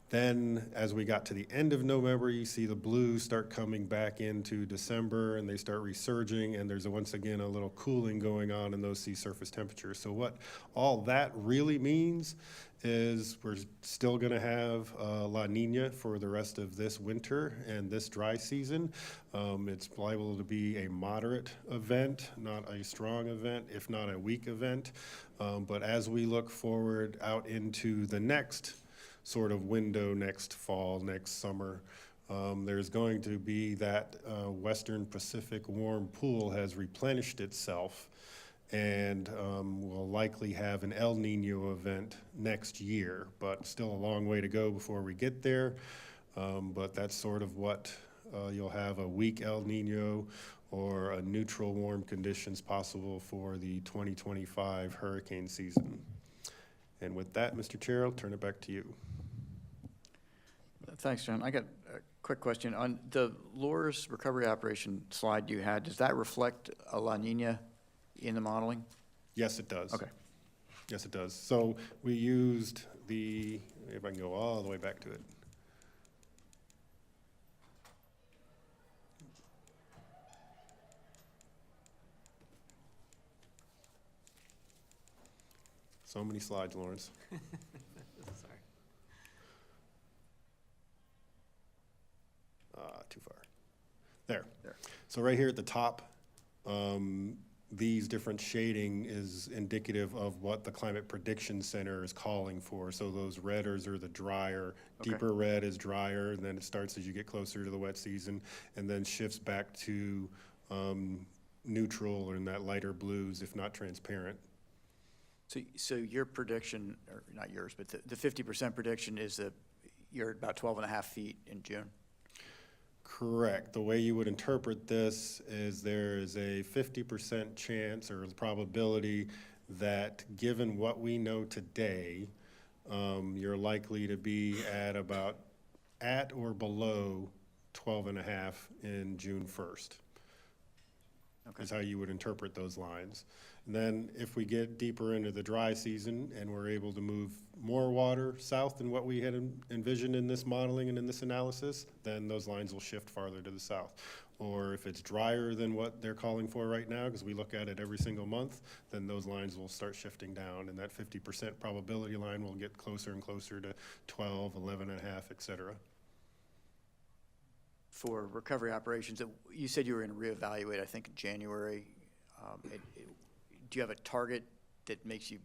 Speaker 19: Then as we got to the end of November, you see the blues start coming back into December and they start resurging, and there's once again a little cooling going on in those sea surface temperatures. So what all that really means is we're still going to have La Nina for the rest of this winter and this dry season. It's liable to be a moderate event, not a strong event, if not a weak event. But as we look forward out into the next sort of window, next fall, next summer, there's going to be that Western Pacific warm pool has replenished itself, and we'll likely have an El Nino event next year, but still a long way to go before we get there. But that's sort of what you'll have, a weak El Nino or a neutral warm conditions possible for the 2025 hurricane season. And with that, Mr. Chair, I'll turn it back to you.
Speaker 1: Thanks, John. I got a quick question. On the lures recovery operation slide you had, does that reflect a La Nina in the modeling?
Speaker 19: Yes, it does.
Speaker 1: Okay.
Speaker 19: Yes, it does. So we used if I can go all the way back to it. So many slides, Lawrence.
Speaker 7: Sorry.
Speaker 19: Too far. There. So right here at the top, these different shading is indicative of what the Climate Prediction Center is calling for. So those redders are the drier.
Speaker 1: Okay.
Speaker 19: Deeper red is drier, and then it starts as you get closer to the wet season, and then shifts back to neutral or in that lighter blues, if not transparent.
Speaker 1: So your prediction, or not yours, but the 50% prediction is that you're at about 12 and a half feet in June?
Speaker 19: Correct. The way you would interpret this is there is a 50% chance or probability that given what we know today, you're likely to be at or below 12 and a half in June 1st. Okay. Is how you would interpret those lines. And then if we get deeper into the dry season and we're able to move more water south than what we had envisioned in this modeling and in this analysis, then those lines will shift farther to the south. Or if it's drier than what they're calling for right now, because we look at it every single month, then those lines will start shifting down, and that 50% probability line will get closer and closer to 12, 11 and a half, et cetera.
Speaker 1: For recovery operations, you said you were going to reevaluate, I think, in January. Do you have a target that makes you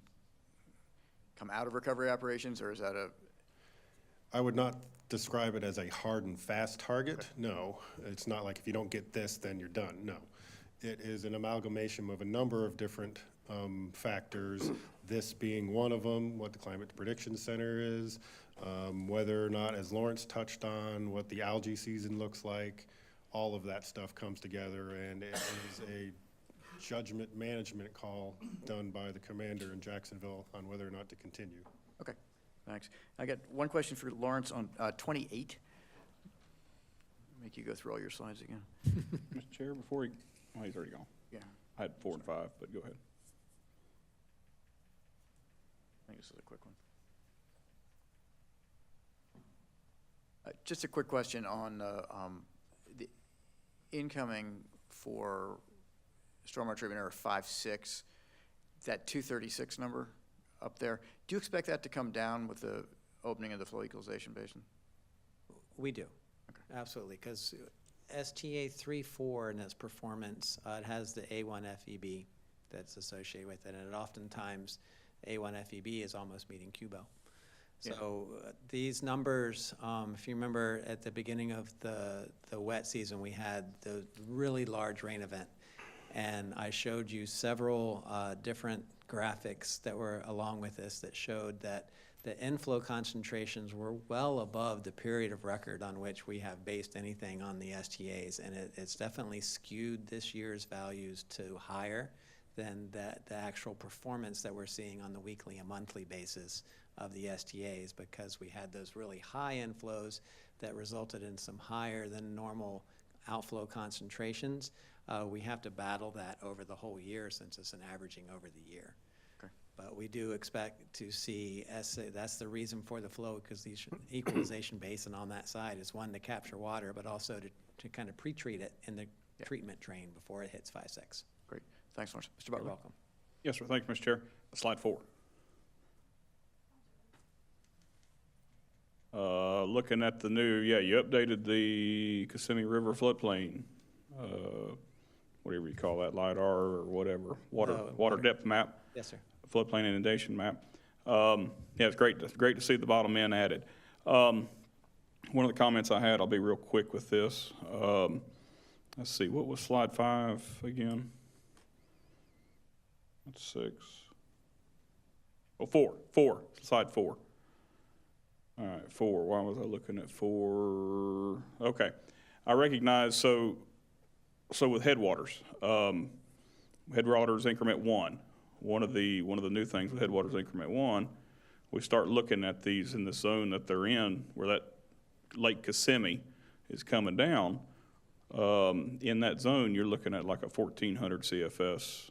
Speaker 1: come out of recovery operations, or is that
Speaker 19: I would not describe it as a hard and fast target. Okay. No, it's not like if you don't get this, then you're done. No, it is an amalgamation of a number of different factors, this being one of them, what the Climate Prediction Center is, whether or not, as Lawrence touched on, what the algae season looks like. All of that stuff comes together, and it is a judgment management call done by the commander in Jacksonville on whether or not to continue.
Speaker 1: Okay, thanks. I got one question for Lawrence on 28. Make you go through all your slides again.
Speaker 3: Mr. Chair, before he's already gone.
Speaker 1: Yeah.
Speaker 3: I had 4 and 5, but go ahead.
Speaker 1: I think this is a quick one. Just a quick question on the incoming for stormwater treatment error 5.6, that 236 number up there. Do you expect that to come down with the opening of the flow equalization basin?
Speaker 7: We do, okay. Absolutely, because STA 3.4 in its performance, it has the A1 FEB that's associated with it, and oftentimes A1 FEB is almost meeting QBO. So these numbers, if you remember at the beginning of the wet season, we had the really large rain event. And I showed you several different graphics that were along with this that showed that the inflow concentrations were well above the period of record on which we have based anything on the STAs. And it's definitely skewed this year's values to higher than the actual performance that we're seeing on the weekly and monthly basis of the STAs, because we had those really high inflows that resulted in some higher than normal outflow concentrations. We have to battle that over the whole year since it's an averaging over the year.
Speaker 1: Okay.
Speaker 7: But we do expect to see that's the reason for the flow, because the equalization basin on that side is one, to capture water, but also to kind of pre-treat it in the treatment drain before it hits 5-6.
Speaker 1: Great. Thanks so much. Mr. Butler.
Speaker 7: You're welcome.
Speaker 3: Yes, sir. Thank you, Mr. Chair. Slide 4. Looking at the new, you updated the Kissimmee River floodplain, whatever you call that, LiDAR or whatever, water depth map.
Speaker 7: Yes, sir.
Speaker 3: Floodplain inundation map. It's great to see the bottom end added. One of the comments I had, I'll be real quick with this. Let's see, what was slide 5 again? That's 6. Oh, 4, slide 4. All right, 4, why was I looking at 4? Okay, I recognize, so with headwaters, headwaters increment 1, one of the new things with headwaters increment 1, we start looking at these in the zone that they're in, where that Lake Kissimmee is coming down. In that zone, you're looking at like a 1,400 CFS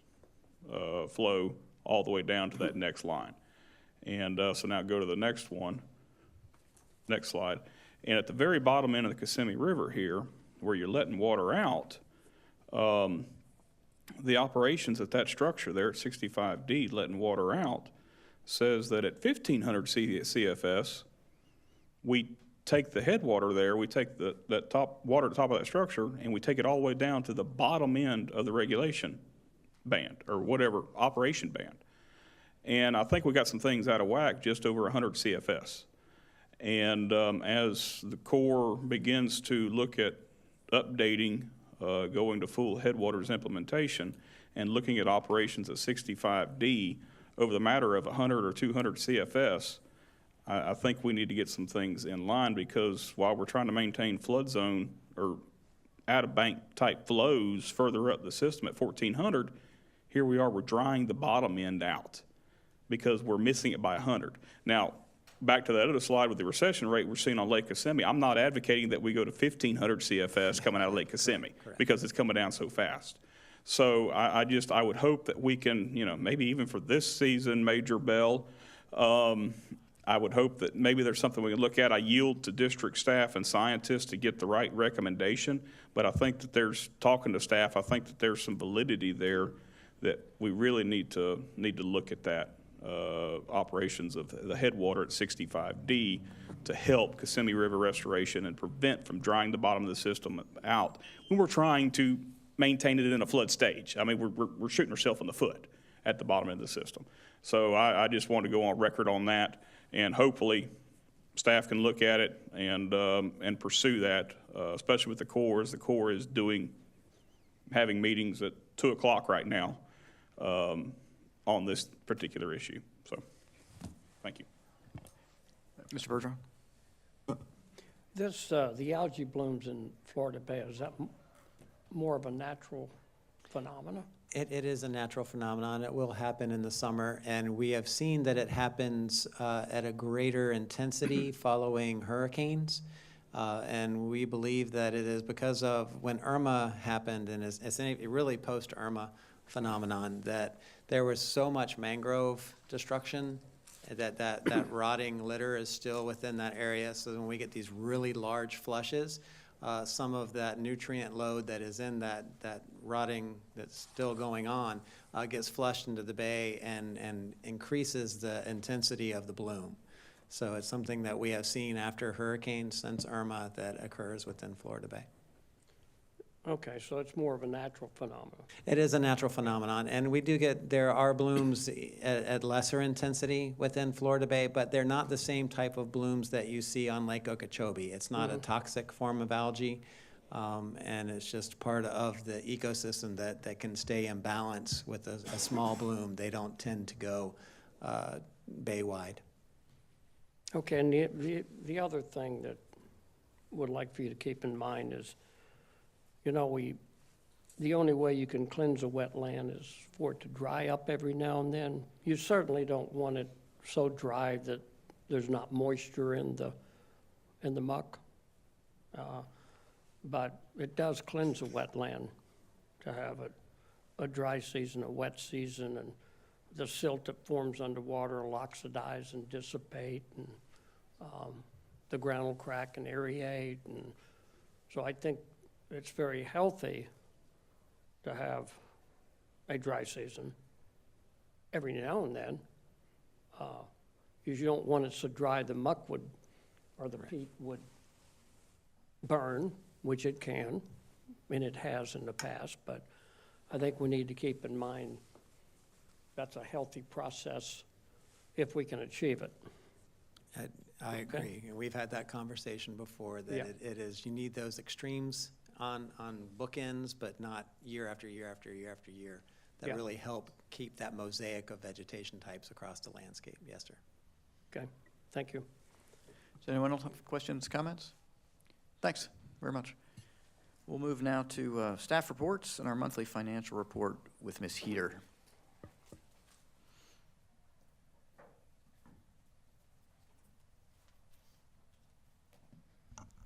Speaker 3: flow all the way down to that next line. And so now go to the next one, next slide. And at the very bottom end of the Kissimmee River here, where you're letting water out, the operations at that structure there at 65D, letting water out, says that at 1,500 CFS, we take the headwater there, we take that top water at the top of that structure, and we take it all the way down to the bottom end of the regulation band, or whatever, operation band. And I think we got some things out of whack just over 100 CFS. And as the Corps begins to look at updating, going to full headwaters implementation, and looking at operations at 65D over the matter of 100 or 200 CFS, I think we need to get some things in line, because while we're trying to maintain flood zone or out-of-bank type flows further up the system at 1,400, here we are, we're drying the bottom end out because we're missing it by 100. Now, back to that other slide with the recession rate we're seeing on Lake Kissimmee, I'm not advocating that we go to 1,500 CFS coming out of Lake Kissimmee because it's coming down so fast. So I would hope that we can, maybe even for this season, Major Bell, I would hope that maybe there's something we can look at. I yield to district staff and scientists to get the right recommendation, but I think that talking to staff, I think that there's some validity there that we really need to look at that. Operations of the headwater at 65D to help Kissimmee River restoration and prevent from drying the bottom of the system out when we're trying to maintain it in a flood stage. I mean, we're shooting ourselves in the foot at the bottom end of the system. So I just want to go on record on that, and hopefully staff can look at it and pursue that, especially with the Corps, as the Corps is having meetings at 2 o'clock right now on this particular issue. So, thank you.
Speaker 1: Mr. Bergeron?
Speaker 4: The algae blooms in Florida Bay, is that more of a natural phenomena?
Speaker 7: It is a natural phenomenon. It will happen in the summer, and we have seen that it happens at a greater intensity following hurricanes. And we believe that it is because of when Irma happened, and it's a really post-Irma phenomenon, that there was so much mangrove destruction that rotting litter is still within that area. So when we get these really large flushes, some of that nutrient load that is in that rotting that's still going on gets flushed into the bay and increases the intensity of the bloom. So it's something that we have seen after hurricanes since Irma that occurs within Florida Bay.
Speaker 4: Okay, so it's more of a natural phenomenon.
Speaker 7: It is a natural phenomenon, and there are blooms at lesser intensity within Florida Bay, but they're not the same type of blooms that you see on Lake Okeechobee. It's not a toxic form of algae, and it's just part of the ecosystem that can stay in balance with a small bloom. They don't tend to go bay-wide.
Speaker 4: Okay, and the other thing that would like for you to keep in mind is, the only way you can cleanse a wetland is for it to dry up every now and then. You certainly don't want it so dry that there's not moisture in the muck. But it does cleanse a wetland to have a dry season, a wet season, and the silt that forms underwater will oxidize and dissipate, and the ground will crack and aerate. And so I think it's very healthy to have a dry season every now and then. Because you don't want it so dry the muck would, or the peat would burn, which it can, and it has in the past, but I think we need to keep in mind that's a healthy process if we can achieve it.
Speaker 7: I agree. And we've had that conversation before, that
Speaker 4: Yeah.
Speaker 7: it is, you need those extremes on bookends, but not year after year after year after year, that
Speaker 4: Yeah.
Speaker 7: really help keep that mosaic of vegetation types across the landscape. Yes, sir.
Speaker 4: Okay, thank you.
Speaker 1: Does anyone else have questions, comments? Thanks very much. We'll move now to staff reports and our monthly financial report with Ms. Heater.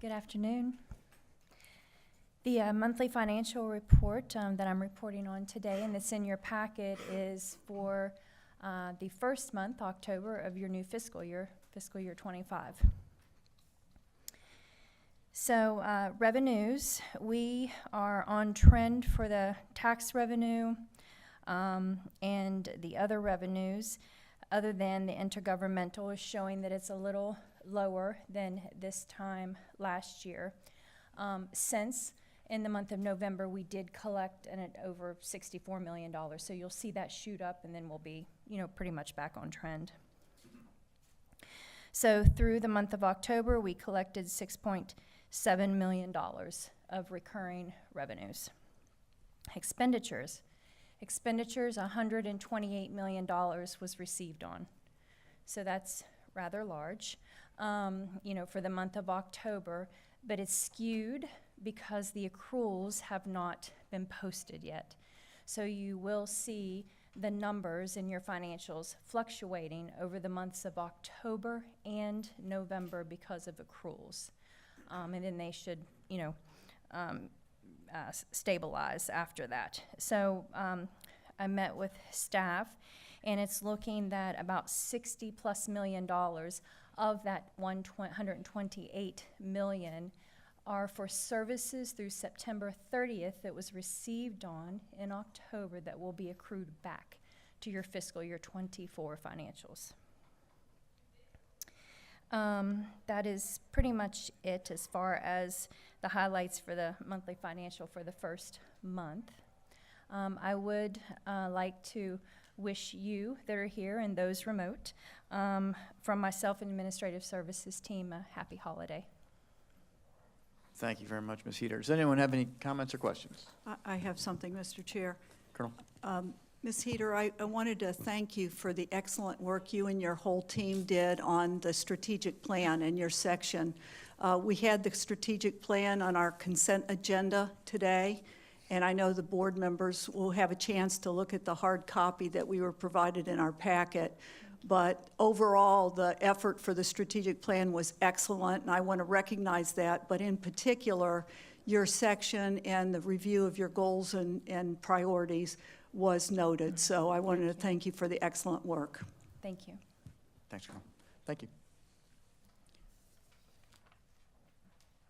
Speaker 10: Good afternoon. The monthly financial report that I'm reporting on today, and that's in your packet, is for the first month, October, of your new fiscal year 25. So revenues, we are on trend for the tax revenue and the other revenues, other than the intergovernmental, is showing that it's a little lower than this time last year. Since in the month of November, we did collect at over $64 million. So you'll see that shoot up, and then we'll be, pretty much back on trend. So through the month of October, we collected $6.7 million of recurring revenues. Expenditures, $128 million was received on. So that's rather large, for the month of October, but it's skewed because the accruals have not been posted yet. So you will see the numbers in your financials fluctuating over the months of October and November because of accruals. And then they should, stabilize after that. So I met with staff, and it's looking that about $60+ million of that $128 million are for services through September 30th that was received on in October that will be accrued back to your fiscal year 24 financials. That is pretty much it as far as the highlights for the monthly financial for the first month. I would like to wish you that are here and those remote, from myself and Administrative Services team, a happy holiday.
Speaker 1: Thank you very much, Ms. Heater. Does anyone have any comments or questions?
Speaker 5: I have something, Mr. Chair.
Speaker 1: Colonel?
Speaker 5: Ms. Heater, I wanted to thank you for the excellent work you and your whole team did on the strategic plan in your section. We had the strategic plan on our consent agenda today, and I know the board members will have a chance to look at the hard copy that we were provided in our packet. But overall, the effort for the strategic plan was excellent, and I want to recognize that. But in particular, your section and the review of your goals and priorities was noted. So I wanted to thank you for the excellent work.
Speaker 10: Thank you.
Speaker 1: Thanks, Colonel. Thank you.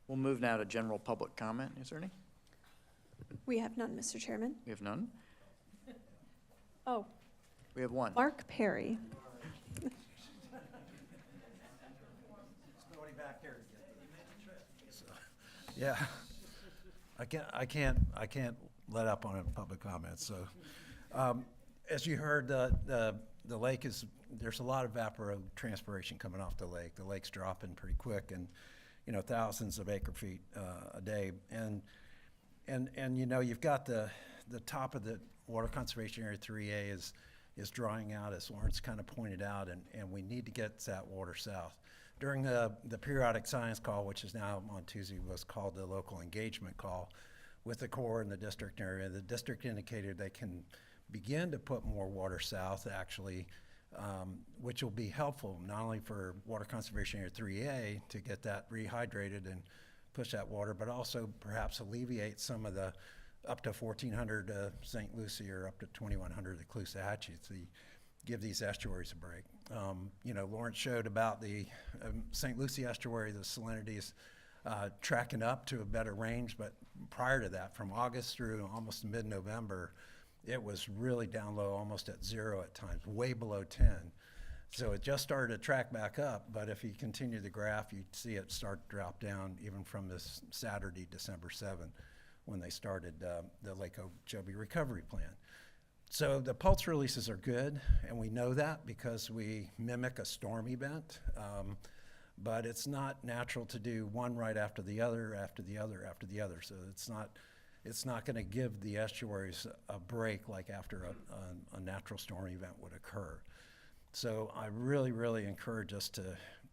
Speaker 1: We'll move now to general public comment. Is there any?
Speaker 6: We have none, Mr. Chairman.
Speaker 1: We have none.
Speaker 6: Oh,
Speaker 1: We have one.
Speaker 6: Mark Perry.
Speaker 9: Nobody back there Yeah, I can't let up on a public comment. So, as you heard, the lake is, there's a lot of evapotranspiration coming off the lake. The lake's dropping pretty quick, and thousands of acre feet a day. And you've got the top of the Water Conservation Area 3A is drying out, as Lawrence kind of pointed out, and we need to get that water south. During the periodic science call, which is now on Tuesday, was called the local engagement call, with the core and the district area. The district indicated they can begin to put more water south, actually, which will be helpful not only for Water Conservation Area 3A to get that rehydrated and push that water, but also perhaps alleviate some of the up to 1,400 St. Lucie or up to 2,100 at Caloosahatchee to give these estuaries a break. You know, Lawrence showed about the St. Lucie estuary, the salinity is tracking up to a better range, but prior to that, from August through almost mid-November, it was really down low, almost at 0 at times, way below 10. So it just started to track back up, but if you continue the graph, you'd see it start to drop down even from this Saturday, December 7th, when they started the Lake Okeechobee Recovery Plan. So the pulse releases are good, and we know that because we mimic a storm event, but it's not natural to do one right after the other, after the other, after the other. So it's not going to give the estuaries a break like after a natural storm event would occur. So I really, really encourage us to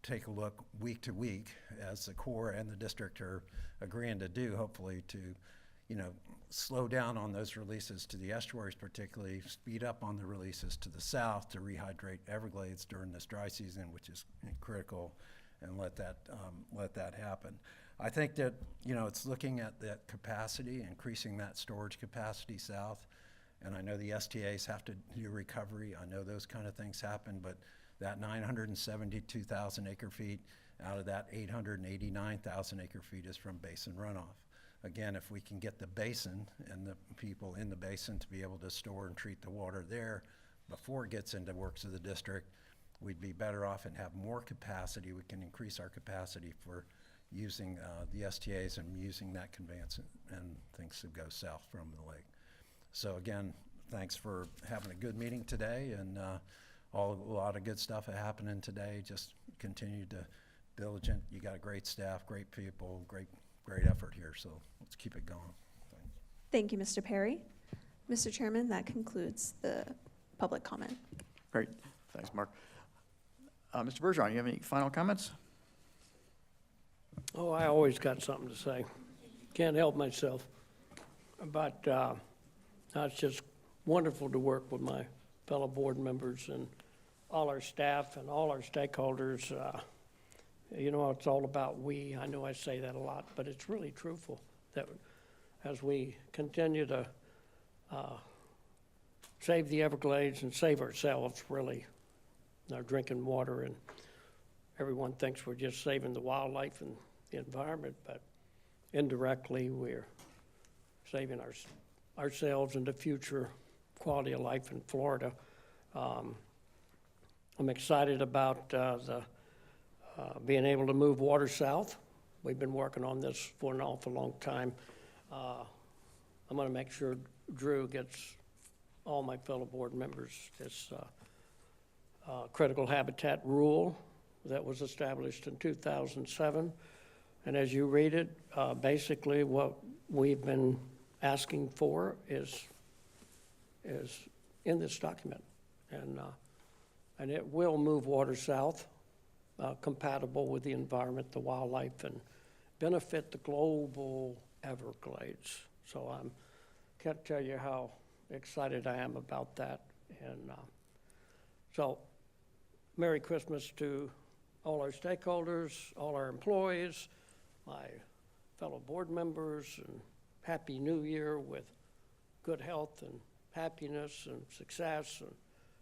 Speaker 9: take a look week to week, as the Corps and the district are agreeing to do, hopefully, to, you know, slow down on those releases to the estuaries, particularly speed up on the releases to the south to rehydrate Everglades during this dry season, which is critical, and let that happen. I think that, you know, it's looking at that capacity, increasing that storage capacity south. And I know the STAs have to do recovery. I know those kind of things happen, but that 972,000 acre feet out of that 889,000 acre feet is from basin runoff. Again, if we can get the basin and the people in the basin to be able to store and treat the water there before it gets into works of the district, we'd be better off and have more capacity. We can increase our capacity for using the STAs and using that conveyance and things to go south from the lake. So again, thanks for having a good meeting today, and a lot of good stuff happening today. Just continue to diligent. You got a great staff, great people, great effort here. So let's keep it going. Thanks.
Speaker 6: Thank you, Mr. Perry. Mr. Chairman, that concludes the public comment.
Speaker 1: Great. Thanks, Mark. Mr. Bergeron, you have any final comments?
Speaker 4: Oh, I always got something to say. Can't help myself. But it's just wonderful to work with my fellow board members and all our staff and all our stakeholders. You know, it's all about we. I know I say that a lot, but it's really truthful that as we continue to save the Everglades and save ourselves, really, our drinking water, and everyone thinks we're just saving the wildlife and the environment, but indirectly we're saving ourselves and the future quality of life in Florida. I'm excited about being able to move water south. We've been working on this for an awful long time. I'm going to make sure Drew gets all my fellow board members this critical habitat rule that was established in 2007. And as you read it, basically what we've been asking for is in this document. And it will move water south, compatible with the environment, the wildlife, and benefit the global Everglades. So I can't tell you how excited I am about that. And so Merry Christmas to all our stakeholders, all our employees, my fellow board members, and Happy New Year with good health and happiness and success, and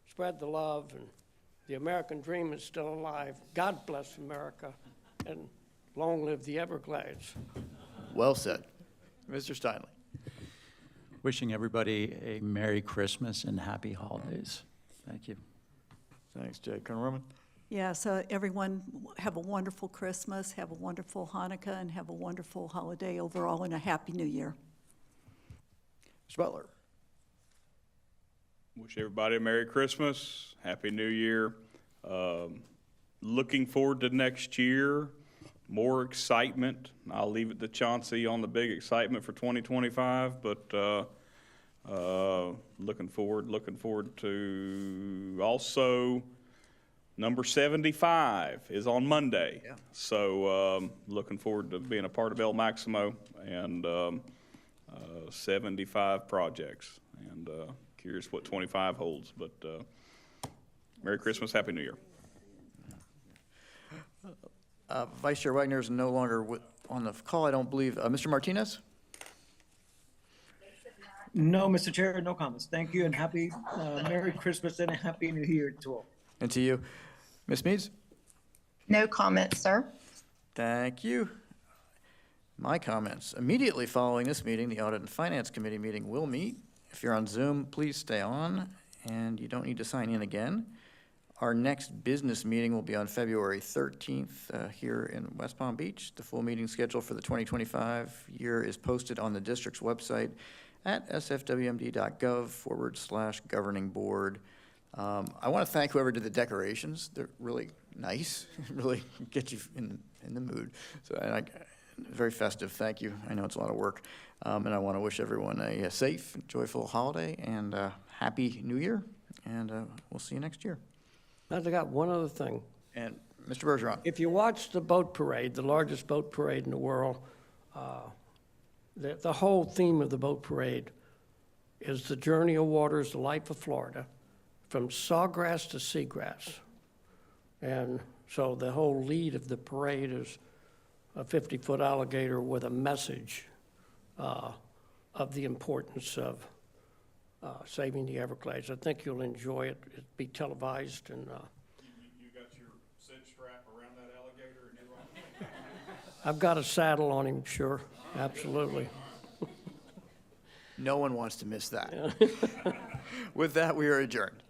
Speaker 4: spread the love, and the American dream is still alive. God bless America, and long live the Everglades.
Speaker 1: Well said. Mr. Steinle.
Speaker 11: Wishing everybody a Merry Christmas and Happy Holidays. Thank you.
Speaker 1: Thanks, Jay. Colonel Roman.
Speaker 5: Yeah, so everyone have a wonderful Christmas, have a wonderful Hanukkah, and have a wonderful holiday overall, and a Happy New Year.
Speaker 1: Mr. Butler.
Speaker 3: Wish everybody a Merry Christmas, Happy New Year. Looking forward to next year, more excitement. I'll leave it to Chauncey on the big excitement for 2025, but looking forward to also number 75 is on Monday.
Speaker 1: Yeah.
Speaker 3: So looking forward to being a part of El Maximo, and 75 projects, and curious what 25 holds, but Merry Christmas, Happy New Year.
Speaker 1: Vice Chair Wagner is no longer on the call, I don't believe. Mr. Martinez?
Speaker 12: No, Mr. Chair, no comments. Thank you, and happy Merry Christmas and a Happy New Year to all.
Speaker 1: And to you. Ms. Meads?
Speaker 16: No comments, sir.
Speaker 1: Thank you. My comments. Immediately following this meeting, the Audit and Finance Committee meeting will meet. If you're on Zoom, please stay on, and you don't need to sign in again. Our next business meeting will be on February 13th here in West Palm Beach. The full meeting schedule for the 2025 year is posted on the district's website at sfwmd.gov/governing board. I want to thank whoever did the decorations. They're really nice, really get you in the mood. So, and very festive. Thank you. I know it's a lot of work. And I want to wish everyone a safe, joyful holiday and a happy new year. And we'll see you next year.
Speaker 4: I got one other thing.
Speaker 1: And Mr. Bergeron.
Speaker 4: If you watch the boat parade, the largest boat parade in the world, the whole theme of the boat parade is the journey of waters, the life of Florida, from sawgrass to seagrass. And so the whole lead of the parade is a 50-foot alligator with a message of the importance of saving the Everglades. I think you'll enjoy it. It'll be televised and.
Speaker 3: You got your cinch strap around that alligator and you're on?
Speaker 4: I've got a saddle on him, sure, absolutely.
Speaker 1: No one wants to miss that. With that, we are adjourned.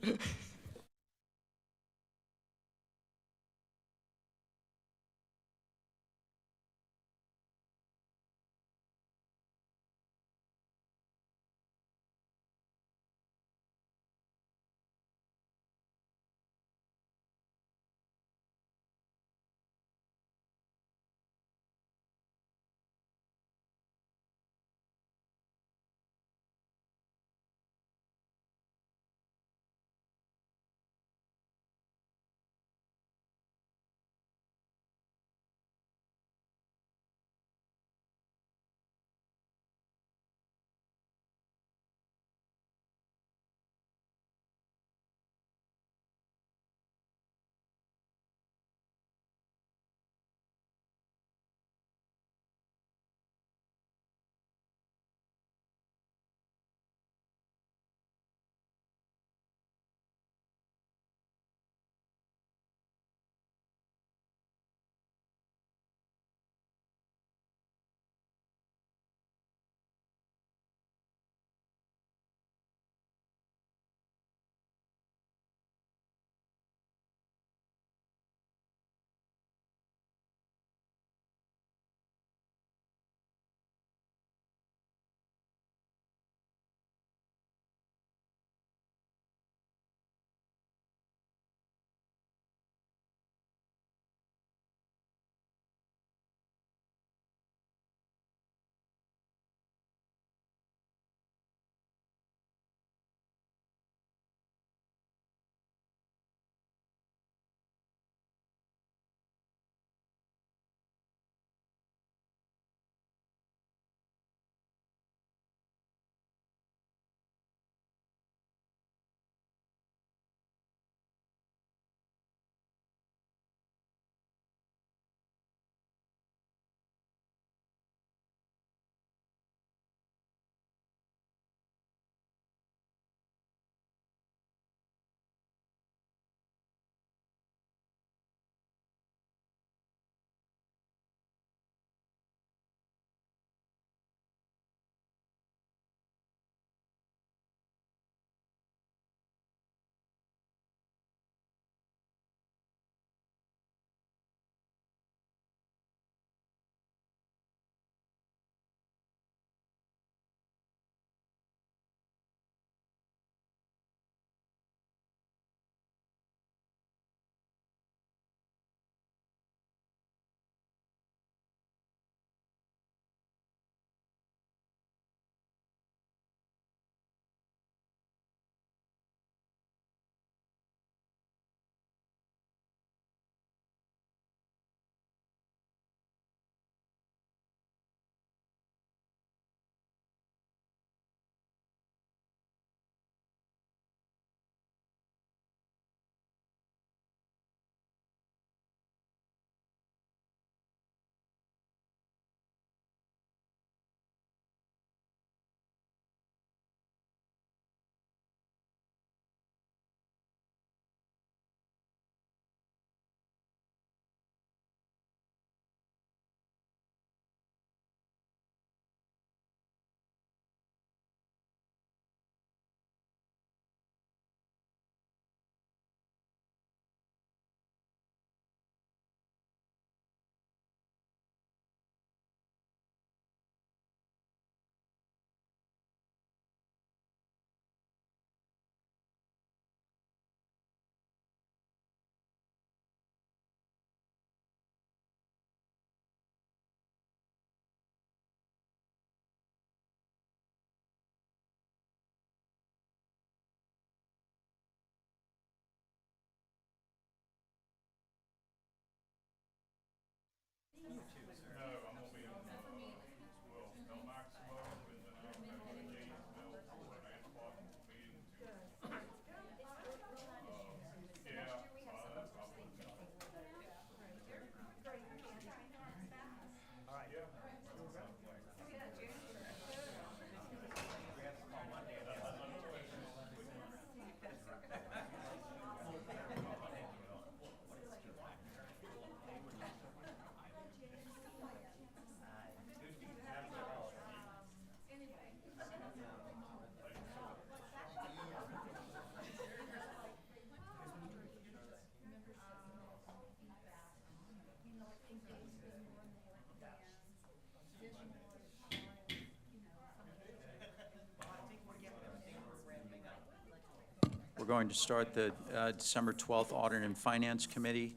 Speaker 11: We're going to start the December 12th Audit and Finance Committee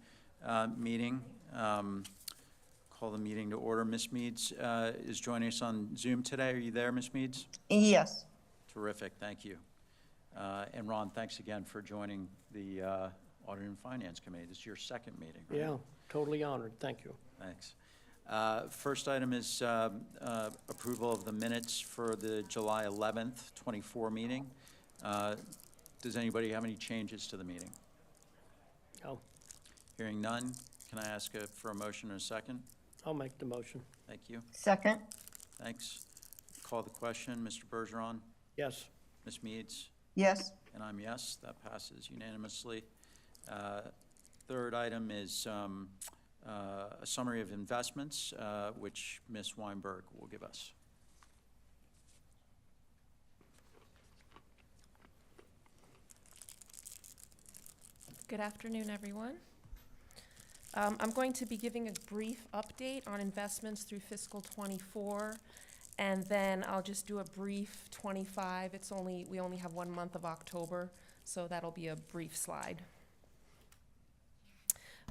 Speaker 11: meeting. Call the meeting to order. Ms. Meads is joining us on Zoom today. Are you there, Ms. Meads?
Speaker 16: Yes.
Speaker 11: Terrific, thank you. And Ron, thanks again for joining the Audit and Finance Committee. This is your second meeting, right?
Speaker 4: Yeah, totally honored. Thank you.
Speaker 11: Thanks. First item is approval of the minutes for the July 11th, 24 meeting. Does anybody have any changes to the meeting?
Speaker 4: No.
Speaker 11: Hearing none, can I ask for a motion and a second?
Speaker 4: I'll make the motion.
Speaker 11: Thank you.
Speaker 16: Second.
Speaker 11: Thanks. Call the question. Mr. Bergeron?
Speaker 4: Yes.
Speaker 11: Ms. Meads?
Speaker 16: Yes.
Speaker 11: And I'm yes. That passes unanimously. Third item is a summary of investments, which Ms. Weinberg will give us.
Speaker 18: Good afternoon, everyone. I'm going to be giving a brief update on investments through fiscal '24, and then I'll just do a brief '25. We only have 1 month of October, so that'll be a brief slide.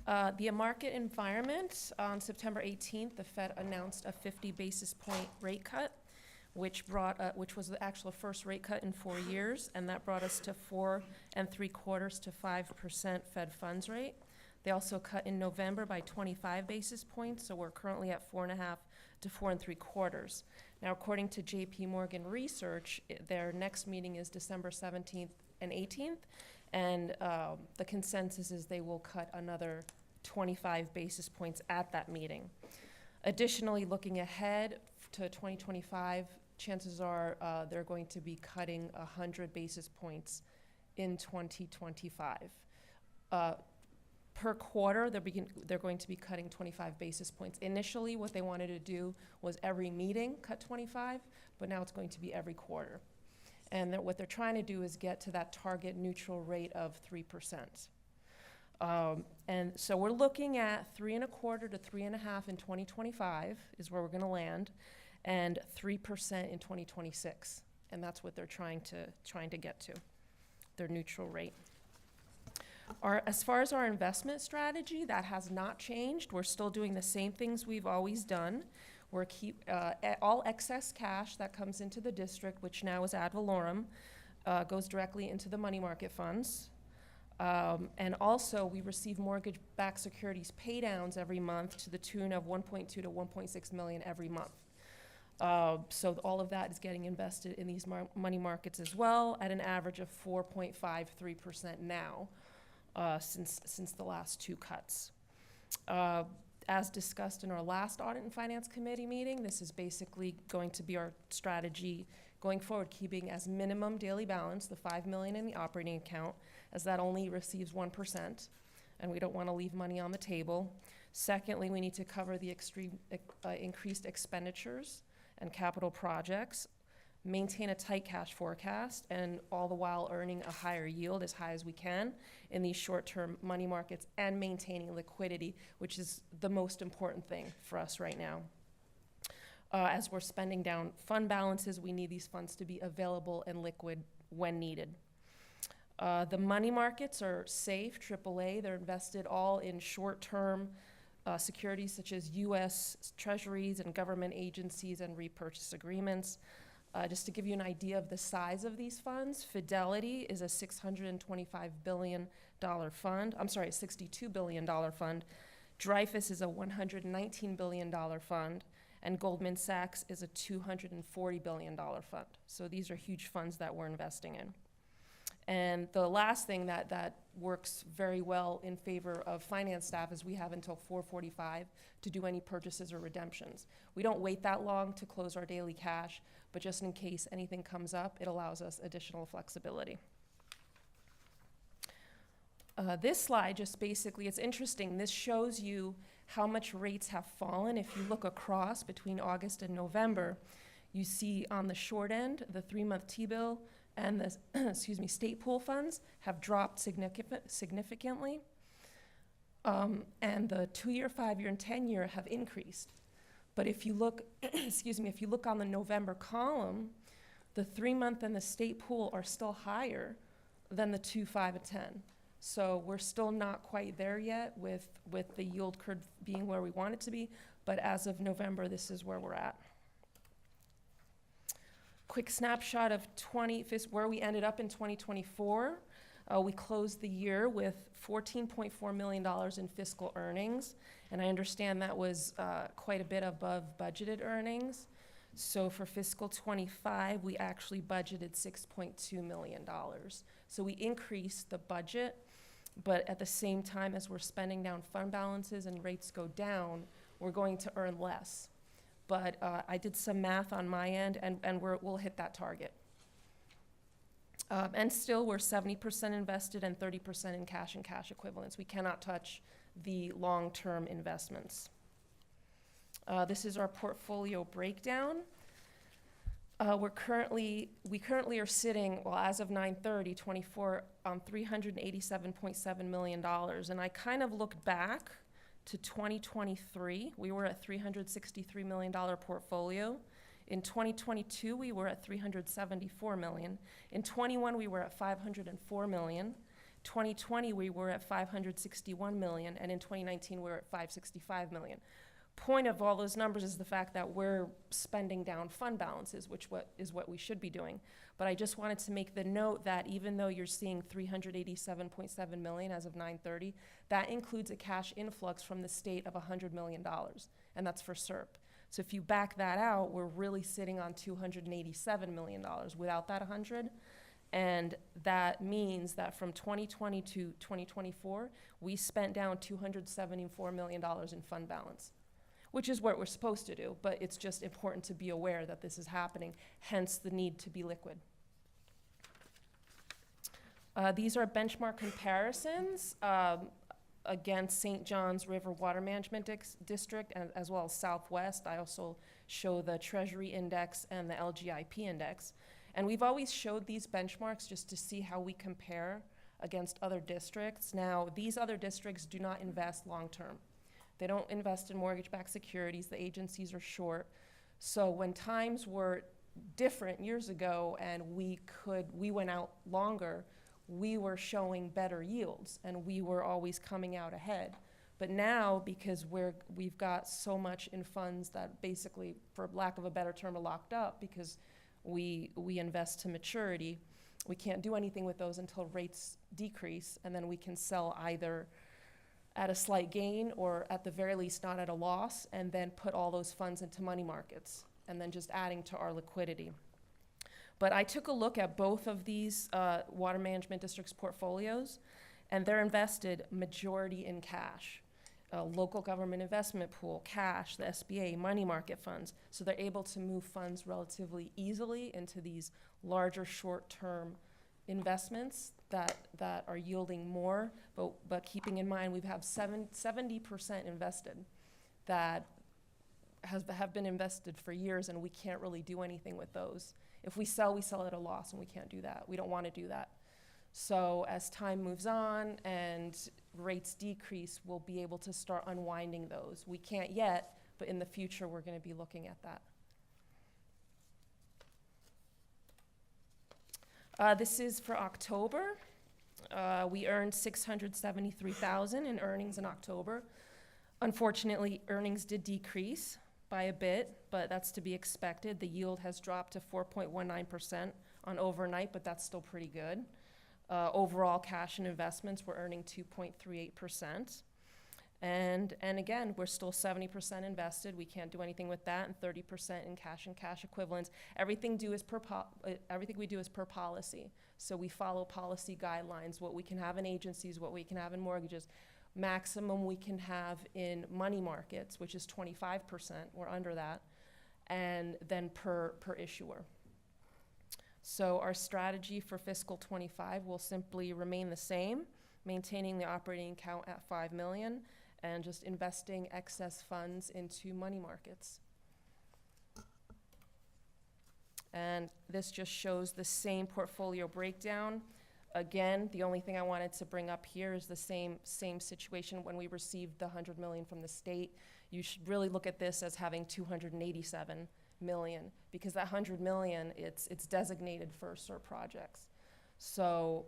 Speaker 18: The market environment, on September 18th, the Fed announced a 50 basis point rate cut, which was the actual first rate cut in 4 years, and that brought us to 4 3/4 to 5% Fed funds rate. They also cut in November by 25 basis points, so we're currently at 4.5 to 4 3/4. Now, according to JP Morgan Research, their next meeting is December 17th and 18th, and the consensus is they will cut another 25 basis points at that meeting. Additionally, looking ahead to 2025, chances are they're going to be cutting 100 basis points in 2025. Per quarter, they're going to be cutting 25 basis points. Initially, what they wanted to do was every meeting cut 25, but now it's going to be every quarter. And what they're trying to do is get to that target neutral rate of 3%. And so we're looking at 3.25 to 3.5 in 2025 is where we're going to land, and 3% in 2026. And that's what they're trying to get to, their neutral rate. As far as our investment strategy, that has not changed. We're still doing the same things we've always done. We're all excess cash that comes into the district, which now is ad valorem, goes directly into the money market funds. And also, we receive mortgage-backed securities paydowns every month to the tune of $1.2 to $1.6 million every month. So all of that is getting invested in these money markets as well, at an average of 4.53% now, since the last 2 cuts. As discussed in our last Audit and Finance Committee meeting, this is basically going to be our strategy going forward, keeping as minimum daily balance, the $5 million in the operating account, as that only receives 1%, and we don't want to leave money on the table. Secondly, we need to cover the increased expenditures and capital projects, maintain a tight cash forecast, and all the while earning a higher yield, as high as we can, in these short-term money markets, and maintaining liquidity, which is the most important thing for us right now. As we're spending down fund balances, we need these funds to be available and liquid when needed. The money markets are safe, AAA. They're invested all in short-term securities such as U.S. Treasuries and government agencies and repurchase agreements. Just to give you an idea of the size of these funds, Fidelity is a $625 billion fund. I'm sorry, $62 billion fund.
Speaker 13: Dreyfus is a $119 billion fund, and Goldman Sachs is a $240 billion fund. So these are huge funds that we're investing in. And the last thing that works very well in favor of finance staff is we have until 4:45 to do any purchases or redemptions. We don't wait that long to close our daily cash, but just in case anything comes up, it allows us additional flexibility. This slide just basically, it's interesting. This shows you how much rates have fallen. If you look across between August and November, you see on the short end, the 3-month T-bill and the state pool funds have dropped significantly. And the 2-year, 5-year, and 10-year have increased. But if you look, if you look on the November column, the 3-month and the state pool are still higher than the 2, 5, and 10. So we're still not quite there yet with the yield curve being where we want it to be, but as of November, this is where we're at. Quick snapshot of where we ended up in 2024. We closed the year with $14.4 million in fiscal earnings, and I understand that was quite a bit above budgeted earnings. So for fiscal 25, we actually budgeted $6.2 million. So we increased the budget, but at the same time as we're spending down fund balances and rates go down, we're going to earn less. But I did some math on my end, and we'll hit that target. And still, we're 70% invested and 30% in cash and cash equivalents. We cannot touch the long-term investments. This is our portfolio breakdown. We currently are sitting, well, as of 9/30/24, on $387.7 million. And I kind of looked back to 2023. We were at $363 million portfolio. In 2022, we were at $374 million. In 21, we were at $504 million. 2020, we were at $561 million. And in 2019, we were at $565 million. Point of all those numbers is the fact that we're spending down fund balances, which is what we should be doing. But I just wanted to make the note that even though you're seeing $387.7 million as of 9/30, that includes a cash influx from the state of $100 million, and that's for SERP. So if you back that out, we're really sitting on $287 million without that 100. And that means that from 2020 to 2024, we spent down $274 million in fund balance, which is what we're supposed to do, but it's just important to be aware that this is happening, hence the need to be liquid. These are benchmark comparisons against St. John's River Water Management District, and as well as Southwest. I also show the Treasury Index and the LGIP Index. And we've always showed these benchmarks just to see how we compare against other districts. Now, these other districts do not invest long-term. They don't invest in mortgage-backed securities. The agencies are short. So when times were different years ago and we went out longer, we were showing better yields and we were always coming out ahead. But now, because we've got so much in funds that basically, for lack of a better term, are locked up because we invest to maturity, we can't do anything with those until rates decrease, and then we can sell either at a slight gain or at the very least not at a loss, and then put all those funds into money markets and then just adding to our liquidity. But I took a look at both of these water management districts' portfolios, and they're invested majority in cash. Local government investment pool, cash, the SBA, money market funds. So they're able to move funds relatively easily into these larger short-term investments that are yielding more, but keeping in mind we have 70% invested that have been invested for years, and we can't really do anything with those. If we sell at a loss, and we can't do that. We don't want to do that. So as time moves on and rates decrease, we'll be able to start unwinding those. We can't yet, but in the future, we're going to be looking at that. This is for October. We earned $673,000 in earnings in October. Unfortunately, earnings did decrease by a bit, but that's to be expected. The yield has dropped to 4.19% on overnight, but that's still pretty good. Overall, cash and investments were earning 2.38%. And again, we're still 70% invested. We can't do anything with that, and 30% in cash and cash equivalents. Everything we do is per policy. So we follow policy guidelines, what we can have in agencies, what we can have in mortgages. Maximum we can have in money markets, which is 25%, we're under that, and then per issuer. So our strategy for fiscal '25 will simply remain the same, maintaining the operating account at 5 million and just investing excess funds into money markets. And this just shows the same portfolio breakdown. Again, the only thing I wanted to bring up here is the same situation when we received the 100 million from the state. You should really look at this as having 287 million, because that 100 million, it's designated for CERT projects. So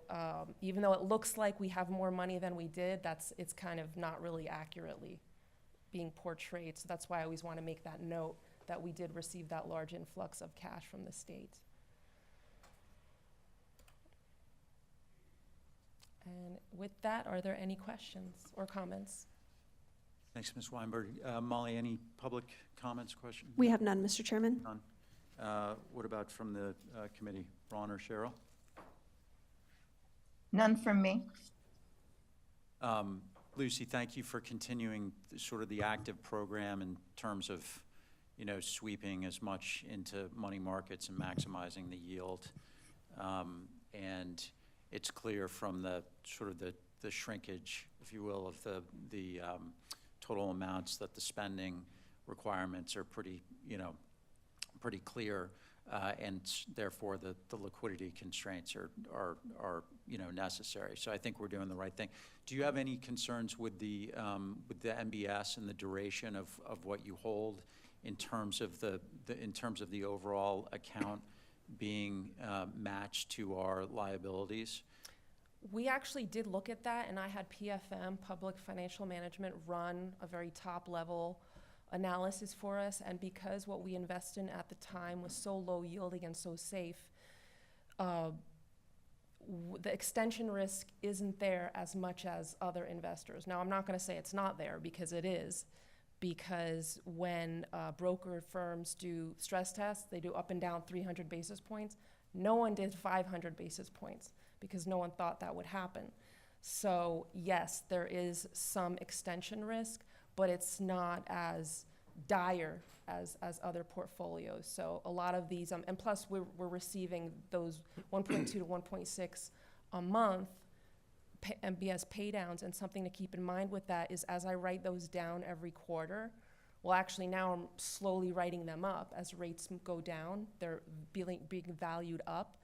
Speaker 13: even though it looks like we have more money than we did, it's kind of not really accurately being portrayed. So that's why I always want to make that note that we did receive that large influx of cash from the state. And with that, are there any questions or comments?
Speaker 11: Thanks, Ms. Weinberg. Molly, any public comments, questions?
Speaker 6: We have none, Mr. Chairman.
Speaker 11: None. What about from the committee? Ron or Cheryl?
Speaker 16: None from me.
Speaker 11: Lucy, thank you for continuing sort of the active program in terms of, you know, sweeping as much into money markets and maximizing the yield. And it's clear from the sort of the shrinkage, if you will, of the total amounts that the spending requirements are pretty, you know, pretty clear, and therefore the liquidity constraints are you know, necessary. So I think we're doing the right thing. Do you have any concerns with the MBS and the duration of what you hold in terms of the overall account being matched to our liabilities?
Speaker 13: We actually did look at that, and I had PFM, Public Financial Management, run a very top-level analysis for us, and because what we invested in at the time was so low yielding and so safe, the extension risk isn't there as much as other investors. Now, I'm not going to say it's not there, because it is, because when broker firms do stress tests, they do up and down 300 basis points. No one did 500 basis points, because no one thought that would happen. So yes, there is some extension risk, but it's not as dire as other portfolios. So a lot of these, and plus we're receiving those 1.2 to 1.6 a month MBS paydowns, and something to keep in mind with that is as I write those down every quarter, well, actually now I'm slowly writing them up as rates go down, they're being valued up.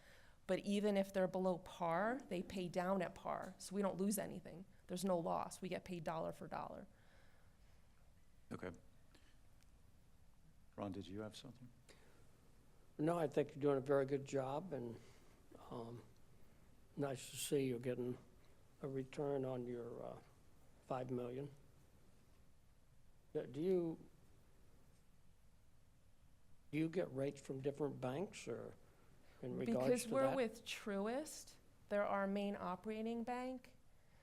Speaker 13: But even if they're below par, they pay down at par, so we don't lose anything. There's no loss. We get paid dollar for dollar.
Speaker 11: Okay. Ron, did you have something?
Speaker 4: No, I think you're doing a very good job, and nice to see you're getting a return on your 5 million. Do you get rates from different banks, or in regards to that?
Speaker 13: Because we're with Truist, they're our main operating bank,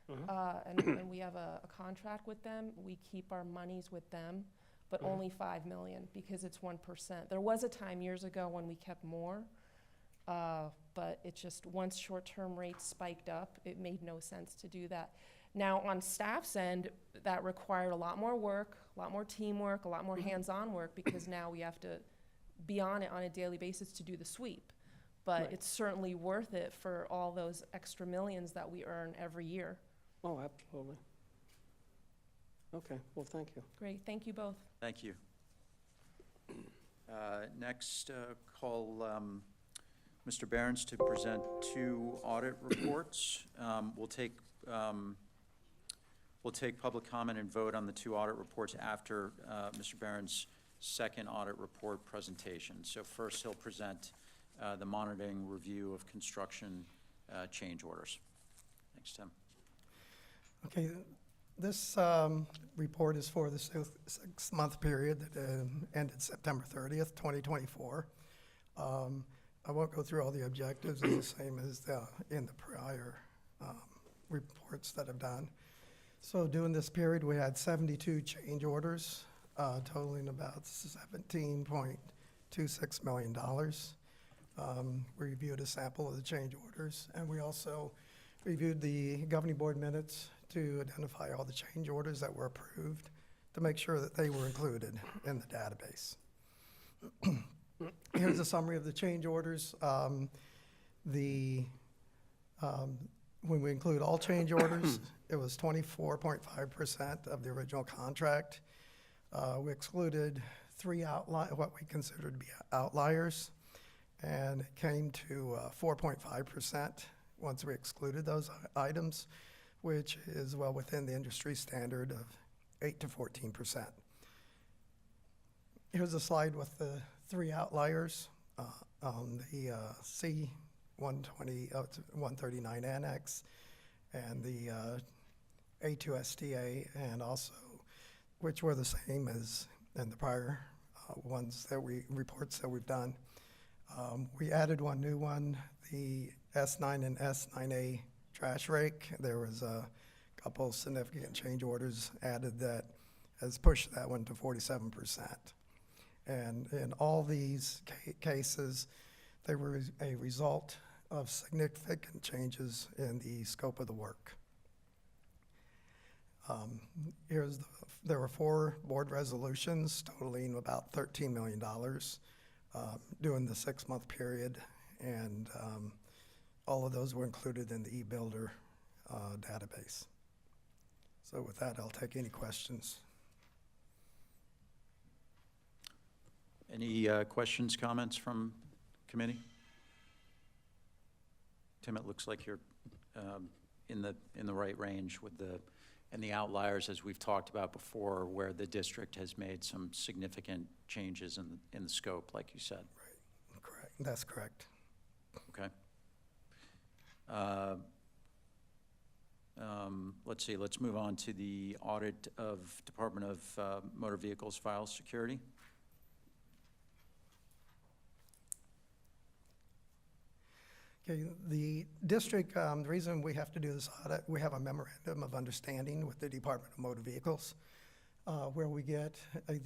Speaker 13: and we have a contract with them. We keep our monies with them, but only 5 million, because it's 1%. There was a time years ago when we kept more, but it just, once short-term rates spiked up, it made no sense to do that. Now, on staff's end, that required a lot more work, a lot more teamwork, a lot more hands-on work, because now we have to be on it on a daily basis to do the sweep. But it's certainly worth it for all those extra millions that we earn every year.
Speaker 4: Oh, absolutely. Okay, well, thank you.
Speaker 13: Great, thank you both.
Speaker 11: Thank you. Next, call Mr. Behrens to present 2 audit reports. We'll take public comment and vote on the 2 audit reports after Mr. Behrens' second audit report presentation. So first, he'll present the monitoring review of construction change orders. Thanks, Tim.
Speaker 2: Okay, this report is for the 6-month period that ended September 30th, 2024. I won't go through all the objectives. It's the same as in the prior reports that I've done. So during this period, we had 72 change orders, totaling about $17.26 million. We reviewed a sample of the change orders, and we also reviewed the governing board minutes to identify all the change orders that were approved to make sure that they were included in the database. Here's a summary of the change orders. When we include all change orders, it was 24.5% of the original contract. We excluded what we considered to be outliers, and it came to 4.5% once we excluded those items, which is well within the industry standard of 8 to 14%. Here's a slide with the 3 outliers on the C-139 annex and the A2STA, and also, which were the same as in the prior reports that we've done. We added one new one, the S9 and S9A trash rake. There was a couple significant change orders added that has pushed that one to 47%. And in all these cases, they were a result of significant changes in the scope of the work. There were 4 board resolutions totaling about $13 million during the 6-month period, and all of those were included in the e-builder database. So with that, I'll take any questions.
Speaker 11: Any questions, comments from committee? Tim, it looks like you're in the right range with the outliers, as we've talked about before, where the district has made some significant changes in the scope, like you said.
Speaker 2: Right, correct. That's correct.
Speaker 11: Okay. Let's see, let's move on to the audit of Department of Motor Vehicles file security.
Speaker 2: Okay, the district, the reason we have to do this audit, we have a memorandum of understanding with the Department of Motor Vehicles, where we get a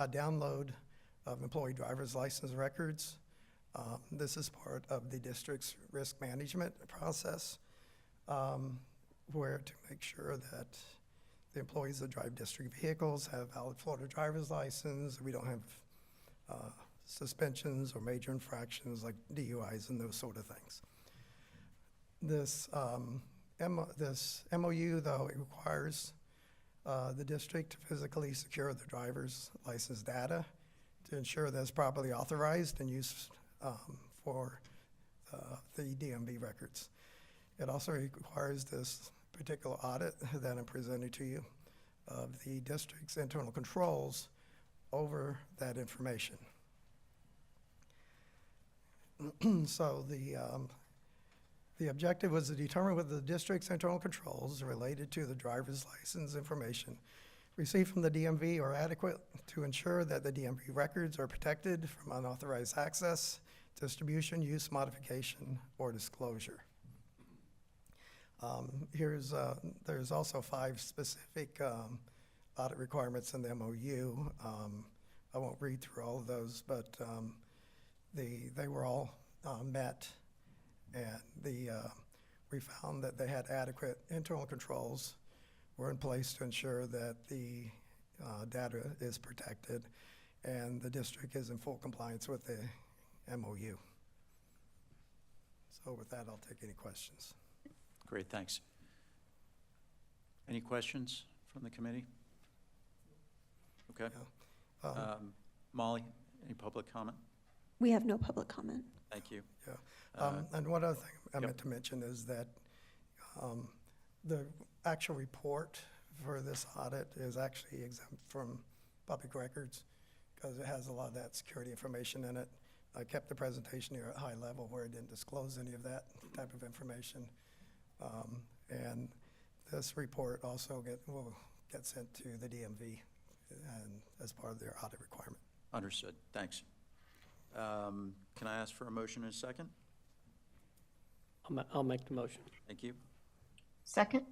Speaker 2: download of employee driver's license records. This is part of the district's risk management process, where to make sure that the employees that drive district vehicles have valid Florida driver's license. We don't have suspensions or major infractions like DUIs and those sort of things. This MOU, though, it requires the district to physically secure the driver's license data to ensure that it's properly authorized and used for the DMV records. It also requires this particular audit that I'm presenting to you of the district's internal controls over that information. So the objective was to determine whether the district's internal controls related to the driver's license information received from the DMV are adequate to ensure that the DMV records are protected from unauthorized access, distribution, use, modification, or disclosure. There's also 5 specific audit requirements in the MOU. I won't read through all of those, but they were all met, and we found that they had adequate internal controls were in place to ensure that the data is protected and the district is in full compliance with the MOU. So with that, I'll take any questions.
Speaker 11: Great, thanks. Any questions from the committee? Okay.
Speaker 2: Yeah.
Speaker 11: Molly, any public comment?
Speaker 6: We have no public comment.
Speaker 11: Thank you.
Speaker 2: Yeah. And one other thing I meant to mention is that the actual report for this audit is actually exempt from public records because it has a lot of that security information in it. I kept the presentation here at high level where it didn't disclose any of that type of information. And this report also will get sent to the DMV and as part of their audit requirement.
Speaker 11: Understood, thanks. Can I ask for a motion in a second?
Speaker 4: I'll make the motion.
Speaker 11: Thank you.
Speaker 16: Second?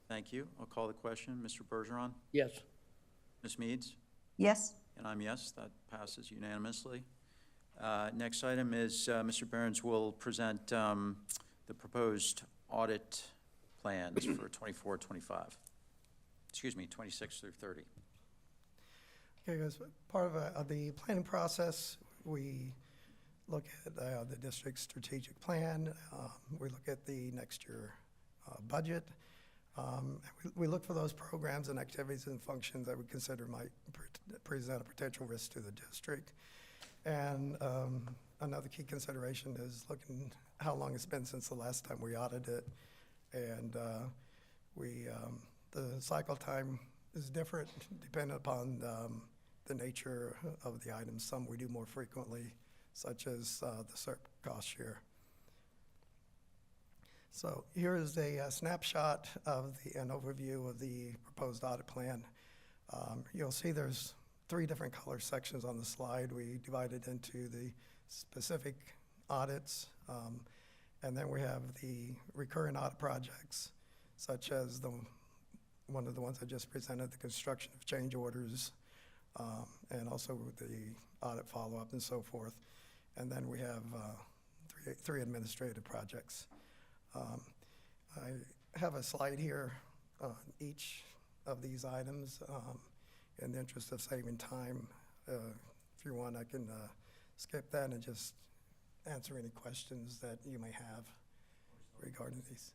Speaker 11: Thank you. I'll call the question. Mr. Bergeron?
Speaker 4: Yes.
Speaker 11: Ms. Meads?
Speaker 16: Yes.
Speaker 11: And I'm yes. That passes unanimously. Next item is Mr. Behrens will present the proposed audit plans for 24, 25. Excuse me, 26 through 30.
Speaker 2: Okay, as part of the planning process, we look at the district's strategic plan. We look at the next year budget. We look for those programs and activities and functions that we consider might present a potential risk to the district. And another key consideration is looking how long it's been since the last time we audited. And the cycle time is different depending upon the nature of the items. Some we do more frequently, such as the CERP cost share. So here is a snapshot of an overview of the proposed audit plan. You'll see there's 3 different color sections on the slide. We divided into the specific audits, and then we have the recurring audit projects, such as one of the ones I just presented, the construction of change orders, and also the audit follow-up and so forth. And then we have three administrative projects. I have a slide here on each of these items. In the interest of saving time, if you want, I can skip that and just answer any questions that you may have regarding these.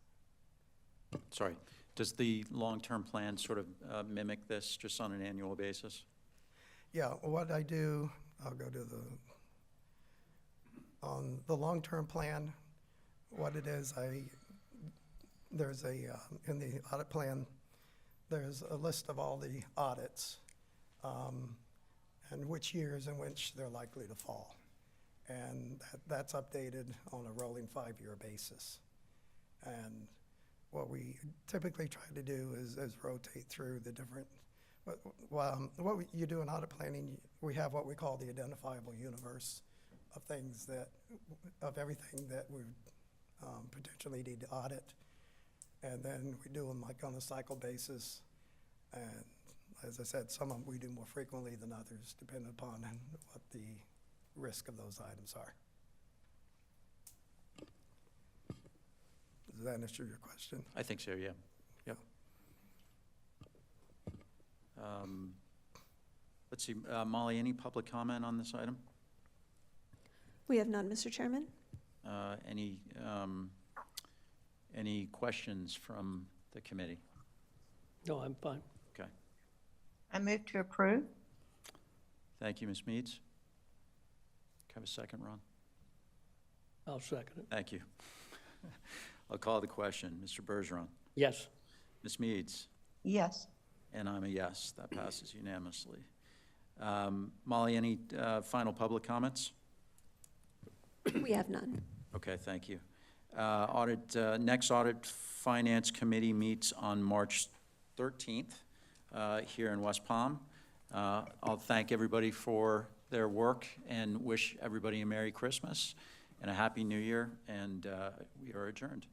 Speaker 11: Sorry, does the long-term plan sort of mimic this just on an annual basis?
Speaker 2: Yeah, what I do, I'll go to on the long-term plan, what it is, there's in the audit plan, there's a list of all the audits and which years in which they're likely to fall. And that's updated on a rolling 5-year basis. And what we typically try to do is rotate through the different, you do in audit planning, we have what we call the identifiable universe of things of everything that we potentially need to audit. And then we do them like on a cycle basis. And as I said, some of them we do more frequently than others, depending upon what the risk of those items are. Does that answer your question?
Speaker 11: I think so, yeah. Yep. Let's see, Molly, any public comment on this item?
Speaker 6: We have none, Mr. Chairman.
Speaker 11: Any questions from the committee?
Speaker 4: No, I'm fine.
Speaker 11: Okay.
Speaker 16: I move to approve.
Speaker 11: Thank you, Ms. Meads. Can I have a second, Ron?
Speaker 4: I'll second it.
Speaker 11: Thank you. I'll call the question. Mr. Bergeron?
Speaker 4: Yes.
Speaker 11: Ms. Meads?
Speaker 16: Yes.
Speaker 11: And I'm a yes. That passes unanimously. Molly, any final public comments?
Speaker 6: We have none.
Speaker 11: Okay, thank you. Next Audit Finance Committee meets on March 13th here in West Palm. I'll thank everybody for their work and wish everybody a Merry Christmas and a Happy New Year, and we are adjourned.